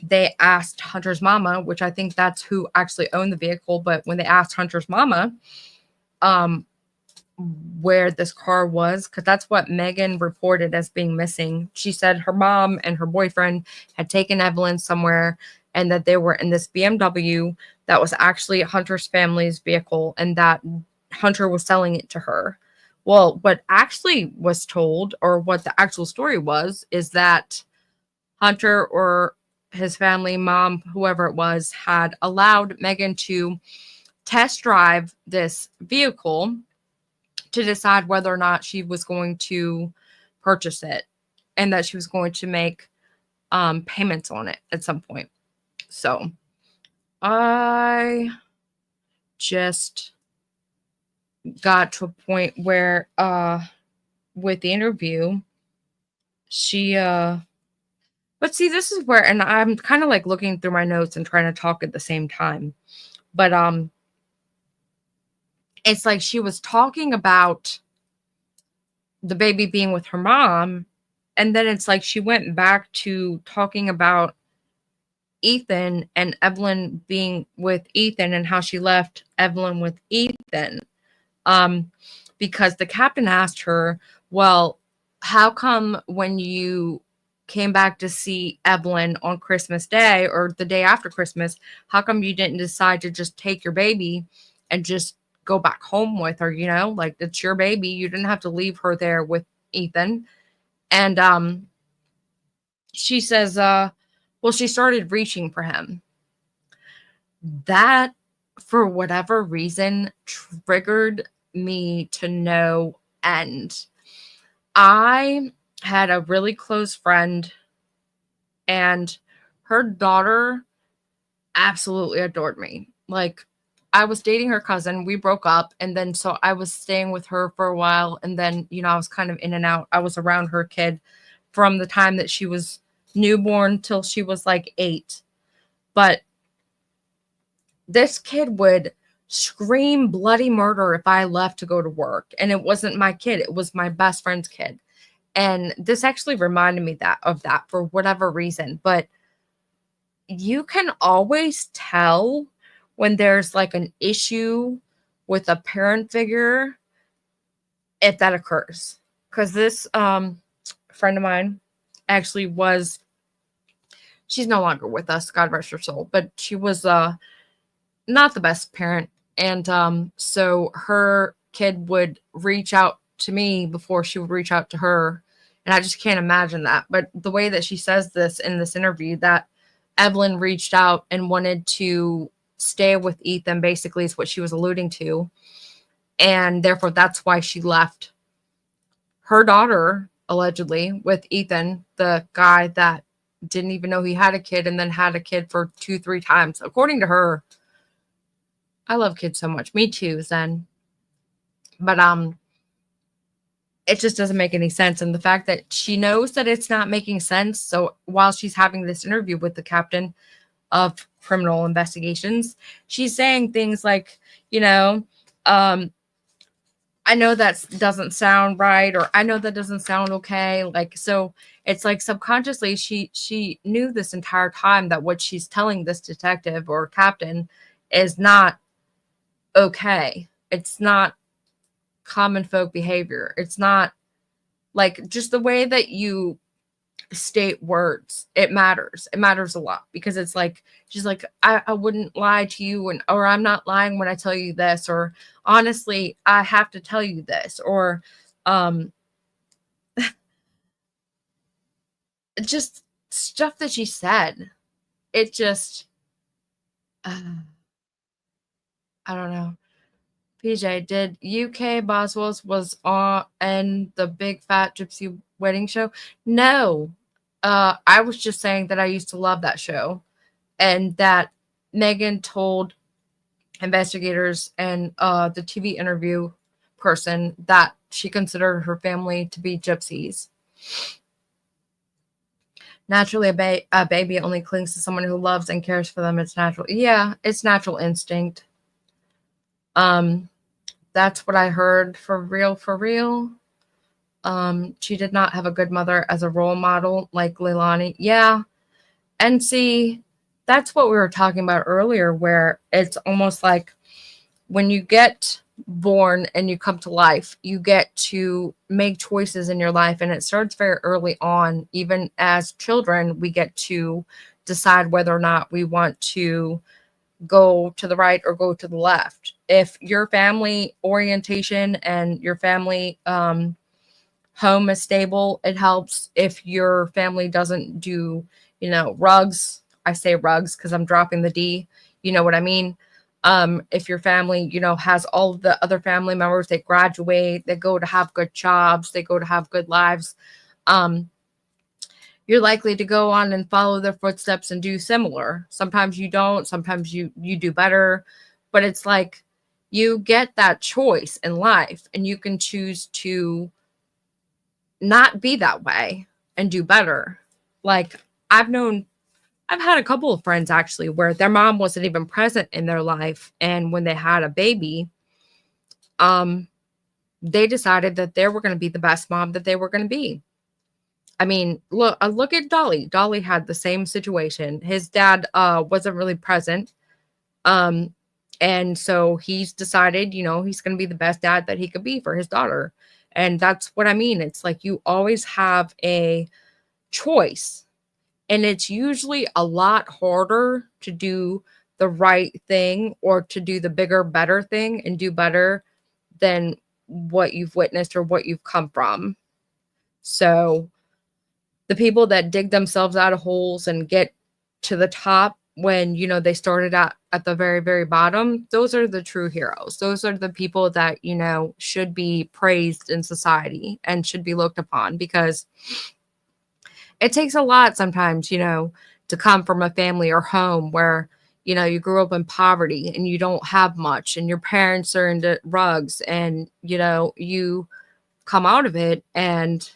[SPEAKER 4] they asked Hunter's mama, which I think that's who actually owned the vehicle, but when they asked Hunter's mama where this car was, because that's what Megan reported as being missing, she said her mom and her boyfriend had taken Evelyn somewhere and that they were in this BMW that was actually Hunter's family's vehicle and that Hunter was selling it to her. Well, what actually was told, or what the actual story was, is that Hunter or his family, mom, whoever it was, had allowed Megan to test drive this vehicle to decide whether or not she was going to purchase it, and that she was going to make payments on it at some point. So I just got to a point where with the interview, she but see, this is where, and I'm kind of like looking through my notes and trying to talk at the same time, but it's like she was talking about the baby being with her mom, and then it's like she went back to talking about Ethan and Evelyn being with Ethan and how she left Evelyn with Ethan. Because the captain asked her, well, how come when you came back to see Evelyn on Christmas Day or the day after Christmas, how come you didn't decide to just take your baby and just go back home with her? Like, it's your baby. You didn't have to leave her there with Ethan. And she says, well, she started reaching for him. That, for whatever reason, triggered me to no end. I had a really close friend, and her daughter absolutely adored me. Like, I was dating her cousin. We broke up, and then so I was staying with her for a while, and then, I was kind of in and out. I was around her kid from the time that she was newborn till she was like 8. But this kid would scream bloody murder if I left to go to work. And it wasn't my kid. It was my best friend's kid. And this actually reminded me of that for whatever reason. But you can always tell when there's like an issue with a parent figure if that occurs. Because this friend of mine actually she's no longer with us, God rest her soul, but she was not the best parent. And so her kid would reach out to me before she would reach out to her. And I just can't imagine that. But the way that she says this in this interview, that Evelyn reached out and wanted to stay with Ethan, basically, is what she was alluding to. And therefore, that's why she left her daughter, allegedly, with Ethan, the guy that didn't even know he had a kid and then had a kid for 2-3 times. According to her, I love kids so much. Me too, Zen. But it just doesn't make any sense. And the fact that she knows that it's not making sense. So while she's having this interview with the captain of criminal investigations, she's saying things like, I know that doesn't sound right, or I know that doesn't sound okay. Like, so it's like subconsciously she knew this entire time that what she's telling this detective or captain is not okay. It's not common folk behavior. It's not like just the way that you state words. It matters. It matters a lot because it's like she's like, I wouldn't lie to you, and or I'm not lying when I tell you this, or honestly, I have to tell you this, or just stuff that she said. It just I don't know. PJ, did UK Boswell's was on and the Big Fat Gypsy Wedding Show? No. I was just saying that I used to love that show, and that Megan told investigators and the TV interview person that she considered her family to be gypsies. Naturally, a baby only clings to someone who loves and cares for them. It's natural. Yeah, it's natural instinct. That's what I heard for real, for real. She did not have a good mother as a role model like Leilani. Yeah. And see, that's what we were talking about earlier, where it's almost like when you get born and you come to life, you get to make choices in your life. And it starts very early on. Even as children, we get to decide whether or not we want to go to the right or go to the left. If your family orientation and your family home is stable, it helps. If your family doesn't do, rugs, I say rugs because I'm dropping the D, you know what I mean? If your family, has all the other family members, they graduate, they go to have good jobs, they go to have good lives, you're likely to go on and follow their footsteps and do similar. Sometimes you don't, sometimes you do better, but it's like you get that choice in life and you can choose to not be that way and do better. Like I've had a couple of friends actually where their mom wasn't even present in their life, and when they had a baby, they decided that they were going to be the best mom that they were going to be. I mean, look at Dolly. Dolly had the same situation. His dad wasn't really present. And so he's decided, he's going to be the best dad that he could be for his daughter. And that's what I mean. It's like you always have a choice. And it's usually a lot harder to do the right thing or to do the bigger, better thing and do better than what you've witnessed or what you've come from. So the people that dig themselves out of holes and get to the top when, they started at the very, very bottom, those are the true heroes. Those are the people that, should be praised in society and should be looked upon, because it takes a lot sometimes, to come from a family or home where, you grew up in poverty and you don't have much and your parents are into rugs and, you come out of it and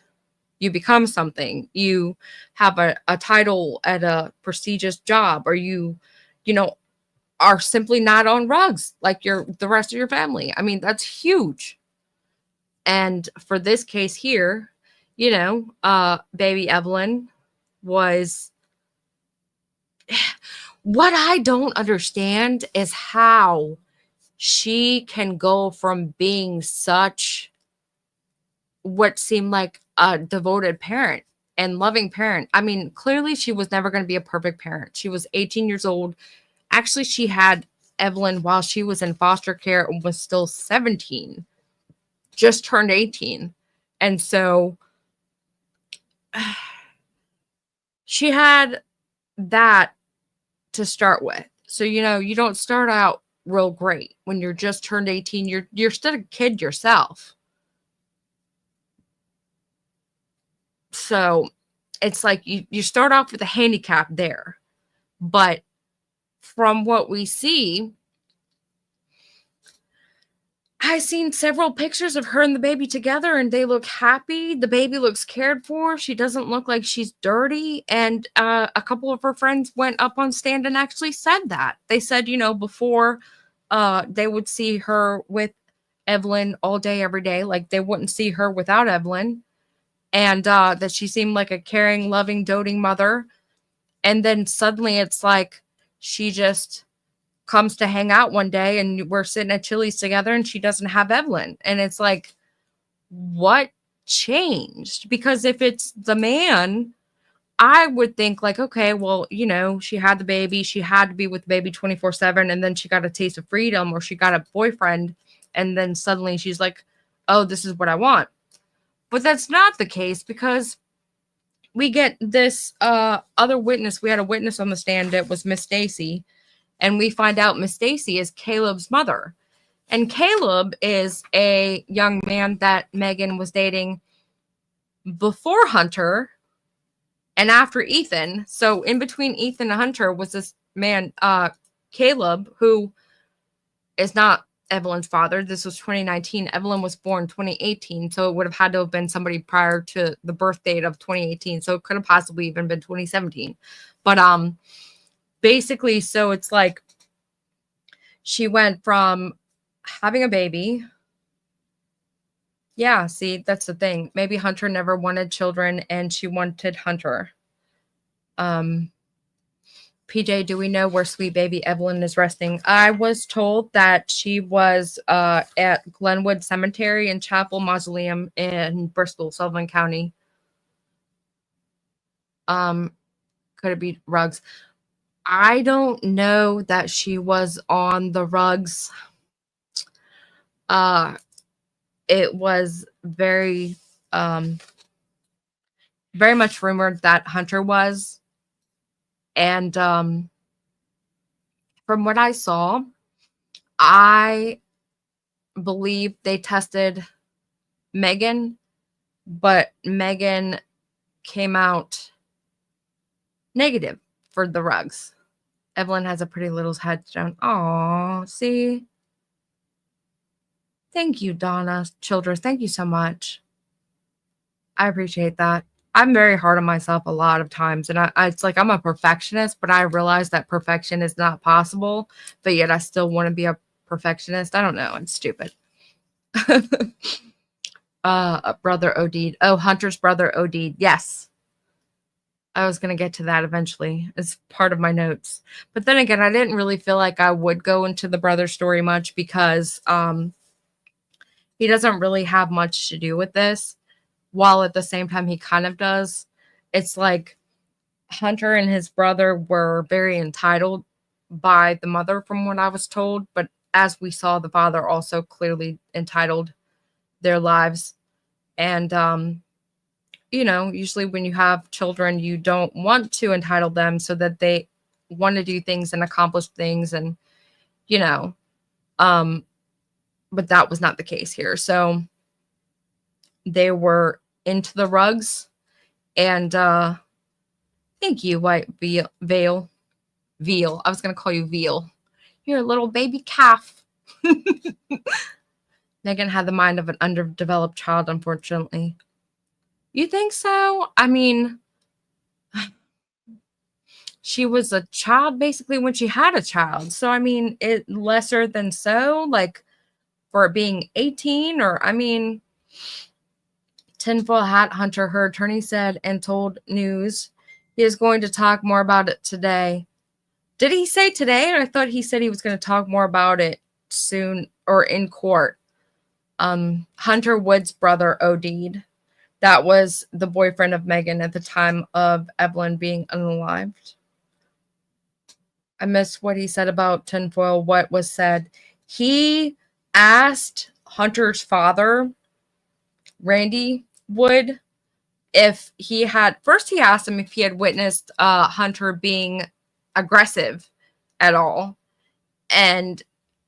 [SPEAKER 4] you become something. You have a title at a prestigious job, or you are simply not on rugs like the rest of your family. I mean, that's huge. And for this case here, baby Evelyn was what I don't understand is how she can go from being such what seemed like a devoted parent and loving parent. I mean, clearly she was never going to be a perfect parent. She was 18 years old. Actually, she had Evelyn while she was in foster care and was still 17, just turned 18. And so she had that to start with. So, you don't start out real great when you're just turned 18. You're still a kid yourself. So it's like you start off with a handicap there. But from what we see, I've seen several pictures of her and the baby together and they look happy. The baby looks cared for. She doesn't look like she's dirty. And a couple of her friends went up on stand and actually said that. They said, before they would see her with Evelyn all day, every day. Like they wouldn't see her without Evelyn. And that she seemed like a caring, loving, doting mother. And then suddenly it's like she just comes to hang out one day and we're sitting at Chili's together and she doesn't have Evelyn. And it's like, what changed? Because if it's the man, I would think like, okay, well, you know, she had the baby. She had to be with the baby 24/7. And then she got a taste of freedom or she got a boyfriend. And then suddenly she's like, oh, this is what I want. But that's not the case because we get this other witness. We had a witness on the stand. It was Miss Stacy. And we find out Miss Stacy is Caleb's mother. And Caleb is a young man that Megan was dating before Hunter and after Ethan. So in between Ethan and Hunter was this man, Caleb, who is not Evelyn's father. This was 2019. Evelyn was born 2018. So it would have had to have been somebody prior to the birth date of 2018. So it could have possibly even been 2017. But basically, so it's like she went from having a baby. Yeah, see, that's the thing. Maybe Hunter never wanted children and she wanted Hunter. PJ, do we know where sweet baby Evelyn is resting? I was told that she was at Glenwood Cemetery and Chapel Mausoleum in Bristol, Sullivan County. Could it be Rugs? I don't know that she was on the Rugs. It was very much rumored that Hunter was. And from what I saw, I believe they tested Megan, but Megan came out negative for the Rugs. Evelyn has a pretty little headstone. Aw, see? Thank you, Donna Childress. Thank you so much. I appreciate that. I'm very hard on myself a lot of times. And it's like I'm a perfectionist, but I realize that perfection is not possible. But yet I still want to be a perfectionist. I don't know. It's stupid. Brother OD'd. Oh, Hunter's brother OD'd. Yes. I was going to get to that eventually. It's part of my notes. But then again, I didn't really feel like I would go into the brother story much because he doesn't really have much to do with this. While at the same time he kind of does. It's like Hunter and his brother were very entitled by the mother from what I was told. But as we saw, the father also clearly entitled their lives. And, you know, usually when you have children, you don't want to entitle them so that they want to do things and accomplish things. And, you know, but that was not the case here. So they were into the Rugs. And thank you, White Veil. Veal. I was going to call you Veal. You're a little baby calf. Megan had the mind of an underdeveloped child, unfortunately. You think so? I mean, she was a child basically when she had a child. So, I mean, it lesser than so, like for it being 18 or, I mean, Tinfoil Hat Hunter, her attorney said and told News he is going to talk more about it today. Did he say today? Or I thought he said he was going to talk more about it soon or in court. Hunter Wood's brother OD'd. That was the boyfriend of Megan at the time of Evelyn being unalived. I missed what he said about Tinfoil. What was said? He asked Hunter's father, Randy Wood, if he had, first he asked him if he had witnessed Hunter being aggressive at all. And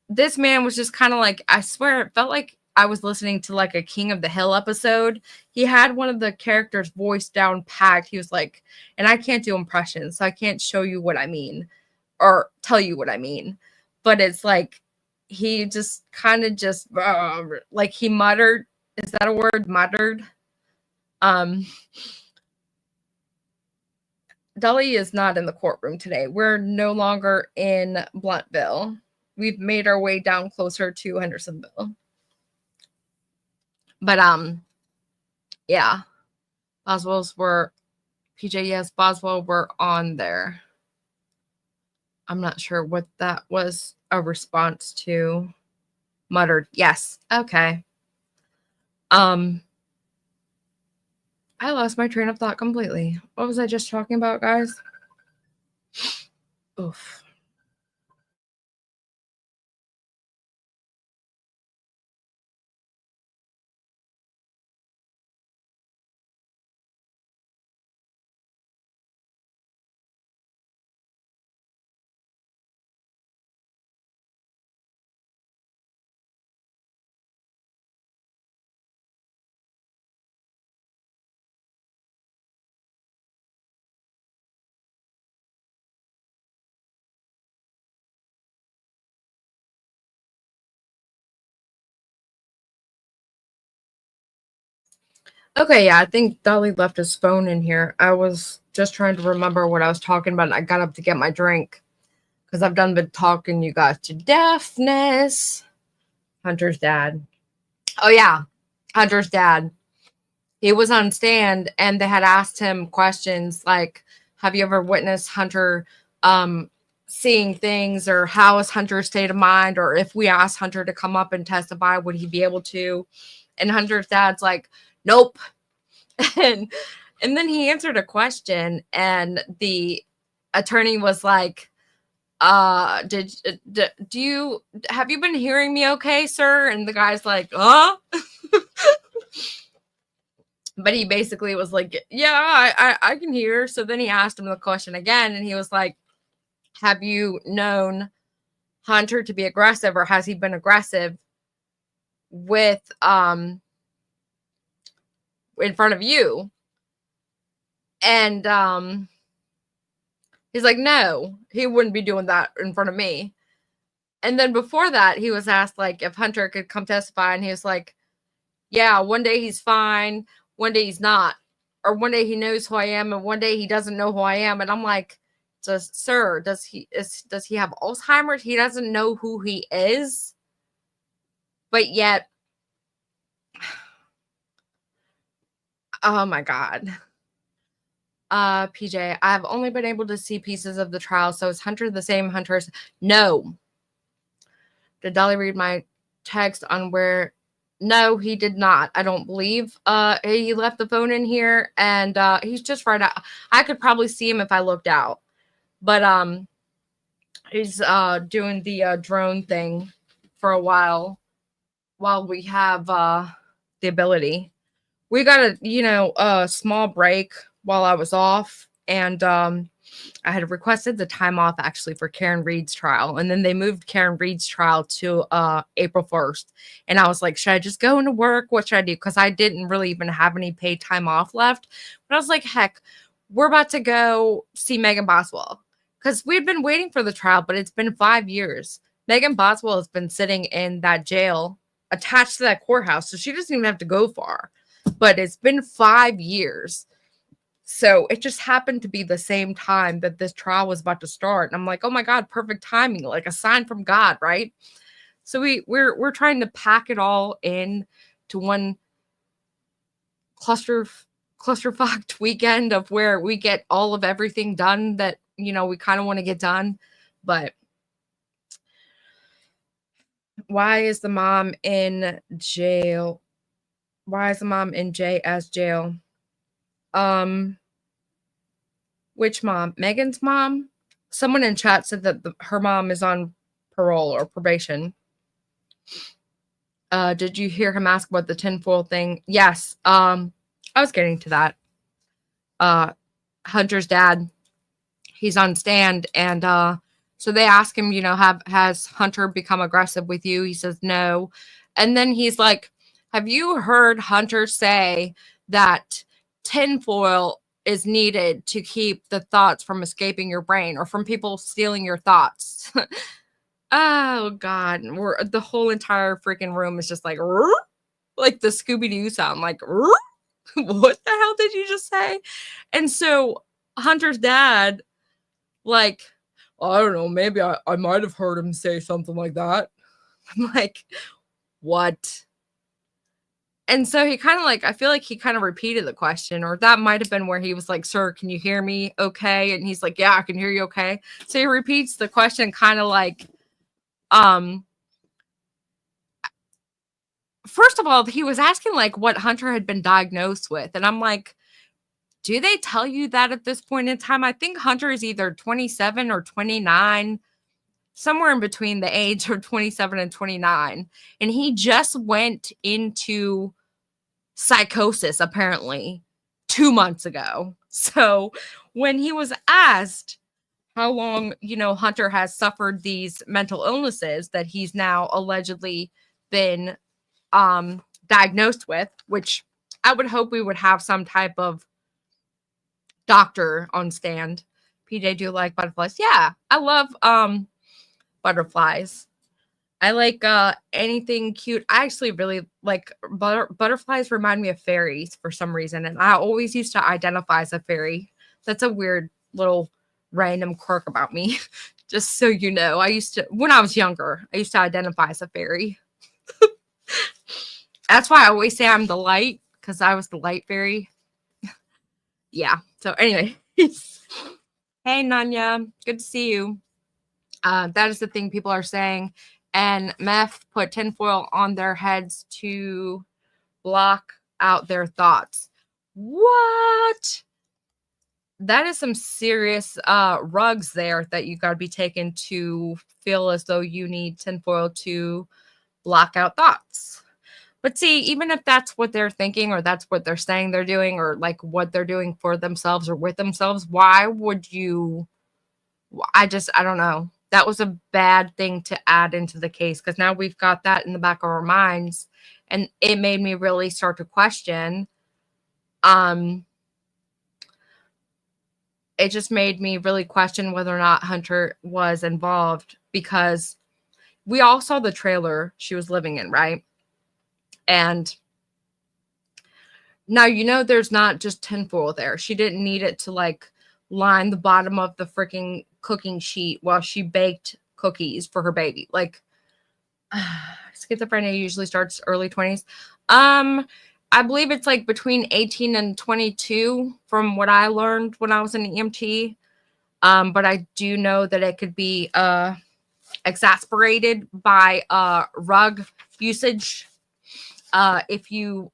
[SPEAKER 4] this man was just kind of like, I swear, it felt like I was listening to like a King of the Hill episode. He had one of the characters' voice down packed. He was like, and I can't do impressions, so I can't show you what I mean or tell you what I mean. But it's like, he just kind of just, like he muttered. Is that a word? Muttered. Dolly is not in the courtroom today. We're no longer in Bluntville. We've made our way down closer to Hendersonville. But yeah, Boswell's were PJ. Yes, Boswell were on there. I'm not sure what that was a response to. Muttered, yes. Okay. I lost my train of thought completely. What was I just talking about, guys? Oof. Okay, yeah, I think Dolly left his phone in here. I was just trying to remember what I was talking about, and I got up to get my drink because I've done been talking you guys to deafness. Hunter's dad. Oh yeah, Hunter's dad. He was on stand, and they had asked him questions like, "Have you ever witnessed Hunter seeing things, or how is Hunter's state of mind, or if we asked Hunter to come up and testify, would he be able to?" And Hunter's dad's like, "Nope." and then he answered a question, and the attorney was like, do you have you been hearing me okay, sir? And the guy's like, but he basically was like, yeah, I can hear. So then he asked him the question again, and he was like, have you known Hunter to be aggressive, or has he been aggressive with in front of you? And he's like, no, he wouldn't be doing that in front of me. And then before that, he was asked like if Hunter could come testify, and he was like, yeah, one day he's fine, one day he's not, or one day he knows who I am, and one day he doesn't know who I am. And I'm like, sir, does he have Alzheimer's? He doesn't know who he is, but yet, oh my God. PJ, I've only been able to see pieces of the trial. So is Hunter the same Hunter? No. Did Dolly read my text on where? No, he did not. I don't believe. He left the phone in here, and he's just right out. I could probably see him if I looked out, but he's doing the drone thing for a while we have the ability. We got a small break while I was off, and I had requested the time off actually for Karen Reed's trial, and then they moved Karen Reed's trial to April 1st. And I was like, should I just go into work? What should I do? Because I didn't really even have any paid time off left. But I was like, heck, we're about to go see Megan Boswell, because we had been waiting for the trial, but it's been 5 years. Megan Boswell has been sitting in that jail attached to that courthouse, so she doesn't even have to go far. But it's been 5 years. So it just happened to be the same time that this trial was about to start. And I'm like, oh my God, perfect timing, like a sign from God, right? So we're trying to pack it all in to one clusterfucked weekend of where we get all of everything done that, we kind of want to get done. But why is the mom in jail? Why is the mom in JS jail? Which mom? Megan's mom? Someone in chat said that her mom is on parole or probation. Did you hear him ask about the tinfoil thing? Yes. I was getting to that. Hunter's dad, he's on stand, and so they ask him, has Hunter become aggressive with you? He says no. And then he's like, have you heard Hunter say that tinfoil is needed to keep the thoughts from escaping your brain, or from people stealing your thoughts? Oh God, the whole entire freaking room is just like the Scooby-Doo sound, like what the hell did you just say? And so Hunter's dad, like, I don't know, maybe I might have heard him say something like that. I'm like, what? And so he kind of like, I feel like he kind of repeated the question, or that might have been where he was like, sir, can you hear me okay? And he's like, yeah, I can hear you okay. So he repeats the question kind of like, first of all, he was asking like what Hunter had been diagnosed with. And I'm like, do they tell you that at this point in time? I think Hunter is either 27 or 29, somewhere in between the age of 27 and 29. And he just went into psychosis apparently 2 months ago. So when he was asked how long, Hunter has suffered these mental illnesses that he's now allegedly been diagnosed with, which I would hope we would have some type of doctor on stand. PJ, do you like butterflies? Yeah, I love butterflies. I like anything cute. I actually really like butterflies. Remind me of fairies for some reason, and I always used to identify as a fairy. That's a weird little random quirk about me. Just so you know, when I was younger, I used to identify as a fairy. That's why I always say I'm the light, because I was the light fairy. Yeah. So anyway, hey Nanya, good to see you. That is the thing people are saying. And meth put tinfoil on their heads to block out their thoughts. What? That is some serious rugs there that you got to be taken to feel as though you need tinfoil to block out thoughts. But see, even if that's what they're thinking, or that's what they're saying they're doing, or like what they're doing for themselves or with themselves, why would you? I don't know. That was a bad thing to add into the case, because now we've got that in the back of our minds, and it made me really start to question. It just made me really question whether or not Hunter was involved, because we all saw the trailer she was living in, right? And now, there's not just tinfoil there. She didn't need it to like line the bottom of the freaking cooking sheet while she baked cookies for her baby. Like, schizophrenia usually starts early 20s. I believe it's like between 18 and 22 from what I learned when I was an EMT. But I do know that it could be exasperated by rug usage. If you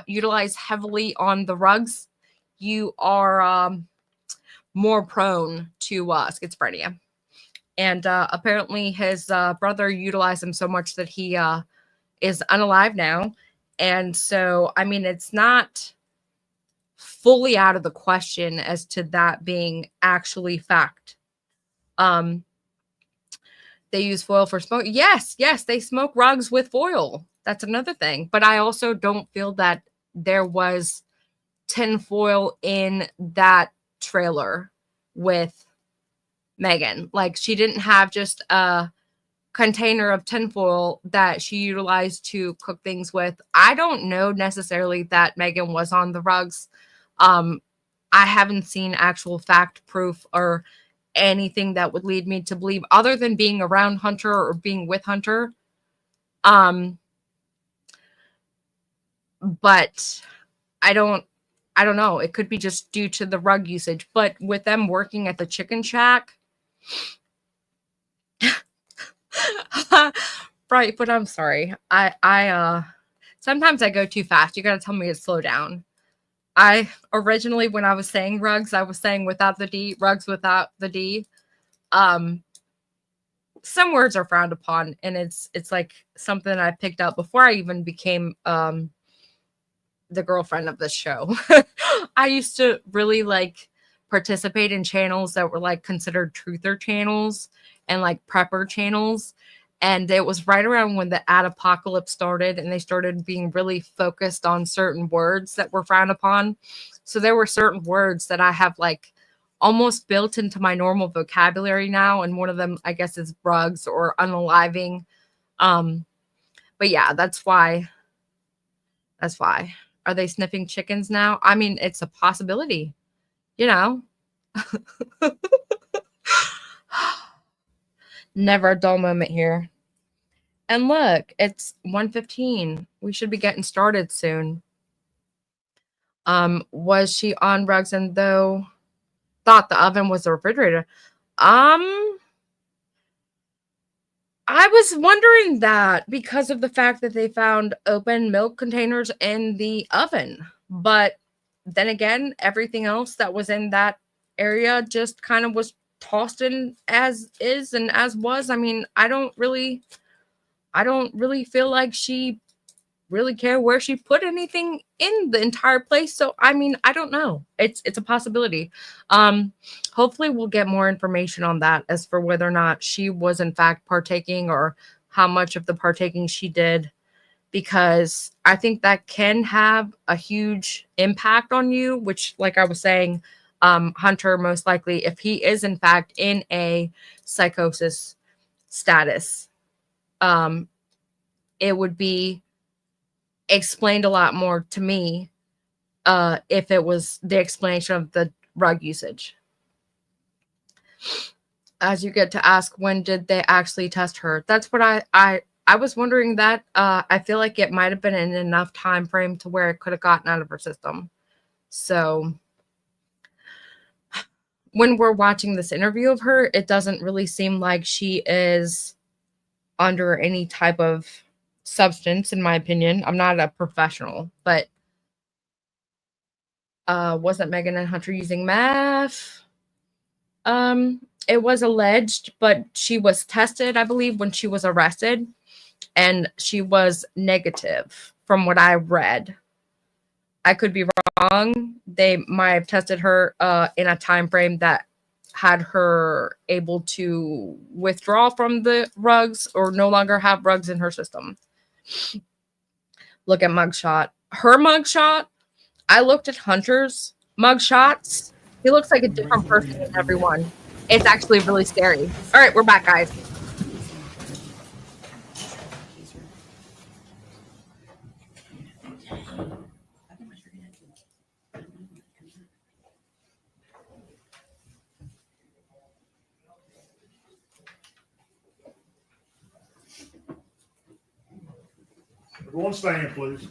[SPEAKER 4] utilize heavily on the rugs, you are more prone to schizophrenia. And apparently his brother utilized him so much that he is unalive now. And so, I mean, it's not fully out of the question as to that being actually fact. They use foil for smoke. Yes, they smoke rugs with foil. That's another thing. But I also don't feel that there was tinfoil in that trailer with Megan. Like, she didn't have just a container of tinfoil that she utilized to cook things with. I don't know necessarily that Megan was on the rugs. I haven't seen actual fact proof or anything that would lead me to believe, other than being around Hunter or being with Hunter. But I don't know. It could be just due to the rug usage. But with them working at the chicken shack, right? But I'm sorry. I sometimes I go too fast. You got to tell me to slow down. I originally, when I was saying rugs, I was saying without the D, rugs without the D. Some words are frowned upon, and it's like something I picked up before I even became the girlfriend of this show. I used to really like participate in channels that were like considered truther channels and like prepper channels. And it was right around when the ad apocalypse started, and they started being really focused on certain words that were frowned upon. So there were certain words that I have like almost built into my normal vocabulary now. And one of them, I guess, is rugs or unaliving. But yeah, that's why. Are they sniffing chickens now? I mean, it's a possibility, Never a dull moment here. And look, it's 1:15. we should be getting started soon. Was she on rugs and though thought the oven was the refrigerator? I was wondering that because of the fact that they found open milk containers in the oven. But then again, everything else that was in that area just kind of was tossed in as is and as was. I mean, I don't really feel like she really care where she put anything in the entire place. So I mean, I don't know. It's a possibility. Hopefully we'll get more information on that as for whether or not she was in fact partaking or how much of the partaking she did, because I think that can have a huge impact on you, which, like I was saying, Hunter, most likely, if he is in fact in a psychosis status, it would be explained a lot more to me if it was the explanation of the rug usage. As you get to ask, when did they actually test her? That's what I was wondering that. I feel like it might have been in enough time frame to where it could have gotten out of her system. So when we're watching this interview of her, it doesn't really seem like she is under any type of substance, in my opinion. I'm not a professional, but wasn't Megan and Hunter using meth? It was alleged, but she was tested, I believe, when she was arrested, and she was negative from what I read. I could be wrong. They might have tested her in a time frame that had her able to withdraw from the rugs or no longer have rugs in her system. Look at mugshot. Her mugshot. I looked at Hunter's mugshots. He looks like a different person than everyone. It's actually really scary. All right, we're back, guys.
[SPEAKER 6] Everyone stand, please.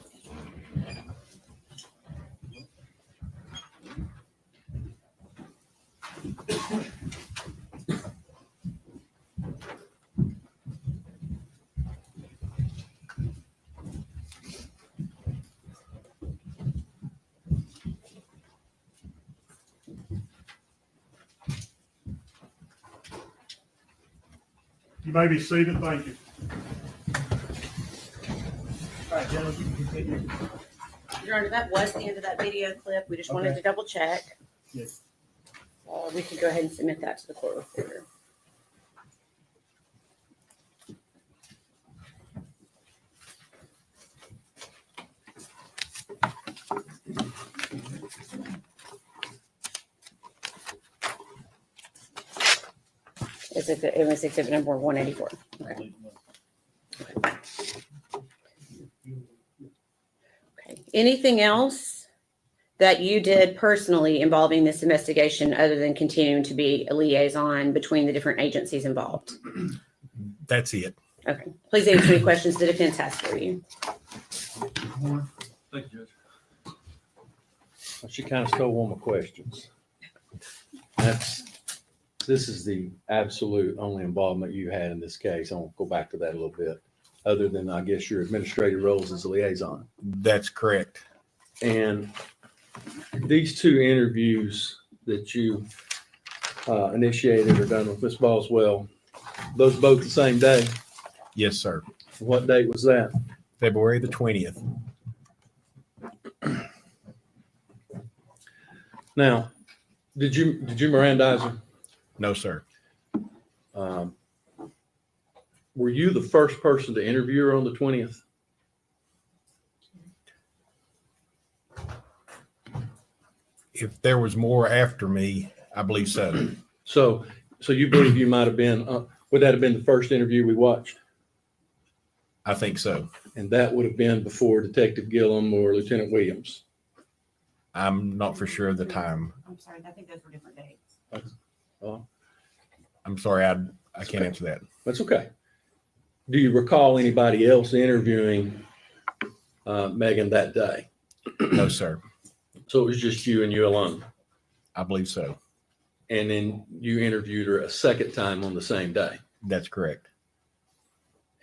[SPEAKER 6] You may be seated. Thank you. All right, gentlemen, you can continue.
[SPEAKER 11] Your Honor, that was the end of that video clip. We just wanted to double check.
[SPEAKER 6] Yes.
[SPEAKER 11] We can go ahead and submit that to the court reporter. It was exhibit number 184. Okay. Okay. Anything else that you did personally involving this investigation other than continuing to be a liaison between the different agencies involved?
[SPEAKER 12] That's it.
[SPEAKER 11] Okay. Please answer any questions the defense has for you.
[SPEAKER 10] Thank you, Judge. She kind of stole one of my questions. This is the absolute only involvement you had in this case. I won't go back to that a little bit, other than I guess your administrative roles as a liaison.
[SPEAKER 12] That's correct.
[SPEAKER 10] And these two interviews that you initiated or done with Ms. Boswell, those both the same day?
[SPEAKER 12] Yes, sir.
[SPEAKER 10] What date was that?
[SPEAKER 12] February the 20th.
[SPEAKER 10] Now, did you Mirandize her?
[SPEAKER 12] No, sir.
[SPEAKER 10] Were you the first person to interview her on the 20th?
[SPEAKER 12] If there was more after me, I believe so.
[SPEAKER 10] So you believe you might have been, would that have been the first interview we watched?
[SPEAKER 12] I think so.
[SPEAKER 10] And that would have been before Detective Gillum or Lieutenant Williams?
[SPEAKER 12] I'm not for sure of the time.
[SPEAKER 11] I'm sorry, I think those were different dates.
[SPEAKER 12] I'm sorry, I can't answer that.
[SPEAKER 10] That's okay. Do you recall anybody else interviewing
[SPEAKER 14] Megan that day?
[SPEAKER 12] No, sir.
[SPEAKER 14] So it was just you and you alone.
[SPEAKER 12] I believe so.
[SPEAKER 14] And then you interviewed her a second time on the same day.
[SPEAKER 12] That's correct.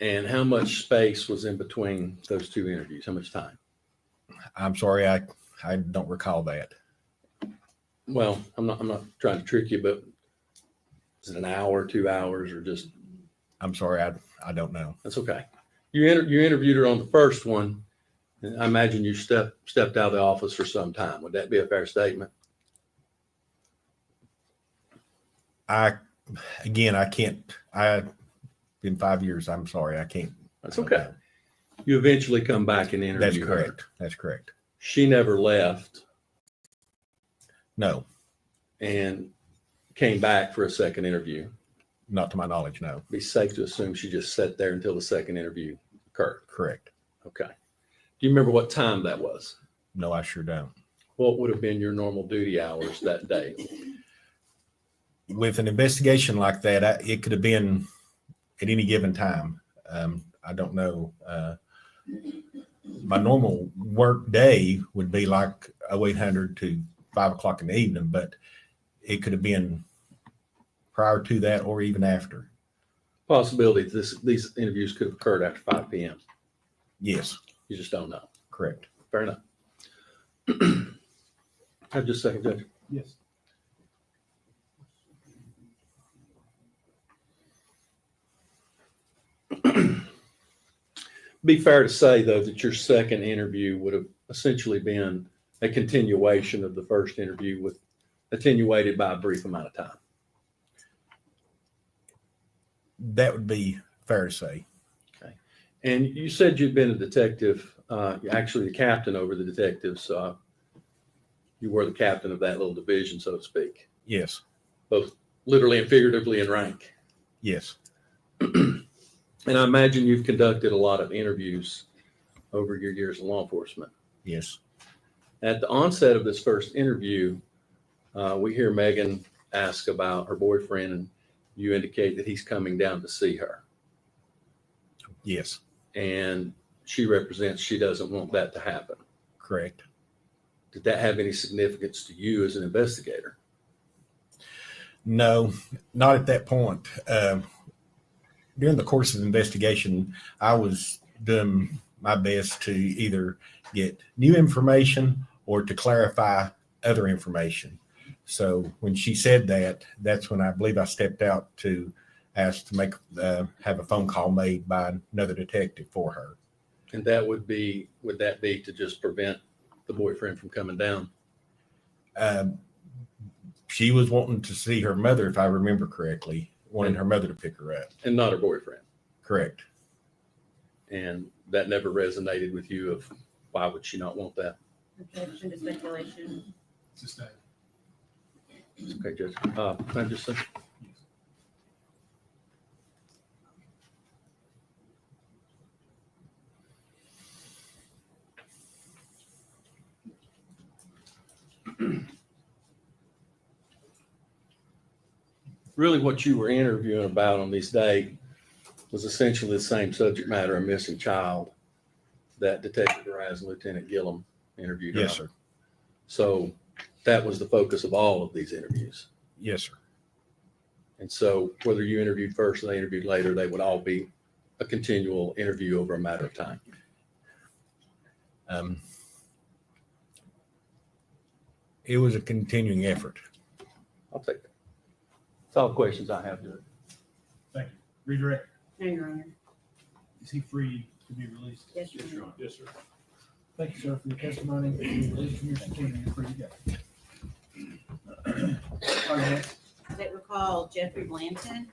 [SPEAKER 14] And how much space was in between those two interviews? How much time?
[SPEAKER 12] I'm sorry, I don't recall that.
[SPEAKER 14] Well, I'm not trying to trick you, but is it an hour, 2 hours, or just?
[SPEAKER 12] I'm sorry, I don't know.
[SPEAKER 14] That's okay. You interviewed her on the first one, and I imagine you stepped out of the office for some time. Would that be a fair statement?
[SPEAKER 12] I been 5 years. I'm sorry, I can't.
[SPEAKER 14] That's okay. You eventually come back and interview
[SPEAKER 12] That's
[SPEAKER 14] her.
[SPEAKER 12] correct. That's correct.
[SPEAKER 14] She never left.
[SPEAKER 12] No,
[SPEAKER 14] and came back for a second interview.
[SPEAKER 12] not to my knowledge, no.
[SPEAKER 14] Be safe to assume she just sat there until the second interview occurred.
[SPEAKER 12] Correct.
[SPEAKER 14] Okay. Do you remember what time that was?
[SPEAKER 12] No, I sure don't.
[SPEAKER 14] What would have been your normal duty hours that day?
[SPEAKER 12] With an investigation like that, it could have been at any given time. I don't know. My normal work day would be like 0800 to 5 o'clock in the evening, but it could have been prior to that or even after.
[SPEAKER 14] Possibility these interviews could have occurred after 5 p.m.
[SPEAKER 12] Yes.
[SPEAKER 14] You just don't know.
[SPEAKER 12] Correct.
[SPEAKER 14] Fair enough. Have just a second, Judge.
[SPEAKER 6] Yes.
[SPEAKER 14] Be fair to say, though, that your second interview would have essentially been a continuation of the first interview with attenuated by a brief amount of time.
[SPEAKER 12] That would be fair to say.
[SPEAKER 14] Okay. And you said you'd been a detective, actually the captain over the detectives. You were the captain of that little division, so to speak.
[SPEAKER 12] Yes.
[SPEAKER 14] Both literally and figuratively in rank.
[SPEAKER 12] Yes.
[SPEAKER 14] And I imagine you've conducted a lot of interviews over your years in law enforcement.
[SPEAKER 12] Yes.
[SPEAKER 14] At the onset of this first interview, we hear Megan ask about her boyfriend, and you indicate that he's coming down to see her.
[SPEAKER 12] Yes.
[SPEAKER 14] And she represents she doesn't want that to happen.
[SPEAKER 12] Correct.
[SPEAKER 14] Did that have any significance to you as an investigator?
[SPEAKER 12] No, not at that point. During the course of the investigation, I was doing my best to either get new information or to clarify other information. So when she said that, that's when I believe I stepped out to ask to have a phone call made by another detective for her.
[SPEAKER 14] And that would that be to just prevent the boyfriend from coming down?
[SPEAKER 12] She was wanting to see her mother, if I remember correctly, wanting her mother to pick her up.
[SPEAKER 14] And not her boyfriend?
[SPEAKER 12] Correct.
[SPEAKER 14] And that never resonated with you of why would she not want that?
[SPEAKER 11] Objection to speculation.
[SPEAKER 6] Sustained.
[SPEAKER 14] Okay, Judge. Can I just say? Really what you were interviewing about on this day was essentially the same subject matter, a missing child, that Detective Raz and Lieutenant Gillum interviewed.
[SPEAKER 12] Yes, sir.
[SPEAKER 14] So that was the focus of all of these interviews.
[SPEAKER 12] Yes, sir.
[SPEAKER 14] And so whether you interviewed first or they interviewed later, they would all be a continual interview over a matter of time.
[SPEAKER 12] It was a continuing effort.
[SPEAKER 14] I'll take that. That's all the questions I have, Judge.
[SPEAKER 6] Thank you. Redirect.
[SPEAKER 11] No, Your Honor.
[SPEAKER 6] Is he free to be released?
[SPEAKER 11] Yes, Your Honor.
[SPEAKER 6] Yes, sir. Thank you, sir, for your testimony. You're released from your subpoena. You're free to go. All right, next.
[SPEAKER 11] State recall Jeffrey Blanton.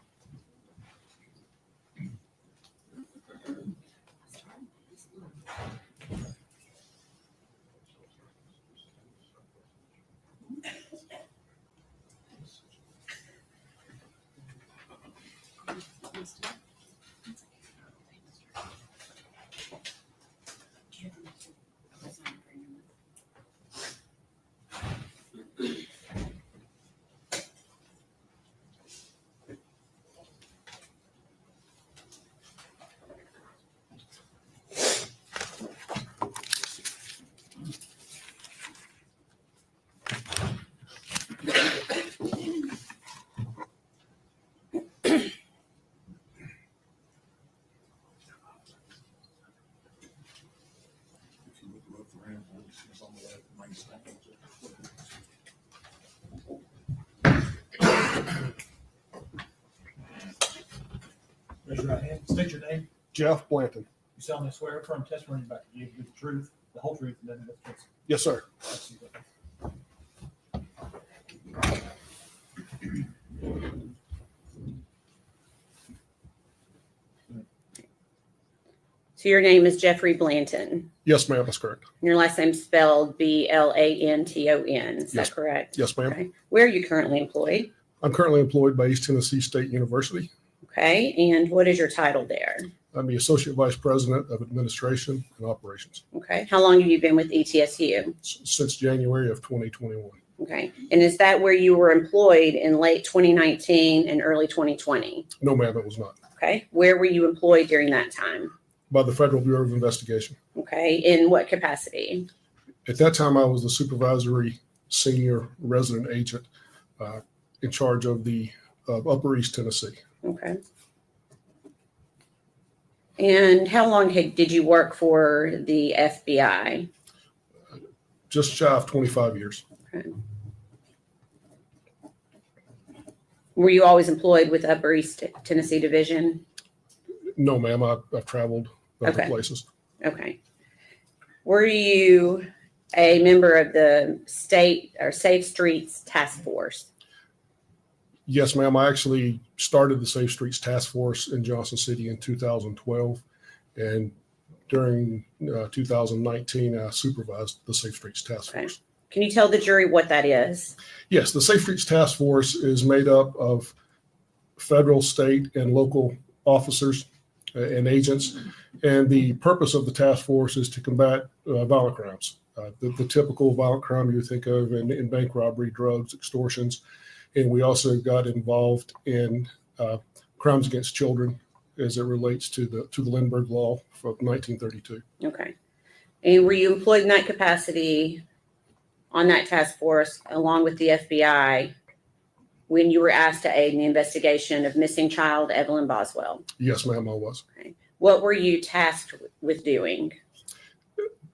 [SPEAKER 6] State your name.
[SPEAKER 15] Jeff Blanton.
[SPEAKER 6] You solemnly swear affirm testimony about you give the truth, the whole truth, and nothing but the truth.
[SPEAKER 15] Yes, sir.
[SPEAKER 11] So your name is Jeffrey Blanton.
[SPEAKER 15] Yes, ma'am, that's correct.
[SPEAKER 11] And your last name spelled Blanton. Is
[SPEAKER 15] Yes.
[SPEAKER 11] that correct?
[SPEAKER 15] Yes, ma'am.
[SPEAKER 11] Okay. Where are you currently employed?
[SPEAKER 15] I'm currently employed by East Tennessee State University.
[SPEAKER 11] Okay. And what is your title there?
[SPEAKER 15] I'm the Associate Vice President of Administration and Operations
[SPEAKER 11] Okay. How long have you been with ETSU?
[SPEAKER 15] since January of 2021.
[SPEAKER 11] Okay. And is that where you were employed in late 2019 and early 2020?
[SPEAKER 15] No, ma'am, it was not.
[SPEAKER 11] Okay. Where were you employed during that time?
[SPEAKER 15] By the Federal Bureau of Investigation.
[SPEAKER 11] Okay. In what capacity?
[SPEAKER 15] At that time, I was the supervisory senior resident agent in charge of the Upper East Tennessee.
[SPEAKER 11] Okay. And how long did you work for the FBI?
[SPEAKER 15] Just shy of 25 years.
[SPEAKER 11] Okay. Were you always employed with Upper East Tennessee Division?
[SPEAKER 15] No, ma'am, I've traveled other
[SPEAKER 11] Okay.
[SPEAKER 15] places.
[SPEAKER 11] Okay. Were you a member of the state or Safe Streets Task Force?
[SPEAKER 15] Yes, ma'am. I actually started the Safe Streets Task Force in Johnson City in 2012. And during 2019, I supervised the Safe Streets Task Force.
[SPEAKER 11] Can you tell the jury what that is?
[SPEAKER 15] Yes, the Safe Streets Task Force is made up of federal, state, and local officers and agents. And the purpose of the task force is to combat violent crimes. The typical violent crime you think of in bank robbery, drugs, extortions. And we also got involved in crimes against children as it relates to the Lindbergh Law from 1932.
[SPEAKER 11] Okay. And were you employed in that capacity on that task force along with the FBI when you were asked to aid in the investigation of missing child Evelyn Boswell?
[SPEAKER 15] Yes, ma'am, I was.
[SPEAKER 11] Okay. What were you tasked with doing?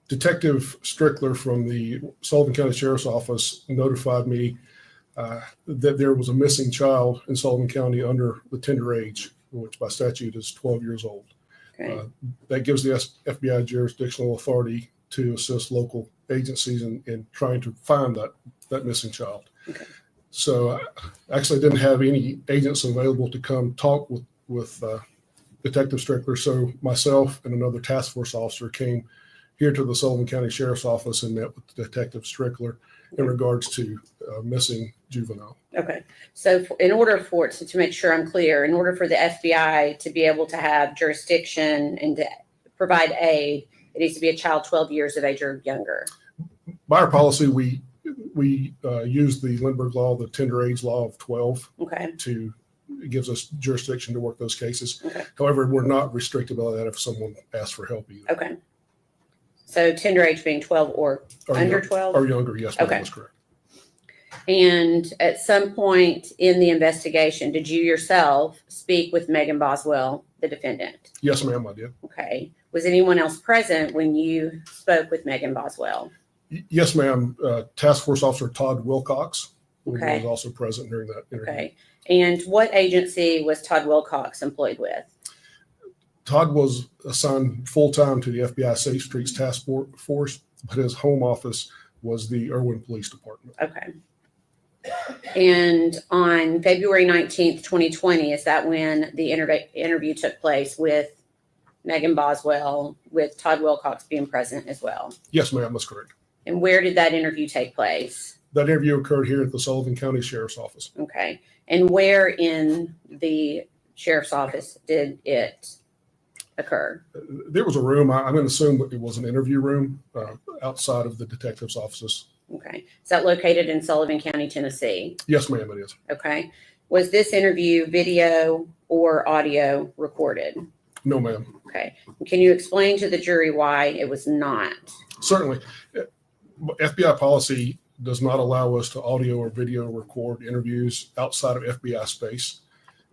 [SPEAKER 15] Detective Strickler from the Sullivan County Sheriff's Office notified me that there was a missing child in Sullivan County under the tender age, which by statute is 12 years old.
[SPEAKER 11] Okay.
[SPEAKER 15] That gives the FBI jurisdictional authority to assist local agencies in trying to find that missing child.
[SPEAKER 11] Okay.
[SPEAKER 15] So I actually didn't have any agents available to come talk with Detective Strickler. So myself and another task force officer came here to the Sullivan County Sheriff's Office and met with Detective Strickler in regards to missing juvenile.
[SPEAKER 11] Okay. So in order to make sure I'm clear, in order for the FBI to be able to have jurisdiction and to provide aid, it needs to be a child 12 years of age or younger.
[SPEAKER 15] By our policy, we use the Lindbergh Law, the tender age law of 12.
[SPEAKER 11] Okay.
[SPEAKER 15] It gives us jurisdiction to work those cases.
[SPEAKER 11] Okay.
[SPEAKER 15] However, we're not restricted by that if someone asks for help either.
[SPEAKER 11] Okay. So tender age being 12 or under 12?
[SPEAKER 15] Or younger, yes, ma'am,
[SPEAKER 11] Okay.
[SPEAKER 15] that's correct.
[SPEAKER 11] And at some point in the investigation, did you yourself speak with Megan Boswell, the defendant?
[SPEAKER 15] Yes, ma'am, I did.
[SPEAKER 11] Okay. Was anyone else present when you spoke with Megan Boswell?
[SPEAKER 15] Yes, ma'am. Task Force Officer Todd Wilcox
[SPEAKER 11] Okay.
[SPEAKER 15] was also present during that interview.
[SPEAKER 11] Okay. And what agency was Todd Wilcox employed with?
[SPEAKER 15] Todd was assigned full-time to the FBI Safe Streets Task Force, but his home office was the Irwin Police Department.
[SPEAKER 11] Okay. And on February 19th, 2020, is that when the interview took place with Megan Boswell, with Todd Wilcox being present as well?
[SPEAKER 15] Yes, ma'am, that's correct.
[SPEAKER 11] And where did that interview take place?
[SPEAKER 15] That interview occurred here at the Sullivan County Sheriff's Office.
[SPEAKER 11] Okay. And where in the sheriff's office did it occur?
[SPEAKER 15] There was a room, I'm going to assume it was an interview room outside of the detective's offices.
[SPEAKER 11] Okay. Is that located in Sullivan County, Tennessee?
[SPEAKER 15] Yes, ma'am, it is.
[SPEAKER 11] Okay. Was this interview video or audio recorded?
[SPEAKER 15] No, ma'am.
[SPEAKER 11] Okay. Can you explain to the jury why it was not?
[SPEAKER 15] Certainly. FBI policy does not allow us to audio or video record interviews outside of FBI space.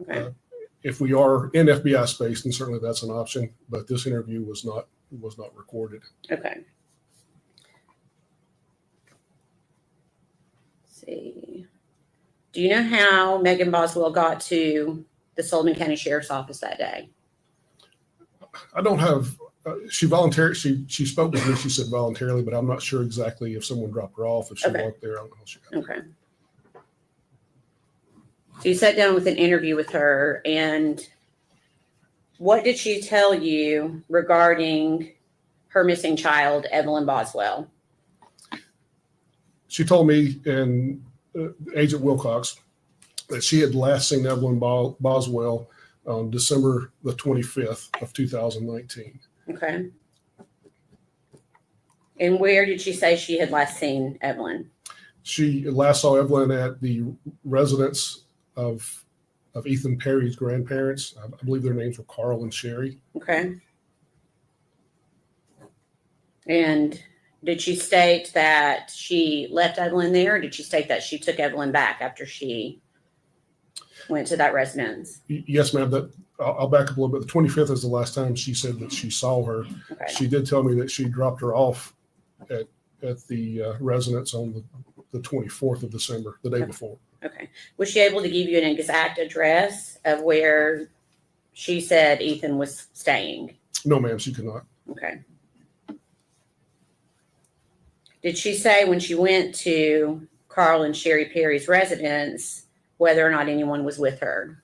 [SPEAKER 11] Okay.
[SPEAKER 15] If we are in FBI space, then certainly that's an option, but this interview was not recorded.
[SPEAKER 11] Okay. Let's see. Do you know how Megan Boswell got to the Sullivan County Sheriff's Office that day?
[SPEAKER 15] I don't have, she volunteered, she spoke with me, she said voluntarily, but I'm not sure exactly if someone dropped her off, if she
[SPEAKER 11] Okay.
[SPEAKER 15] walked there. I don't know if she got there.
[SPEAKER 11] Okay. So you sat down with an interview with her, and what did she tell you regarding her missing child, Evelyn Boswell?
[SPEAKER 15] She told me and Agent Wilcox that she had last seen Evelyn Boswell on December the 25th of 2019.
[SPEAKER 11] Okay. And where did she say she had last seen Evelyn?
[SPEAKER 15] She last saw Evelyn at the residence of Ethan Perry's grandparents. I believe their names were Carl and Sherry.
[SPEAKER 11] Okay. And did she state that she left Evelyn there, or did she state that she took Evelyn back after she went to that residence?
[SPEAKER 15] Yes, ma'am. I'll back up a little bit. The 25th is the last time she said that she saw her.
[SPEAKER 11] Okay.
[SPEAKER 15] She did tell me that she dropped her off at the residence on the 24th of December, the day before.
[SPEAKER 11] Okay. Was she able to give you an exact address of where she said Ethan was staying?
[SPEAKER 15] No, ma'am, she could not.
[SPEAKER 11] Okay. Did she say when she went to Carl and Sherry Perry's residence whether or not anyone was with her?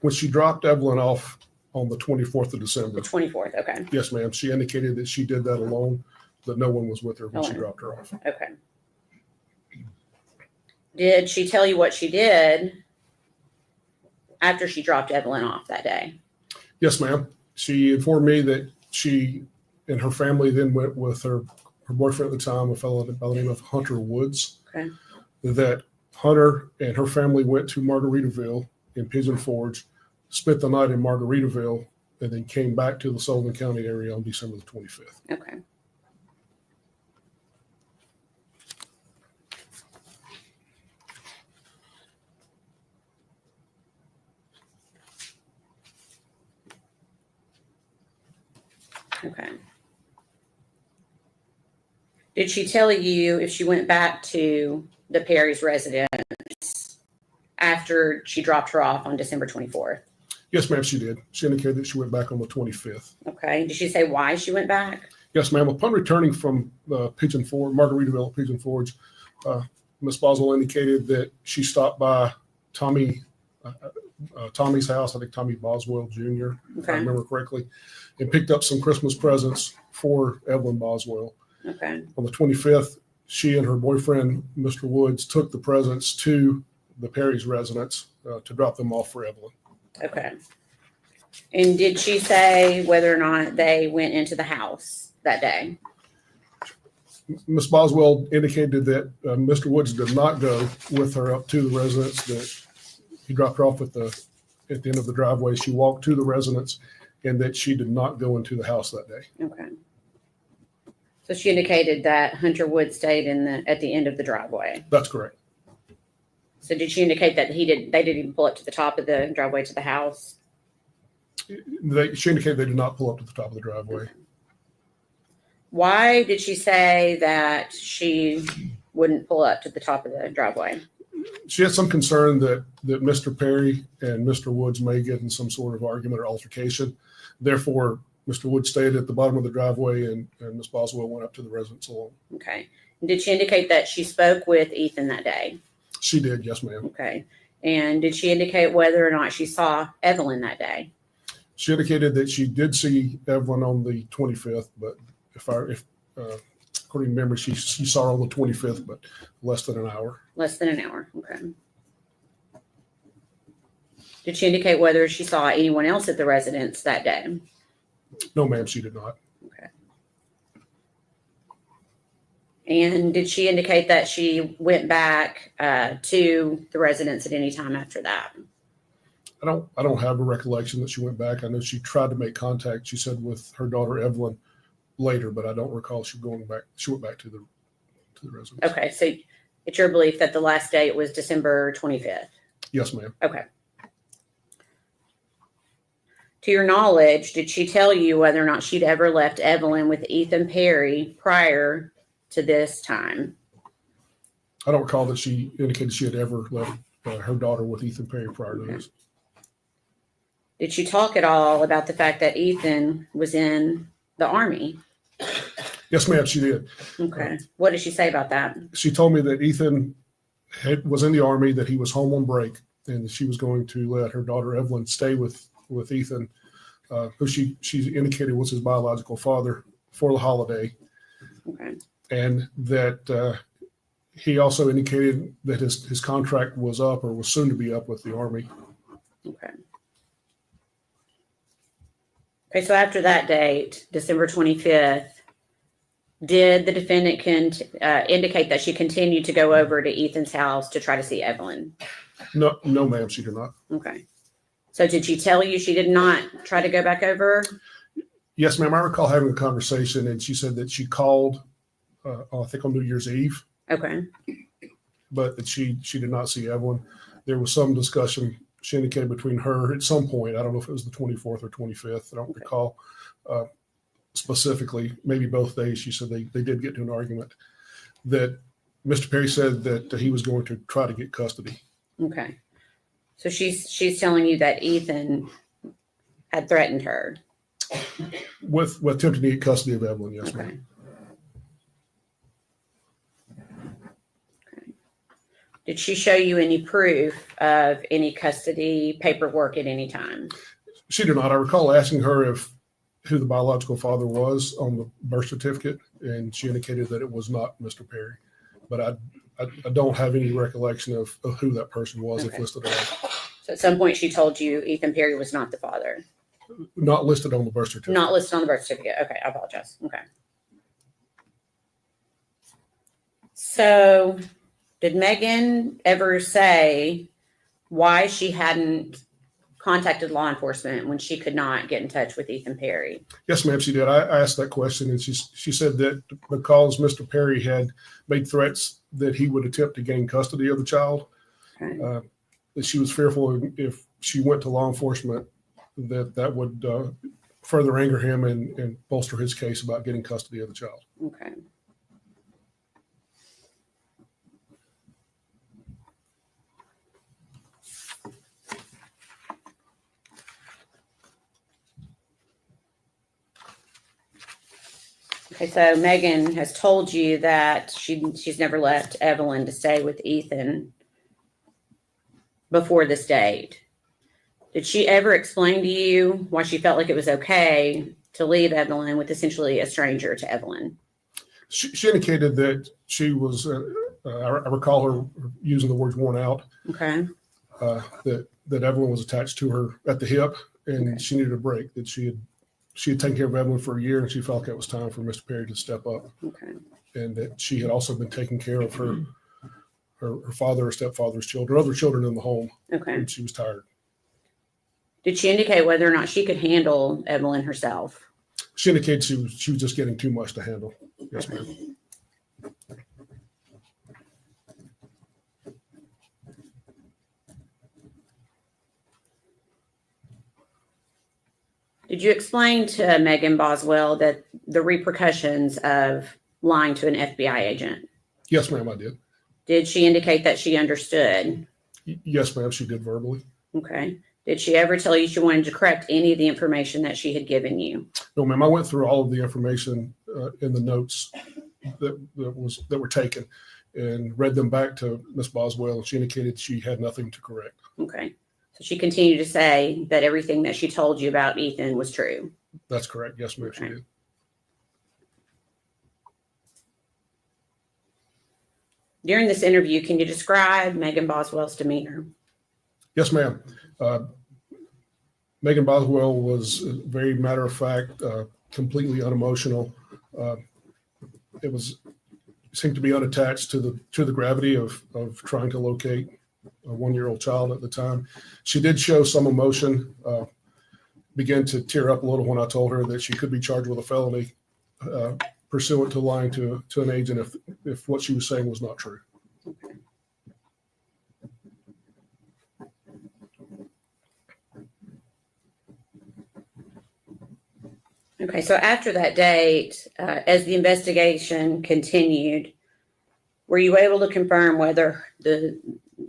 [SPEAKER 15] When she dropped Evelyn off on the 24th of December.
[SPEAKER 11] The 24th, okay.
[SPEAKER 15] Yes, ma'am. She indicated that she did that alone, that no one was with her when she dropped her off.
[SPEAKER 11] Okay. Did she tell you what she did after she dropped Evelyn off that day?
[SPEAKER 15] Yes, ma'am. She informed me that she and her family then went with her boyfriend at the time, a fellow by the name of Hunter Woods.
[SPEAKER 11] Okay.
[SPEAKER 15] That Hunter and her family went to Margaritaville in Pigeon Forge, spent the night in Margaritaville, and then came back to the Sullivan County area on December the 25th.
[SPEAKER 11] Okay. Okay. Did she tell you if she went back to the Perry's residence after she dropped her off on December 24th?
[SPEAKER 15] Yes, ma'am, she did. She indicated that she went back on the 25th.
[SPEAKER 11] Okay. Did she say why she went back?
[SPEAKER 15] Yes, ma'am. Upon returning from Pigeon Forge, Margaritaville at Pigeon Forge, Ms. Boswell indicated that she stopped by Tommy's house, I think Tommy Boswell Jr., if I remember correctly, and picked up some Christmas presents for Evelyn Boswell.
[SPEAKER 11] Okay.
[SPEAKER 15] On the 25th, she and her boyfriend, Mr. Woods, took the presents to the Perry's residence to drop them off for Evelyn.
[SPEAKER 11] Okay. And did she say whether or not they went into the house that day?
[SPEAKER 15] Ms. Boswell indicated that Mr. Woods did not go with her up to the residence, that he dropped her off at the end of the driveway. She walked to the residence, and that she did not go into the house that day.
[SPEAKER 11] Okay. So she indicated that Hunter Wood stayed at the end of the driveway.
[SPEAKER 15] That's correct.
[SPEAKER 11] So did she indicate that they didn't even pull up to the top of the driveway to the house?
[SPEAKER 15] She indicated they did not pull up to the top of the driveway.
[SPEAKER 11] Why did she say that she wouldn't pull up to the top of the driveway?
[SPEAKER 15] She had some concern that Mr. Perry and Mr. Woods may get in some sort of argument or altercation. Therefore, Mr. Woods stayed at the bottom of the driveway, and Ms. Boswell went up to the residence alone.
[SPEAKER 11] Okay. Did she indicate that she spoke with Ethan that day?
[SPEAKER 15] She did, yes, ma'am.
[SPEAKER 11] Okay. And did she indicate whether or not she saw Evelyn that day?
[SPEAKER 15] She indicated that she did see Evelyn on the 25th, but according to memory, she saw her on the 25th, but less than an hour.
[SPEAKER 11] Less than an hour. Okay. Did she indicate whether she saw anyone else at the residence that day?
[SPEAKER 15] No, ma'am, she did not.
[SPEAKER 11] Okay. And did she indicate that she went back to the residence at any time after that?
[SPEAKER 15] I don't have a recollection that she went back. I know she tried to make contact, she said, with her daughter Evelyn later, but I don't recall she going back. She went back to the residence.
[SPEAKER 11] Okay, so it's your belief that the last date was December 25th?
[SPEAKER 15] Yes, ma'am.
[SPEAKER 11] Okay. To your knowledge, did she tell you whether or not she'd ever left Evelyn with Ethan Perry prior to this time?
[SPEAKER 15] I don't recall that she indicated she had ever left her daughter with Ethan Perry prior to this.
[SPEAKER 11] Did she talk at all about the fact that Ethan was in the Army?
[SPEAKER 15] Yes, ma'am, she did.
[SPEAKER 11] Okay. What did she say about that?
[SPEAKER 15] She told me that Ethan was in the Army, that he was home on break, and she was going to let her daughter Evelyn stay with Ethan, who she indicated was his biological father, for the holiday.
[SPEAKER 11] Okay.
[SPEAKER 15] And that he also indicated that his contract was up or was soon to be up with the Army.
[SPEAKER 11] Okay. Okay, so after that date, December 25th, did the defendant indicate that she continued to go over to Ethan's house to try to see Evelyn?
[SPEAKER 15] No, ma'am, she did not.
[SPEAKER 11] Okay. So did she tell you she did not try to go back over?
[SPEAKER 15] Yes, ma'am. I recall having a conversation, and she said that she called, I think on New Year's Eve,
[SPEAKER 11] Okay.
[SPEAKER 15] but that she did not see Evelyn. There was some discussion, she indicated, between her at some point. I don't know if it was the 24th or 25th. I don't recall specifically. Maybe both days. She said they did get into an argument that Mr. Perry said that he was going to try to get custody.
[SPEAKER 11] Okay. So she's telling you that Ethan had threatened her.
[SPEAKER 15] With attempting to get custody of Evelyn, yes,
[SPEAKER 11] Okay.
[SPEAKER 15] ma'am.
[SPEAKER 11] Okay. Did she show you any proof of any custody paperwork at any time?
[SPEAKER 15] She did not. I recall asking her who the biological father was on the birth certificate, and she indicated that it was not Mr. Perry. But I don't have any recollection of who that person was, if
[SPEAKER 11] Okay.
[SPEAKER 15] listed on.
[SPEAKER 11] So at some point she told you Ethan Perry was not the father.
[SPEAKER 15] Not listed on the birth certificate.
[SPEAKER 11] Not listed on the birth certificate. Okay, I apologize. Okay. So did Megan ever say why she hadn't contacted law enforcement when she could not get in touch with Ethan Perry?
[SPEAKER 15] Yes, ma'am, she did. I asked that question, and she said that because Mr. Perry had made threats that he would attempt to gain custody of the child,
[SPEAKER 11] Okay.
[SPEAKER 15] that she was fearful if she went to law enforcement that would further anger him and bolster his case about getting custody of the child.
[SPEAKER 11] Okay. Okay, so Megan has told you that she's never left Evelyn to stay with Ethan before this date. Did she ever explain to you why she felt like it was okay to leave Evelyn with essentially a stranger to Evelyn?
[SPEAKER 15] She indicated that she was, I recall her using the words worn out,
[SPEAKER 11] Okay.
[SPEAKER 15] that Evelyn was attached to her at the hip, and
[SPEAKER 11] Okay.
[SPEAKER 15] she needed a break, that she had taken care of Evelyn for a year, and she felt like it was time for Mr. Perry to step up,
[SPEAKER 11] Okay.
[SPEAKER 15] and that she had also been taking care of her father or stepfather's children, other children in the home,
[SPEAKER 11] Okay.
[SPEAKER 15] and she was tired.
[SPEAKER 11] Did she indicate whether or not she could handle Evelyn herself?
[SPEAKER 15] She indicated she was just getting too much to handle. Yes, ma'am.
[SPEAKER 11] Did you explain to Megan Boswell that the repercussions of lying to an FBI agent?
[SPEAKER 15] Yes, ma'am, I did.
[SPEAKER 11] Did she indicate that she understood?
[SPEAKER 15] Yes, ma'am, she did verbally.
[SPEAKER 11] Okay. Did she ever tell you she wanted to correct any of the information that she had given you?
[SPEAKER 15] No, ma'am, I went through all of the information in the notes that were taken and read them back to Ms. Boswell, and she indicated she had nothing to correct.
[SPEAKER 11] Okay. So she continued to say that everything that she told you about Ethan was true.
[SPEAKER 15] That's correct. Yes, ma'am, she
[SPEAKER 11] Okay.
[SPEAKER 15] did.
[SPEAKER 11] During this interview, can you describe Megan Boswell's demeanor?
[SPEAKER 15] Yes, ma'am. Megan Boswell was very matter of fact, completely unemotional. It seemed to be unattached to the gravity of trying to locate a 1-year-old child at the time. She did show some emotion, began to tear up a little when I told her that she could be charged with a felony pursuant to lying to an agent if what she was saying was not true.
[SPEAKER 11] Okay. Okay, so after that date, as the investigation continued, were you able to confirm whether the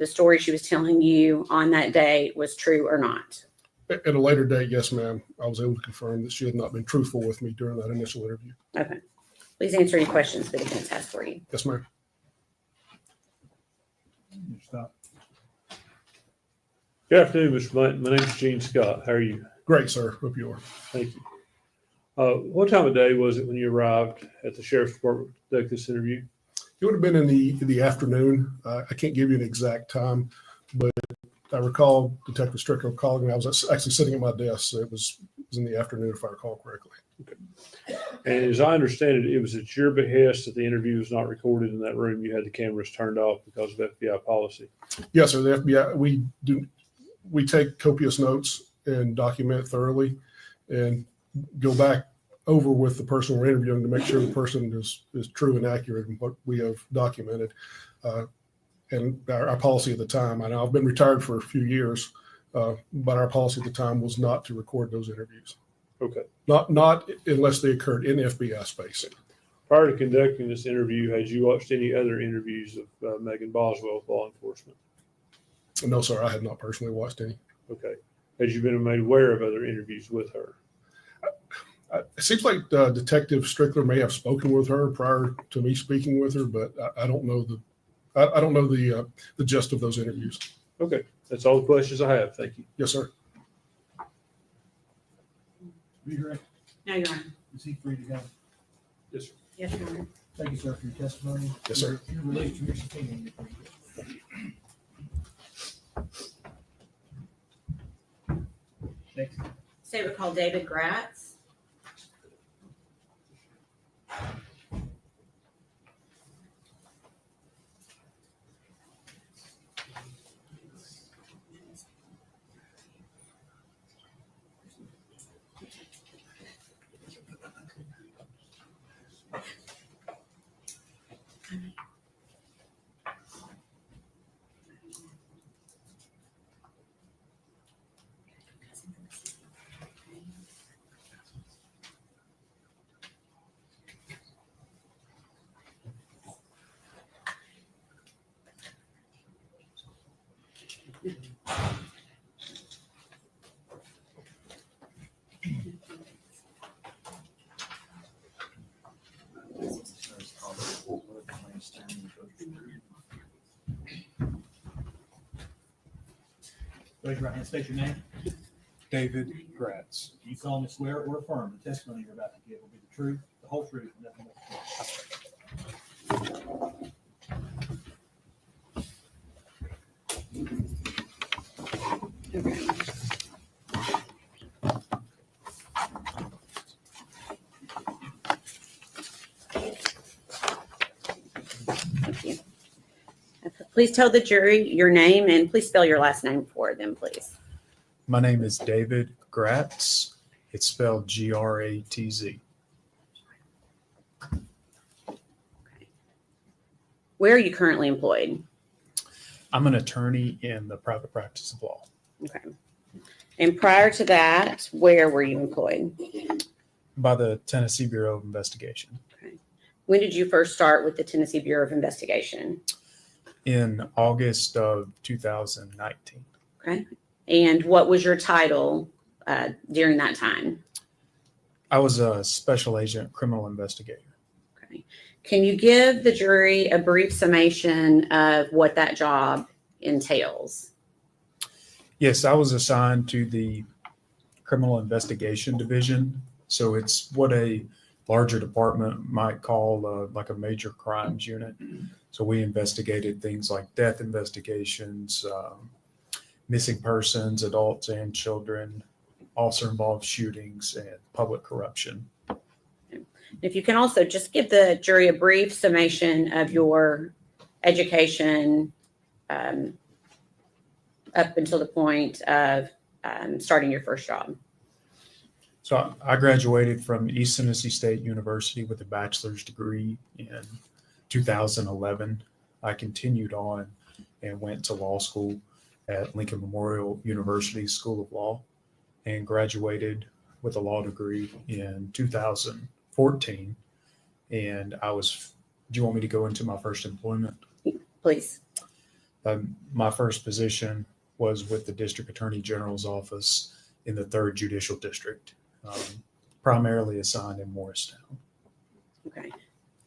[SPEAKER 11] story she was telling you on that date was true or not?
[SPEAKER 15] At a later date, yes, ma'am, I was able to confirm that she had not been truthful with me during that initial interview.
[SPEAKER 11] Okay. Please answer any questions the defense has for you.
[SPEAKER 15] Yes, ma'am.
[SPEAKER 6] Stop.
[SPEAKER 10] Good afternoon, Mr. Blunt. My name's Gene Scott. How are you?
[SPEAKER 15] Great, sir. Hope you are.
[SPEAKER 10] Thank you. What time of day was it when you arrived at the sheriff's department to conduct this interview?
[SPEAKER 15] It would have been in the afternoon. I can't give you an exact time, but I recall Detective Strickland calling me. I was actually sitting at my desk, so it was in the afternoon, if I recall correctly.
[SPEAKER 10] Okay. And as I understand it, it was at your behest that the interview was not recorded in that room. You had the cameras turned off because of FBI policy.
[SPEAKER 15] Yes, sir. The FBI, we take copious notes and document thoroughly and go back over with the person we're interviewing to make sure the person is true and accurate in what we have documented. And our policy at the time, I know I've been retired for a few years, but our policy at the time was not to record those interviews.
[SPEAKER 10] Okay.
[SPEAKER 15] Not unless they occurred in FBI space.
[SPEAKER 10] Prior to conducting this interview, had you watched any other interviews of Megan Boswell with law enforcement?
[SPEAKER 15] No, sir, I had not personally watched any.
[SPEAKER 10] Okay. Has you been made aware of other interviews with her?
[SPEAKER 15] It seems like Detective Strickler may have spoken with her prior to me speaking with her, but I don't know the gist of those interviews.
[SPEAKER 10] Okay. That's all the questions I have. Thank you.
[SPEAKER 15] Yes, sir.
[SPEAKER 6] Rder,
[SPEAKER 11] No, Your Honor.
[SPEAKER 6] is he free to go?
[SPEAKER 10] Yes, sir.
[SPEAKER 11] Yes, Your Honor.
[SPEAKER 6] Thank you, sir, for your testimony.
[SPEAKER 15] Yes, sir.
[SPEAKER 6] You're released from your subpoena. Next.
[SPEAKER 11] State would call David Gratz.
[SPEAKER 6] Raise your right hand, state your name.
[SPEAKER 16] David Gratz.
[SPEAKER 6] Do you solemnly swear or affirm the testimony you're about to give will be the truth, the whole truth, and nothing but the truth?
[SPEAKER 11] Thank you. Please tell the jury your name and please spell your last name for them, please.
[SPEAKER 16] My name is David Gratz. It's spelled Gratz.
[SPEAKER 11] Where are you currently employed?
[SPEAKER 16] I'm an attorney in the private practice of law.
[SPEAKER 11] Okay. And prior to that, where were you employed?
[SPEAKER 16] By the Tennessee Bureau of Investigation.
[SPEAKER 11] Okay. When did you first start with the Tennessee Bureau of Investigation?
[SPEAKER 16] In August of 2019.
[SPEAKER 11] Okay. And what was your title during that time?
[SPEAKER 16] I was a special agent criminal investigator.
[SPEAKER 11] Okay. Can you give the jury a brief summation of what that job entails?
[SPEAKER 16] Yes, I was assigned to the criminal investigation division. So it's what a larger department might call like a major crimes unit. So we investigated things like death investigations, missing persons, adults and children, officer-involved shootings, and public corruption.
[SPEAKER 11] If you can also just give the jury a brief summation of your education up until the point of starting your first job.
[SPEAKER 16] So I graduated from East Tennessee State University with a bachelor's degree in 2011. I continued on and went to law school at Lincoln Memorial University School of Law and graduated with a law degree in 2014. And do you want me to go into my first employment?
[SPEAKER 11] Please.
[SPEAKER 16] My first position was with the District Attorney General's office in the 3rd Judicial District, primarily assigned in Morristown.
[SPEAKER 11] Okay.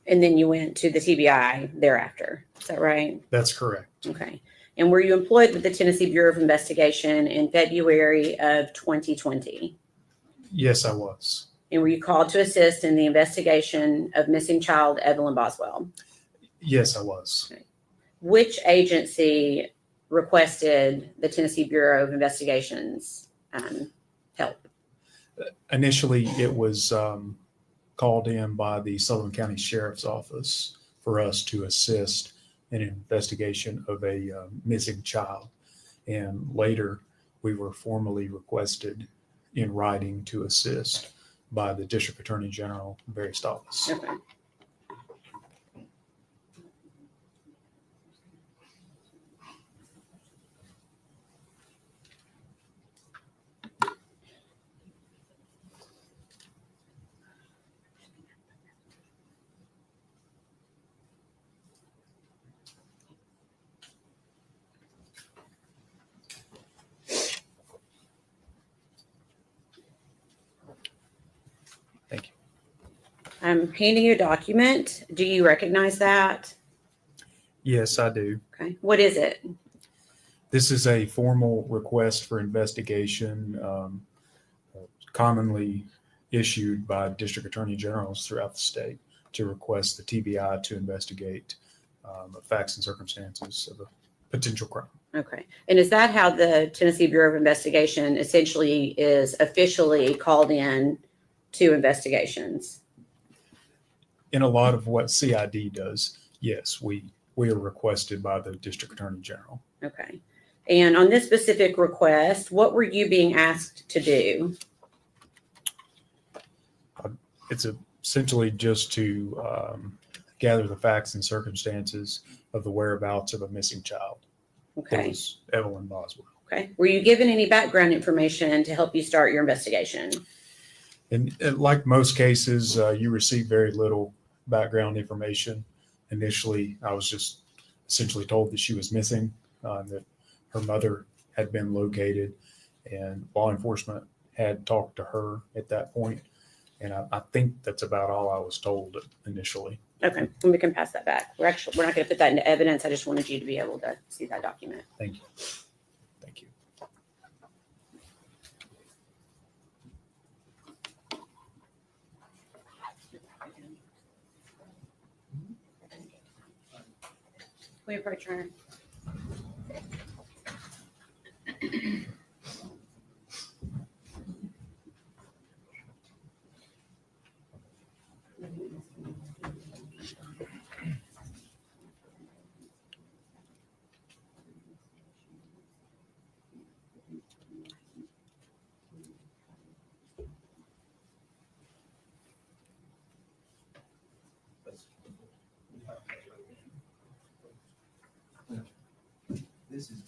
[SPEAKER 11] And then you went to the TBI thereafter. Is that right?
[SPEAKER 16] That's correct.
[SPEAKER 11] Okay. And were you employed with the Tennessee Bureau of Investigation in February of 2020?
[SPEAKER 16] Yes, I was.
[SPEAKER 11] And were you called to assist in the investigation of missing child Evelyn Boswell?
[SPEAKER 16] Yes, I was.
[SPEAKER 11] Okay. Which agency requested the Tennessee Bureau of Investigation's help?
[SPEAKER 16] Initially, it was called in by the Sullivan County Sheriff's Office for us to assist in an investigation of a missing child. And later, we were formally requested in writing to assist by the District Attorney General, Barry Stollis.
[SPEAKER 11] Okay.
[SPEAKER 16] Thank you.
[SPEAKER 11] I'm handing you a document. Do you recognize that?
[SPEAKER 16] Yes, I do.
[SPEAKER 11] Okay. What is it?
[SPEAKER 16] This is a formal request for investigation, commonly issued by district attorney generals throughout the state to request the TBI to investigate facts and circumstances of a potential crime.
[SPEAKER 11] Okay. And is that how the Tennessee Bureau of Investigation essentially is officially called in to investigations?
[SPEAKER 16] In a lot of what CID does, yes, we are requested by the district attorney general.
[SPEAKER 11] Okay. And on this specific request, what were you being asked to do?
[SPEAKER 16] It's essentially just to gather the facts and circumstances of the whereabouts of a missing child.
[SPEAKER 11] Okay.
[SPEAKER 16] That was Evelyn Boswell.
[SPEAKER 11] Okay. Were you given any background information to help you start your investigation?
[SPEAKER 16] And like most cases, you receive very little background information. Initially, I was just essentially told that she was missing, that her mother had been located, and law enforcement had talked to her at that point. And I think that's about all I was told initially.
[SPEAKER 11] Okay. And we can pass that back. We're not going to put that into evidence. I just wanted you to be able to see that document.
[SPEAKER 16] Thank you. Thank you.
[SPEAKER 11] We approach her.
[SPEAKER 6] This is.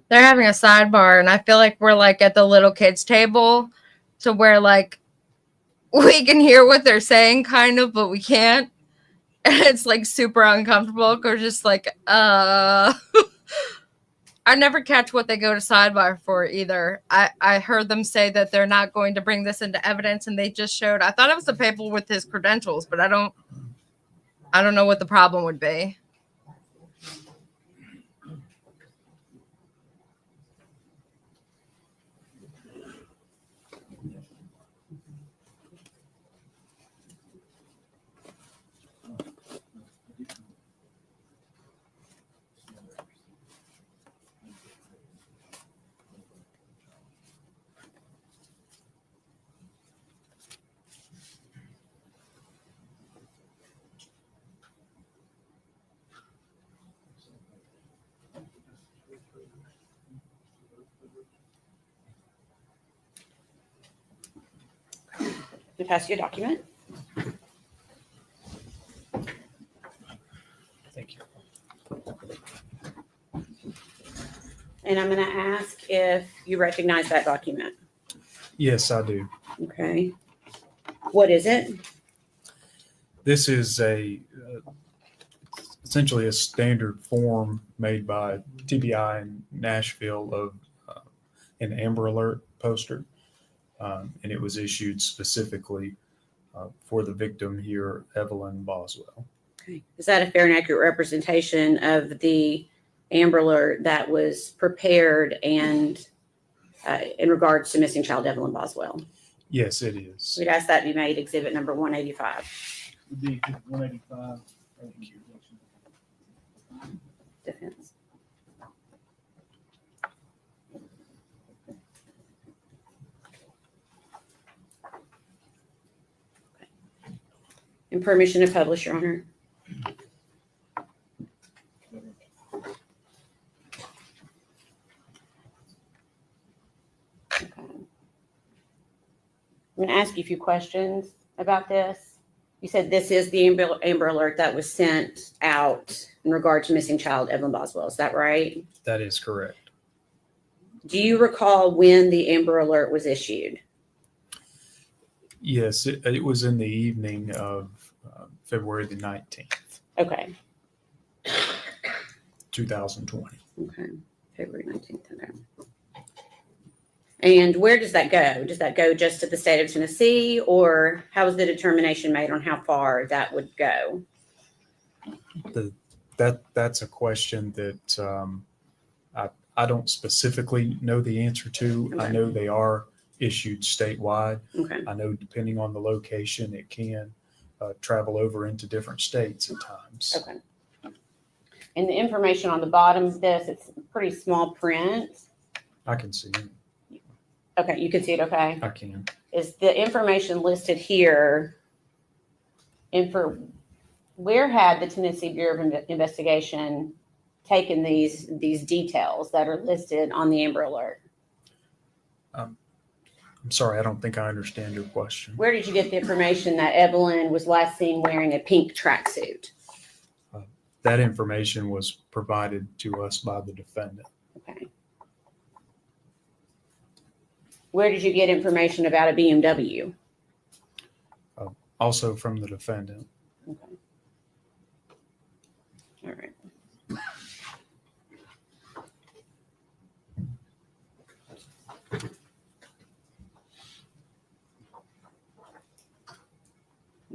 [SPEAKER 4] They're having a sidebar, and I feel like we're like at the little kids table to where like we can hear what they're saying kind of, but we can't. And it's like super uncomfortable because just like I never catch what they go to sidebar for either. I heard them say that they're not going to bring this into evidence, and they just showed, I thought it was the paper with his credentials, but I don't know what the problem would be.
[SPEAKER 11] pass you a document.
[SPEAKER 16] Thank you.
[SPEAKER 11] And I'm going to ask if you recognize that document.
[SPEAKER 16] Yes, I do.
[SPEAKER 11] Okay. What is it?
[SPEAKER 16] This is essentially a standard form made by TBI in Nashville of an Amber Alert poster. And it was issued specifically for the victim here, Evelyn Boswell.
[SPEAKER 11] Okay. Is that a fair and accurate representation of the Amber Alert that was prepared and in regards to missing child Evelyn Boswell?
[SPEAKER 16] Yes, it is.
[SPEAKER 11] We'd ask that be made exhibit number 185.
[SPEAKER 6] Would be 185.
[SPEAKER 11] Defense. And permission to publish, Your Honor. Okay. I'm going to ask you a few questions about this. You said this is the Amber Alert that was sent out in regard to missing child Evelyn Boswell. Is that right?
[SPEAKER 16] That is correct.
[SPEAKER 11] Do you recall when the Amber Alert was issued?
[SPEAKER 16] Yes, it was in the evening of February the 19th,
[SPEAKER 11] Okay.
[SPEAKER 16] 2020.
[SPEAKER 11] Okay. February 19th. Okay. And where does that go? Does that go just to the state of Tennessee, or how was the determination made on how far that would go?
[SPEAKER 16] That's a question that I don't specifically know the answer to.
[SPEAKER 11] Okay.
[SPEAKER 16] I know they are issued statewide.
[SPEAKER 11] Okay.
[SPEAKER 16] I know depending on the location, it can travel over into different states at times.
[SPEAKER 11] Okay. And the information on the bottom of this, it's pretty small print.
[SPEAKER 16] I can see it.
[SPEAKER 11] Okay, you can see it, okay?
[SPEAKER 16] I can.
[SPEAKER 11] Is the information listed here, and for where had the Tennessee Bureau of Investigation taken these details that are listed on the Amber Alert?
[SPEAKER 16] I'm sorry, I don't think I understand your question.
[SPEAKER 11] Where did you get the information that Evelyn was last seen wearing a pink tracksuit?
[SPEAKER 16] That information was provided to us by the defendant.
[SPEAKER 11] Okay. Where did you get information about a BMW?
[SPEAKER 16] Also from the defendant.
[SPEAKER 11] Okay. All right.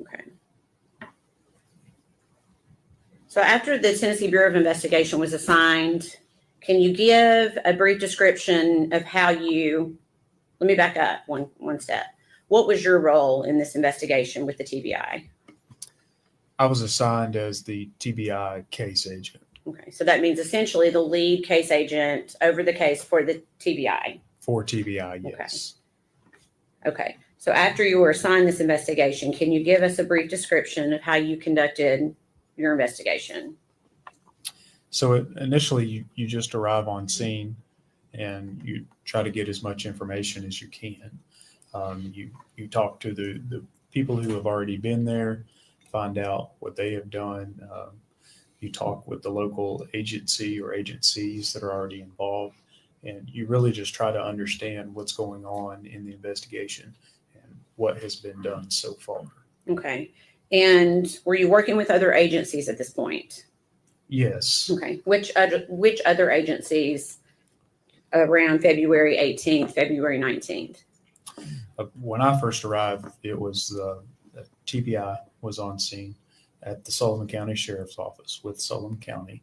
[SPEAKER 11] Okay. So after the Tennessee Bureau of Investigation was assigned, can you give a brief description of how you, let me back up one step. What was your role in this investigation with the TBI?
[SPEAKER 16] I was assigned as the TBI case agent.
[SPEAKER 11] Okay, so that means essentially the lead case agent over the case for the TBI.
[SPEAKER 16] For TBI, yes.
[SPEAKER 11] Okay, so after you were assigned this investigation, can you give us a brief description of how you conducted your investigation?
[SPEAKER 16] So initially, you just arrive on scene and you try to get as much information as you can. You talk to the people who have already been there, find out what they have done. You talk with the local agency or agencies that are already involved, and you really just try to understand what's going on in the investigation and what has been done so far.
[SPEAKER 11] Okay, and were you working with other agencies at this point?
[SPEAKER 16] Yes.
[SPEAKER 11] Okay, which other agencies around February 18th, February 19th?
[SPEAKER 16] When I first arrived, it was the TBI was on scene at the Sullivan County Sheriff's Office with Sullivan County,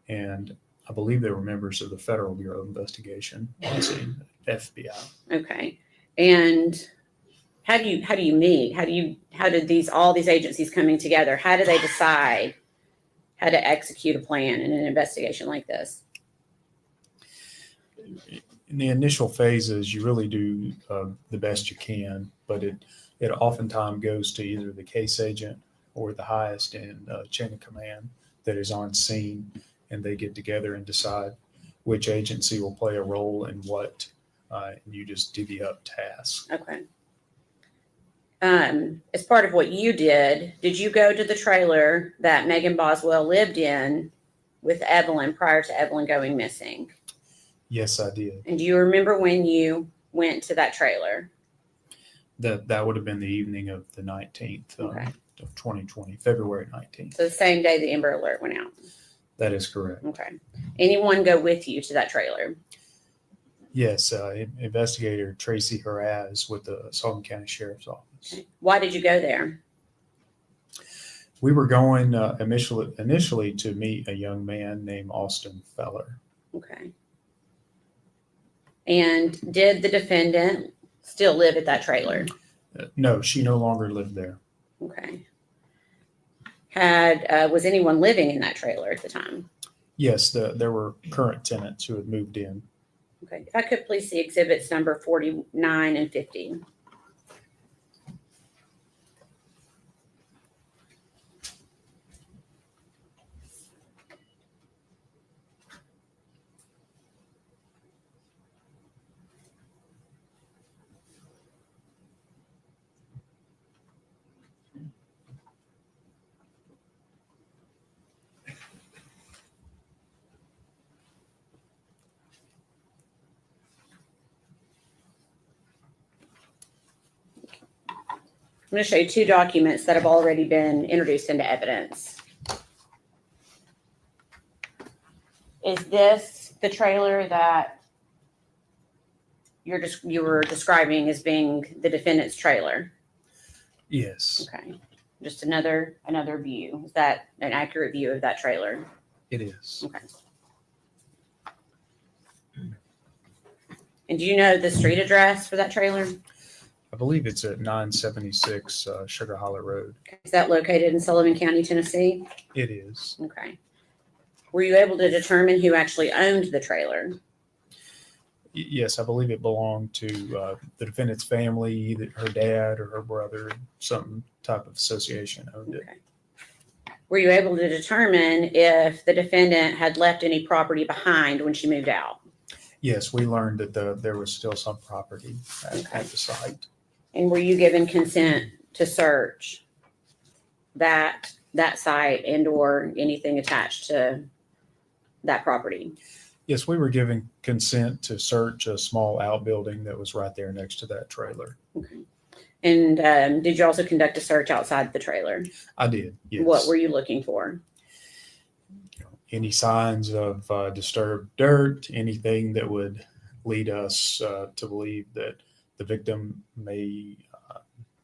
[SPEAKER 16] and I believe there were members of the Federal Bureau of Investigation on scene, FBI.
[SPEAKER 11] Okay, and how do you meet? How did all these agencies coming together? How do they decide how to execute a plan in an investigation like this?
[SPEAKER 16] In the initial phases, you really do the best you can, but it oftentimes goes to either the case agent or the highest in chain of command that is on scene, and they get together and decide which agency will play a role in what, and you just divvy up tasks.
[SPEAKER 11] Okay. as part of what you did you go to the trailer that Megan Boswell lived in with Evelyn prior to Evelyn going missing?
[SPEAKER 16] Yes, I did.
[SPEAKER 11] And do you remember when you went to that trailer?
[SPEAKER 16] That would have been the evening of the 19th
[SPEAKER 11] Okay.
[SPEAKER 16] of 2020, February 19th.
[SPEAKER 11] So the same day the Amber Alert went out.
[SPEAKER 16] That is correct.
[SPEAKER 11] Okay. Anyone go with you to that trailer?
[SPEAKER 16] Yes, investigator Tracy Haraz with the Sullivan County Sheriff's Office.
[SPEAKER 11] Okay. Why did you go there?
[SPEAKER 16] We were going initially to meet a young man named Austin Feller.
[SPEAKER 11] Okay. And did the defendant still live at that trailer?
[SPEAKER 16] No, she no longer lived there.
[SPEAKER 11] Okay. Was anyone living in that trailer at the time?
[SPEAKER 16] Yes, there were current tenants who had moved in.
[SPEAKER 11] Okay. If I could please see exhibits number 49 and 50. I'm going to show you two documents that have already been introduced into evidence. Is this the trailer that you were describing as being the defendant's trailer?
[SPEAKER 16] Yes,
[SPEAKER 11] Okay. Just another view. Is that an accurate view of that trailer?
[SPEAKER 16] it is.
[SPEAKER 11] Okay. And do you know the street address for that trailer?
[SPEAKER 16] I believe it's at 976 Sugar Hollow Road.
[SPEAKER 11] Is that located in Sullivan County, Tennessee?
[SPEAKER 16] It is.
[SPEAKER 11] Okay. Were you able to determine who actually owned the trailer?
[SPEAKER 16] Yes, I believe it belonged to the defendant's family, either her dad or her brother, some type of association owned it.
[SPEAKER 11] Okay. Were you able to determine if the defendant had left any property behind when she moved out?
[SPEAKER 16] Yes, we learned that there was still some property at the site.
[SPEAKER 11] And were you given consent to search that site and or anything attached to that property?
[SPEAKER 16] Yes, we were given consent to search a small outbuilding that was right there next to that trailer.
[SPEAKER 11] Okay. And did you also conduct a search outside the trailer?
[SPEAKER 16] I did, yes.
[SPEAKER 11] What were you looking for?
[SPEAKER 16] Any signs of disturbed dirt, anything that would lead us to believe that the victim may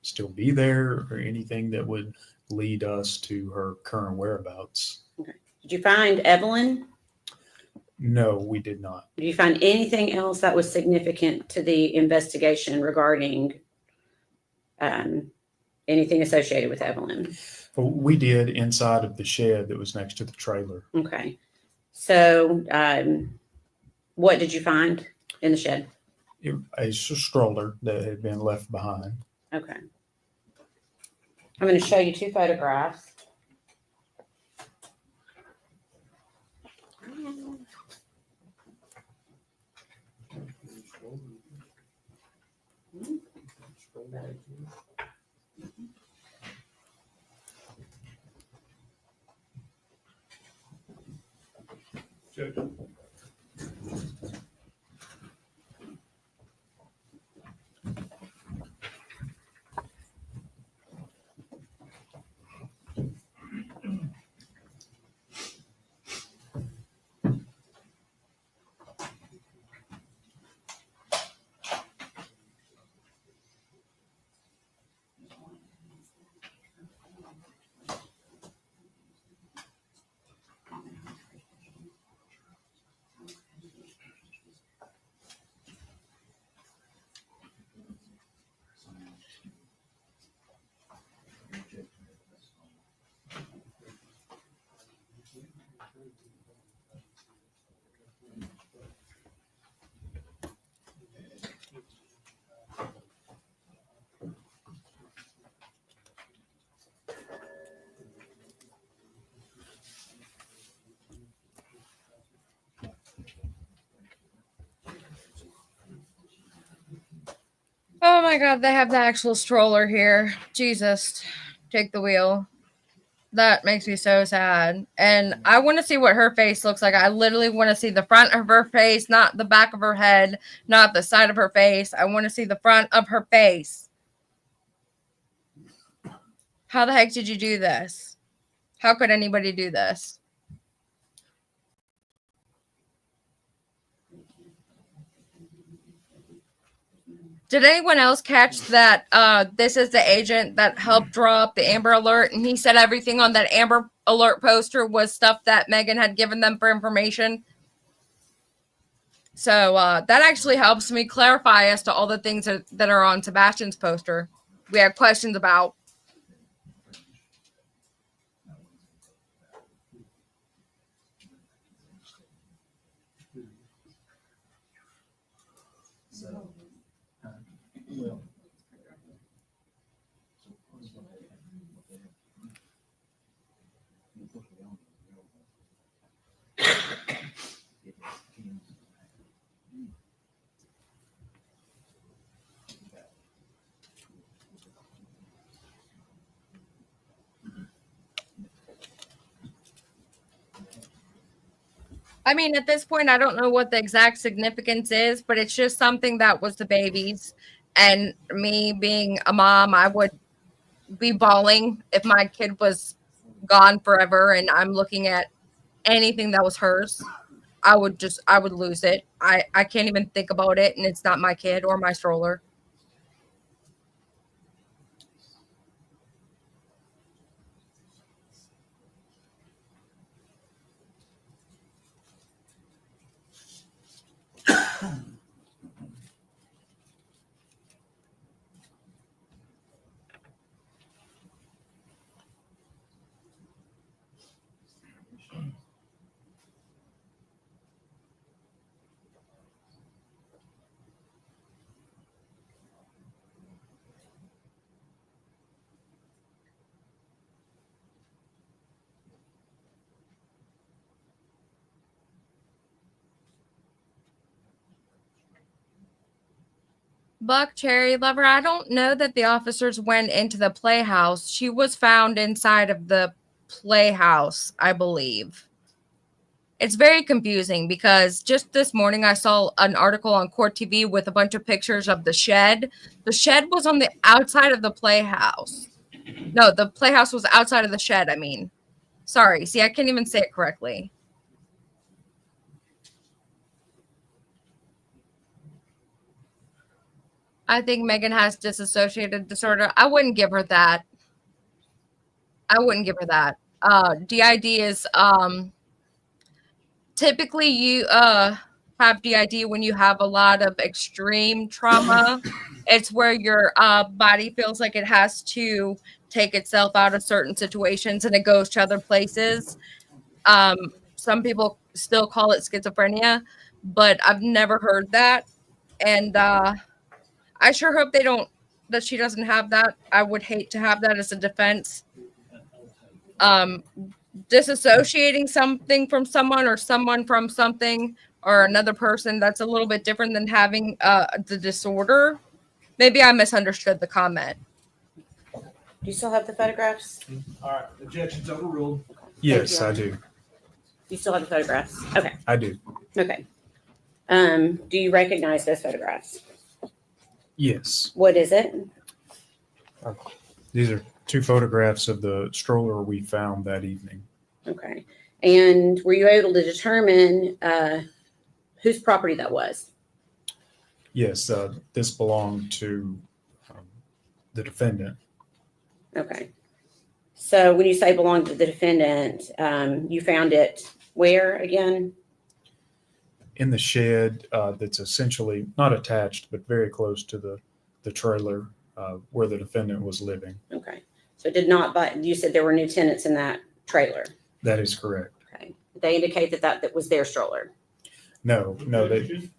[SPEAKER 16] still be there, or anything that would lead us to her current whereabouts.
[SPEAKER 11] Okay. Did you find Evelyn?
[SPEAKER 16] No, we did not.
[SPEAKER 11] Did you find anything else that was significant to the investigation regarding anything associated with Evelyn?
[SPEAKER 16] Well, we did inside of the shed that was next to the trailer.
[SPEAKER 11] Okay. So what did you find in the shed?
[SPEAKER 16] A stroller that had been left behind.
[SPEAKER 11] Okay. I'm going to show you two photographs.
[SPEAKER 4] my God, they have the actual stroller here. Jesus, take the wheel. That makes me so sad. And I want to see what her face looks like. I literally want to see the front of her face, not the back of her head, not the side of her face. I want to see the front of her face. How the heck did you do this? How could anybody do this? Did anyone else catch that this is the agent that helped draw up the Amber Alert, and he said everything on that Amber Alert poster was stuff that Megan had given them for information? So that actually helps me clarify as to all the things that are on Sebastian's poster. We have questions about. I mean, at this point, I don't know what the exact significance is, but it's just something that was the baby's. And me being a mom, I would be bawling if my kid was gone forever and I'm looking at anything that was hers. I would lose it. I can't even think about it, and it's not my kid or my stroller. Buck Cherry Lover, I don't know that the officers went into the playhouse. She was found inside of the playhouse, I believe. It's very confusing because just this morning I saw an article on Court TV with a bunch of pictures of the shed. The shed was on the outside of the playhouse. No, the playhouse was outside of the shed, I mean. Sorry, see, I can't even say it correctly. I think Megan has dissociative disorder. I wouldn't give her that. I wouldn't give her that. DID is typically you have DID when you have a lot of extreme trauma. It's where your body feels like it has to take itself out of certain situations and it goes to other places. Some people still call it schizophrenia, but I've never heard that. And I sure hope that she doesn't have that. I would hate to have that as a defense. Disassociating something from someone or someone from something or another person, that's a little bit different than having the disorder. Maybe I misunderstood the comment.
[SPEAKER 11] Do you still have the photographs?
[SPEAKER 6] All right, objection's overruled.
[SPEAKER 16] Yes, I do.
[SPEAKER 11] You still have the photographs? Okay.
[SPEAKER 16] I do.
[SPEAKER 11] Okay. Do you recognize those photographs?
[SPEAKER 16] Yes.
[SPEAKER 11] What is it?
[SPEAKER 16] These are two photographs of the stroller we found that evening.
[SPEAKER 11] Okay. And were you able to determine whose property that was?
[SPEAKER 16] Yes, this belonged to the defendant.
[SPEAKER 11] Okay. So when you say belonged to the defendant, you found it where again?
[SPEAKER 16] In the shed that's essentially not attached, but very close to the trailer where the defendant was living.
[SPEAKER 11] Okay. So did not buy, you said there were new tenants in that trailer.
[SPEAKER 16] That is correct.
[SPEAKER 11] Okay. They indicate that was their stroller.
[SPEAKER 16] No, they.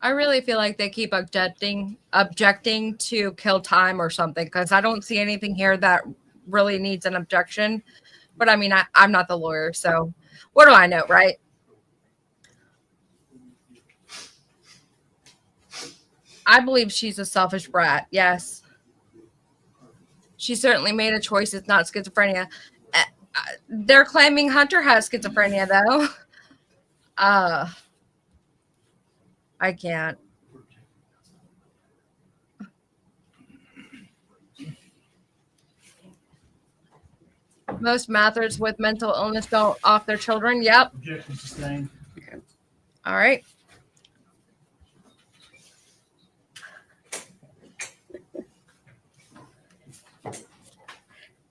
[SPEAKER 4] I really feel like they keep objecting to kill time or something, because I don't see anything here that really needs an objection. But I mean, I'm not the lawyer, so what do I know, right? I believe she's a selfish brat. Yes. She certainly made a choice. It's not schizophrenia. They're claiming Hunter has schizophrenia, though. I can't. Most mothers with mental illness don't off their children. Yep.
[SPEAKER 6] Objection sustained.
[SPEAKER 4] Okay. All right.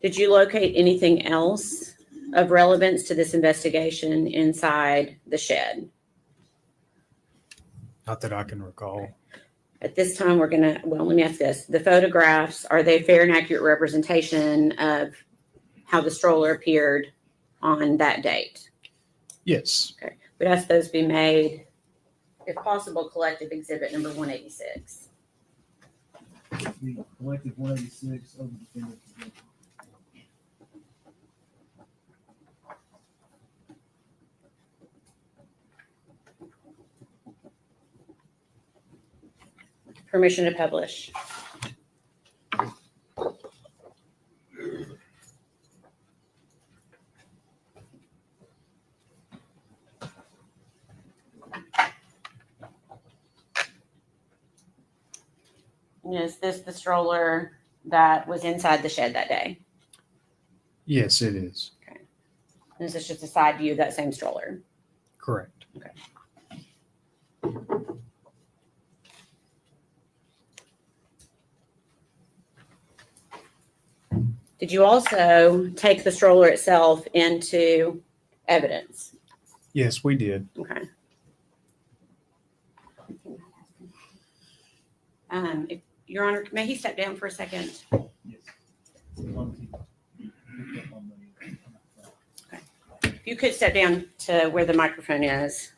[SPEAKER 11] Did you locate anything else of relevance to this investigation inside the shed?
[SPEAKER 16] Not that I can recall.
[SPEAKER 11] At this time, we're gonna, well, let me ask this. The photographs, are they fair and accurate representation of how the stroller appeared on that date?
[SPEAKER 16] Yes.
[SPEAKER 11] Okay. We'd ask those be made, if possible, collective exhibit number 186.
[SPEAKER 6] The collective 186 over defendant's objection.
[SPEAKER 11] Permission to publish. Is this the stroller that was inside the shed that day?
[SPEAKER 16] Yes, it is.
[SPEAKER 11] Okay. And is this just a side view of that same stroller?
[SPEAKER 16] Correct.
[SPEAKER 11] Okay. Did you also take the stroller itself into evidence?
[SPEAKER 16] Yes, we did.
[SPEAKER 11] Okay. If, Your Honor, may he step down for a second?
[SPEAKER 6] Yes.
[SPEAKER 11] Okay. If you could step down to where the microphone is.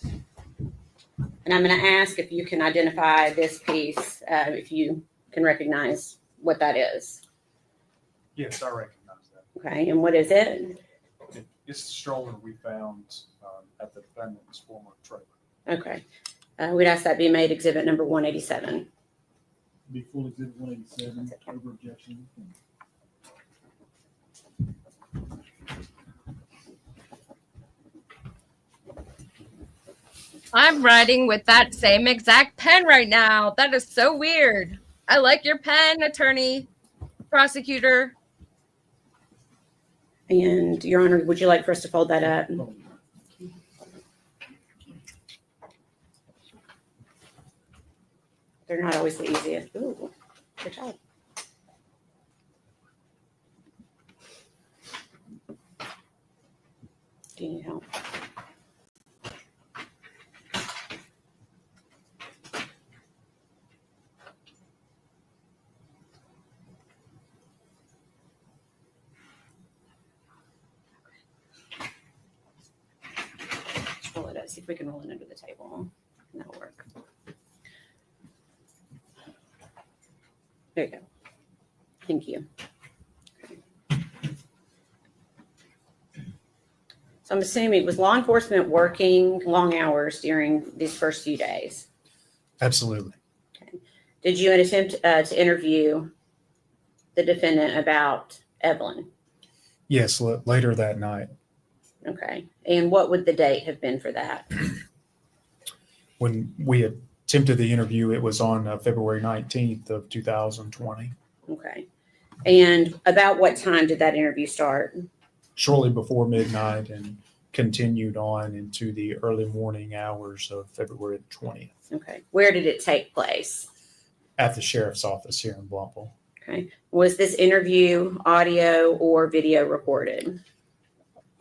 [SPEAKER 11] And I'm going to ask if you can identify this piece, if you can recognize what that is.
[SPEAKER 16] Yes, I recognize that.
[SPEAKER 11] Okay, and what is it?
[SPEAKER 16] It's the stroller we found at the defendant's former trailer.
[SPEAKER 11] Okay. We'd ask that be made exhibit number 187.
[SPEAKER 6] Be full exhibit 187 over objection.
[SPEAKER 4] I'm writing with that same exact pen right now. That is so weird. I like your pen, attorney, prosecutor.
[SPEAKER 11] And Your Honor, would you like for us to fold that up? They're not always the easiest. Ooh, good job. Do you need help? Let's roll it up. See if we can roll it under the table. That'll work. There you go. Thank you. Okay. So I'm assuming, was law enforcement working long hours during these first few days?
[SPEAKER 16] Absolutely.
[SPEAKER 11] Okay. Did you attempt to interview the defendant about Evelyn?
[SPEAKER 16] Yes, later that night.
[SPEAKER 11] Okay. And what would the date have been for that?
[SPEAKER 16] When we attempted the interview, it was on February 19th of 2020.
[SPEAKER 11] Okay. And about what time did that interview start?
[SPEAKER 16] Shortly before midnight and continued on into the early morning hours of February 20th.
[SPEAKER 11] Okay. Where did it take place?
[SPEAKER 16] At the sheriff's office here in Blountville.
[SPEAKER 11] Okay. Was this interview audio or video recorded?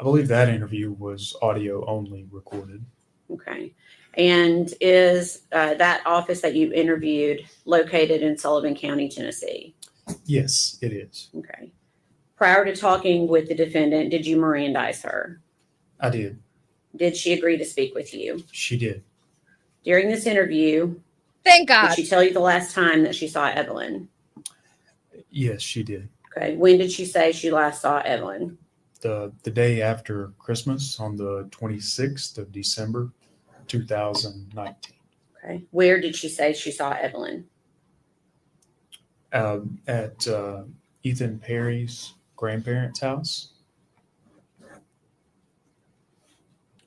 [SPEAKER 16] I believe that interview was audio only recorded.
[SPEAKER 11] Okay. And is that office that you interviewed located in Sullivan County, Tennessee?
[SPEAKER 16] Yes, it is.
[SPEAKER 11] Okay. Prior to talking with the defendant, did you Mirandize her?
[SPEAKER 16] I did.
[SPEAKER 11] Did she agree to speak with you?
[SPEAKER 16] She did.
[SPEAKER 11] During this interview,
[SPEAKER 13] Thank
[SPEAKER 11] did
[SPEAKER 13] God.
[SPEAKER 11] she tell you the last time that she saw Evelyn?
[SPEAKER 16] Yes, she did.
[SPEAKER 11] Okay. When did she say she last saw Evelyn?
[SPEAKER 16] The day after Christmas on the 26th of December, 2019.
[SPEAKER 11] Okay. Where did she say she saw Evelyn?
[SPEAKER 16] At Ethan Perry's grandparents' house.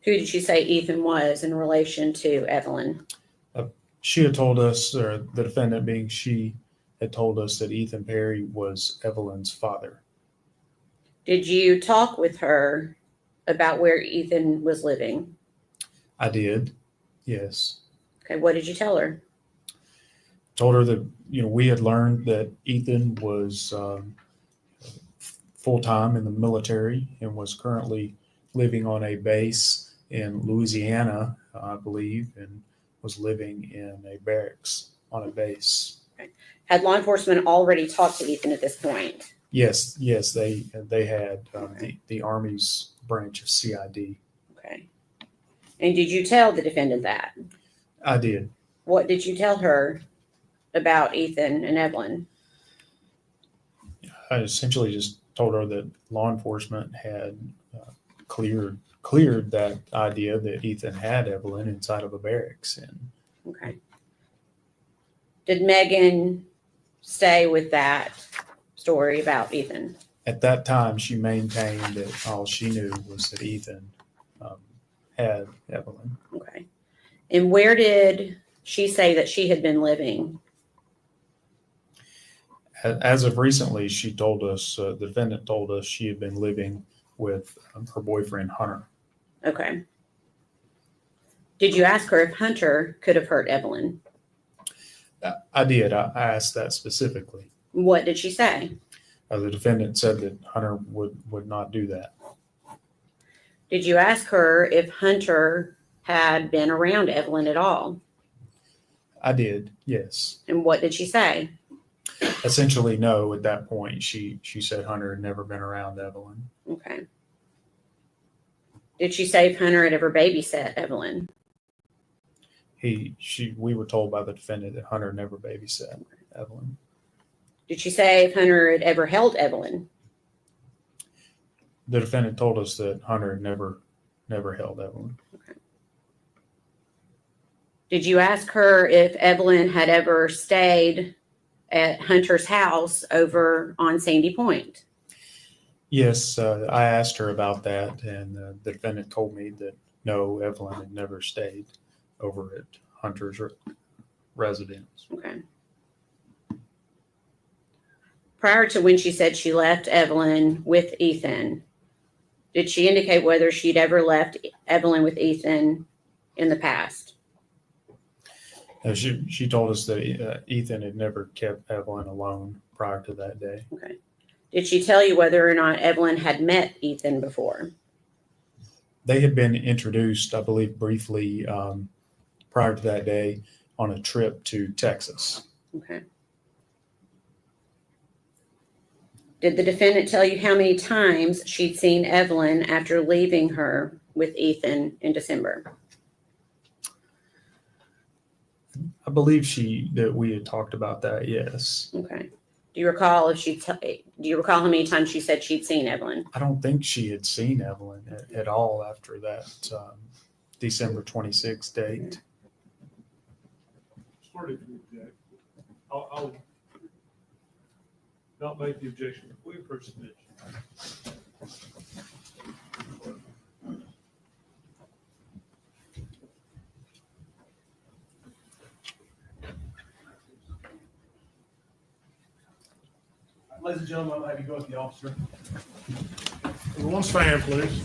[SPEAKER 11] Who did she say Ethan was in relation to Evelyn?
[SPEAKER 16] She had told us, or the defendant being she, had told us that Ethan Perry was Evelyn's father.
[SPEAKER 11] Did you talk with her about where Ethan was living?
[SPEAKER 16] I did, yes.
[SPEAKER 11] Okay. What did you tell her?
[SPEAKER 16] Told her that, we had learned that Ethan was full-time in the military and was currently living on a base in Louisiana, I believe, and was living in a barracks on a base.
[SPEAKER 11] Had law enforcement already talked to Ethan at this point?
[SPEAKER 16] Yes, they had the Army's branch of CID.
[SPEAKER 11] Okay. And did you tell the defendant that?
[SPEAKER 16] I did.
[SPEAKER 11] What did you tell her about Ethan and Evelyn?
[SPEAKER 16] I essentially just told her that law enforcement had cleared that idea that Ethan had Evelyn inside of a barracks.
[SPEAKER 11] Okay. Did Megan stay with that story about Ethan?
[SPEAKER 16] At that time, she maintained that all she knew was that Ethan had Evelyn.
[SPEAKER 11] Okay. And where did she say that she had been living?
[SPEAKER 16] As of recently, she told us, the defendant told us she had been living with her boyfriend, Hunter.
[SPEAKER 11] Okay. Did you ask her if Hunter could have hurt Evelyn?
[SPEAKER 16] I did. I asked that specifically.
[SPEAKER 11] What did she say?
[SPEAKER 16] The defendant said that Hunter would not do that.
[SPEAKER 11] Did you ask her if Hunter had been around Evelyn at all?
[SPEAKER 16] I did, yes.
[SPEAKER 11] And what did she say?
[SPEAKER 16] Essentially, no. At that point, she said Hunter had never been around Evelyn.
[SPEAKER 11] Okay. Did she say if Hunter had ever babysat Evelyn?
[SPEAKER 16] We were told by the defendant that Hunter never babysat Evelyn.
[SPEAKER 11] Did she say if Hunter had ever held Evelyn?
[SPEAKER 16] The defendant told us that Hunter had never held Evelyn.
[SPEAKER 11] Okay. Did you ask her if Evelyn had ever stayed at Hunter's house over on Sandy Point?
[SPEAKER 16] Yes, I asked her about that, and the defendant told me that no, Evelyn had never stayed over at Hunter's residence.
[SPEAKER 11] Okay. Prior to when she said she left Evelyn with Ethan, did she indicate whether she'd ever left Evelyn with Ethan in the past?
[SPEAKER 16] She told us that Ethan had never kept Evelyn alone prior to that day.
[SPEAKER 11] Okay. Did she tell you whether or not Evelyn had met Ethan before?
[SPEAKER 16] They had been introduced, I believe, briefly prior to that day on a trip to Texas.
[SPEAKER 11] Okay. Did the defendant tell you how many times she'd seen Evelyn after leaving her with Ethan in December?
[SPEAKER 16] I believe that we had talked about that, yes.
[SPEAKER 11] Okay. Do you recall how many times she said she'd seen Evelyn?
[SPEAKER 16] I don't think she had seen Evelyn at all after that December 26th date.
[SPEAKER 10] Sorry to object. I'll not make the objection. We approach the bench. Ladies and gentlemen, I'd like to go with the officer. Everyone stand, please.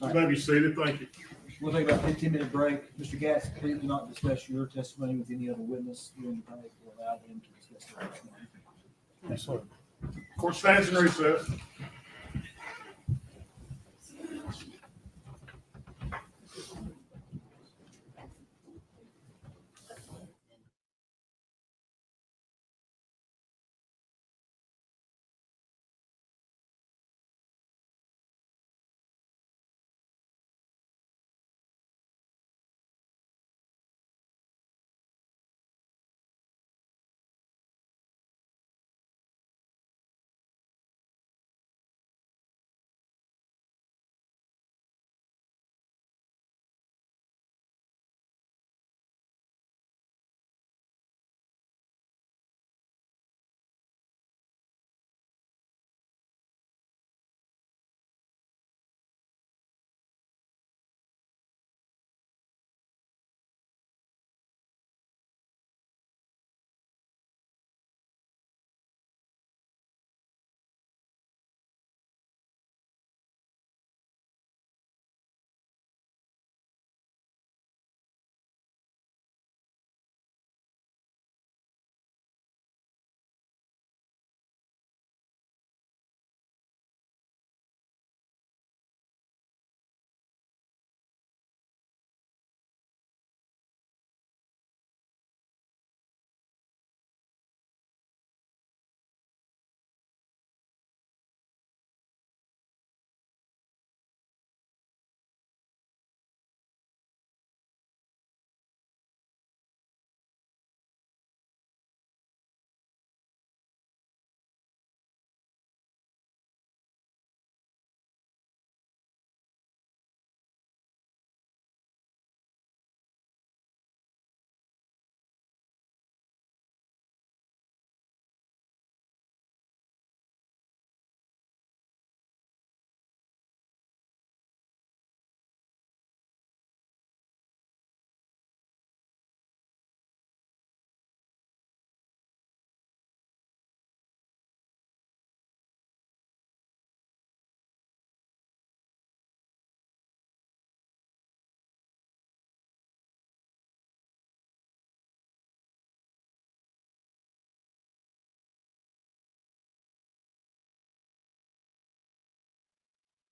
[SPEAKER 10] You may be seated. Thank you.
[SPEAKER 6] We'll take about a 15-minute break. Mr. Gatz, please do not discuss your testimony with any other witness during the break. We'll allow them to discuss their testimony.
[SPEAKER 15] Yes, sir. Court stands in recess.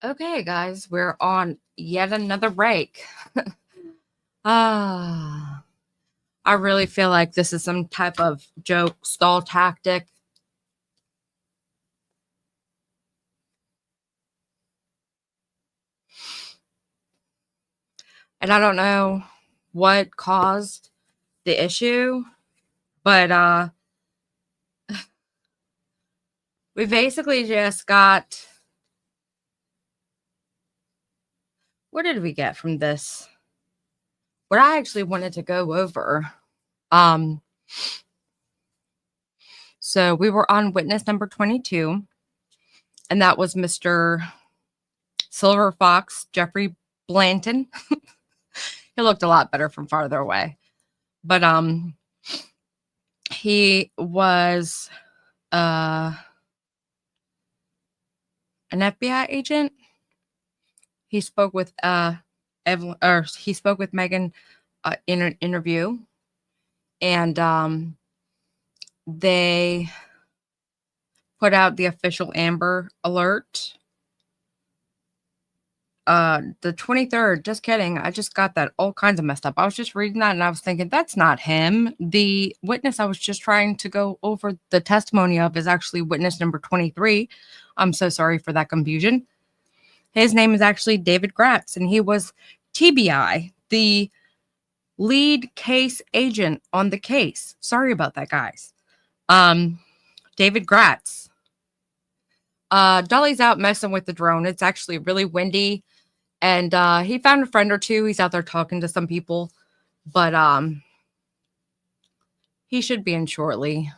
[SPEAKER 4] Okay, guys, we're on yet another break. I really feel like this is some type of joke stall tactic. And I don't know what caused the issue, but we basically just got, what did we get from this? What I actually wanted to go over. So we were on witness number 22, and that was Mr. Silver Fox Jeffrey Blanton. He looked a lot better from farther away. But he was an FBI agent. He spoke with Evelyn, or he spoke with Megan in an interview, and they put out the official Amber Alert. The 23rd, just kidding. I just got that all kinds of messed up. I was just reading that and I was thinking, that's not him. The witness I was just trying to go over the testimony of is actually witness number 23. I'm so sorry for that confusion. His name is actually David Gratz, and he was TBI, the lead case agent on the case. Sorry about that, guys. David Gratz. Dolly's out messing with the drone. It's actually really windy. And he found a friend or two. He's out there talking to some people. But he should be in shortly.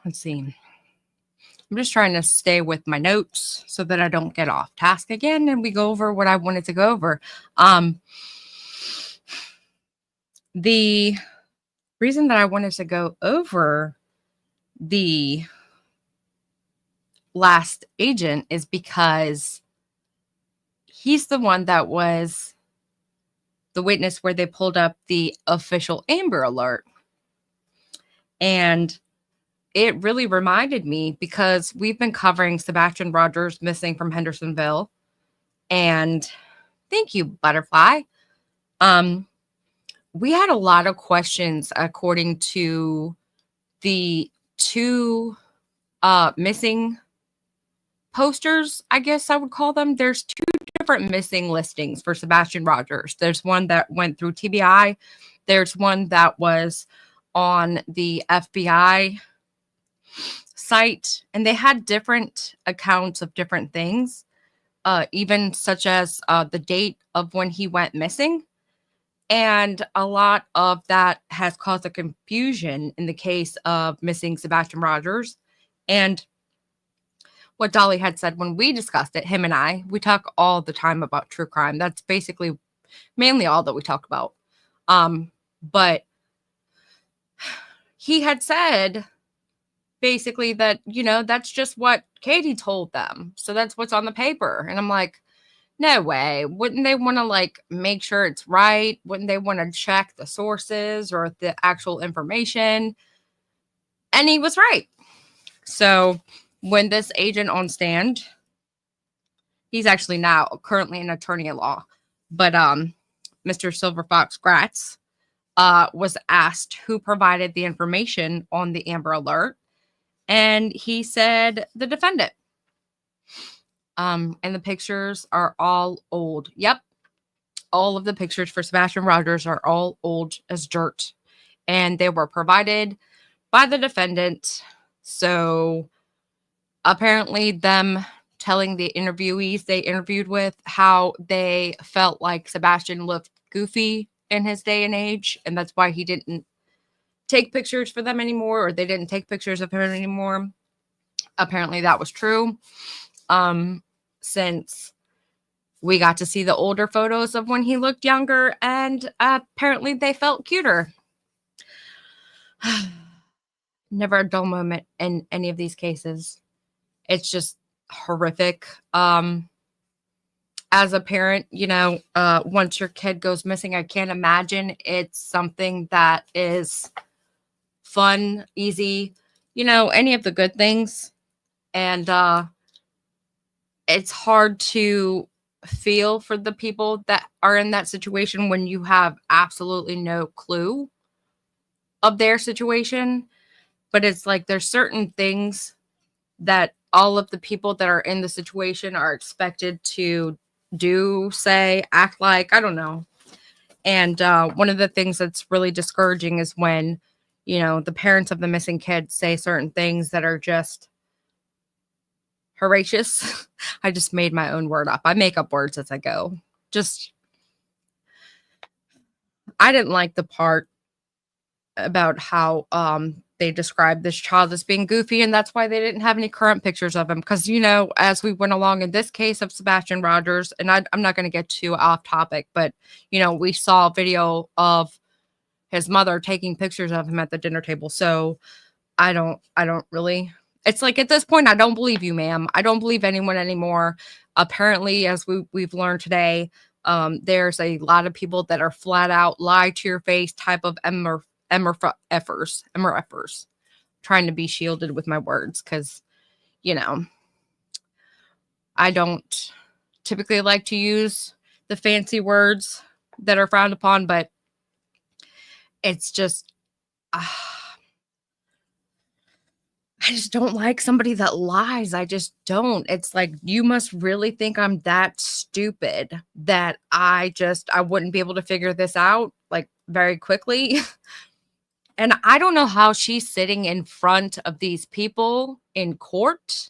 [SPEAKER 4] Let's see. I'm just trying to stay with my notes so that I don't get off task again. And we go over what I wanted to go over. The reason that I wanted to go over the last agent is because he's the one that was the witness where they pulled up the official Amber Alert. And it really reminded me, because we've been covering Sebastian Rogers missing from Hendersonville. And thank you, Butterfly. We had a lot of questions according to the two missing posters, I guess I would call them. There's two different missing listings for Sebastian Rogers. There's one that went through TBI. There's one that was on the FBI site, and they had different accounts of different things, even such as the date of when he went missing. And a lot of that has caused a confusion in the case of missing Sebastian Rogers. And what Dolly had said when we discussed it, him and we talk all the time about true crime. That's basically mainly all that we talk about. But he had said basically that, that's just what Katie told them. So that's what's on the paper. And I'm like, no way. Wouldn't they want to make sure it's right? Wouldn't they want to check the sources or the actual information? And he was right. So when this agent on stand, he's actually now currently an attorney at law, but Mr. Silver Fox Gratz was asked who provided the information on the Amber Alert, and he said the defendant. And the pictures are all old. Yep. All of the pictures for Sebastian Rogers are all old as dirt. And they were provided by the defendant. So apparently them telling the interviewees they interviewed with how they felt like Sebastian looked goofy in his day and age. And that's why he didn't take pictures for them anymore, or they didn't take pictures of him anymore. Apparently that was true. Since we got to see the older photos of when he looked younger, and apparently they felt cuter. Never a dull moment in any of these cases. It's just horrific. As a parent, once your kid goes missing, I can't imagine it's something that is fun, easy, any of the good things. And it's hard to feel for the people that are in that situation when you have absolutely no clue of their situation. But it's like there's certain things that all of the people that are in the situation are expected to do, say, act like, I don't know. And one of the things that's really discouraging is when, the parents of the missing kids say certain things that are just Horatius. I just made my own word up. I make up words as I go. I didn't like the part about how they described this child as being goofy, and that's why they didn't have any current pictures of him. Because, as we went along in this case of Sebastian Rogers, and I'm not going to get too off topic, but, we saw a video of his mother taking pictures of him at the dinner table. So I don't really... It's like at this point, I don't believe you, ma'am. I don't believe anyone anymore. Apparently, as we've learned today, there's a lot of people that are flat out lie to your face type of MRFers. Trying to be shielded with my words because, I don't typically like to use the fancy words that are frowned upon, but it's just... I just don't like somebody that lies. I just don't. It's like, you must really think I'm that stupid that I wouldn't be able to figure this out very quickly. And I don't know how she's sitting in front of these people in court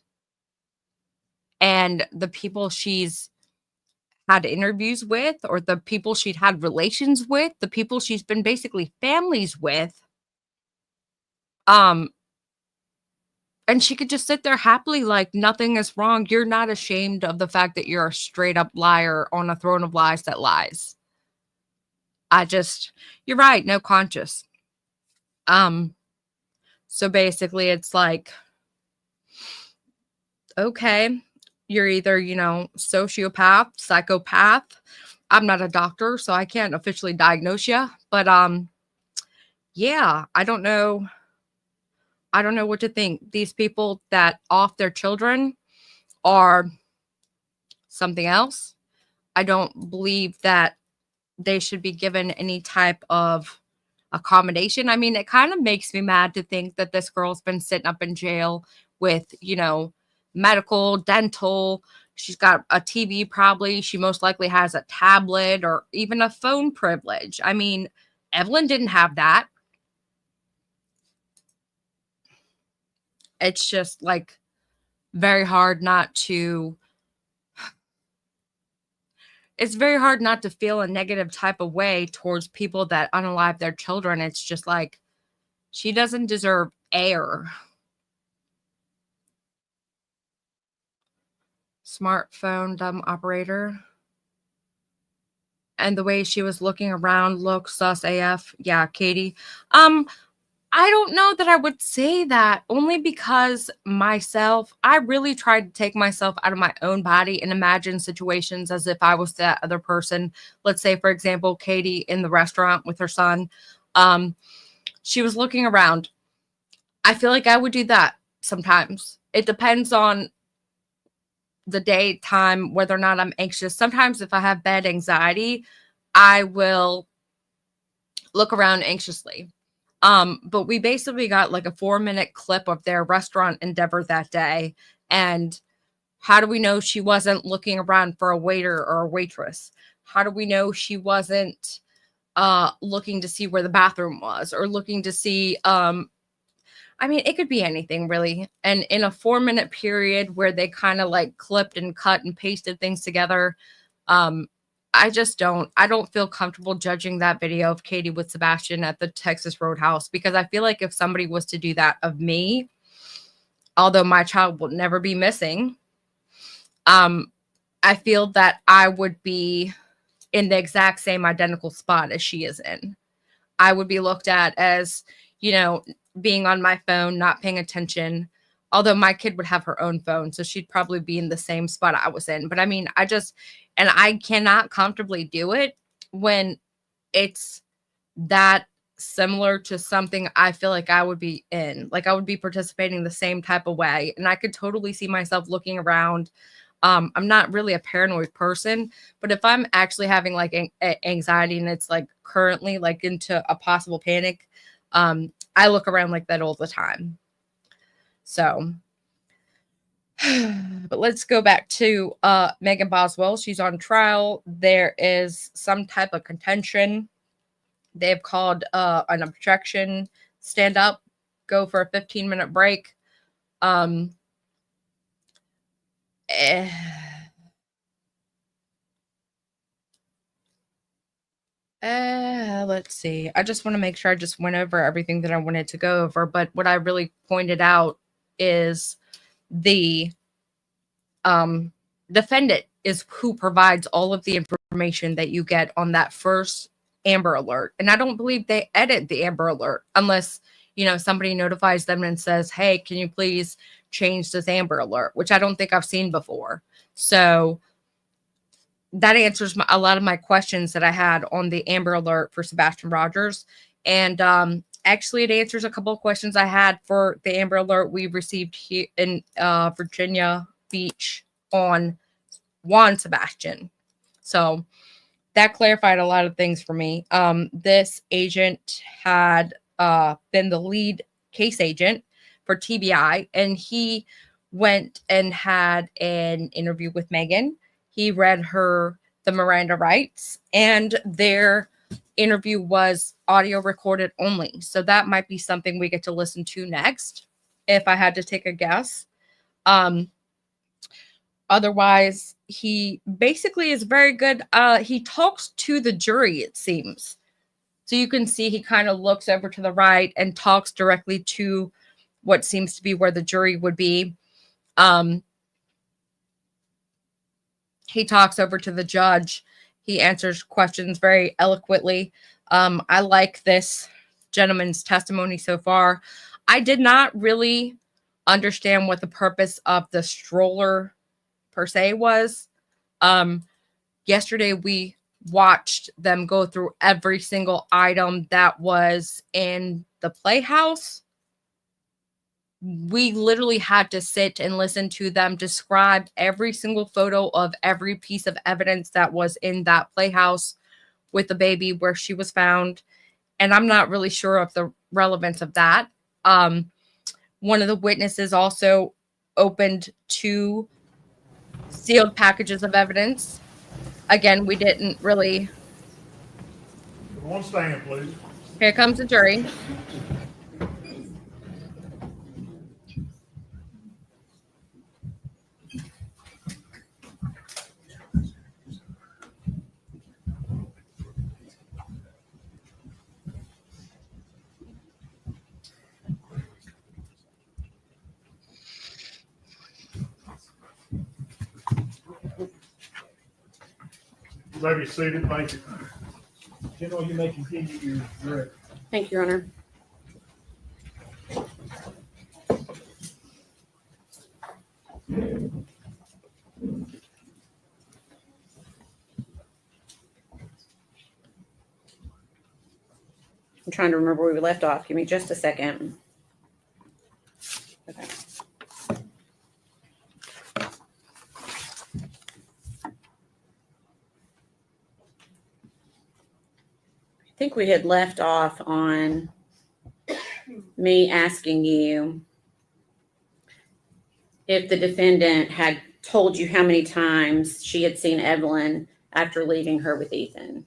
[SPEAKER 4] and the people she's had interviews with, or the people she'd had relations with, the people she's been basically families with. And she could just sit there happily like nothing is wrong. You're not ashamed of the fact that you're a straight up liar on a throne of lies that lies. You're right. No conscience. So basically it's like, okay, you're either, you know, sociopath, psychopath. I'm not a doctor, so I can't officially diagnose you, but yeah, I don't know. I don't know what to think. These people that off their children are something else. I don't believe that they should be given any type of accommodation. I mean, it kind of makes me mad to think that this girl's been sitting up in jail with, you know, medical, dental. She's got a TV probably. She most likely has a tablet or even a phone privilege. I mean, Evelyn didn't have that. It's just like very hard not to it's very hard not to feel a negative type of way towards people that unalive their children. It's just like she doesn't deserve air. Smartphone dumb operator. And the way she was looking around looks sus AF. Yeah, Katie. I don't know that I would say that, only because myself, I really tried to take myself out of my own body and imagine situations as if I was that other person. Let's say, for example, Katie in the restaurant with her son. She was looking around. I feel like I would do that sometimes. It depends on the day, time, whether or not I'm anxious. Sometimes if I have bad anxiety, I will look around anxiously. But we basically got like a 4-minute clip of their restaurant endeavor that day. And how do we know she wasn't looking around for a waiter or a waitress? How do we know she wasn't looking to see where the bathroom was, or looking to see I mean, it could be anything really. And in a 4-minute period where they kind of like clipped and cut and pasted things together, I don't feel comfortable judging that video of Katie with Sebastian at the Texas Roadhouse, because I feel like if somebody was to do that of me, although my child will never be missing, I feel that I would be in the exact same identical spot as she is in. I would be looked at as, you know, being on my phone, not paying attention. Although my kid would have her own phone, so she'd probably be in the same spot I was in. But I mean, I cannot comfortably do it when it's that similar to something I feel like I would be in. Like I would be participating the same type of way. And I could totally see myself looking around. I'm not really a paranoid person, but if I'm actually having like anxiety and it's like currently like into a possible panic, I look around like that all the time. So, but let's go back to Megan Boswell. She's on trial. There is some type of contention. They've called an objection, stand up, go for a 15-minute break. Let's see. I just want to make sure I just went over everything that I wanted to go over. But what I really pointed out is the defendant is who provides all of the information that you get on that first Amber Alert. And I don't believe they edit the Amber Alert unless, you know, somebody notifies them and says, hey, can you please change this Amber Alert, which I don't think I've seen before. So that answers a lot of my questions that I had on the Amber Alert for Sebastian Rogers. And actually, it answers a couple of questions I had for the Amber Alert we received here in Virginia Beach on Juan Sebastian. So that clarified a lot of things for me. This agent had been the lead case agent for TBI, and he went and had an interview with Megan. He read her the Miranda rights, and their interview was audio recorded only. So that might be something we get to listen to next, if I had to take a guess. Otherwise, he basically is very good. He talks to the jury, it seems. So you can see he kind of looks over to the right and talks directly to what seems to be where the jury would be. He talks over to the judge. He answers questions very eloquently. I like this gentleman's testimony so far. I did not really understand what the purpose of the stroller per se was. Yesterday we watched them go through every single item that was in the playhouse. We literally had to sit and listen to them describe every single photo of every piece of evidence that was in that playhouse with the baby where she was found. And I'm not really sure of the relevance of that. One of the witnesses also opened 2 sealed packages of evidence. Again, we didn't really.
[SPEAKER 6] One stand, please.
[SPEAKER 4] Here comes the jury.
[SPEAKER 6] You may be seated. Thank you. General, you may continue your direct.
[SPEAKER 11] Thank you, Your Honor. I'm trying to remember where we left off. Give me just a second. Okay. I think we had left off on me asking you if the defendant had told you how many times she had seen Evelyn after leaving her with Ethan.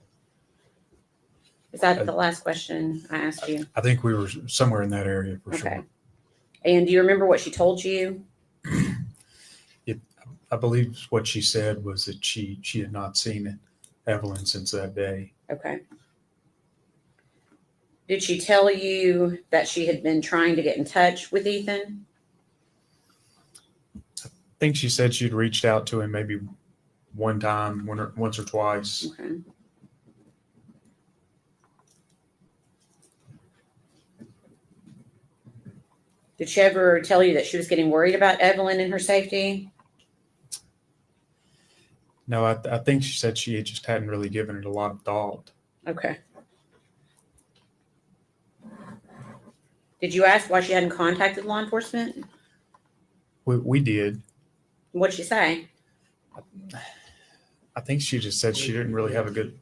[SPEAKER 11] Is that the last question I asked you?
[SPEAKER 16] I think we were somewhere in that area for
[SPEAKER 11] Okay.
[SPEAKER 16] sure.
[SPEAKER 11] And do you remember what she told you?
[SPEAKER 16] I believe what she said was that she had not seen Evelyn since that day.
[SPEAKER 11] Okay. Did she tell you that she had been trying to get in touch with Ethan?
[SPEAKER 16] I think she said she'd reached out to him maybe one time, once or twice.
[SPEAKER 11] Okay. Did she ever tell you that she was getting worried about Evelyn and her safety?
[SPEAKER 16] No, I think she said she just hadn't really given it a lot of thought.
[SPEAKER 11] Okay. Did you ask why she hadn't contacted law enforcement?
[SPEAKER 16] We did.
[SPEAKER 11] What'd she say?
[SPEAKER 16] I think she just said she didn't really have a good.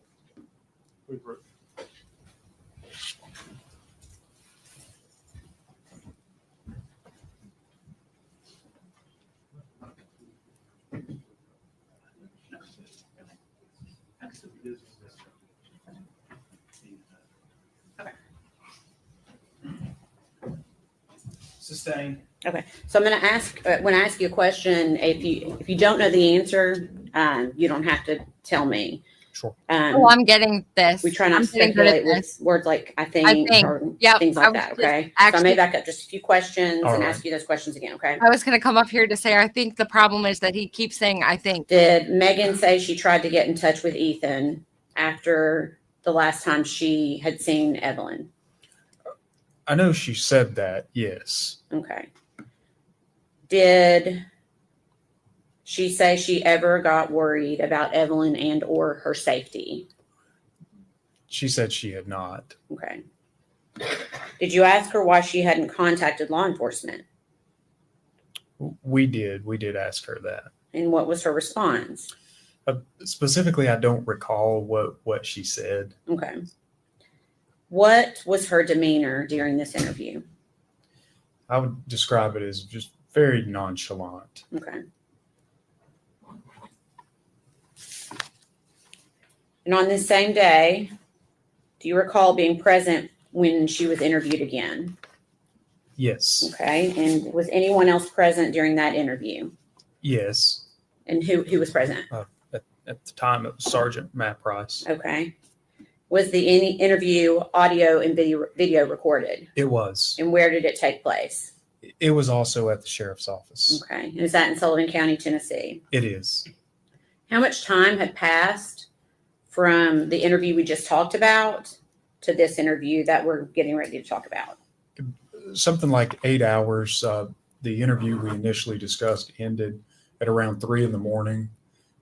[SPEAKER 6] Sustained.
[SPEAKER 11] Okay, so I'm going to ask when I ask you a question. If you don't know the answer, you don't have to tell me.
[SPEAKER 16] Sure.
[SPEAKER 4] I'm getting this.
[SPEAKER 11] We try not
[SPEAKER 4] I'm
[SPEAKER 11] to
[SPEAKER 4] getting good at
[SPEAKER 11] speculate with
[SPEAKER 4] this.
[SPEAKER 11] words like I think or
[SPEAKER 4] Yep,
[SPEAKER 11] things
[SPEAKER 4] I
[SPEAKER 11] like
[SPEAKER 4] was
[SPEAKER 11] that.
[SPEAKER 4] just
[SPEAKER 11] Okay. So
[SPEAKER 4] actually-
[SPEAKER 11] I may back up just a few questions
[SPEAKER 16] All
[SPEAKER 11] and
[SPEAKER 16] right.
[SPEAKER 11] ask you those questions again. Okay.
[SPEAKER 4] I was going to come up here to say, I think the problem is that he keeps saying, I think.
[SPEAKER 11] Did Megan say she tried to get in touch with Ethan after the last time she had seen Evelyn?
[SPEAKER 16] I know she said that. Yes.
[SPEAKER 11] Okay. Did she say she ever got worried about Evelyn and or her safety?
[SPEAKER 16] She said she had not.
[SPEAKER 11] Okay. Did you ask her why she hadn't contacted law enforcement?
[SPEAKER 16] We did. We did ask her that.
[SPEAKER 11] And what was her response?
[SPEAKER 16] Specifically, I don't recall what she said.
[SPEAKER 11] Okay. What was her demeanor during this interview?
[SPEAKER 16] I would describe it as just very nonchalant.
[SPEAKER 11] Okay. And on this same day, do you recall being present when she was interviewed again?
[SPEAKER 16] Yes.
[SPEAKER 11] Okay. And was anyone else present during that interview?
[SPEAKER 16] Yes.
[SPEAKER 11] And who was present?
[SPEAKER 16] At the time, it was Sergeant Matt Price.
[SPEAKER 11] Okay. Was the interview audio and video recorded?
[SPEAKER 16] It was.
[SPEAKER 11] And where did it take place?
[SPEAKER 16] It was also at the sheriff's office.
[SPEAKER 11] Okay. And is that in Sullivan County, Tennessee?
[SPEAKER 16] It is.
[SPEAKER 11] How much time had passed from the interview we just talked about to this interview that we're getting ready to talk about?
[SPEAKER 16] Something like 8 hours. The interview we initially discussed ended at around 3 in the morning.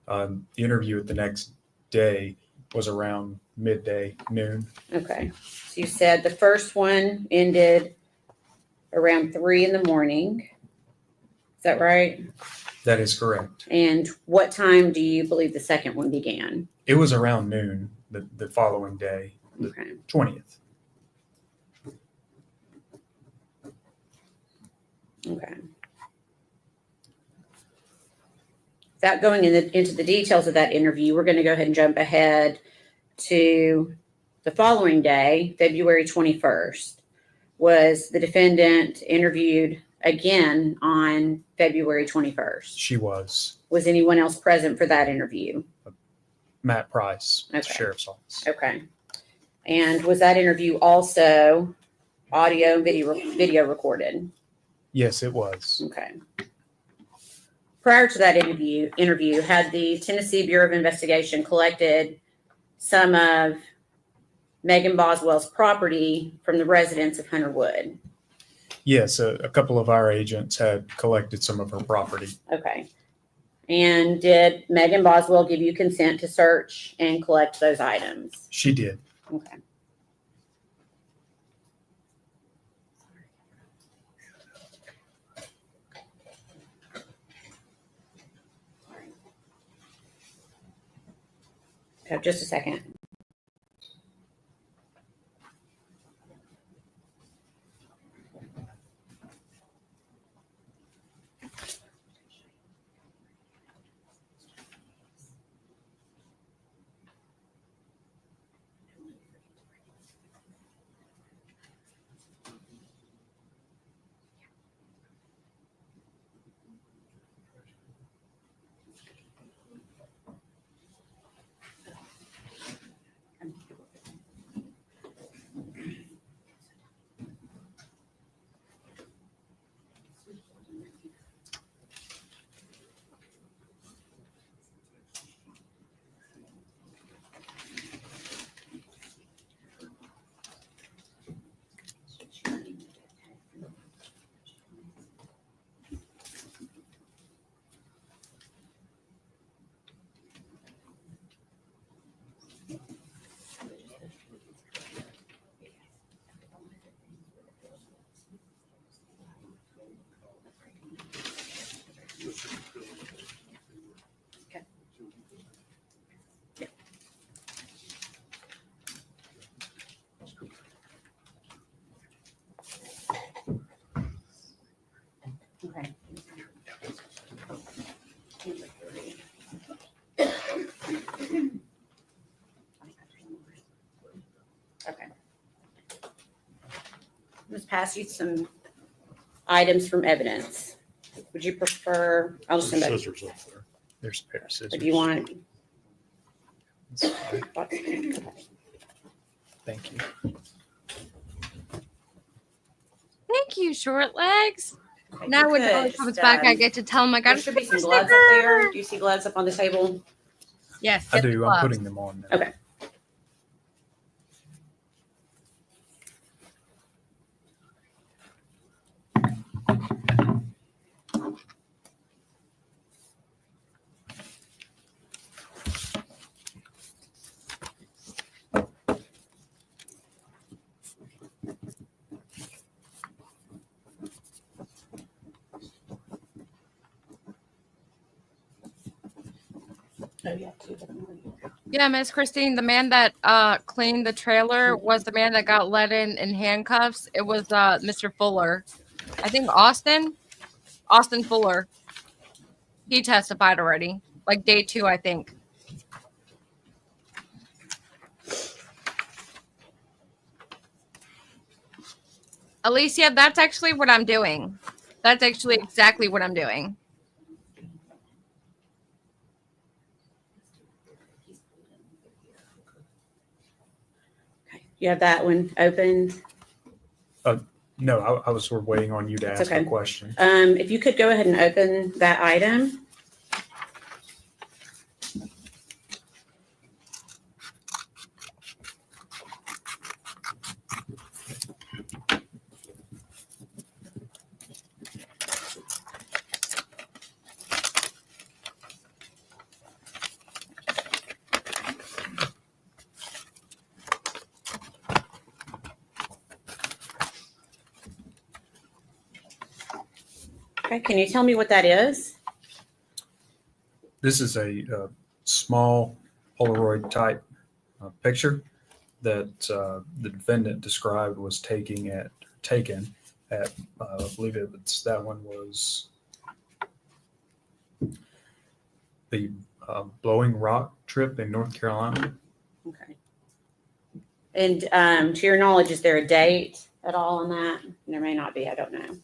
[SPEAKER 16] The interview at the next day was around midday, noon.
[SPEAKER 11] Okay. So you said the first one ended around 3 in the morning. Is that right?
[SPEAKER 16] That is correct.
[SPEAKER 11] And what time do you believe the second one began?
[SPEAKER 16] It was around noon the following day, the
[SPEAKER 11] Okay.
[SPEAKER 16] 20th.
[SPEAKER 11] Okay. Without going into the details of that interview, we're going to go ahead and jump ahead to the following day, February 21st. Was the defendant interviewed again on February 21st?
[SPEAKER 16] She was.
[SPEAKER 11] Was anyone else present for that interview?
[SPEAKER 16] Matt Price,
[SPEAKER 11] Okay.
[SPEAKER 16] Sheriff's Office.
[SPEAKER 11] Okay. And was that interview also audio and video recorded?
[SPEAKER 16] Yes, it was.
[SPEAKER 11] Okay. Prior to that interview, had the Tennessee Bureau of Investigation collected some of Megan Boswell's property from the residents of Hunter Wood?
[SPEAKER 16] Yes, a couple of our agents had collected some of her property.
[SPEAKER 11] Okay. And did Megan Boswell give you consent to search and collect those items?
[SPEAKER 16] She did.
[SPEAKER 11] Okay. Okay, just a second. Okay. Okay. Let's pass you some items from evidence. Would you prefer, I'll just send that.
[SPEAKER 10] Scissors up there.
[SPEAKER 16] There's a pair of scissors.
[SPEAKER 11] If you want.
[SPEAKER 16] Thank you.
[SPEAKER 4] Thank you, short legs. Now when
[SPEAKER 11] Good.
[SPEAKER 4] Dolly comes back, I get to tell him I got
[SPEAKER 11] There
[SPEAKER 4] to
[SPEAKER 11] should be some gloves up there. Do you see gloves up on the table?
[SPEAKER 4] Yes,
[SPEAKER 16] I
[SPEAKER 4] get the
[SPEAKER 16] do. I'm
[SPEAKER 4] gloves.
[SPEAKER 16] putting them on now.
[SPEAKER 11] Okay.
[SPEAKER 4] Yeah, Miss Christine, the man that cleaned the trailer was the man that got let in handcuffs. It was Mr. Fuller. I think Austin Fuller. He testified already, like day 2, I think. Alicia, that's actually what I'm doing. That's actually exactly what I'm doing.
[SPEAKER 11] You have that one open?
[SPEAKER 16] No, I was sort of waiting on you to
[SPEAKER 11] It's
[SPEAKER 16] ask
[SPEAKER 11] okay.
[SPEAKER 16] a question.
[SPEAKER 11] If you could go ahead and open that item. Okay, can you tell me what that is?
[SPEAKER 16] This is a small Polaroid type picture that the defendant described was taken at I believe that one was the Blowing Rock trip in North Carolina.
[SPEAKER 11] Okay. And to your knowledge, is there a date at all on that? There may not be. I don't know.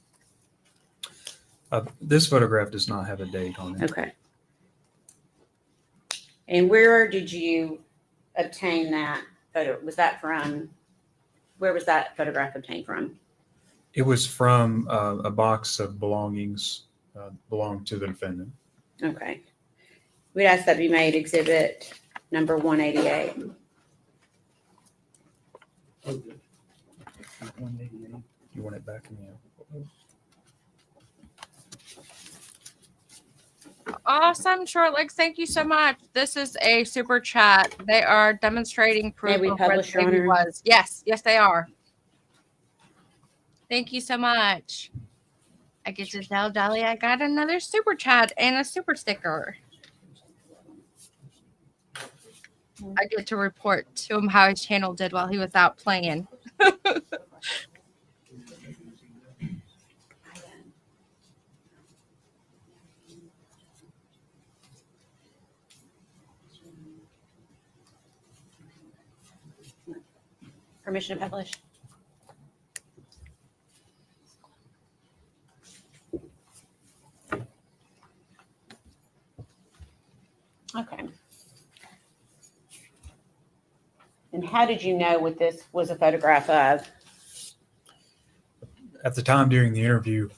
[SPEAKER 16] This photograph does not have a date on it.
[SPEAKER 11] Okay. And where did you obtain that photo? Was that from, where was that photograph obtained from?
[SPEAKER 16] It was from a box of belongings belonged to the defendant.
[SPEAKER 11] Okay. We'd ask that be made exhibit number 188.
[SPEAKER 16] You want it back in the
[SPEAKER 4] Awesome, Short Legs. Thank you so much. This is a super chat. They are demonstrating proof
[SPEAKER 11] May we
[SPEAKER 4] of where
[SPEAKER 11] publish,
[SPEAKER 4] the
[SPEAKER 11] Your
[SPEAKER 4] baby
[SPEAKER 11] Honor?
[SPEAKER 4] was. Yes, yes, they are. Thank you so much. I get to tell Dolly I got another super chat and a super sticker. I get to report to him how his channel did while he was out playing.
[SPEAKER 11] Permission to publish? Okay. And how did you know what this was a photograph of?
[SPEAKER 16] At the time during the interview,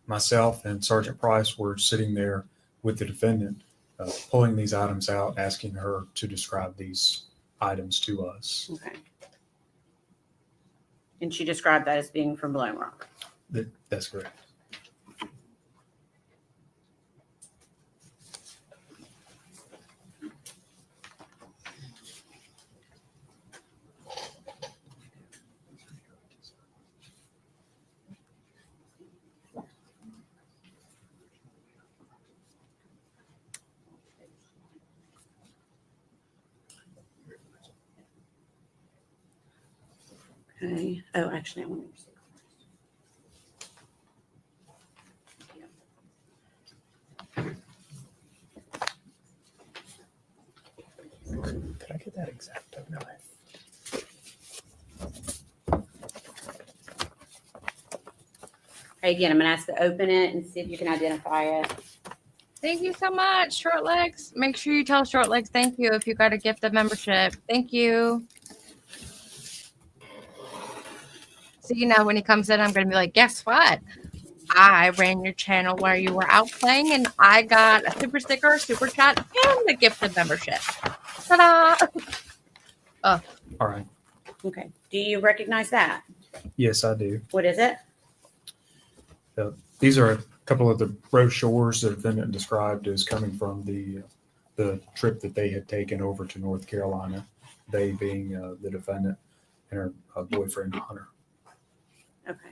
[SPEAKER 16] myself and Sergeant Price were sitting there with the defendant, pulling these items out, asking her to describe these items to us.
[SPEAKER 11] Okay. And she described that as being from Blowing Rock.
[SPEAKER 16] That's correct.
[SPEAKER 11] Okay. Oh, actually, I want to see.
[SPEAKER 16] Could I get that X-Acto knife?
[SPEAKER 11] Okay, again, I'm going to ask to open it and see if you can identify it.
[SPEAKER 4] Thank you so much, Short Legs. Make sure you tell Short Legs thank you if you got a gift of membership. Thank you. So, you know, when he comes in, I'm going to be like, guess what? I ran your channel while you were out playing, and I got a super sticker, super chat, and a gift of membership. Ta-da! Oh.
[SPEAKER 16] All right.
[SPEAKER 11] Okay. Do you recognize that?
[SPEAKER 16] Yes, I do.
[SPEAKER 11] What is it?
[SPEAKER 16] These are a couple of the brochures the defendant described as coming from the trip that they had taken over to North Carolina, they being the defendant and her boyfriend, Hunter.
[SPEAKER 11] Okay.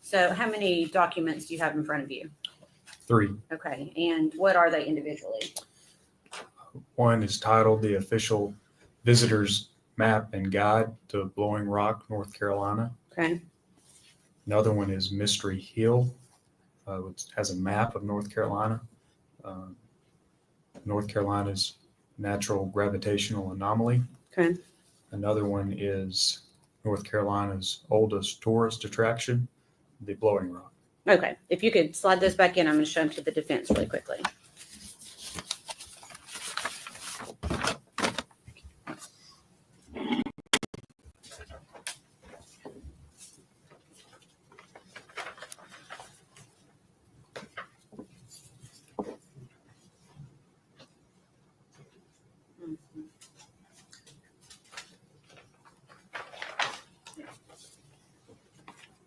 [SPEAKER 11] So how many documents do you have in front of you?
[SPEAKER 16] 3.
[SPEAKER 11] Okay. And what are they individually?
[SPEAKER 16] One is titled The Official Visitor's Map and Guide to Blowing Rock, North Carolina.
[SPEAKER 11] Okay.
[SPEAKER 16] Another one is Mystery Hill, which has a map of North Carolina. North Carolina's natural gravitational anomaly.
[SPEAKER 11] Okay.
[SPEAKER 16] Another one is North Carolina's oldest tourist attraction, the Blowing Rock.
[SPEAKER 11] Okay. If you could slide those back in, I'm going to show them to the defense really quickly.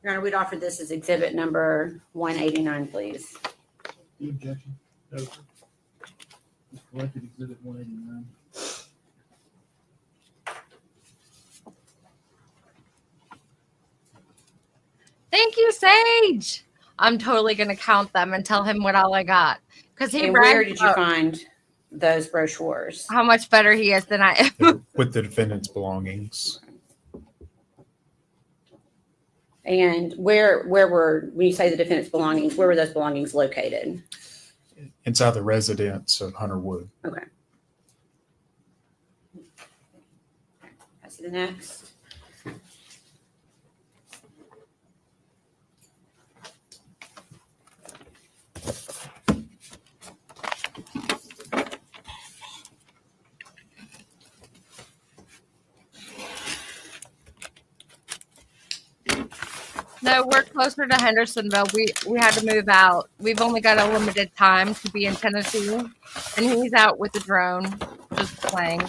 [SPEAKER 11] Your Honor, we'd offer this as exhibit number 189, please.
[SPEAKER 6] Any objection? No, sir. It's collected exhibit 189.
[SPEAKER 4] Thank you, Sage. I'm totally gonna count them and tell him what all I got. Because he
[SPEAKER 11] And where
[SPEAKER 4] bragged
[SPEAKER 11] did you
[SPEAKER 4] about
[SPEAKER 11] find those brochures?
[SPEAKER 4] how much better he is than I am.
[SPEAKER 16] They're with the defendant's belongings.
[SPEAKER 11] And where were, when you say the defendant's belongings, where were those belongings located?
[SPEAKER 16] Inside the residence of Hunter Wood.
[SPEAKER 11] Okay. I see the next.
[SPEAKER 4] No, we're closer to Hendersonville. We had to move out. We've only got a limited time to be in Tennessee, and he's out with the drone, just playing,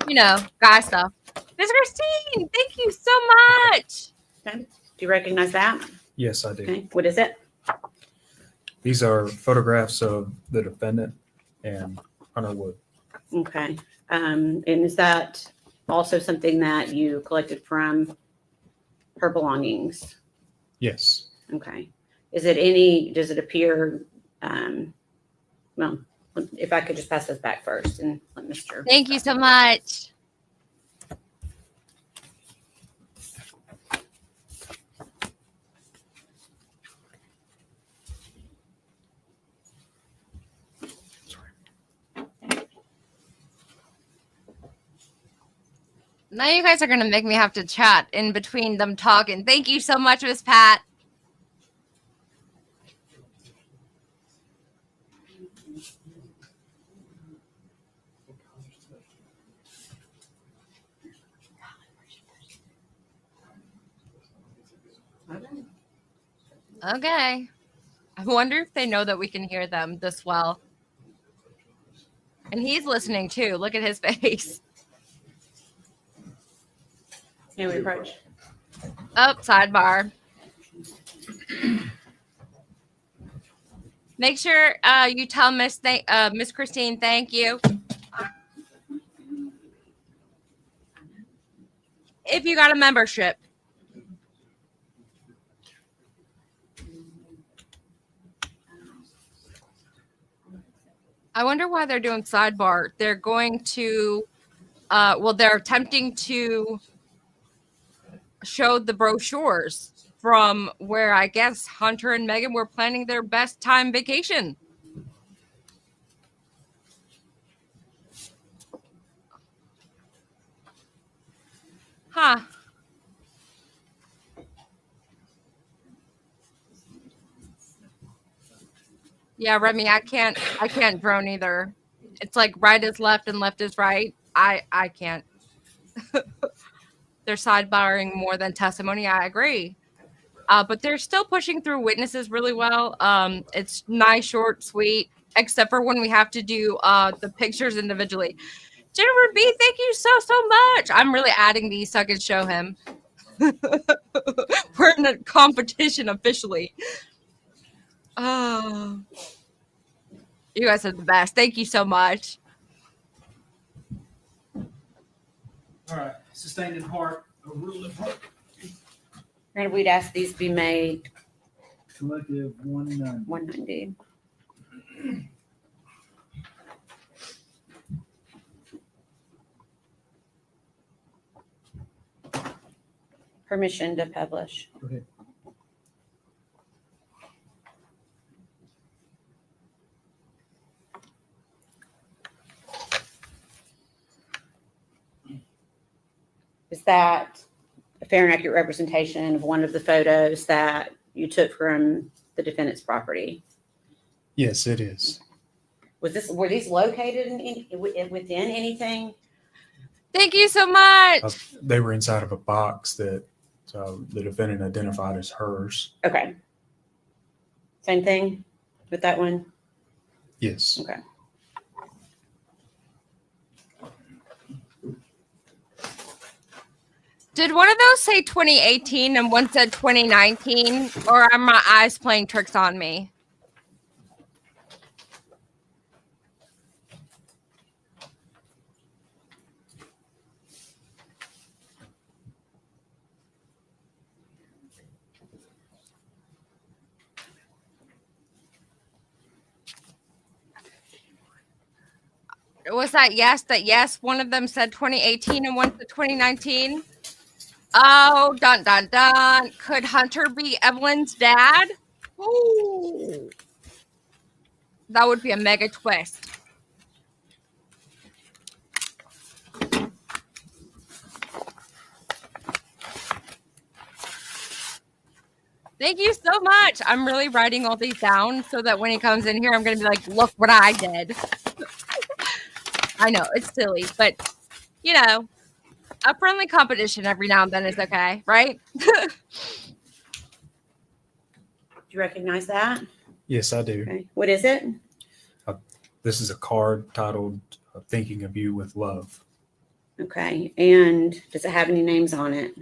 [SPEAKER 4] guy stuff. Miss Christine, thank you so much.
[SPEAKER 11] Okay. Do you recognize that?
[SPEAKER 16] Yes, I do.
[SPEAKER 11] Okay. What is it?
[SPEAKER 16] These are photographs of the defendant and Hunter Wood.
[SPEAKER 11] Okay. And is that also something that you collected from her belongings?
[SPEAKER 16] Yes.
[SPEAKER 11] Okay. Does it appear, well, if I could just pass this back first and let Mr.
[SPEAKER 4] Thank you so much. Now you guys are going to make me have to chat in between them talking. Thank you so much, Miss Pat. Okay. I wonder if they know that we can hear them this well. And he's listening too. Look at his face.
[SPEAKER 11] Can we approach?
[SPEAKER 4] Oh, sidebar. Make sure you tell Miss Christine thank you. If you got a membership. I wonder why they're doing sidebar. They're going to, they're attempting to show the brochures from where I guess Hunter and Megan were planning their best time vacation. Huh. Yeah, Remy, I can't drone either. It's like right is left and left is right. I can't. They're sidebarring more than testimony. I agree. But they're still pushing through witnesses really well. It's nice, short, sweet, except for when we have to do the pictures individually. Jennifer B, thank you so much. I'm really adding these so I can show him. We're in a competition officially. Oh, you guys are the best. Thank you so much.
[SPEAKER 6] All right, sustained in heart, a rule of heart.
[SPEAKER 11] And we'd ask these be made
[SPEAKER 6] Collective 190.
[SPEAKER 11] 190. Permission to publish.
[SPEAKER 6] Go ahead.
[SPEAKER 11] Is that a fair and accurate representation of one of the photos that you took from the defendant's property?
[SPEAKER 16] Yes, it is.
[SPEAKER 11] Were these located within anything?
[SPEAKER 4] Thank you so much.
[SPEAKER 16] They were inside of a box that the defendant identified as hers.
[SPEAKER 11] Okay. Same thing with that one?
[SPEAKER 16] Yes.
[SPEAKER 11] Okay.
[SPEAKER 4] Did one of those say 2018 and one said 2019? Or are my eyes playing tricks on me? was that yes? One of them said 2018 and one said 2019. Oh, dun dun dun. Could Hunter be Evelyn's dad? Ooh. That would be a mega twist. Thank you so much. I'm really writing all these down so that when he comes in here, I'm going to be like, look what I did. I know it's silly, but you know, a friendly competition every now and then is okay, right?
[SPEAKER 11] Do you recognize that?
[SPEAKER 16] Yes, I do.
[SPEAKER 11] Okay. What is it?
[SPEAKER 16] This is a card titled Thinking of You with Love.
[SPEAKER 11] Okay. And does it have any names on it?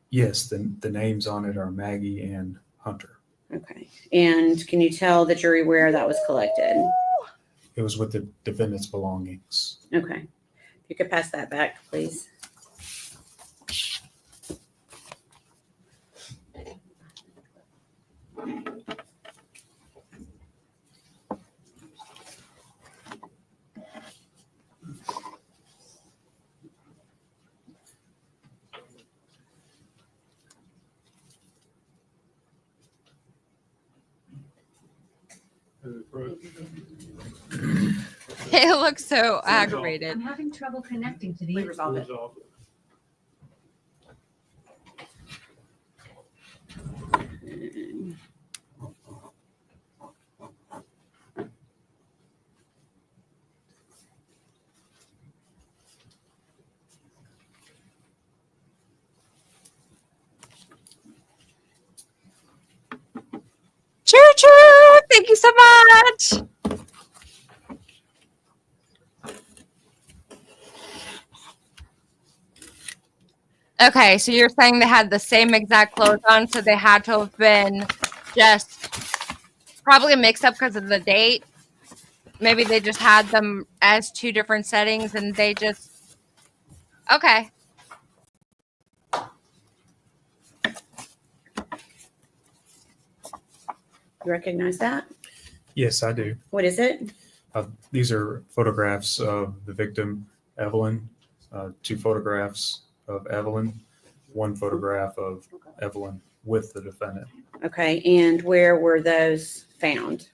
[SPEAKER 16] Yes, the names on it are Maggie and Hunter.
[SPEAKER 11] Okay. And can you tell the jury where that was collected?
[SPEAKER 16] It was with the defendant's belongings.
[SPEAKER 11] Okay. If you could pass that back, please.
[SPEAKER 4] It looks so aggravated.
[SPEAKER 13] I'm having trouble connecting to the.
[SPEAKER 11] We resolve it.
[SPEAKER 4] Choo choo! Thank you so much. Okay, so you're saying they had the same exact clothes on, so they had to have been just probably a mix-up because of the date. Maybe they just had them as two different settings, and they just okay.
[SPEAKER 11] You recognize that?
[SPEAKER 16] Yes, I do.
[SPEAKER 11] What is it?
[SPEAKER 16] These are photographs of the victim, Evelyn, 2 photographs of Evelyn, 1 photograph of Evelyn with the defendant.
[SPEAKER 11] Okay. And where were those found?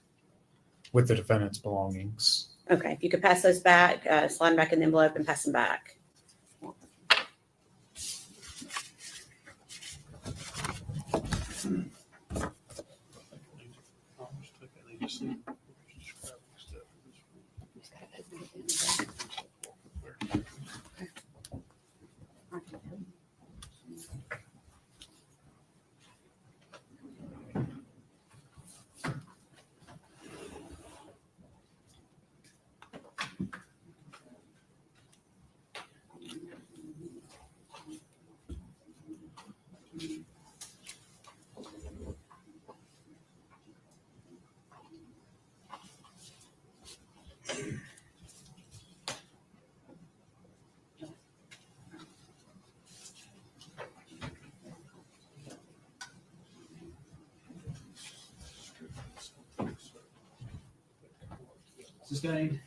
[SPEAKER 16] With the defendant's belongings.
[SPEAKER 11] Okay. If you could pass those back, slide them back in the envelope and pass them back.
[SPEAKER 6] Sustained.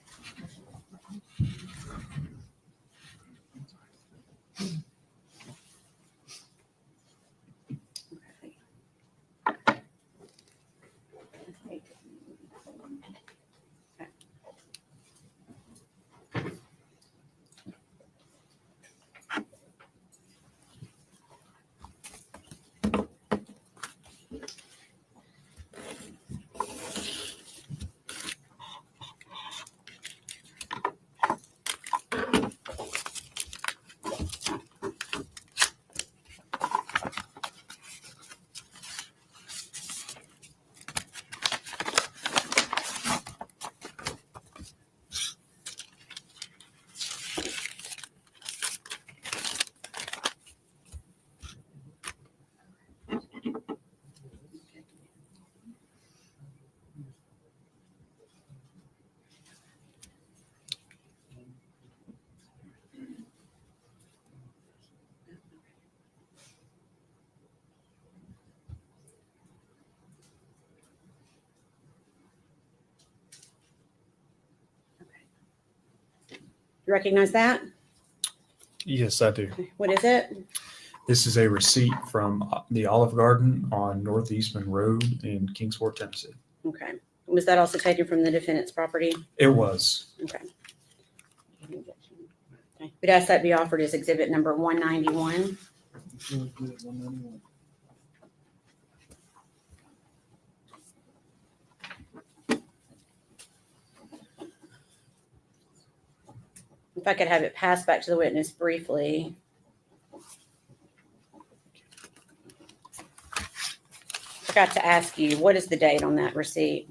[SPEAKER 11] recognize that?
[SPEAKER 16] Yes, I do.
[SPEAKER 11] What is it?
[SPEAKER 16] This is a receipt from the Olive Garden on Northeastman Road in Kingsport, Tennessee.
[SPEAKER 11] Okay. Was that also taken from the defendant's property?
[SPEAKER 16] It was.
[SPEAKER 11] Okay. Okay. We'd ask that be offered as exhibit number 191. If I could have it passed back to the witness briefly. Forgot to ask you, what is the date on that receipt?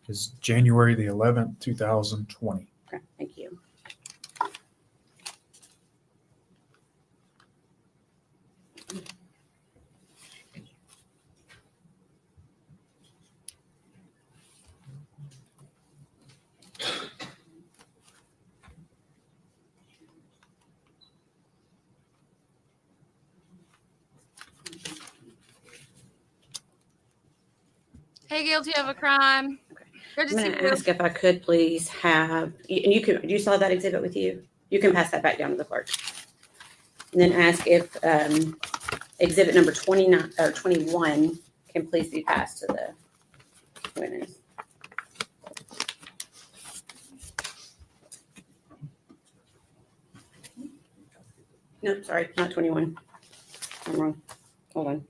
[SPEAKER 16] It's January the 11th, 2020.
[SPEAKER 11] Okay, thank you.
[SPEAKER 4] Hey, guilty of a crime. Good to
[SPEAKER 11] I'm
[SPEAKER 4] see
[SPEAKER 11] going
[SPEAKER 4] you.
[SPEAKER 11] to ask if I could please have, and you saw that exhibit with you? You can pass that back down to the clerk. And then ask if exhibit number 29 or 21 can please be passed to the witness. No, sorry, not 21. I'm wrong. Hold on.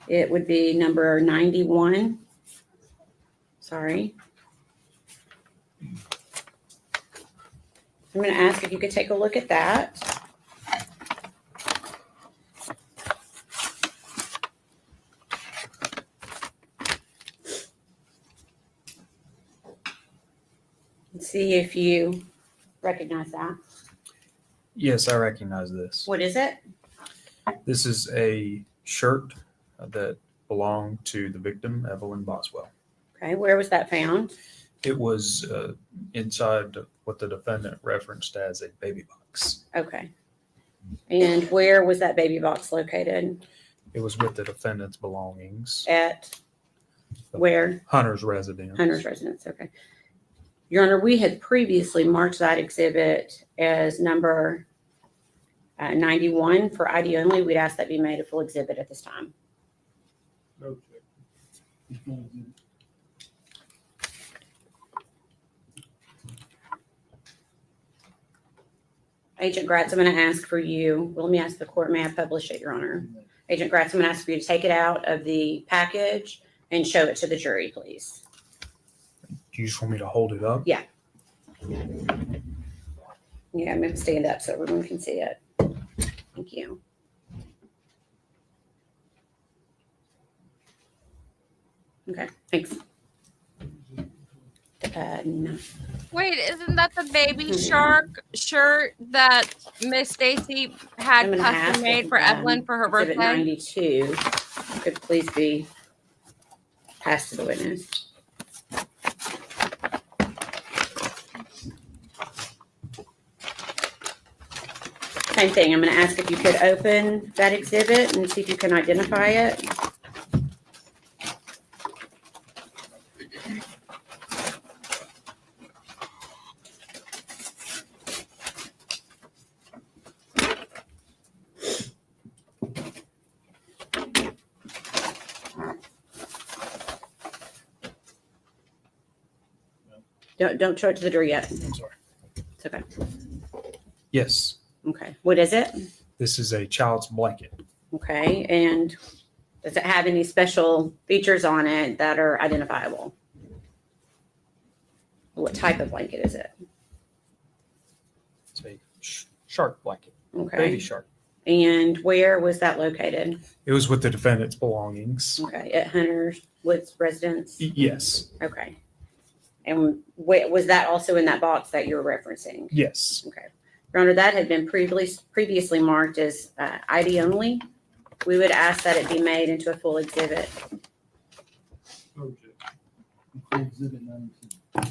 [SPEAKER 11] It would be number 91. Sorry. I'm going to ask if you could take a look at that. And see if you recognize that.
[SPEAKER 16] Yes, I recognize this.
[SPEAKER 11] What is it?
[SPEAKER 16] This is a shirt that belonged to the victim, Evelyn Boswell.
[SPEAKER 11] Okay, where was that found?
[SPEAKER 16] It was inside what the defendant referenced as a baby box.
[SPEAKER 11] Okay. And where was that baby box located?
[SPEAKER 16] It was with the defendant's belongings.
[SPEAKER 11] At where?
[SPEAKER 16] Hunter's residence.
[SPEAKER 11] Hunter's residence, okay. Your Honor, we had previously marked that exhibit as number 91 for ID only. We'd ask that be made a full exhibit at this time. Agent Gratz, I'm going to ask for you. Well, let me ask the court, may I publish it, Your Honor? Agent Gratz, I'm going to ask for you to take it out of the package and show it to the jury, please.
[SPEAKER 16] Do you just want me to hold it up?
[SPEAKER 11] Yeah. Yeah, I'm going to stand up so everyone can see it. Thank you. Okay, thanks. No.
[SPEAKER 4] Wait, isn't that the baby shark shirt that Miss Stacy had
[SPEAKER 11] I'm gonna ask
[SPEAKER 4] custom made
[SPEAKER 11] if,
[SPEAKER 4] for Evelyn for her
[SPEAKER 11] exhibit
[SPEAKER 4] birthday?
[SPEAKER 11] 92 could please be passed to the witness. Same thing. I'm going to ask if you could open that exhibit and see if you can identify it. Don't show it to the jury yet.
[SPEAKER 16] I'm sorry.
[SPEAKER 11] It's okay.
[SPEAKER 16] Yes.
[SPEAKER 11] Okay. What is it?
[SPEAKER 16] This is a child's blanket.
[SPEAKER 11] Okay. And does it have any special features on it that are identifiable? What type of blanket is it?
[SPEAKER 16] It's a shark blanket.
[SPEAKER 11] Okay.
[SPEAKER 16] Baby shark.
[SPEAKER 11] And where was that located?
[SPEAKER 16] It was with the defendant's belongings.
[SPEAKER 11] Okay. At Hunter's Woods residence?
[SPEAKER 16] Yes.
[SPEAKER 11] Okay. And was that also in that box that you were referencing?
[SPEAKER 16] Yes.
[SPEAKER 11] Okay. Your Honor, that had been previously marked as ID only. We would ask that it be made into a full exhibit.
[SPEAKER 6] Exhibit 92.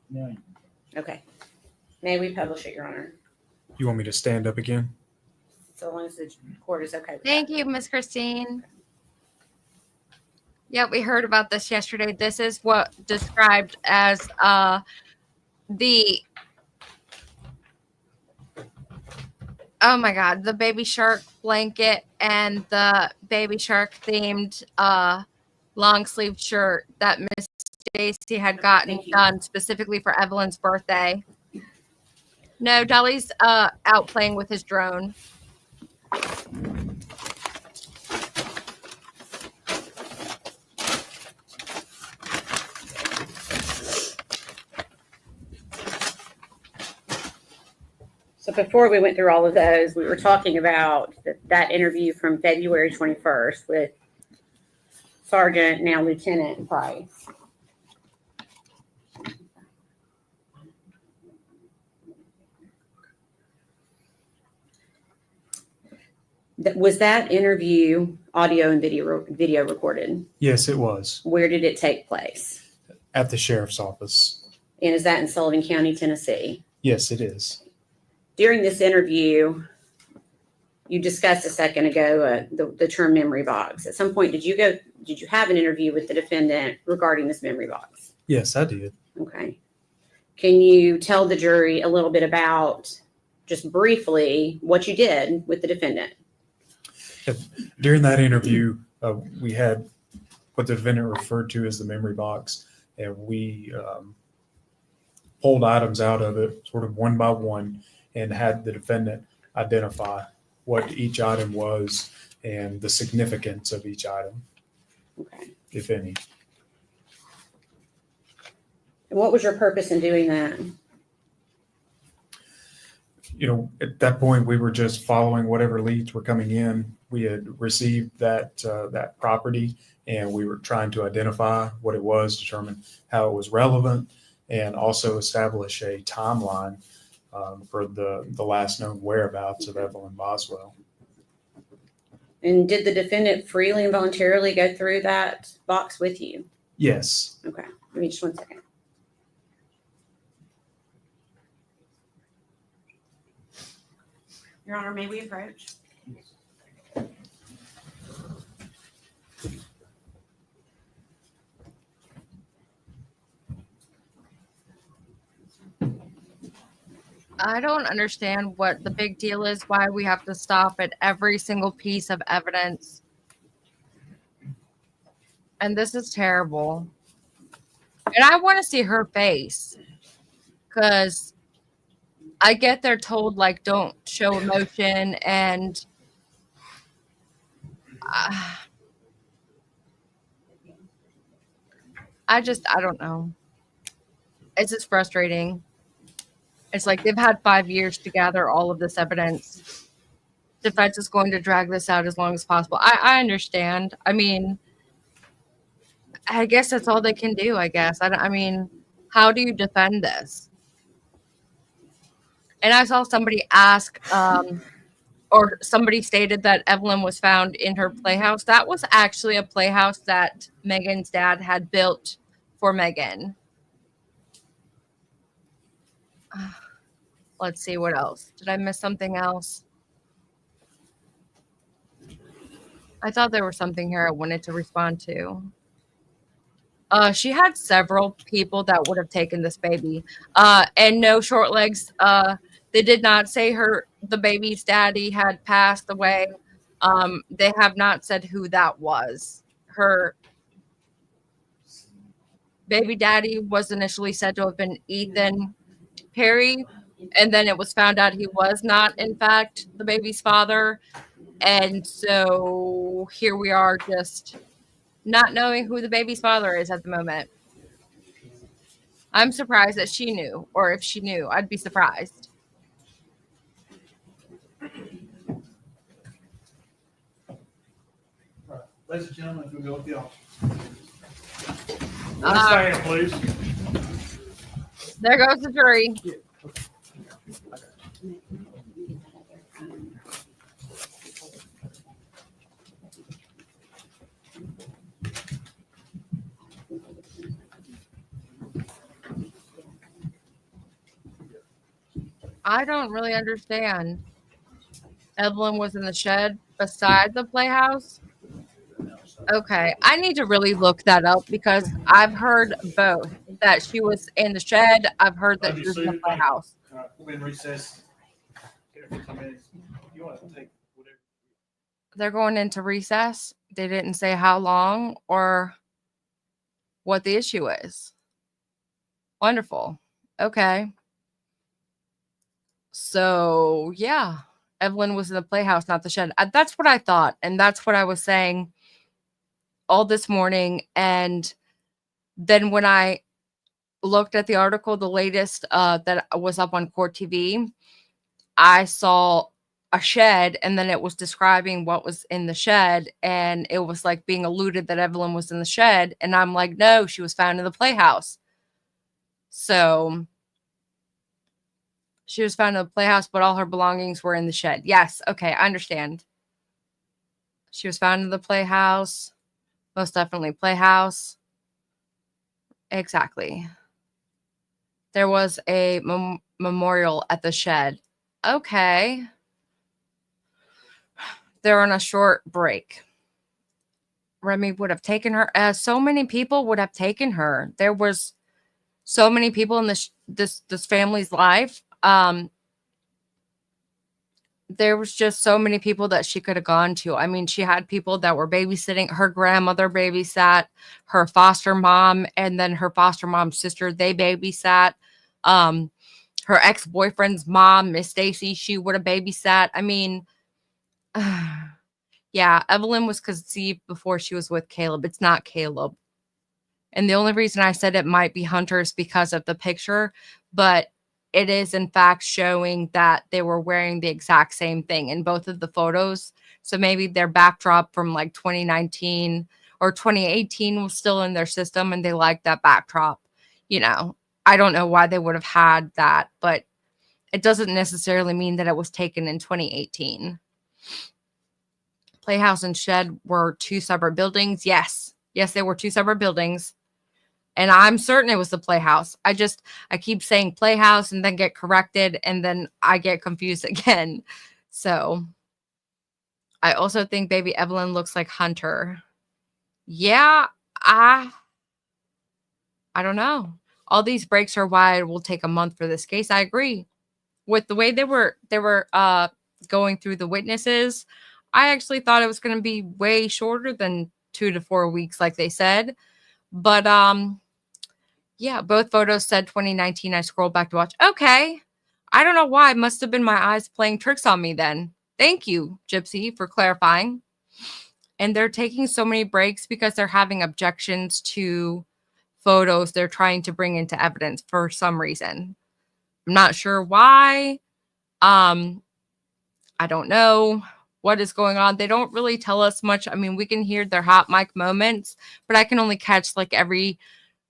[SPEAKER 6] Now you
[SPEAKER 11] Okay. May we publish it, Your Honor?
[SPEAKER 16] You want me to stand up again?
[SPEAKER 11] so long as the court is okay with
[SPEAKER 17] Thank
[SPEAKER 11] that.
[SPEAKER 17] you, Miss Christine. Yep, we heard about this yesterday. This is what described as the oh my god, the baby shark blanket and the baby shark themed long sleeve shirt that Miss Stacy had gotten done specifically for Evelyn's birthday. No, Dolly's out playing with his drone.
[SPEAKER 11] So before we went through all of those, we were talking about that interview from February 21st with Sergeant, now Lieutenant Price. Was that interview audio and video recorded?
[SPEAKER 16] Yes, it was
[SPEAKER 11] Where did it take place?
[SPEAKER 16] at the sheriff's office.
[SPEAKER 11] And is that in Sullivan County, Tennessee?
[SPEAKER 16] Yes, it is.
[SPEAKER 11] During this interview, you discussed a second ago the term memory box. At some point, did you have an interview with the defendant regarding this memory box?
[SPEAKER 16] Yes, I did.
[SPEAKER 11] Okay. Can you tell the jury a little bit about, just briefly, what you did with the defendant?
[SPEAKER 16] During that interview, we had what the defendant referred to as the memory box, and we pulled items out of it sort of one by one and had the defendant identify what each item was and the significance of each item,
[SPEAKER 11] Okay.
[SPEAKER 16] if any.
[SPEAKER 11] And what was your purpose in doing that?
[SPEAKER 16] You know, at that point, we were just following whatever leads were coming in. We had received that property, and we were trying to identify what it was, determine how it was relevant, and also establish a timeline for the last known whereabouts of Evelyn Boswell.
[SPEAKER 11] And did the defendant freely and voluntarily go through that box with you?
[SPEAKER 16] Yes.
[SPEAKER 11] Okay. Give me just 1 second. Your Honor, may we approach?
[SPEAKER 17] I don't understand what the big deal is, why we have to stop at every single piece of evidence. And this is terrible. And I want to see her face. Because I get they're told, like, don't show emotion. And I don't know. It's just frustrating. It's like they've had 5 years to gather all of this evidence. Defense is going to drag this out as long as possible. I understand. I mean, I guess that's all they can do, I guess. I mean, how do you defend this? And I saw somebody ask, or somebody stated that Evelyn was found in her playhouse. That was actually a playhouse that Megan's dad had built for Megan. Let's see what else. Did I miss something else? I thought there was something here I wanted to respond to. She had several people that would have taken this baby. And no, short legs. They did not say the baby's daddy had passed away. They have not said who that was. Her baby daddy was initially said to have been Ethan Perry. And then it was found out he was not, in fact, the baby's father. And so here we are just not knowing who the baby's father is at the moment. I'm surprised that she knew, or if she knew, I'd be surprised.
[SPEAKER 6] Ladies and gentlemen, if we go with the officer. Stand, please.
[SPEAKER 17] There goes the jury. I don't really understand. Evelyn was in the shed beside the playhouse. Okay, I need to really look that up because I've heard both that she was in the shed. I've heard that she was in the playhouse.
[SPEAKER 6] We'll be in recess. 10 or 15 minutes. You want to take whatever.
[SPEAKER 17] They're going into recess. They didn't say how long or what the issue is. Wonderful. Okay. So, yeah, Evelyn was in the playhouse, not the shed. That's what I thought. And that's what I was saying all this morning. And then when I looked at the article, the latest that was up on Court TV, I saw a shed, and then it was describing what was in the shed, and it was like being alluded that Evelyn was in the shed, and I'm like, no, she was found in the playhouse. So she was found in the playhouse, but all her belongings were in the shed. Yes, okay, I understand. She was found in the playhouse, most definitely playhouse. Exactly. There was a memorial at the shed. Okay. They're on a short break. Remy would have taken her. So many people would have taken her. There was so many people in this family's life. There was just so many people that she could have gone to. I mean, she had people that were babysitting. Her grandmother babysat, her foster mom, and then her foster mom's sister, they babysat. Her ex-boyfriend's mom, Miss Stacy, she would have babysat. I mean, yeah, Evelyn was conceived before she was with Caleb. It's not Caleb. And the only reason I said it might be Hunter is because of the picture, but it is in fact showing that they were wearing the exact same thing in both of the photos. So maybe their backdrop from like 2019 or 2018 was still in their system and they liked that backdrop. You know, I don't know why they would have had that, but it doesn't necessarily mean that it was taken in 2018. Playhouse and shed were two separate buildings. Yes, they were two separate buildings. And I'm certain it was the playhouse. I keep saying playhouse and then get corrected and then I get confused again. So I also think baby Evelyn looks like Hunter. Yeah, I don't know. All these breaks are why it will take a month for this case. I agree. With the way they were going through the witnesses, I actually thought it was going to be way shorter than 2 to 4 weeks like they said. But yeah, both photos said 2019. I scrolled back to watch. Okay. I don't know why. It must have been my eyes playing tricks on me then. Thank you, Gypsy, for clarifying. And they're taking so many breaks because they're having objections to photos they're trying to bring into evidence for some reason. I'm not sure why. I don't know what is going on. They don't really tell us much. I mean, we can hear their hot mic moments, but I can only catch like every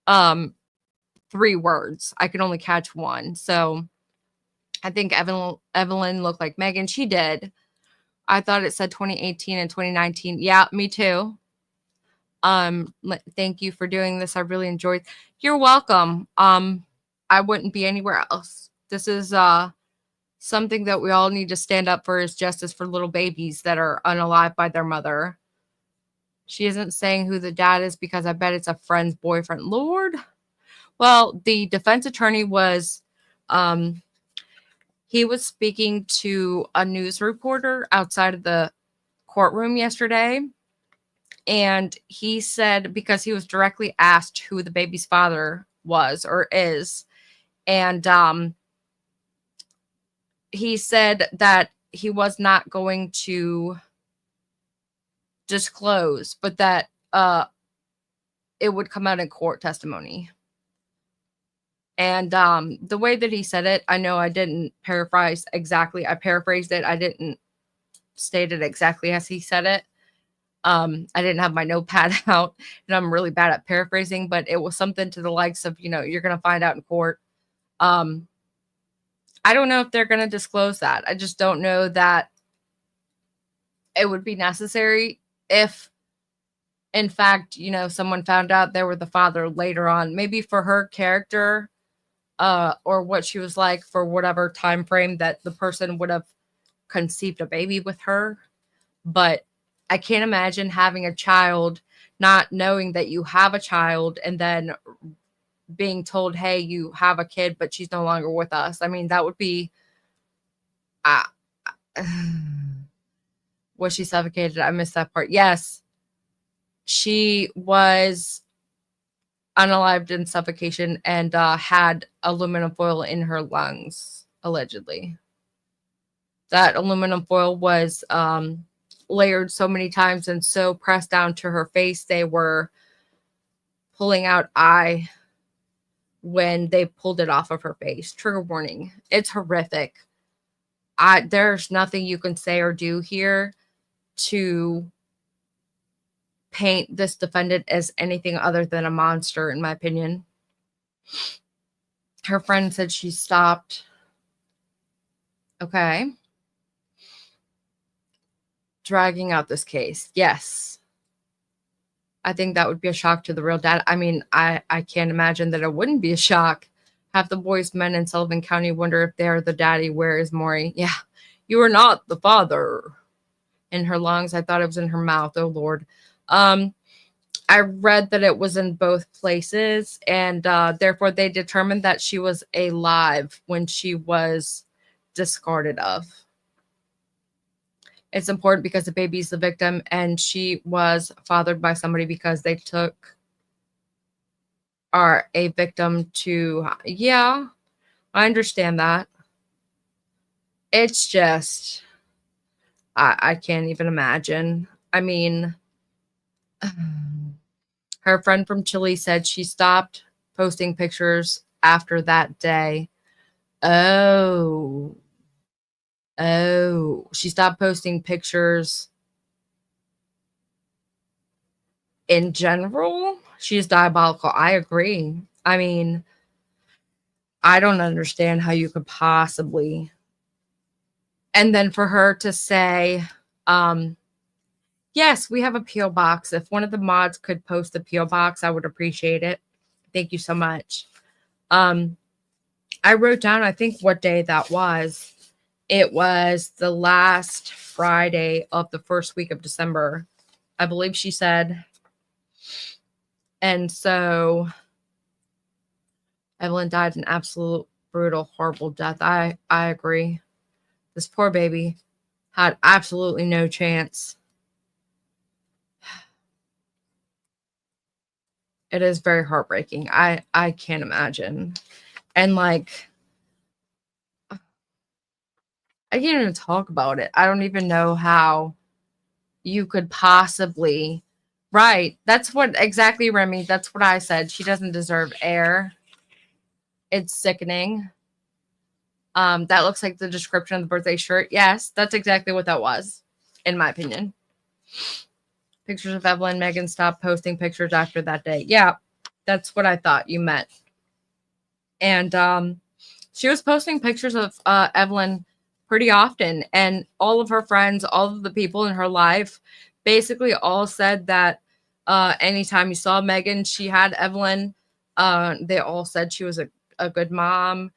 [SPEAKER 17] 3 words. I can only catch one. So I think Evelyn looked like Megan. She did. I thought it said 2018 and 2019. Yeah, me too. Thank you for doing this. I really enjoyed. You're welcome. I wouldn't be anywhere else. This is something that we all need to stand up for, is justice for little babies that are unalived by their mother. She isn't saying who the dad is because I bet it's a friend's boyfriend. Lord. Well, the defense attorney was, he was speaking to a news reporter outside of the courtroom yesterday. And he said, because he was directly asked who the baby's father was or is. And he said that he was not going to disclose, but that it would come out in court testimony. And the way that he said it, I know I didn't paraphrase exactly. I paraphrased it. I didn't state it exactly as he said it. I didn't have my notepad out, and I'm really bad at paraphrasing, but it was something to the likes of, you're going to find out in court. I don't know if they're going to disclose that. I just don't know that it would be necessary if, in fact, someone found out they were the father later on, maybe for her character, or what she was like for whatever time frame that the person would have conceived a baby with her, but I can't imagine having a child, not knowing that you have a child, and then being told, hey, you have a kid, but she's no longer with us. I mean, that would be, uh, was she suffocated? I missed that part. Yes, she was unalived in suffocation and had aluminum foil in her lungs, allegedly. That aluminum foil was layered so many times and so pressed down to her face, they were pulling out eye when they pulled it off of her face. Trigger warning. It's horrific. There's nothing you can say or do here to paint this defendant as anything other than a monster, in my opinion. Her friend said she stopped. Okay. Dragging out this case. Yes. I think that would be a shock to the real dad. I mean, I can't imagine that it wouldn't be a shock. Have the boys' men in Sullivan County wonder if they're the daddy. Where is Maury? Yeah. You are not the father. In her lungs. I thought it was in her mouth. Oh, Lord. I read that it was in both places, and therefore they determined that she was alive when she was discarded of. It's important because the baby's the victim, and she was fathered by somebody because they are a victim to, yeah, I understand that. It's just, I can't even imagine. I mean, her friend from Chile said she stopped posting pictures after that day. Oh, she stopped posting pictures in general. She's diabolical. I agree. I mean, I don't understand how you could possibly. And then for her to say, yes, we have a P.O. box. If one of the mods could post the P.O. box, I would appreciate it. Thank you so much. I wrote down, I think, what day that was. It was the last Friday of the first week of December, I believe she said. And so Evelyn died an absolute brutal, horrible death. I agree. This poor baby had absolutely no chance. It is very heartbreaking. I can't imagine. And like, I can't even talk about it. I don't even know how you could possibly. Right. That's what exactly, Remy. That's what I said. She doesn't deserve air. It's sickening. That looks like the description of the birthday shirt. Yes, that's exactly what that was, in my opinion. Pictures of Evelyn. Megan stopped posting pictures after that day. Yeah, that's what I thought you meant. And she was posting pictures of Evelyn pretty often, and all of her friends, all of the people in her life, basically all said that anytime you saw Megan, she had Evelyn. They all said she was a good mom.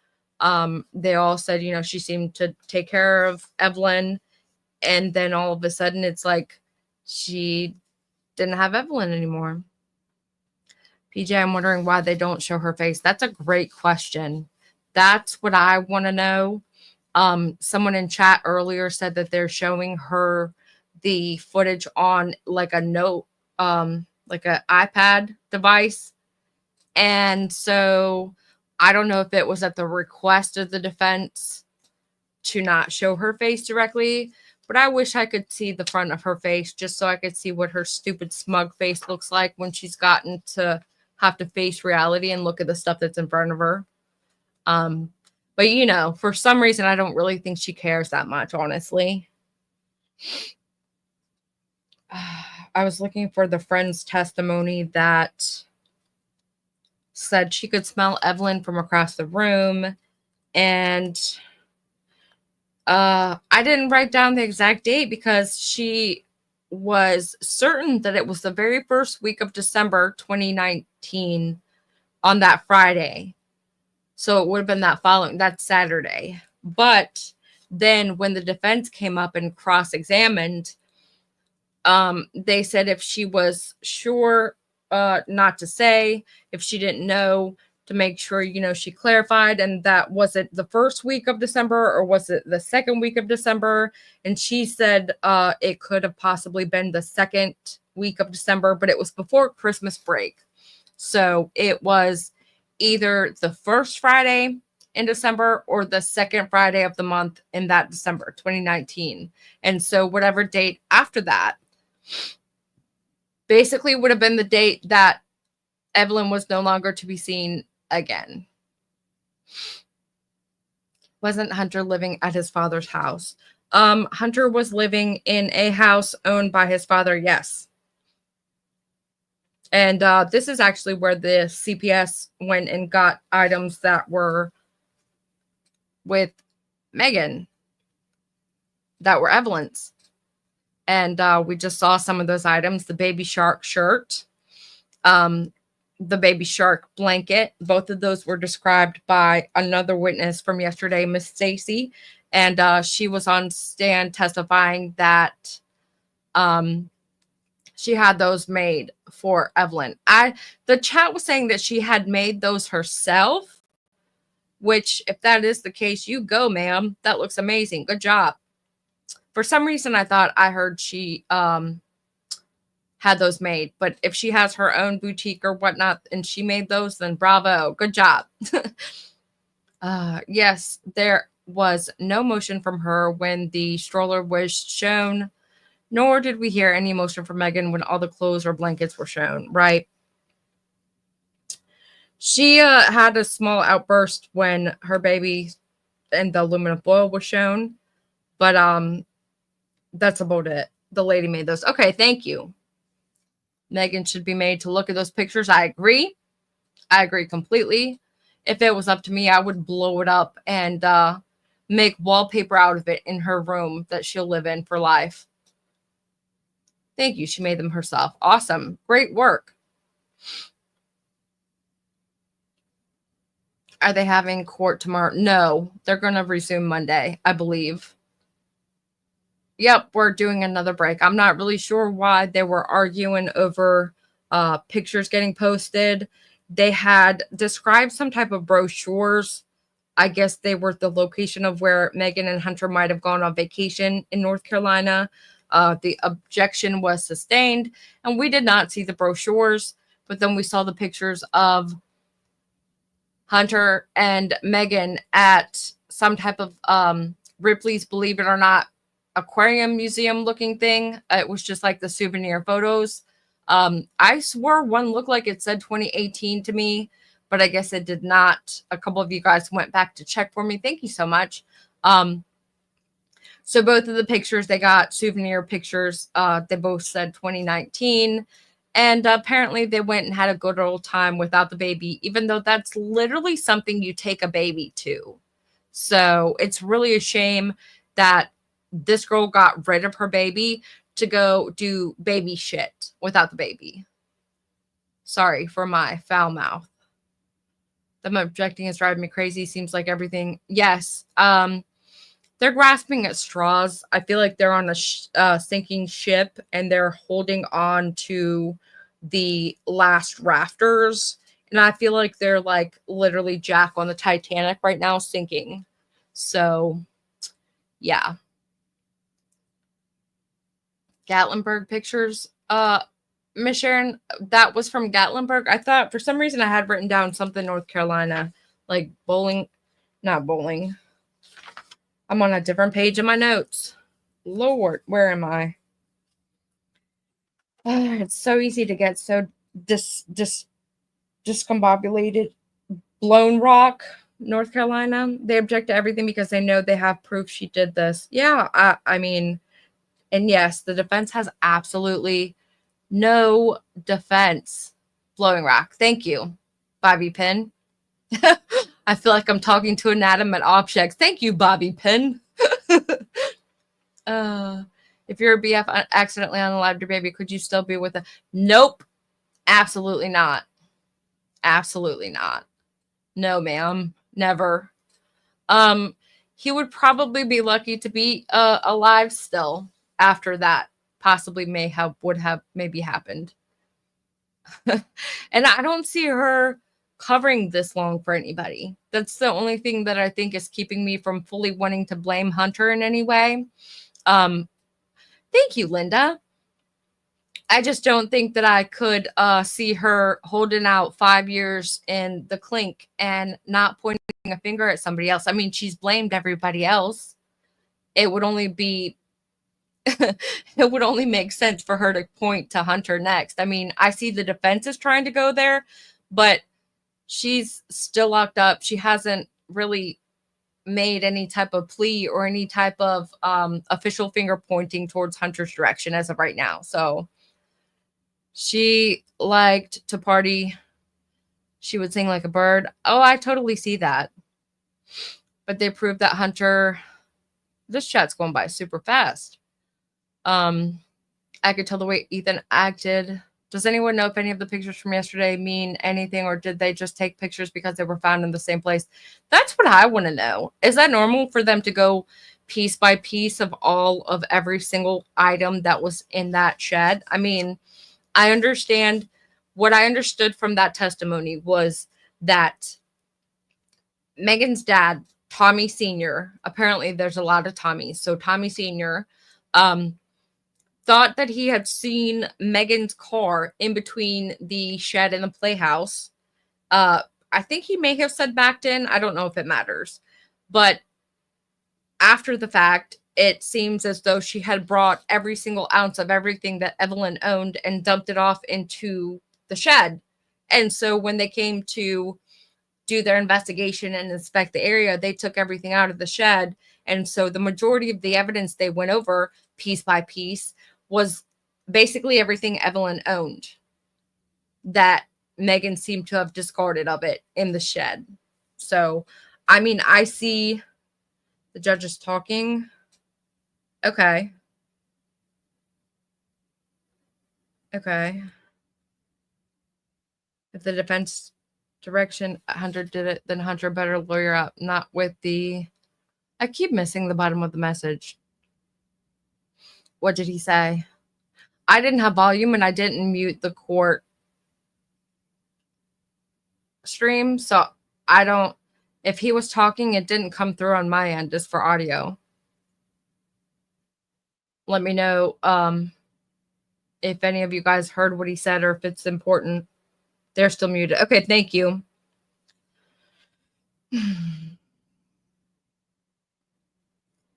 [SPEAKER 17] They all said, you know, she seemed to take care of Evelyn. And then all of a sudden it's like she didn't have Evelyn anymore. PJ, I'm wondering why they don't show her face. That's a great question. That's what I want to know. Someone in chat earlier said that they're showing her the footage on like a note, like an iPad device. And so I don't know if it was at the request of the defense to not show her face directly, but I wish I could see the front of her face just so I could see what her stupid smug face looks like when she's gotten to have to face reality and look at the stuff that's in front of her. But you know, for some reason, I don't really think she cares that much, honestly. I was looking for the friend's testimony that said she could smell Evelyn from across the room. And I didn't write down the exact date because she was certain that it was the very first week of December 2019 on that Friday. So it would have been that Saturday. But Then when the defense came up and cross-examined, they said if she was sure not to say, if she didn't know, to make sure, she clarified. And that, was it the first week of December or was it the second week of December? And she said it could have possibly been the second week of December, but it was before Christmas break. So it was either the first Friday in December or the second Friday of the month in that December 2019. And so whatever date after that basically would have been the date that Evelyn was no longer to be seen again. Wasn't Hunter living at his father's house? Hunter was living in a house owned by his father, yes. And this is actually where the CPS went and got items that were with Megan, that were Evelyn's. And we just saw some of those items: the baby shark shirt, the baby shark blanket. Both of those were described by another witness from yesterday, Miss Stacy. And she was on stand testifying that she had those made for Evelyn. The chat was saying that she had made those herself, which, if that is the case, you go, ma'am. That looks amazing. Good job. For some reason, I thought I heard she had those made. But if she has her own boutique or whatnot and she made those, then bravo. Good job. Yes, there was no motion from her when the stroller was shown, nor did we hear any motion from Megan when all the clothes or blankets were shown, right? She had a small outburst when her baby and the aluminum foil was shown, but that's about it. The lady made those. Okay, thank you. Megan should be made to look at those pictures. I agree. I agree completely. If it was up to me, I would blow it up and make wallpaper out of it in her room that she'll live in for life. Thank you. She made them herself. Awesome. Great work. Are they having court tomorrow? No, they're going to resume Monday, I believe. Yep, we're doing another break. I'm not really sure why they were arguing over pictures getting posted. They had described some type of brochures. I guess they were the location of where Megan and Hunter might have gone on vacation in North Carolina. The objection was sustained, and we did not see the brochures, but then we saw the pictures of Hunter and Megan at some type of Ripley's Believe It or Not aquarium museum looking thing. It was just like the souvenir photos. I swore one looked like it said 2018 to me, but I guess it did not. A couple of you guys went back to check for me. Thank you so much. So both of the pictures, they got souvenir pictures. They both said 2019. And apparently they went and had a good old time without the baby, even though that's literally something you take a baby to. So it's really a shame that this girl got rid of her baby to go do baby shit without the baby. Sorry for my foul mouth. Them objecting is driving me crazy. Seems like everything. Yes. They're grasping at straws. I feel like they're on a sinking ship and they're holding on to the last rafters. And I feel like they're like literally Jack on the Titanic right now, sinking. So, yeah. Gatlinburg pictures. Miss Sharon, that was from Gatlinburg. I thought for some reason I had written down something North Carolina, like bowling, not bowling. I'm on a different page in my notes. Lord, where am I? It's so easy to get so discombobulated. Blown Rock, North Carolina. They object to everything because they know they have proof she did this. Yeah, I mean, and yes, the defense has absolutely no defense. Blowing Rock. Thank you, Bobby Pin. I feel like I'm talking to inanimate objects. Thank you, Bobby Pin. If you're a BF accidentally unalived your baby, could you still be with a? Nope. Absolutely not. Absolutely not. No, ma'am. Never. he would probably be lucky to be alive still after that possibly would have maybe happened. And I don't see her covering this long for anybody. That's the only thing that I think is keeping me from fully wanting to blame Hunter in any way. Thank you, Linda. I just don't think that I could see her holding out 5 years in the clink and not pointing a finger at somebody else. I mean, she's blamed everybody else. It would only be it would only make sense for her to point to Hunter next. I mean, I see the defense is trying to go there, but she's still locked up. She hasn't really made any type of plea or any type of official finger pointing towards Hunter's direction as of right now. So she liked to party. She would sing like a bird. Oh, I totally see that. But they proved that Hunter, this chat's going by super fast. I could tell the way Ethan acted. Does anyone know if any of the pictures from yesterday mean anything, or did they just take pictures because they were found in the same place? That's what I want to know. Is that normal for them to go piece by piece of all of every single item that was in that shed? I mean, I understand. What I understood from that testimony was that Megan's dad, Tommy Sr., apparently there's a lot of Tommies. So Tommy Sr. Thought that he had seen Megan's car in between the shed and the playhouse. I think he may have said backed in. I don't know if it matters. But after the fact, it seems as though she had brought every single ounce of everything that Evelyn owned and dumped it off into the shed. And so when they came to do their investigation and inspect the area, they took everything out of the shed. And so the majority of the evidence they went over piece by piece was basically everything Evelyn owned that Megan seemed to have discarded of it in the shed. So, I mean, I see the judges talking. Okay. Okay. If the defense direction Hunter did it, then Hunter better lawyer up, not with the... I keep missing the bottom of the message. What did he say? I didn't have volume and I didn't mute the court stream. So I don't, if he was talking, it didn't come through on my end just for audio. Let me know if any of you guys heard what he said or if it's important. They're still muted. Okay, thank you.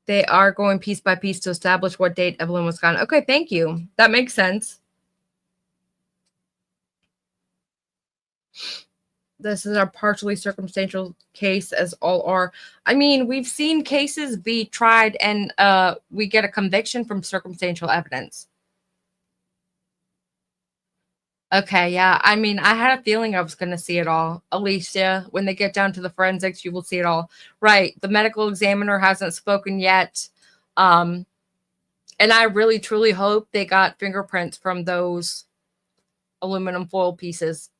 [SPEAKER 17] They are going piece by piece to establish what date Evelyn was gone. Okay, thank you. That makes sense. This is our partially circumstantial case, as all are. I mean, we've seen cases be tried and we get a conviction from circumstantial evidence. Okay, yeah. I mean, I had a feeling I was going to see it all. Alicia, when they get down to the forensics, you will see it all. Right. The medical examiner hasn't spoken yet. And I really, truly hope they got fingerprints from those aluminum foil pieces.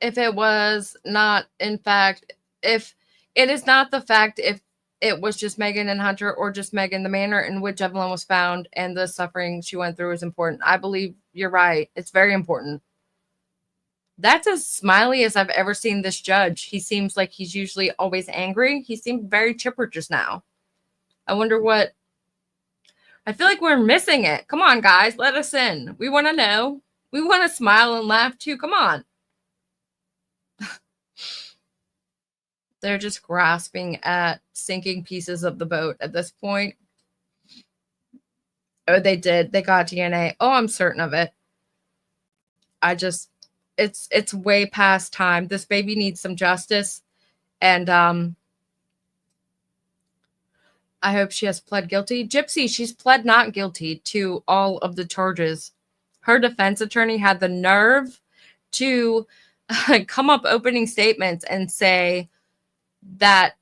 [SPEAKER 17] If it was not, in fact, if it is not the fact, if it was just Megan and Hunter or just Megan, the manner in which Evelyn was found and the suffering she went through is important. I believe you're right. It's very important. That's as smiley as I've ever seen this judge. He seems like he's usually always angry. He seemed very chipper just now. I wonder what... I feel like we're missing it. Come on, guys. Let us in. We want to know. We want to smile and laugh too. Come on. They're just grasping at sinking pieces of the boat at this point. Oh, they did. They got DNA. Oh, I'm certain of it. I just, it's way past time. This baby needs some justice. And I hope she has pled guilty. Gypsy, she's pled not guilty to all of the charges. Her defense attorney had the nerve to come up opening statements and say that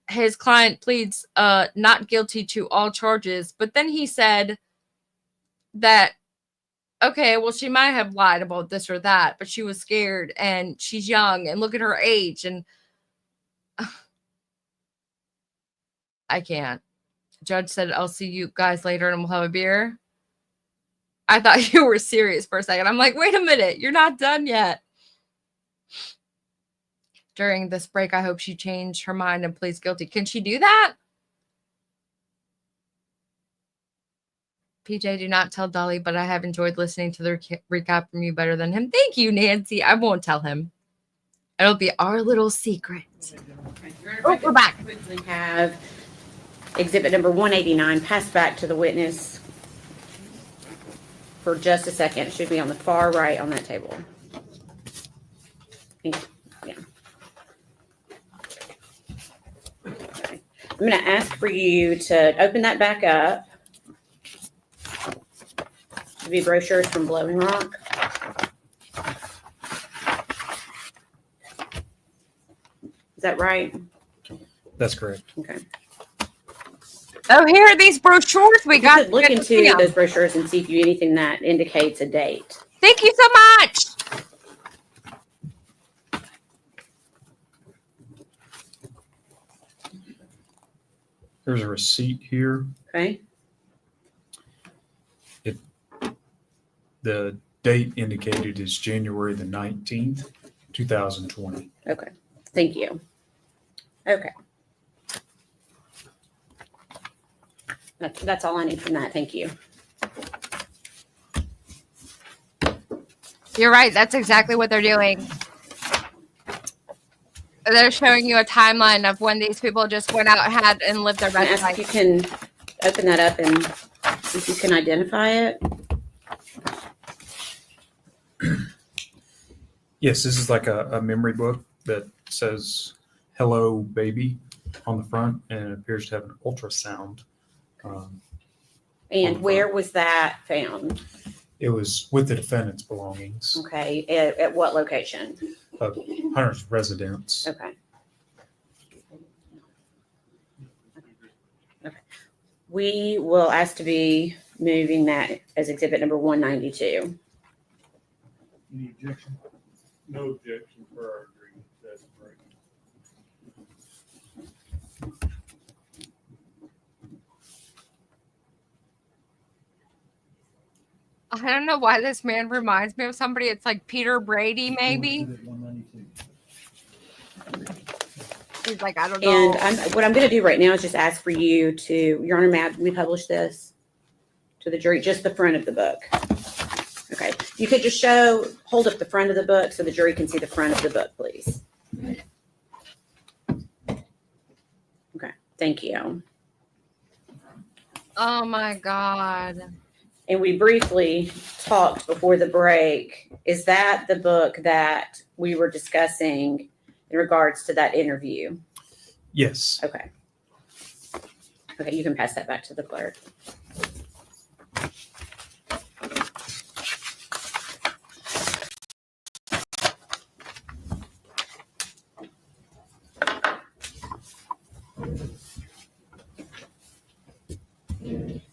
[SPEAKER 17] his client pleads not guilty to all charges, but then he said that okay, well, she might have lied about this or that, but she was scared and she's young and look at her age. And I can't. Judge said, I'll see you guys later and we'll have a beer. I thought you were serious for a second. I'm like, wait a minute, you're not done yet. During this break, I hope she changed her mind and pleads guilty. Can she do that? PJ, do not tell Dolly, but I have enjoyed listening to the recap from you better than him. Thank you, Nancy. I won't tell him. It'll be our little secret. Oh, we're back.
[SPEAKER 11] Quickly have exhibit number 189 passed back to the witness for just a second. It should be on the far right on that table. Yeah. Okay. I'm going to ask for you to open that back up. To be brochures from Blowing Rock. Is that right?
[SPEAKER 16] That's correct.
[SPEAKER 11] Okay.
[SPEAKER 17] Oh, here are these brochures we got.
[SPEAKER 11] Look into those brochures and see if you anything that indicates a date.
[SPEAKER 17] Thank you so much.
[SPEAKER 16] There's a receipt here.
[SPEAKER 11] Okay.
[SPEAKER 16] The date indicated is January the 19th, 2020.
[SPEAKER 11] Okay. Thank you. Okay. That's all I need from that. Thank you.
[SPEAKER 17] You're right. That's exactly what they're doing. They're showing you a timeline of when these people just went out, had, and lived their best life.
[SPEAKER 11] If you can open that up and if you can identify it.
[SPEAKER 16] Yes, this is like a memory book that says "Hello, Baby" on the front, and it appears to have an ultrasound.
[SPEAKER 11] And where was that found?
[SPEAKER 16] It was with the defendant's belongings.
[SPEAKER 11] Okay. At what location?
[SPEAKER 16] Hunter's residence.
[SPEAKER 11] Okay. Okay. We will ask to be moving that as exhibit number 192.
[SPEAKER 6] Any objection?
[SPEAKER 10] No objection for our agreement. That's great.
[SPEAKER 17] I don't know why this man reminds me of somebody. It's like Peter Brady, maybe. He's like, I don't know.
[SPEAKER 11] And what I'm going to do right now is just ask for you to, Your Honor, may we publish this to the jury, just the front of the book? Okay. You could just hold up the front of the book so the jury can see the front of the book, please. Okay. Thank you.
[SPEAKER 17] Oh my God.
[SPEAKER 11] And we briefly talked before the break. Is that the book that we were discussing in regards to that interview?
[SPEAKER 16] Yes.
[SPEAKER 11] Okay. Okay, you can pass that back to the clerk.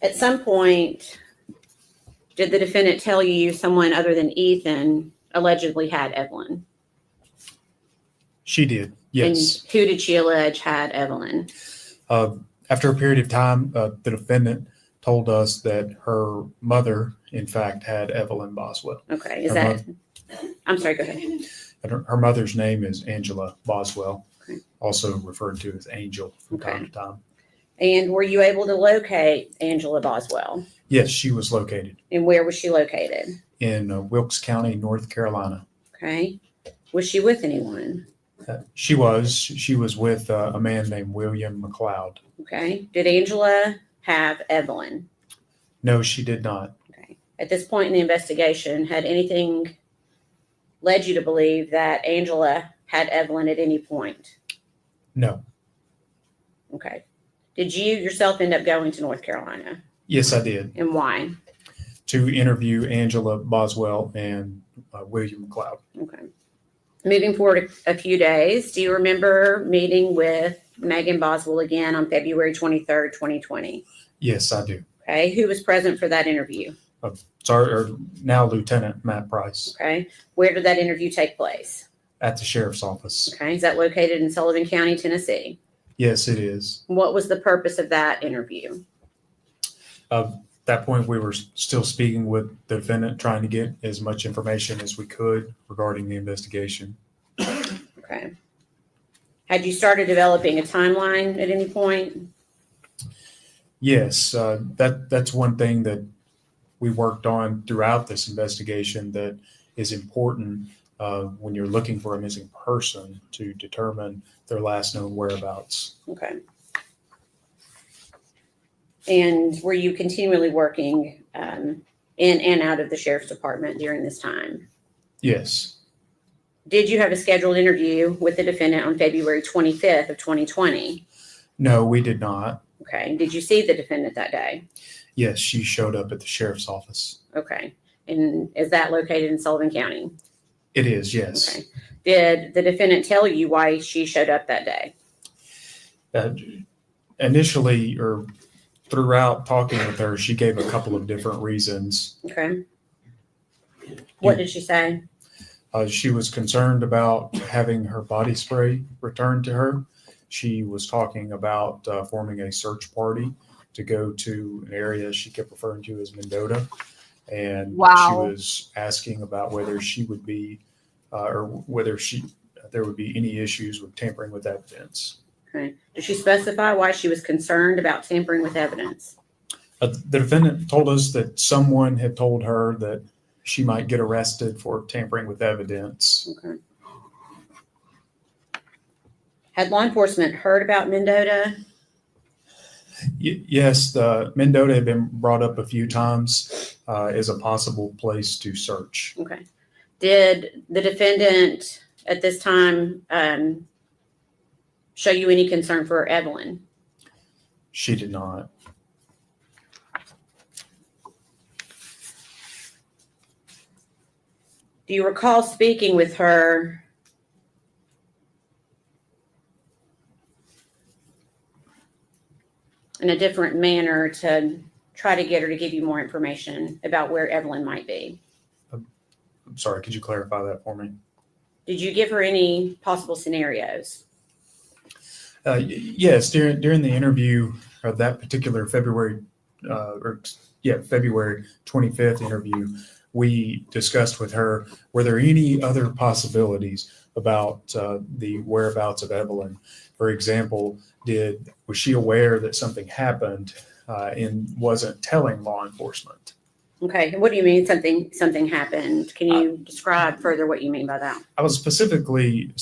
[SPEAKER 11] At some point, did the defendant tell you someone other than Ethan allegedly had Evelyn?
[SPEAKER 16] She did, yes.
[SPEAKER 11] And who did she allege had Evelyn?
[SPEAKER 16] After a period of time, the defendant told us that her mother, in fact, had Evelyn Boswell.
[SPEAKER 11] Okay, I'm sorry, go ahead.
[SPEAKER 16] And her mother's name is Angela Boswell, also referred to as Angel from time to time.
[SPEAKER 11] And were you able to locate Angela Boswell?
[SPEAKER 16] Yes, she was located.
[SPEAKER 11] And where was she located?
[SPEAKER 16] In Wilkes County, North Carolina.
[SPEAKER 11] Okay. Was she with anyone?
[SPEAKER 16] She was with a man named William McLeod.
[SPEAKER 11] Okay. Did Angela have Evelyn?
[SPEAKER 16] No, she did not.
[SPEAKER 11] Okay. At this point in the investigation, had anything led you to believe that Angela had Evelyn at any point?
[SPEAKER 16] No.
[SPEAKER 11] Okay. Did you yourself end up going to North Carolina?
[SPEAKER 16] Yes, I did.
[SPEAKER 11] And why?
[SPEAKER 16] To interview Angela Boswell and William McLeod.
[SPEAKER 11] Okay. Moving forward a few days, do you remember meeting with Megan Boswell again on February 23rd, 2020?
[SPEAKER 16] Yes, I do.
[SPEAKER 11] Okay. Who was present for that interview?
[SPEAKER 16] now Lieutenant Matt Price,
[SPEAKER 11] Okay. Where did that interview take place?
[SPEAKER 16] at the sheriff's office.
[SPEAKER 11] Okay. Is that located in Sullivan County, Tennessee?
[SPEAKER 16] Yes, it is.
[SPEAKER 11] What was the purpose of that interview?
[SPEAKER 16] At that point, we were still speaking with the defendant, trying to get as much information as we could regarding the investigation.
[SPEAKER 11] Okay. Had you started developing a timeline at any point?
[SPEAKER 16] Yes, that's one thing that we worked on throughout this investigation that is important when you're looking for a missing person to determine their last known whereabouts.
[SPEAKER 11] Okay. And were you continually working in and out of the sheriff's department during this time?
[SPEAKER 16] Yes,
[SPEAKER 11] Did you have a scheduled interview with the defendant on February 25th of 2020?
[SPEAKER 16] no, we did not.
[SPEAKER 11] Okay. Did you see the defendant that day?
[SPEAKER 16] Yes, she showed up at the sheriff's office.
[SPEAKER 11] Okay. And is that located in Sullivan County?
[SPEAKER 16] It is, yes.
[SPEAKER 11] Okay. Did the defendant tell you why she showed up that day?
[SPEAKER 16] Initially, or throughout talking with her, she gave a couple of different reasons.
[SPEAKER 11] Okay. What did she say?
[SPEAKER 16] She was concerned about having her body spray returned to her. She was talking about forming a search party to go to an area she kept referring to as Mendota. And she
[SPEAKER 17] Wow.
[SPEAKER 16] was asking about whether she would be, or whether there would be any issues with tampering with evidence.
[SPEAKER 11] Okay. Did she specify why she was concerned about tampering with evidence?
[SPEAKER 16] The defendant told us that someone had told her that she might get arrested for tampering with evidence.
[SPEAKER 11] Okay. Had law enforcement heard about Mendota?
[SPEAKER 16] Yes, the Mendota had been brought up a few times as a possible place to search.
[SPEAKER 11] Okay. Did the defendant at this time show you any concern for Evelyn?
[SPEAKER 16] She did not.
[SPEAKER 11] Do you recall speaking with her in a different manner to try to get her to give you more information about where Evelyn might be?
[SPEAKER 16] I'm sorry, could you clarify that for me?
[SPEAKER 11] Did you give her any possible scenarios?
[SPEAKER 16] Yes, during the interview of that particular February 25th interview, we discussed with her, were there any other possibilities about the whereabouts of Evelyn? For example, was she aware that something happened and wasn't telling law enforcement?
[SPEAKER 11] Okay. What do you mean something happened? Can you describe further what you mean by that?
[SPEAKER 16] I was specifically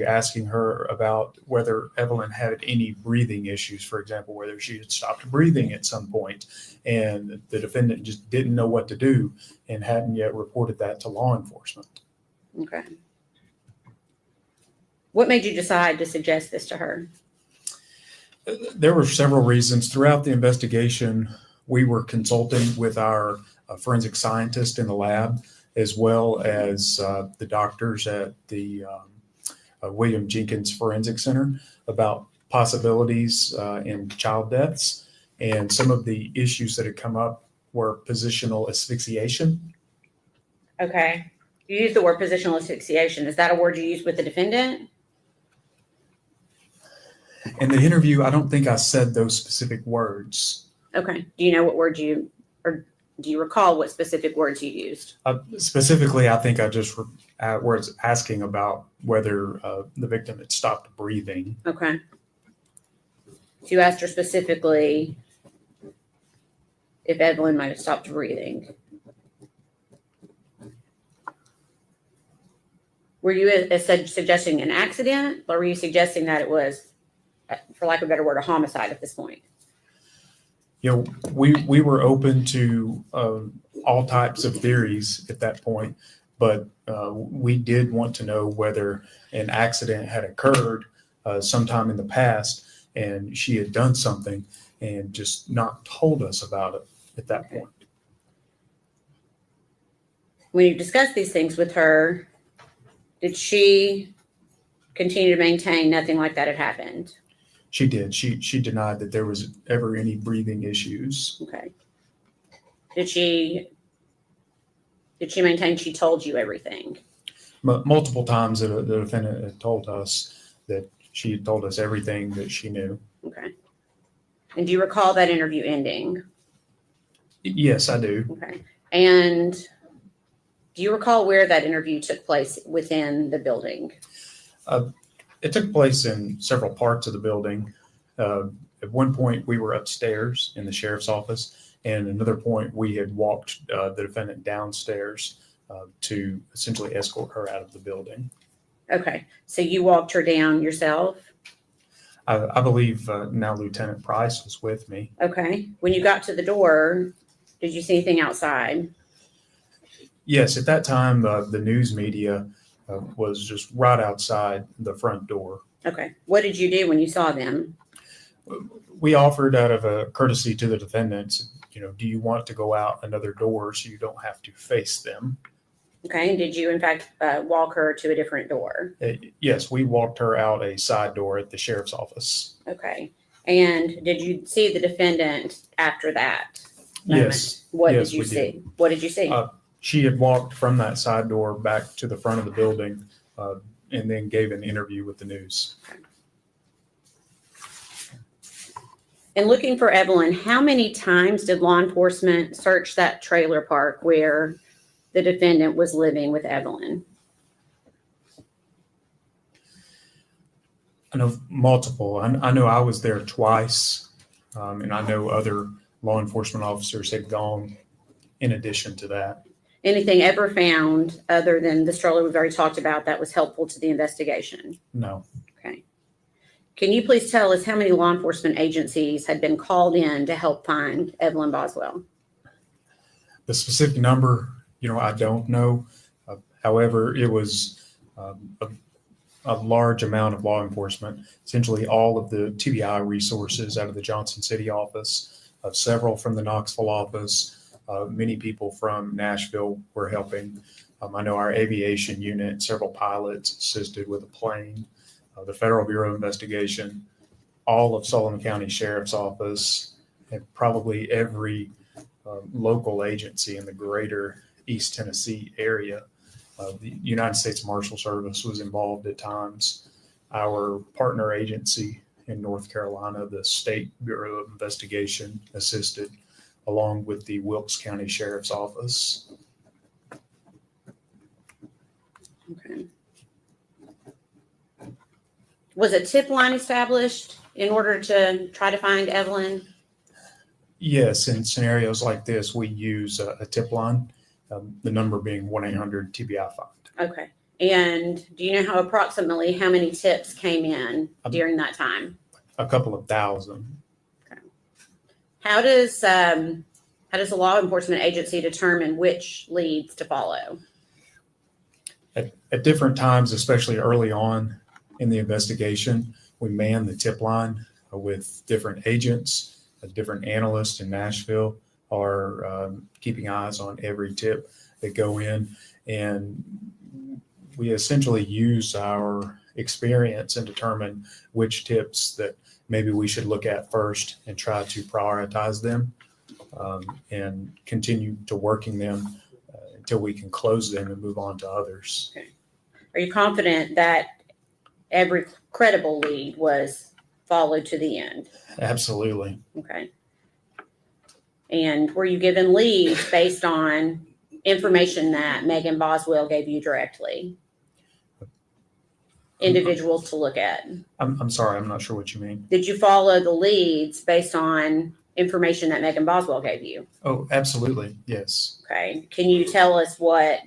[SPEAKER 16] asking her about whether Evelyn had any breathing issues, for example, whether she had stopped breathing at some point, and the defendant just didn't know what to do and hadn't yet reported that to law enforcement.
[SPEAKER 11] Okay. What made you decide to suggest this to her?
[SPEAKER 16] There were several reasons. Throughout the investigation, we were consulting with our forensic scientist in the lab, as well as the doctors at the William Jenkins Forensic Center about possibilities in child deaths. And some of the issues that had come up were positional asphyxiation.
[SPEAKER 11] Okay. You used the word positional asphyxiation. Is that a word you used with the defendant?
[SPEAKER 16] In the interview, I don't think I said those specific words.
[SPEAKER 11] Okay. Do you know what word or do you recall what specific words you used?
[SPEAKER 16] Specifically, I think I just was asking about whether the victim had stopped breathing.
[SPEAKER 11] Okay. So you asked her specifically if Evelyn might have stopped breathing. Were you suggesting an accident, or were you suggesting that it was, for lack of a better word, a homicide at this point?
[SPEAKER 16] You know, we were open to all types of theories at that point, but we did want to know whether an accident had occurred sometime in the past and she had done something and just not told us about it at that point.
[SPEAKER 11] When you discussed these things with her, did she continue to maintain nothing like that had happened?
[SPEAKER 16] She did. She denied that there was ever any breathing issues.
[SPEAKER 11] Okay. Did she maintain she told you everything?
[SPEAKER 16] Multiple times the defendant had told us that she had told us everything that she knew.
[SPEAKER 11] Okay. And do you recall that interview ending?
[SPEAKER 16] Yes, I do.
[SPEAKER 11] Okay. And do you recall where that interview took place within the building?
[SPEAKER 16] It took place in several parts of the building. At one point, we were upstairs in the sheriff's office, and another point, we had walked the defendant downstairs to essentially escort her out of the building.
[SPEAKER 11] Okay. So you walked her down yourself?
[SPEAKER 16] I believe now Lieutenant Price was with me.
[SPEAKER 11] Okay. When you got to the door, did you see anything outside?
[SPEAKER 16] Yes, at that time, the news media was just right outside the front door.
[SPEAKER 11] Okay. What did you do when you saw them?
[SPEAKER 16] We offered out of a courtesy to the defendants, do you want to go out another door so you don't have to face them?
[SPEAKER 11] Okay. And did you, in fact, walk her to a different door?
[SPEAKER 16] Yes, we walked her out a side door at the sheriff's office.
[SPEAKER 11] Okay. And did you see the defendant after that moment?
[SPEAKER 16] Yes.
[SPEAKER 11] What
[SPEAKER 16] Yes,
[SPEAKER 11] did you
[SPEAKER 16] we
[SPEAKER 11] see?
[SPEAKER 16] did.
[SPEAKER 11] What did you see?
[SPEAKER 16] She had walked from that side door back to the front of the building and then gave an interview with the news.
[SPEAKER 11] And looking for Evelyn, how many times did law enforcement search that trailer park where the defendant was living with Evelyn?
[SPEAKER 16] I know multiple. I know I was there twice, and I know other law enforcement officers had gone in addition to that.
[SPEAKER 11] Anything ever found other than the stroller we've already talked about that was helpful to the investigation?
[SPEAKER 16] No.
[SPEAKER 11] Okay. Can you please tell us how many law enforcement agencies had been called in to help find Evelyn Boswell?
[SPEAKER 16] The specific number, I don't know. However, it was a large amount of law enforcement, essentially all of the TBI resources out of the Johnson City office, several from the Knoxville office. Many people from Nashville were helping. I know our aviation unit, several pilots assisted with a plane, the Federal Bureau of Investigation, all of Sullivan County Sheriff's Office, and probably every local agency in the greater East Tennessee area. The United States Marshal Service was involved at times. Our partner agency in North Carolina, the State Bureau of Investigation, assisted, along with the Wilkes County Sheriff's Office.
[SPEAKER 11] Okay. Was a tip line established in order to try to find Evelyn?
[SPEAKER 16] Yes, in scenarios like this, we use a tip line, the number being 1-800-TBI-FIND.
[SPEAKER 11] Okay. And do you know approximately how many tips came in during that time?
[SPEAKER 16] A couple of thousand.
[SPEAKER 11] Okay. How does a law enforcement agency determine which leads to follow?
[SPEAKER 16] At different times, especially early on in the investigation, we man the tip line with different agents. Different analysts in Nashville are keeping eyes on every tip that go in, and we essentially use our experience and determine which tips that maybe we should look at first and try to prioritize them and continue to working them until we can close them and move on to others.
[SPEAKER 11] Okay. Are you confident that every credible lead was followed to the end?
[SPEAKER 16] Absolutely.
[SPEAKER 11] Okay. And were you given leads based on information that Megan Boswell gave you directly? Individuals to look at?
[SPEAKER 16] I'm sorry, I'm not sure what you mean.
[SPEAKER 11] Did you follow the leads based on information that Megan Boswell gave you?
[SPEAKER 16] Oh, absolutely. Yes.
[SPEAKER 11] Okay. Can you tell us what,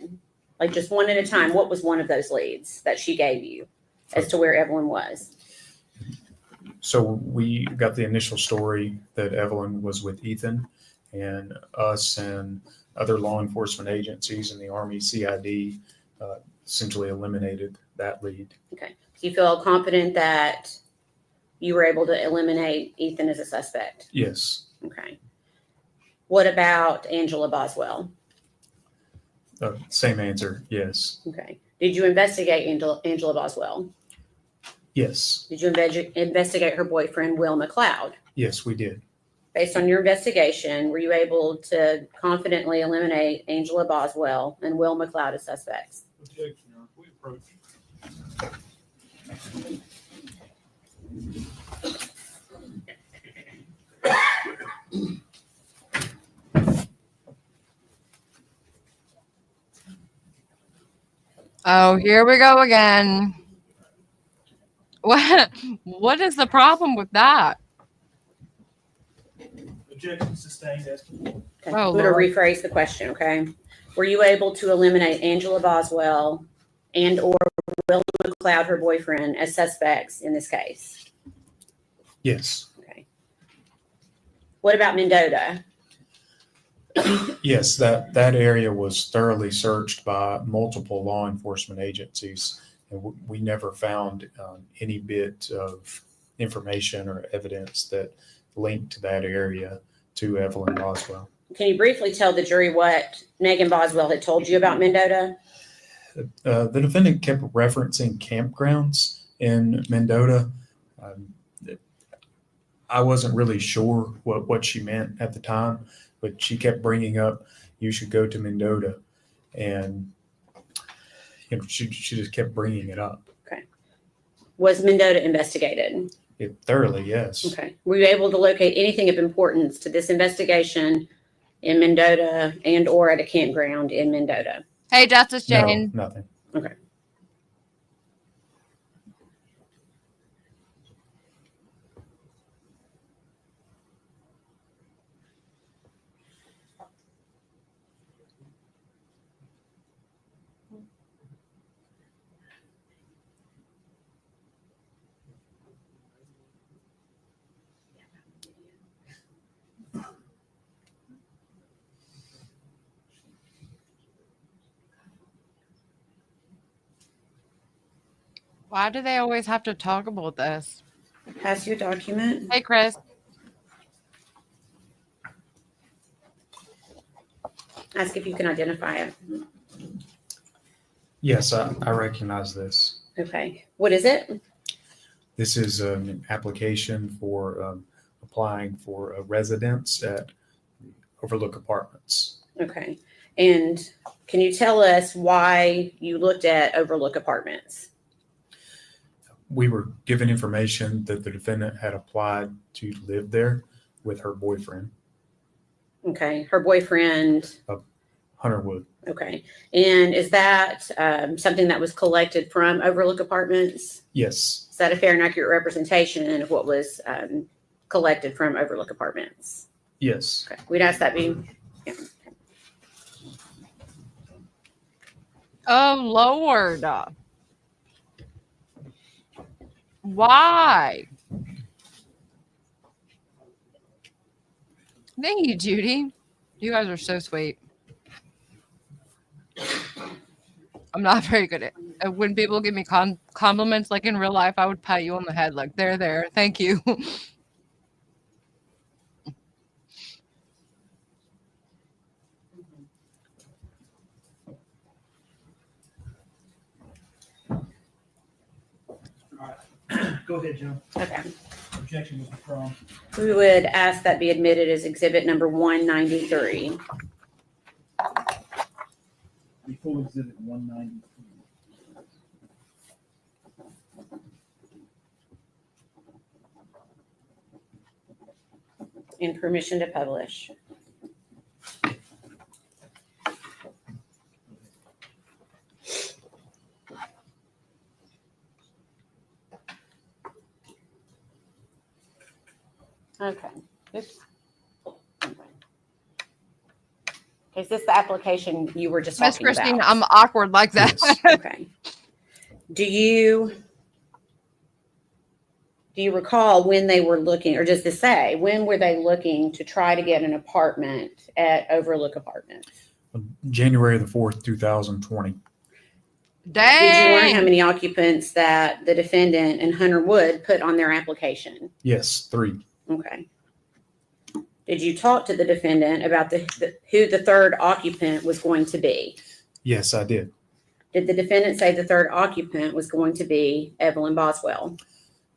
[SPEAKER 11] like just one at a time, what was one of those leads that she gave you as to where Evelyn was?
[SPEAKER 16] So we got the initial story that Evelyn was with Ethan, and us and other law enforcement agencies and the Army CID essentially eliminated that lead.
[SPEAKER 11] Okay. Do you feel confident that you were able to eliminate Ethan as a suspect?
[SPEAKER 16] Yes.
[SPEAKER 11] Okay. What about Angela Boswell?
[SPEAKER 16] Same answer. Yes.
[SPEAKER 11] Okay. Did you investigate Angela Boswell?
[SPEAKER 16] Yes.
[SPEAKER 11] Did you investigate her boyfriend, Will McLeod?
[SPEAKER 16] Yes, we did.
[SPEAKER 11] Based on your investigation, were you able to confidently eliminate Angela Boswell and Will McLeod as suspects?
[SPEAKER 10] Objection, Your Honor. We approach.
[SPEAKER 17] Oh, here we go again. What is the problem with that?
[SPEAKER 6] Objection sustained as to.
[SPEAKER 11] Okay.
[SPEAKER 17] Oh,
[SPEAKER 11] I'm going to
[SPEAKER 17] Lord.
[SPEAKER 11] rephrase the question, okay? Were you able to eliminate Angela Boswell and or Will McLeod, her boyfriend, as suspects in this case?
[SPEAKER 16] Yes.
[SPEAKER 11] Okay. What about Mendota?
[SPEAKER 16] Yes, that area was thoroughly searched by multiple law enforcement agencies, and we never found any bit of information or evidence that linked to that area to Evelyn Boswell.
[SPEAKER 11] Can you briefly tell the jury what Megan Boswell had told you about Mendota?
[SPEAKER 16] The defendant kept referencing campgrounds in Mendota. I wasn't really sure what she meant at the time, but she kept bringing up, you should go to Mendota. And she just kept bringing it up.
[SPEAKER 11] Okay. Was Mendota investigated?
[SPEAKER 16] Thoroughly, yes.
[SPEAKER 11] Okay. Were you able to locate anything of importance to this investigation in Mendota and or at a campground in Mendota?
[SPEAKER 17] Hey, Justice Jane.
[SPEAKER 16] No, nothing.
[SPEAKER 11] Okay.
[SPEAKER 17] Why do they always have to talk about this?
[SPEAKER 11] Pass your document.
[SPEAKER 17] Hey, Chris.
[SPEAKER 11] Ask if you can identify it.
[SPEAKER 16] Yes, I recognize this.
[SPEAKER 11] Okay. What is it?
[SPEAKER 16] This is an application for applying for a residence at Overlook Apartments.
[SPEAKER 11] Okay. And can you tell us why you looked at Overlook Apartments?
[SPEAKER 16] We were given information that the defendant had applied to live there with her boyfriend.
[SPEAKER 11] Okay. Her boyfriend.
[SPEAKER 16] Hunter Wood.
[SPEAKER 11] Okay. And is that something that was collected from Overlook Apartments?
[SPEAKER 16] Yes.
[SPEAKER 11] Is that a fair and accurate representation of what was collected from Overlook Apartments?
[SPEAKER 16] Yes.
[SPEAKER 11] Okay. We'd ask that be. Yeah.
[SPEAKER 17] Oh, Lord. Why? Thank you, Judy. You guys are so sweet. I'm not very good at when people give me compliments, like in real life, I would pat you on the head, like, there. Thank you.
[SPEAKER 6] Go ahead, Joe.
[SPEAKER 11] Okay.
[SPEAKER 6] Objection was withdrawn.
[SPEAKER 11] We would ask that be admitted as exhibit number 193.
[SPEAKER 6] Before exhibit 193.
[SPEAKER 11] And permission to publish. Okay. Oops. Okay. Is this the application you were just
[SPEAKER 17] Miss
[SPEAKER 11] talking
[SPEAKER 17] Christine,
[SPEAKER 11] about?
[SPEAKER 17] I'm awkward like that.
[SPEAKER 16] Yes.
[SPEAKER 11] Okay. Do you recall when they were looking, or just to say, when were they looking to try to get an apartment at Overlook Apartments?
[SPEAKER 16] January the 4th, 2020.
[SPEAKER 17] Dang.
[SPEAKER 11] Did you learn how many occupants that the defendant and Hunter Wood put on their application?
[SPEAKER 16] Yes, 3.
[SPEAKER 11] Okay. Did you talk to the defendant about who the third occupant was going to be?
[SPEAKER 16] Yes, I did.
[SPEAKER 11] Did the defendant say the third occupant was going to be Evelyn Boswell?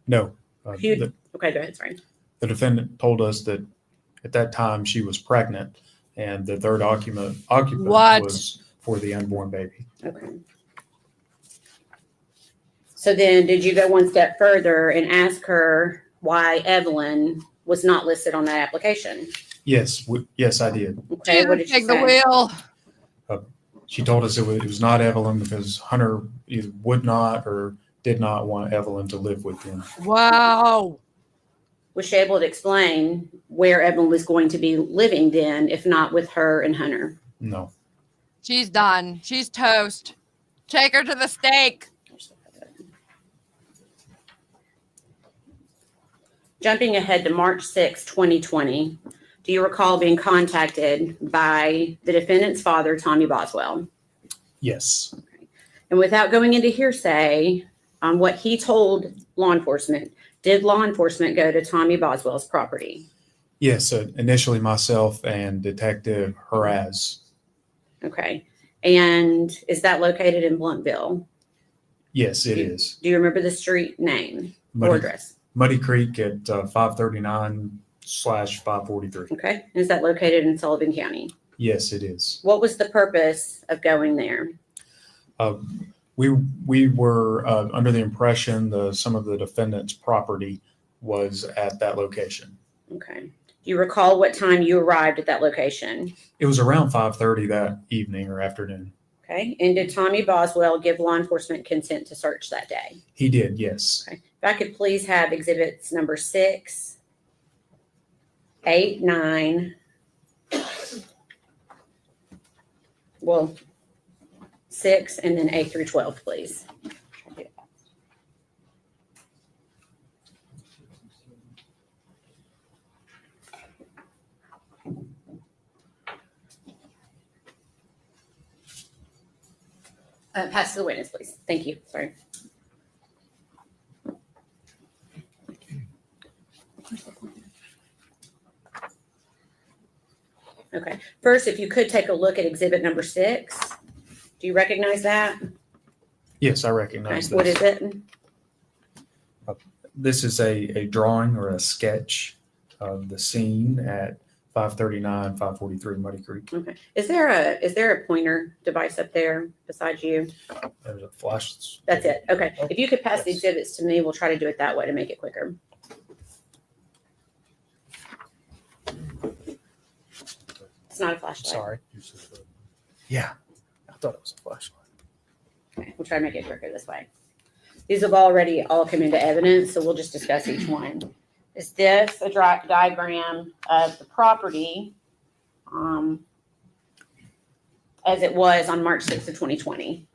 [SPEAKER 16] No.
[SPEAKER 11] Okay, go ahead. Sorry.
[SPEAKER 16] The defendant told us that At that time, she was pregnant, and the third occupant
[SPEAKER 17] What?
[SPEAKER 16] was for the unborn baby.
[SPEAKER 11] Okay. So then did you go one step further and ask her why Evelyn was not listed on that application?
[SPEAKER 16] Yes, yes, I did.
[SPEAKER 11] Okay, what did she
[SPEAKER 17] Take the
[SPEAKER 11] say?
[SPEAKER 17] wheel.
[SPEAKER 16] She told us it was not Evelyn because Hunter either would not or did not want Evelyn to live with him.
[SPEAKER 17] Wow.
[SPEAKER 11] Was she able to explain where Evelyn was going to be living then, if not with her and Hunter?
[SPEAKER 16] No.
[SPEAKER 17] She's done. She's toast. Take her to the stake.
[SPEAKER 11] Jumping ahead to March 6, 2020, do you recall being contacted by the defendant's father, Tommy Boswell?
[SPEAKER 16] Yes.
[SPEAKER 11] And without going into hearsay on what he told law enforcement, did law enforcement go to Tommy Boswell's property?
[SPEAKER 16] Yes, initially myself and Detective Haraz.
[SPEAKER 11] Okay. And is that located in Blunkville?
[SPEAKER 16] Yes, it is.
[SPEAKER 11] Do you remember the street name or address?
[SPEAKER 16] Muddy Creek at 539/543.
[SPEAKER 11] Okay. Is that located in Sullivan County?
[SPEAKER 16] Yes, it is.
[SPEAKER 11] What was the purpose of going there?
[SPEAKER 16] We were under the impression some of the defendant's property was at that location.
[SPEAKER 11] Okay. Do you recall what time you arrived at that location?
[SPEAKER 16] It was around 5:30 that evening or afternoon.
[SPEAKER 11] Okay. And did Tommy Boswell give law enforcement consent to search that day?
[SPEAKER 16] He did, yes.
[SPEAKER 11] Okay. If I could please have exhibits number 6, 8, 9. Well, 6 and then 8 through 12, please. Pass to the witness, please. Thank you. Sorry. Okay. First, if you could take a look at exhibit number 6. Do you recognize that?
[SPEAKER 16] Yes, I recognize
[SPEAKER 11] Okay. What is
[SPEAKER 16] this.
[SPEAKER 11] it?
[SPEAKER 16] This is a drawing or a sketch of the scene at 539/543 Muddy Creek.
[SPEAKER 11] Okay. Is there a pointer device up there besides you?
[SPEAKER 16] There's a flash.
[SPEAKER 11] That's it. Okay. If you could pass the exhibits to me, we'll try to do it that way to make it quicker. It's not a flashlight.
[SPEAKER 16] Sorry. Yeah, I thought it was a flashlight.
[SPEAKER 11] Okay. We'll try to make it quicker this way. These have already all come into evidence, so we'll just discuss each one. Is this a diagram of the property as it was on March 6th of 2020?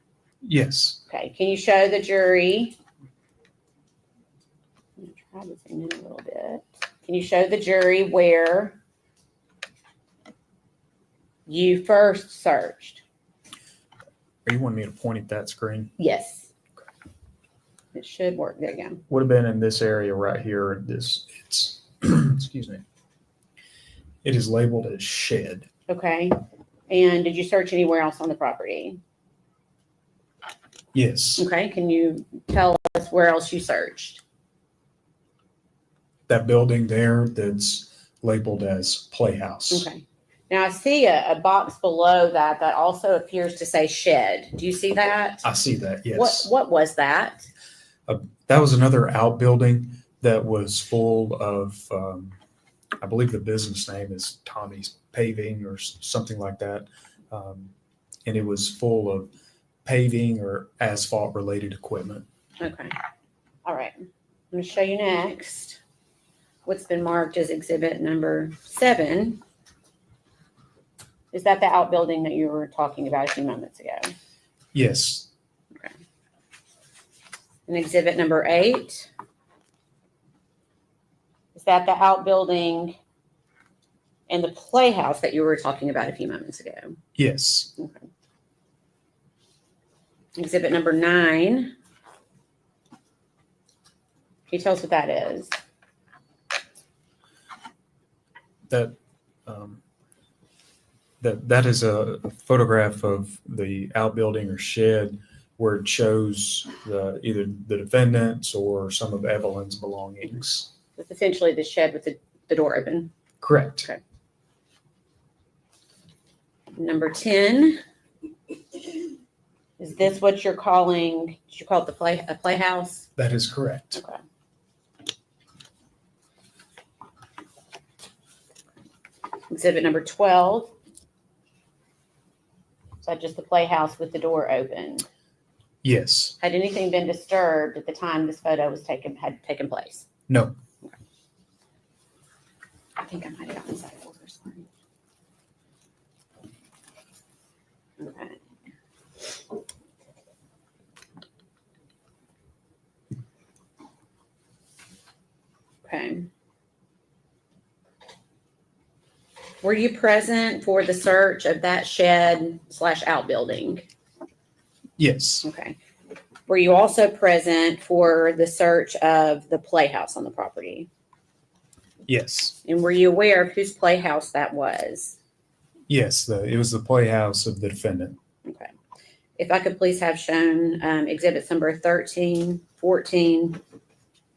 [SPEAKER 16] Yes.
[SPEAKER 11] Okay. Can you show the jury? I'm going to try to zoom in a little bit. Can you show the jury where you first searched?
[SPEAKER 16] Are you wanting me to point at that screen?
[SPEAKER 11] Yes. It should work. There you go.
[SPEAKER 16] Would have been in this area right here. It's excuse me. It is labeled as shed.
[SPEAKER 11] Okay. And did you search anywhere else on the property?
[SPEAKER 16] Yes.
[SPEAKER 11] Okay. Can you tell us where else you searched?
[SPEAKER 16] That building there that's labeled as Playhouse.
[SPEAKER 11] Okay. Now I see a box below that also appears to say shed. Do you see that?
[SPEAKER 16] I see that, yes.
[SPEAKER 11] What was that?
[SPEAKER 16] That was another outbuilding that was full of, I believe the business name is Tommy's Paving or something like that. And it was full of paving or asphalt related equipment.
[SPEAKER 11] Okay. All right. I'm going to show you next what's been marked as exhibit number 7. Is that the outbuilding that you were talking about a few moments ago?
[SPEAKER 16] Yes.
[SPEAKER 11] Okay. And exhibit number 8. Is that the outbuilding and the playhouse that you were talking about a few moments ago?
[SPEAKER 16] Yes.
[SPEAKER 11] Okay. Exhibit number 9. Can you tell us what that is?
[SPEAKER 16] That is a photograph of the outbuilding or shed where it shows either the defendant's or some of Evelyn's belongings.
[SPEAKER 11] It's essentially the shed with the door open.
[SPEAKER 16] Correct.
[SPEAKER 11] Okay. Number 10. Is this what you're calling, did you call it a playhouse?
[SPEAKER 16] That is correct.
[SPEAKER 11] Okay. Exhibit number 12. Is that just the playhouse with the door open?
[SPEAKER 16] Yes.
[SPEAKER 11] Had anything been disturbed at the time this photo was had taken place?
[SPEAKER 16] No.
[SPEAKER 11] I think I might have gotten side order. Sorry. Okay. Okay. Were you present for the search of that shed/outbuilding?
[SPEAKER 16] Yes.
[SPEAKER 11] Okay. Were you also present for the search of the playhouse on the property?
[SPEAKER 16] Yes.
[SPEAKER 11] And were you aware of whose playhouse that was?
[SPEAKER 16] Yes. It was the playhouse of the defendant.
[SPEAKER 11] Okay. If I could please have shown exhibits number 13, 14,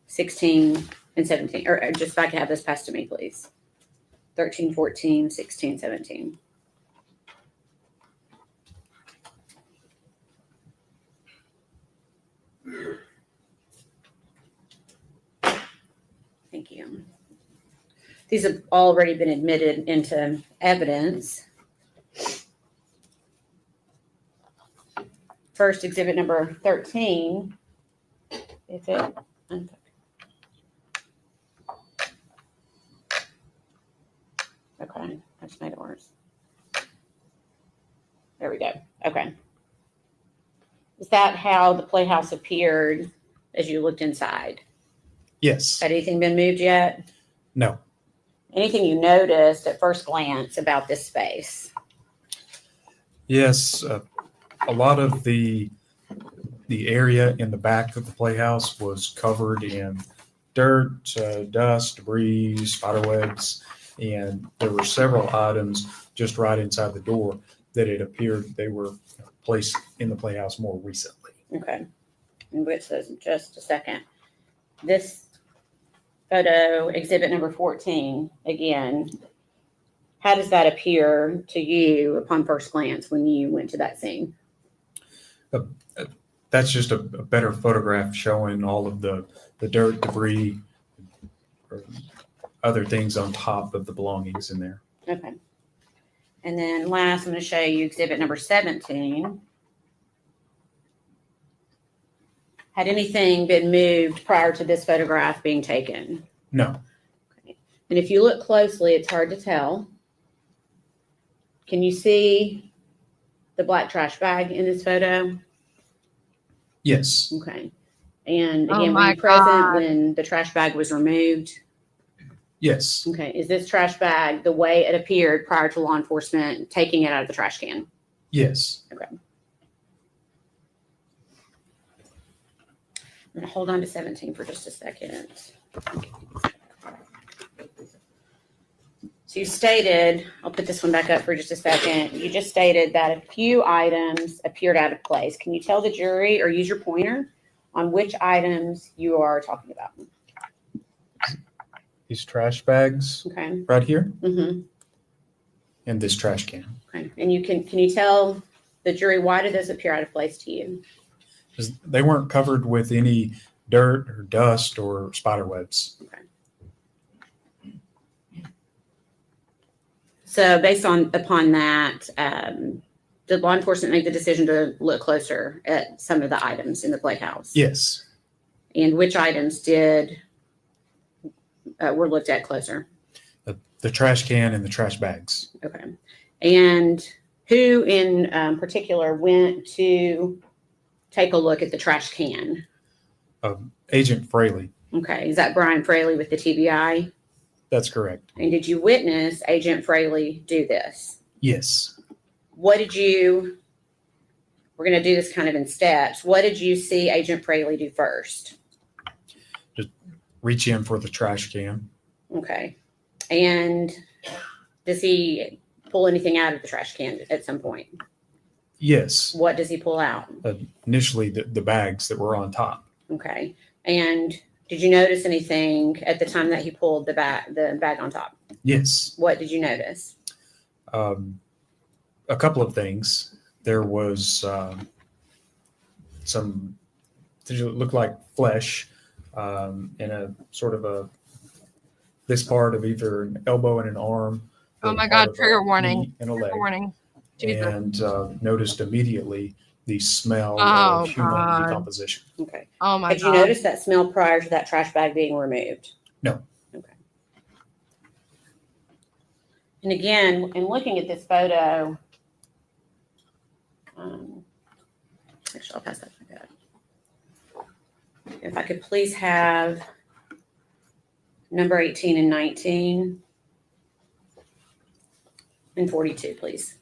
[SPEAKER 11] 16, and 17, or just if I could have this passed to me, please. 13, 14, 16, 17. Thank you. These have already been admitted into evidence. First, exhibit number 13. If it, okay, I just made it worse. There we go. Okay. Is that how the playhouse appeared as you looked inside?
[SPEAKER 16] Yes.
[SPEAKER 11] Had anything been moved yet?
[SPEAKER 16] No.
[SPEAKER 11] Anything you noticed at first glance about this space?
[SPEAKER 16] Yes. A lot of the area in the back of the playhouse was covered in dirt, dust, debris, spiderwebs, and there were several items just right inside the door that it appeared they were placed in the playhouse more recently.
[SPEAKER 11] Okay. In which says in just a second. This photo, exhibit number 14, again, how does that appear to you upon first glance when you went to that scene?
[SPEAKER 16] That's just a better photograph showing all of the dirt, debris, or other things on top of the belongings in there.
[SPEAKER 11] Okay. And then last, I'm going to show you exhibit number 17. Had anything been moved prior to this photograph being taken?
[SPEAKER 16] No.
[SPEAKER 11] Okay. And if you look closely, it's hard to tell. Can you see the black trash bag in this photo?
[SPEAKER 16] Yes.
[SPEAKER 11] Okay. And
[SPEAKER 17] Oh
[SPEAKER 11] again, were
[SPEAKER 17] my
[SPEAKER 11] you present
[SPEAKER 17] God.
[SPEAKER 11] when the trash bag was removed?
[SPEAKER 16] Yes.
[SPEAKER 11] Okay. Is this trash bag the way it appeared prior to law enforcement taking it out of the trash can?
[SPEAKER 16] Yes.
[SPEAKER 11] Okay. I'm going to hold on to 17 for just a second. So you stated, I'll put this one back up for just a second. You just stated that a few items appeared out of place. Can you tell the jury or use your pointer on which items you are talking about?
[SPEAKER 16] These trash bags
[SPEAKER 11] Okay.
[SPEAKER 16] right here
[SPEAKER 11] Mm-hmm.
[SPEAKER 16] and this trash can.
[SPEAKER 11] Okay. And can you tell the jury why did those appear out of place to you?
[SPEAKER 16] 'Cause they weren't covered with any dirt or dust or spider webs.
[SPEAKER 11] Okay. So based upon that, did law enforcement make the decision to look closer at some of the items in the playhouse?
[SPEAKER 16] Yes.
[SPEAKER 11] And which items were looked at closer?
[SPEAKER 16] The trash can and the trash bags.
[SPEAKER 11] Okay. And who in particular went to take a look at the trash can?
[SPEAKER 16] Agent Fraley.
[SPEAKER 11] Okay. Is that Brian Fraley with the TBI?
[SPEAKER 16] That's correct.
[SPEAKER 11] And did you witness Agent Fraley do this?
[SPEAKER 16] Yes.
[SPEAKER 11] We're going to do this kind of in steps. What did you see Agent Fraley do first?
[SPEAKER 16] Just reach in for the trash can.
[SPEAKER 11] Okay. And does he pull anything out of the trash can at some point?
[SPEAKER 16] Yes.
[SPEAKER 11] What does he pull out?
[SPEAKER 16] Initially, the bags that were on top.
[SPEAKER 11] Okay. And Did you notice anything at the time that he pulled the bag on top?
[SPEAKER 16] Yes.
[SPEAKER 11] What did you notice?
[SPEAKER 16] A couple of things. There was some, it looked like flesh in a sort of this part of either an elbow and an arm.
[SPEAKER 17] Oh my
[SPEAKER 16] part
[SPEAKER 17] God,
[SPEAKER 16] of a
[SPEAKER 17] trigger warning.
[SPEAKER 16] knee and a leg.
[SPEAKER 17] Trigger warning. Jesus.
[SPEAKER 16] And noticed immediately the smell
[SPEAKER 17] Oh,
[SPEAKER 16] of human
[SPEAKER 17] God.
[SPEAKER 16] decomposition.
[SPEAKER 11] Okay.
[SPEAKER 17] Oh my
[SPEAKER 11] Had
[SPEAKER 17] God.
[SPEAKER 11] you noticed that smell prior to that trash bag being removed?
[SPEAKER 16] No.
[SPEAKER 11] Okay. And again, in looking at this photo, actually, I'll pass that back up. If I could please have number 18 and 19 and 42, please.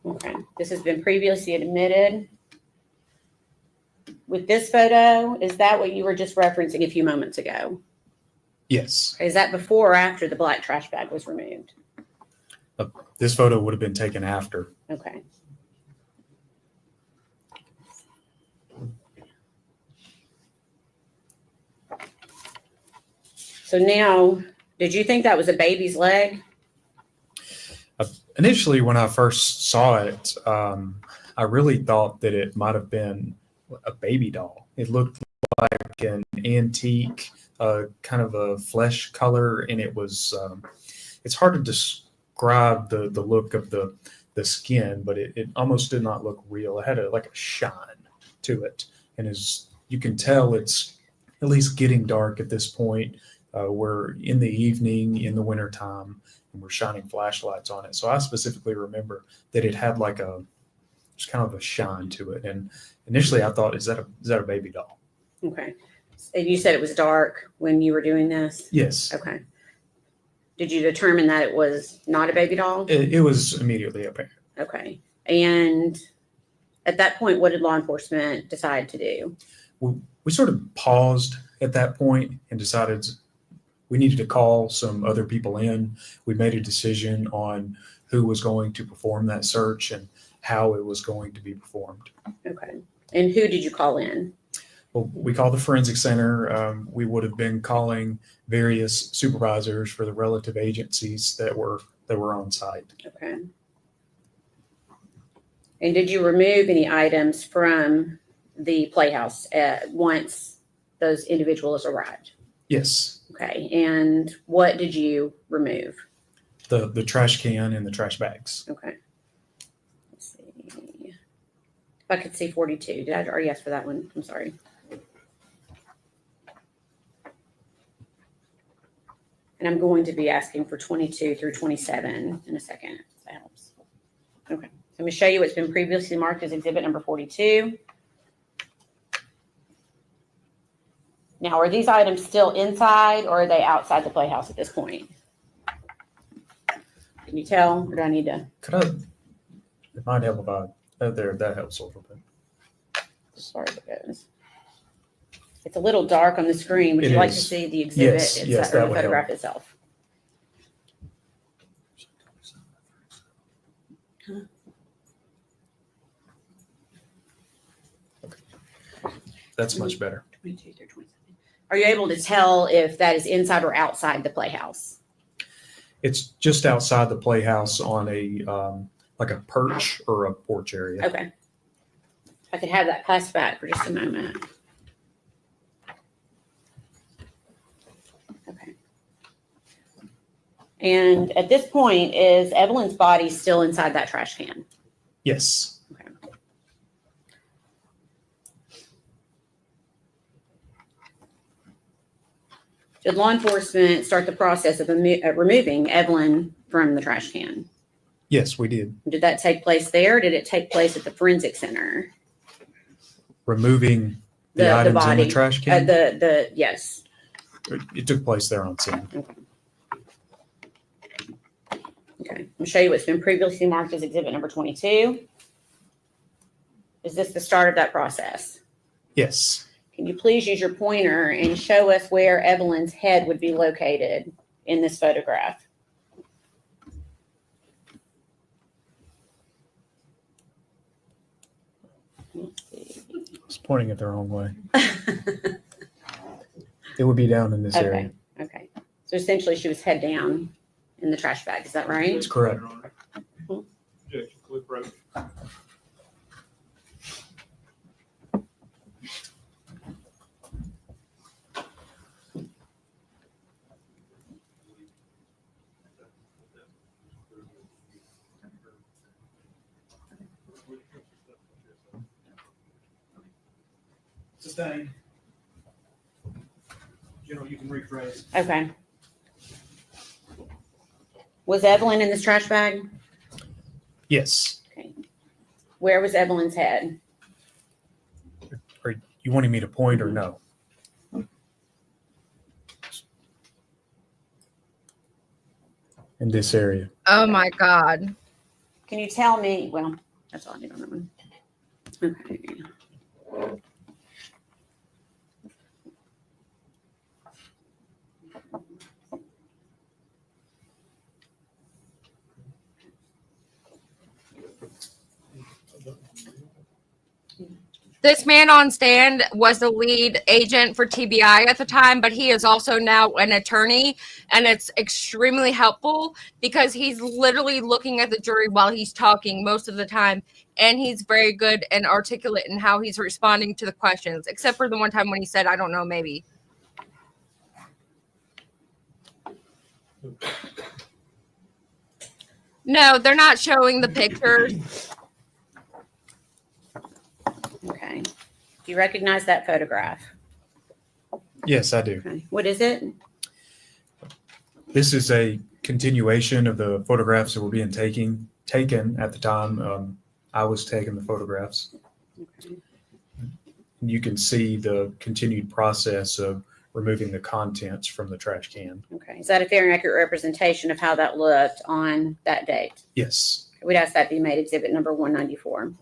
[SPEAKER 11] Okay, this has been previously admitted. With this photo, is that what you were just referencing a few moments ago?
[SPEAKER 16] Yes.
[SPEAKER 11] Is that before or after the black trash bag was removed?
[SPEAKER 16] This photo would have been taken after.
[SPEAKER 11] Okay. So now, did you think that was a baby's leg?
[SPEAKER 16] Initially, when I first saw it, I really thought that it might have been a baby doll. It looked like an antique, kind of a flesh color, and it was, it's hard to describe the look of the skin, but it almost did not look real. It had like a shine to it. And as you can tell, it's at least getting dark at this point. We're in the evening, in the wintertime, and we're shining flashlights on it. So I specifically remember that it had like just kind of a shine to it. And initially I thought, is that a baby doll?
[SPEAKER 11] Okay. And you said it was dark when you were doing this?
[SPEAKER 16] Yes.
[SPEAKER 11] Okay. Did you determine that it was not a baby doll?
[SPEAKER 16] It was immediately apparent.
[SPEAKER 11] Okay. And at that point, what did law enforcement decide to do?
[SPEAKER 16] We sort of paused at that point and decided we needed to call some other people in. We made a decision on who was going to perform that search and how it was going to be performed.
[SPEAKER 11] Okay. And who did you call in?
[SPEAKER 16] Well, we called the forensic center. We would have been calling various supervisors for the relative agencies that were on site.
[SPEAKER 11] Okay. And did you remove any items from the playhouse once those individuals arrived?
[SPEAKER 16] Yes.
[SPEAKER 11] Okay. And what did you remove?
[SPEAKER 16] The trash can and the trash bags.
[SPEAKER 11] Okay. Let's see. If I could see 42. Did I already ask for that one? I'm sorry. And I'm going to be asking for 22 through 27 in a second. If that helps. Okay. So I'm going to show you what's been previously marked as exhibit number 42. Now, are these items still inside or are they outside the playhouse at this point? Can you tell, or do I need to?
[SPEAKER 16] It might help if that helps a little bit.
[SPEAKER 11] Sorry, guys. It's a little dark on the screen. Would you like to see the exhibit itself, or the photograph itself? Huh?
[SPEAKER 16] That's much better.
[SPEAKER 11] 22 through 27. Are you able to tell if that is inside or outside the playhouse?
[SPEAKER 16] It's just outside the playhouse on a like a perch or a porch area.
[SPEAKER 11] Okay. If I could have that passed back for just a moment. Okay. And at this point, is Evelyn's body still inside that trash can?
[SPEAKER 16] Yes.
[SPEAKER 11] Okay. Did law enforcement start the process of removing Evelyn from the trash can?
[SPEAKER 16] Yes, we did.
[SPEAKER 11] Did that take place there? Or did it take place at the forensic center?
[SPEAKER 16] Removing the items
[SPEAKER 11] body
[SPEAKER 16] in the trash can?
[SPEAKER 11] Yes.
[SPEAKER 16] It took place there on scene.
[SPEAKER 11] Okay. I'm going to show you what's been previously marked as exhibit number 22. Is this the start of that process?
[SPEAKER 16] Yes.
[SPEAKER 11] Can you please use your pointer and show us where Evelyn's head would be located in this photograph? Let's see.
[SPEAKER 16] I was pointing it the wrong way. It would be down in this area.
[SPEAKER 11] Okay. So essentially she was head down in the trash bag. Is that right?
[SPEAKER 16] That's correct.
[SPEAKER 10] Objection, Cliff Roach.
[SPEAKER 6] Sustained. General, you can rephrase.
[SPEAKER 11] Okay. Was Evelyn in this trash bag?
[SPEAKER 16] Yes.
[SPEAKER 11] Okay. Where was Evelyn's head?
[SPEAKER 16] Are you wanting me to point or no? In this area.
[SPEAKER 17] Oh my God.
[SPEAKER 11] Can you tell me? Well, that's all I need on that one. Okay.
[SPEAKER 17] This man on stand was the lead agent for TBI at the time, but he is also now an attorney, and it's extremely helpful because he's literally looking at the jury while he's talking most of the time, and he's very good and articulate in how he's responding to the questions, except for the one time when he said, "I don't know, maybe." No, they're not showing the pictures.
[SPEAKER 11] Okay. Do you recognize that photograph?
[SPEAKER 16] Yes, I do.
[SPEAKER 11] Okay. What is it?
[SPEAKER 16] This is a continuation of the photographs that were being taken at the time I was taking the photographs.
[SPEAKER 11] Okay.
[SPEAKER 16] You can see the continued process of removing the contents from the trash can.
[SPEAKER 11] Okay. Is that a fair and accurate representation of how that looked on that date?
[SPEAKER 16] Yes.
[SPEAKER 11] We'd ask that be made exhibit number 194.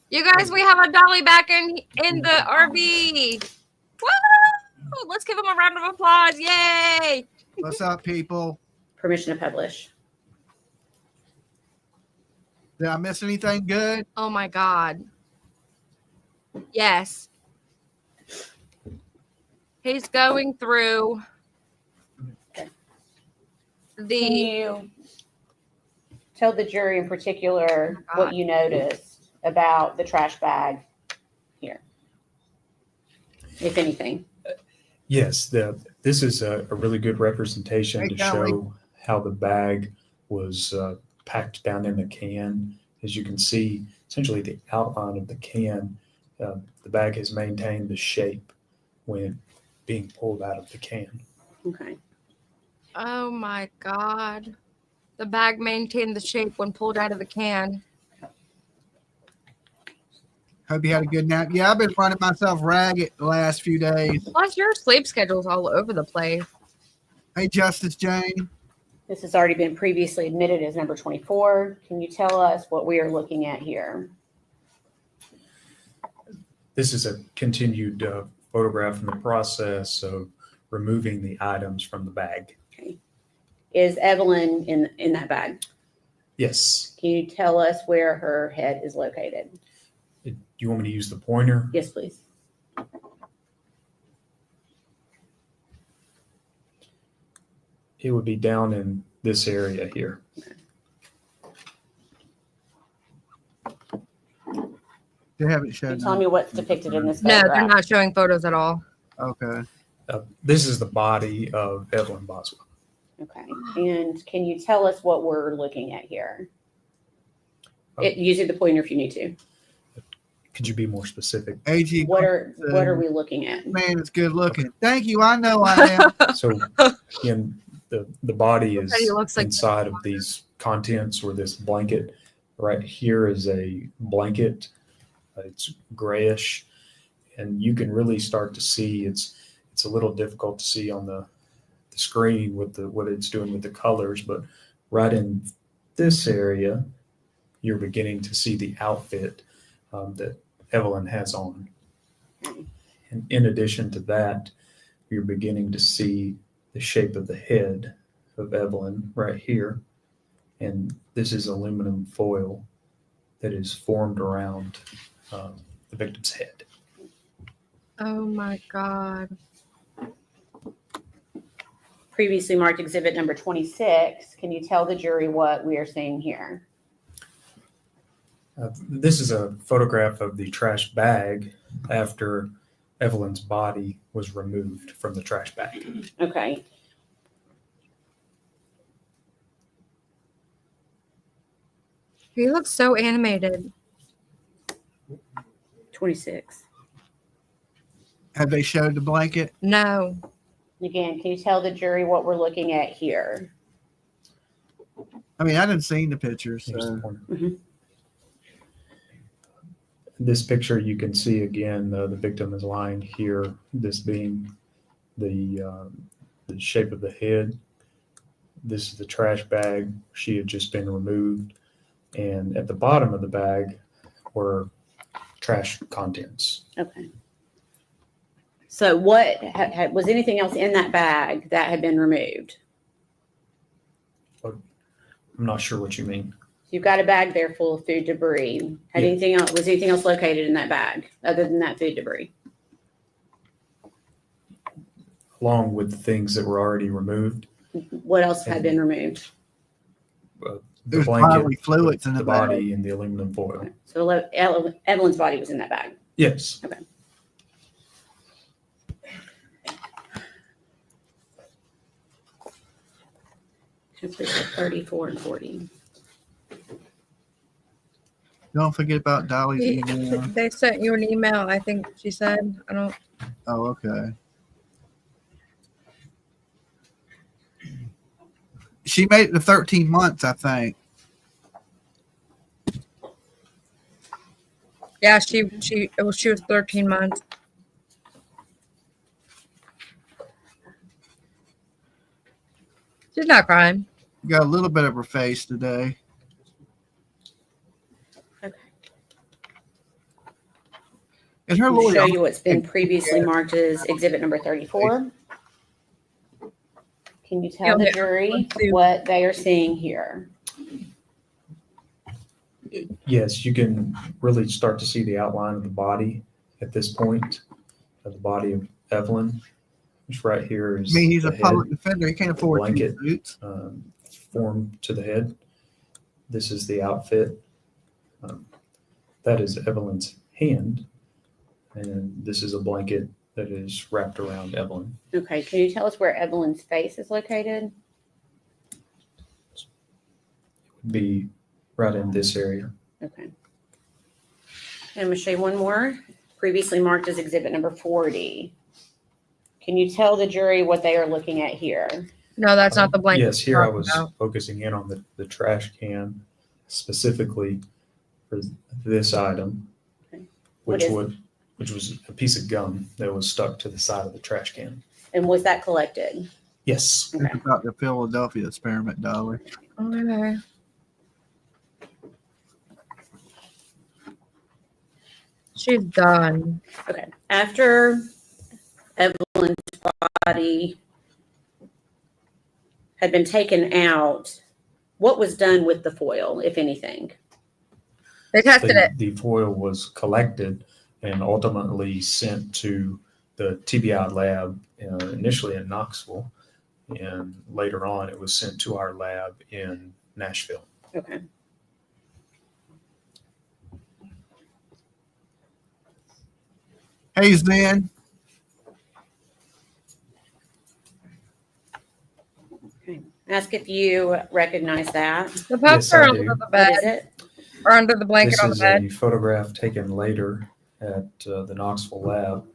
[SPEAKER 17] You guys, we have a dolly back in the RV. Woo! Let's give him a round of applause. Yay!
[SPEAKER 3] What's up, people?
[SPEAKER 11] Permission to publish.
[SPEAKER 3] Did I miss anything good?
[SPEAKER 17] Oh my God. Yes. He's going through
[SPEAKER 11] Can
[SPEAKER 17] the.
[SPEAKER 11] you tell the jury in particular
[SPEAKER 17] Oh
[SPEAKER 11] what you noticed about the trash bag here, if anything?
[SPEAKER 16] Yes, this is a really good representation
[SPEAKER 3] Hey,
[SPEAKER 16] to
[SPEAKER 3] Dolly.
[SPEAKER 16] show how the bag was packed down in the can. As you can see, essentially the outline of the can, the bag has maintained the shape when being pulled out of the can.
[SPEAKER 11] Okay.
[SPEAKER 17] Oh my God. The bag maintained the shape when pulled out of the can.
[SPEAKER 3] Hope you had a good nap. Yeah, I've been running myself ragged the last few days.
[SPEAKER 17] Plus, your sleep schedule's all over the place.
[SPEAKER 3] Hey, Justice Jane.
[SPEAKER 11] This has already been previously admitted as number 24. Can you tell us what we are looking at here?
[SPEAKER 16] This is a continued photograph in the process of removing the items from the bag.
[SPEAKER 11] Okay. Is Evelyn in that bag?
[SPEAKER 16] Yes.
[SPEAKER 11] Can you tell us where her head is located?
[SPEAKER 16] Do you want me to use the pointer?
[SPEAKER 11] Yes, please.
[SPEAKER 16] It would be down in this area here.
[SPEAKER 3] They haven't
[SPEAKER 11] Can
[SPEAKER 3] shown
[SPEAKER 11] you tell me what's depicted in this
[SPEAKER 17] No,
[SPEAKER 11] photograph?
[SPEAKER 17] they're not showing photos at all.
[SPEAKER 3] Okay.
[SPEAKER 16] This is the body of Evelyn Boswell.
[SPEAKER 11] Okay. And can you tell us what we're looking at here? Using the pointer if you need to.
[SPEAKER 16] Could you be more specific?
[SPEAKER 3] AG.
[SPEAKER 11] What are we looking at?
[SPEAKER 3] Man, it's good looking. Thank you. I know I am.
[SPEAKER 16] So again, the body is
[SPEAKER 17] He looks like-
[SPEAKER 16] inside of these contents or this blanket. Right here is a blanket. It's grayish, and you can really start to see it's a little difficult to see on the screen with what it's doing with the colors, but right in this area, you're beginning to see the outfit that Evelyn has on. And in addition to that, you're beginning to see the shape of the head of Evelyn right here. And this is aluminum foil that is formed around the victim's head.
[SPEAKER 17] Oh my God.
[SPEAKER 11] Previously marked exhibit number 26. Can you tell the jury what we are seeing here?
[SPEAKER 16] This is a photograph of the trash bag after Evelyn's body was removed from the trash bag.
[SPEAKER 11] Okay.
[SPEAKER 17] He looks so animated.
[SPEAKER 11] 26.
[SPEAKER 3] Have they showed the blanket?
[SPEAKER 17] No.
[SPEAKER 11] Again, can you tell the jury what we're looking at here?
[SPEAKER 3] I mean, I didn't see the pictures.
[SPEAKER 16] Here's the
[SPEAKER 3] So.
[SPEAKER 16] corner.
[SPEAKER 11] Mhm.
[SPEAKER 16] This picture, you can see again, the victim is lying here, this being the shape of the head. This is the trash bag. She had just been removed. And at the bottom of the bag were trash contents.
[SPEAKER 11] Okay. So what was anything else in that bag that had been removed?
[SPEAKER 16] I'm not sure what you mean.
[SPEAKER 11] You've got a bag there full of food debris. Was anything else located in that bag other than that food debris?
[SPEAKER 16] Along with the things that were already removed.
[SPEAKER 11] What else had been removed?
[SPEAKER 16] The
[SPEAKER 3] There's
[SPEAKER 16] blanket,
[SPEAKER 3] bodily fluids in
[SPEAKER 16] the
[SPEAKER 3] the
[SPEAKER 16] body,
[SPEAKER 3] bag.
[SPEAKER 16] and the aluminum foil.
[SPEAKER 11] So Evelyn's body was in that bag.
[SPEAKER 16] Yes.
[SPEAKER 11] Okay. Should we say 34 and 40?
[SPEAKER 3] Don't forget about Dolly's email.
[SPEAKER 17] They sent you an email, I think she said. I don't.
[SPEAKER 3] Oh, okay. She made it to 13 months, I think.
[SPEAKER 17] Yeah, she was 13 months. She's not crying.
[SPEAKER 3] Got a little bit of her face today.
[SPEAKER 11] Okay.
[SPEAKER 3] And her
[SPEAKER 11] I'll
[SPEAKER 3] lawyer.
[SPEAKER 11] show you what's been previously marked as exhibit number 34. Can you tell the jury what they are seeing here?
[SPEAKER 16] Yes, you can really start to see the outline of the body at this point, of the body of Evelyn. Which right here is.
[SPEAKER 3] I mean, he's
[SPEAKER 16] the
[SPEAKER 3] a public defender. He can't afford
[SPEAKER 16] blanket
[SPEAKER 3] two suits.
[SPEAKER 16] formed to the head. This is the outfit. That is Evelyn's hand, and this is a blanket that is wrapped around Evelyn.
[SPEAKER 11] Okay, can you tell us where Evelyn's face is located?
[SPEAKER 16] Would be right in this area.
[SPEAKER 11] Okay. And I'm going to show you one more, previously marked as exhibit number 40. Can you tell the jury what they are looking at here?
[SPEAKER 17] No, that's not the blanket.
[SPEAKER 16] Yes, here I was focusing in on the trash can specifically for this item,
[SPEAKER 11] Okay.
[SPEAKER 16] which was a piece of gum that was stuck to the side of the trash can.
[SPEAKER 11] And was that collected?
[SPEAKER 16] Yes.
[SPEAKER 11] Okay.
[SPEAKER 3] It's about the Philadelphia experiment, Dolly.
[SPEAKER 17] Okay. She's done.
[SPEAKER 11] Okay. After Evelyn's body had been taken out, what was done with the foil, if anything?
[SPEAKER 17] They tested it.
[SPEAKER 16] The foil was collected and ultimately sent to the TBI lab, initially in Knoxville, and later on it was sent to our lab in Nashville.
[SPEAKER 11] Okay.
[SPEAKER 3] Hey, Zen.
[SPEAKER 11] Okay. Ask if you recognize that.
[SPEAKER 17] The pups
[SPEAKER 16] Yes,
[SPEAKER 17] are
[SPEAKER 16] I
[SPEAKER 17] under
[SPEAKER 16] do.
[SPEAKER 17] the
[SPEAKER 11] What
[SPEAKER 17] bed
[SPEAKER 11] is it?
[SPEAKER 17] or under the blanket
[SPEAKER 16] This
[SPEAKER 17] on the
[SPEAKER 16] is
[SPEAKER 17] bed.
[SPEAKER 16] a photograph taken later at the Knoxville lab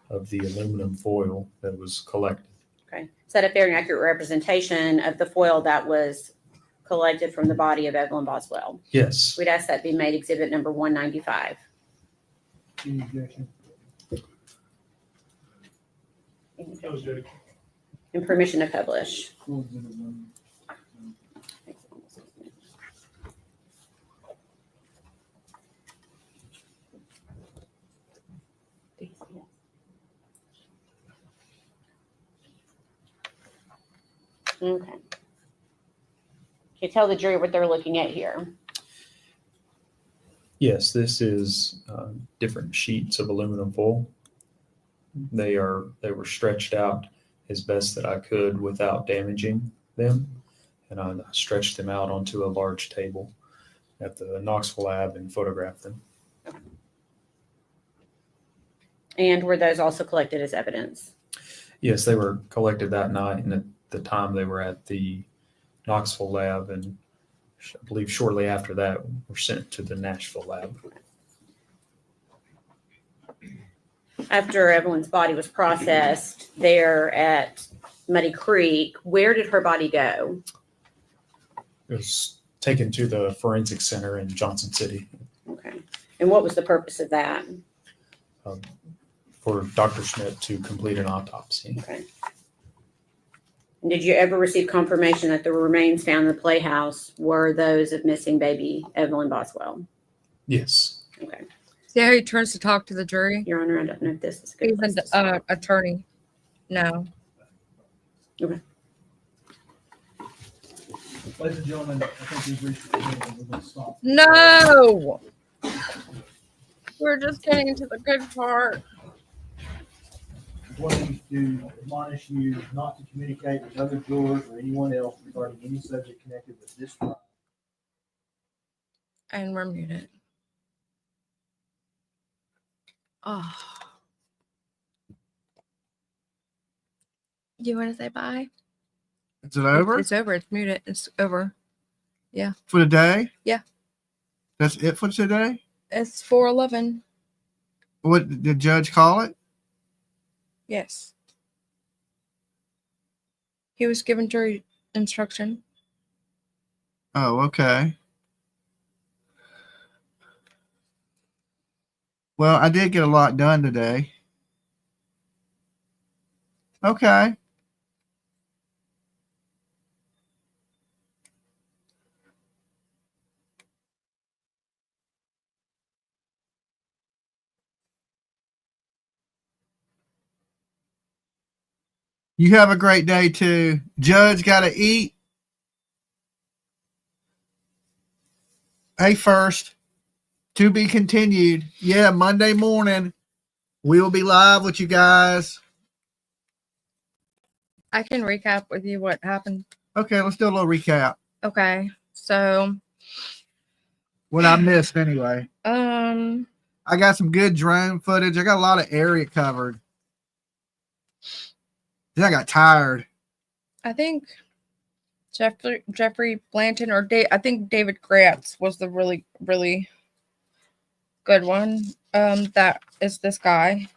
[SPEAKER 16] of the aluminum foil that was collected.
[SPEAKER 11] Okay. Is that a fair and accurate representation of the foil that was collected from the body of Evelyn Boswell?
[SPEAKER 16] Yes.
[SPEAKER 11] We'd ask that be made exhibit number 195. And permission to publish. Okay. Can you tell the jury what they're looking at here?
[SPEAKER 16] Yes, this is different sheets of aluminum foil. They were stretched out as best that I could without damaging them, and I stretched them out onto a large table at the Knoxville lab and photographed them.
[SPEAKER 11] And were those also collected as evidence?
[SPEAKER 16] Yes, they were collected that night, and at the time they were at the Knoxville lab, and I believe shortly after that were sent to the Nashville lab.
[SPEAKER 11] After Evelyn's body was processed there at Muddy Creek, where did her body go?
[SPEAKER 16] It was taken to the forensic center in Johnson City.
[SPEAKER 11] Okay. And what was the purpose of that?
[SPEAKER 16] For Dr. Schmidt to complete an autopsy.
[SPEAKER 11] Okay. And did you ever receive confirmation that the remains found in the playhouse were those of missing baby Evelyn Boswell?
[SPEAKER 16] Yes.
[SPEAKER 11] Okay.
[SPEAKER 17] See how he turns to talk to the jury?
[SPEAKER 11] Your Honor, I don't know if this is a good
[SPEAKER 17] He's
[SPEAKER 11] place
[SPEAKER 17] an
[SPEAKER 11] to start.
[SPEAKER 17] attorney. No.
[SPEAKER 11] Okay.
[SPEAKER 6] Ladies and gentlemen, I think we've reached the end and we're going to stop.
[SPEAKER 17] No. We're just getting to the good part.
[SPEAKER 6] Wanting to admonish you not to communicate with other jurors or anyone else regarding any subject connected with this trial.
[SPEAKER 17] And we're muted. Oh. You want to say bye?
[SPEAKER 3] Is it over?
[SPEAKER 17] It's over. It's muted. It's over. Yeah.
[SPEAKER 3] For the day?
[SPEAKER 17] Yeah.
[SPEAKER 3] That's it for today?
[SPEAKER 17] It's 4:11.
[SPEAKER 3] What did the judge call it?
[SPEAKER 17] Yes. He was given jury instruction.
[SPEAKER 3] Oh, okay. Well, I did get a lot done today. Okay. You have a great day too. Judge got to eat. Hey, first, to be continued. Yeah, Monday morning, we will be live with you guys.
[SPEAKER 17] I can recap with you what happened.
[SPEAKER 3] Okay, let's do a little recap.
[SPEAKER 17] Okay. So,
[SPEAKER 3] What I missed anyway.
[SPEAKER 17] I
[SPEAKER 3] got some good drone footage. I got a lot of area covered. Then I got tired.
[SPEAKER 17] think Jeffrey Blanton or I think David Gratz was the really, really good one. That is this guy.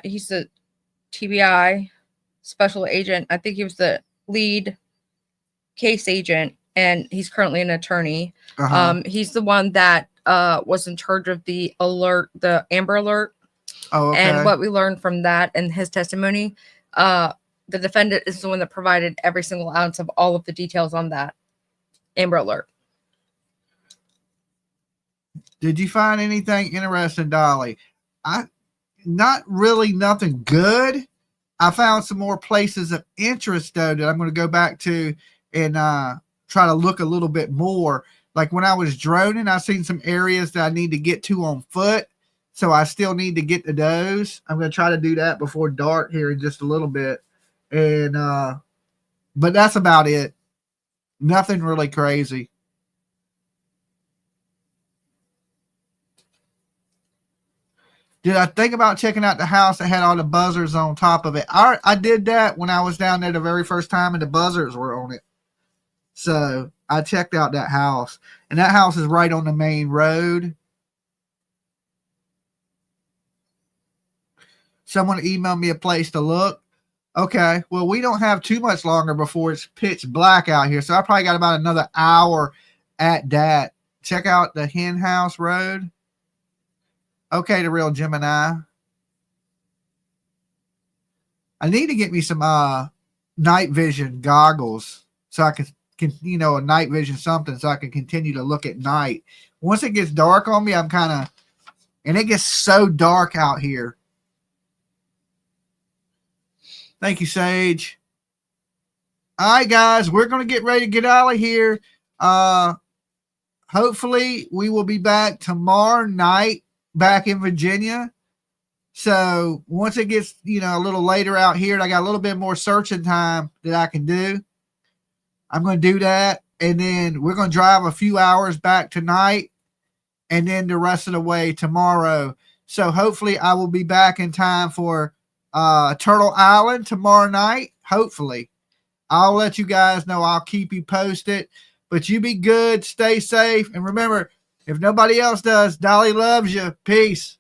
[SPEAKER 17] He's the TBI special agent. I think he was the lead case agent, and he's currently an attorney. He's the one that was in charge of the Amber Alert.
[SPEAKER 3] Oh, okay.
[SPEAKER 17] And what we learned from that and his testimony, the defendant is the one that provided every single ounce of all of the details on that Amber Alert.
[SPEAKER 3] Did you find anything interesting, Dolly? Not really nothing good. I found some more places of interest, though, that I'm going to go back to and try to look a little bit more. Like when I was droning, I seen some areas that I need to get to on foot. So I still need to get to those. I'm going to try to do that before dark here in just a little bit. And, but that's about it. Nothing really crazy. Did I think about checking out the house that had all the buzzers on top of it? I did that when I was down there the very first time, and the buzzers were on it. So I checked out that house, and that house is right on the main road. Someone emailed me a place to look. Okay, well, we don't have too much longer before it's pitch black out here, so I probably got about another hour at that. Check out the Hen House Road. Okay, the real Gemini. I need to get me some night vision goggles so I can a night vision something so I can continue to look at night. Once it gets dark on me, I'm kind of, and it gets so dark out here. Thank you, Sage. All right, guys, we're going to get ready to get out of here. Hopefully we will be back tomorrow night back in Virginia. So once it gets, a little later out here and I got a little bit more searching time that I can do, I'm going to do that. And then we're going to drive a few hours back tonight and then the rest of the way tomorrow. So hopefully I will be back in time for Turtle Island tomorrow night. Hopefully. I'll let you guys know. I'll keep you posted. But you be good. Stay safe. And remember, if nobody else does, Dolly loves you. Peace.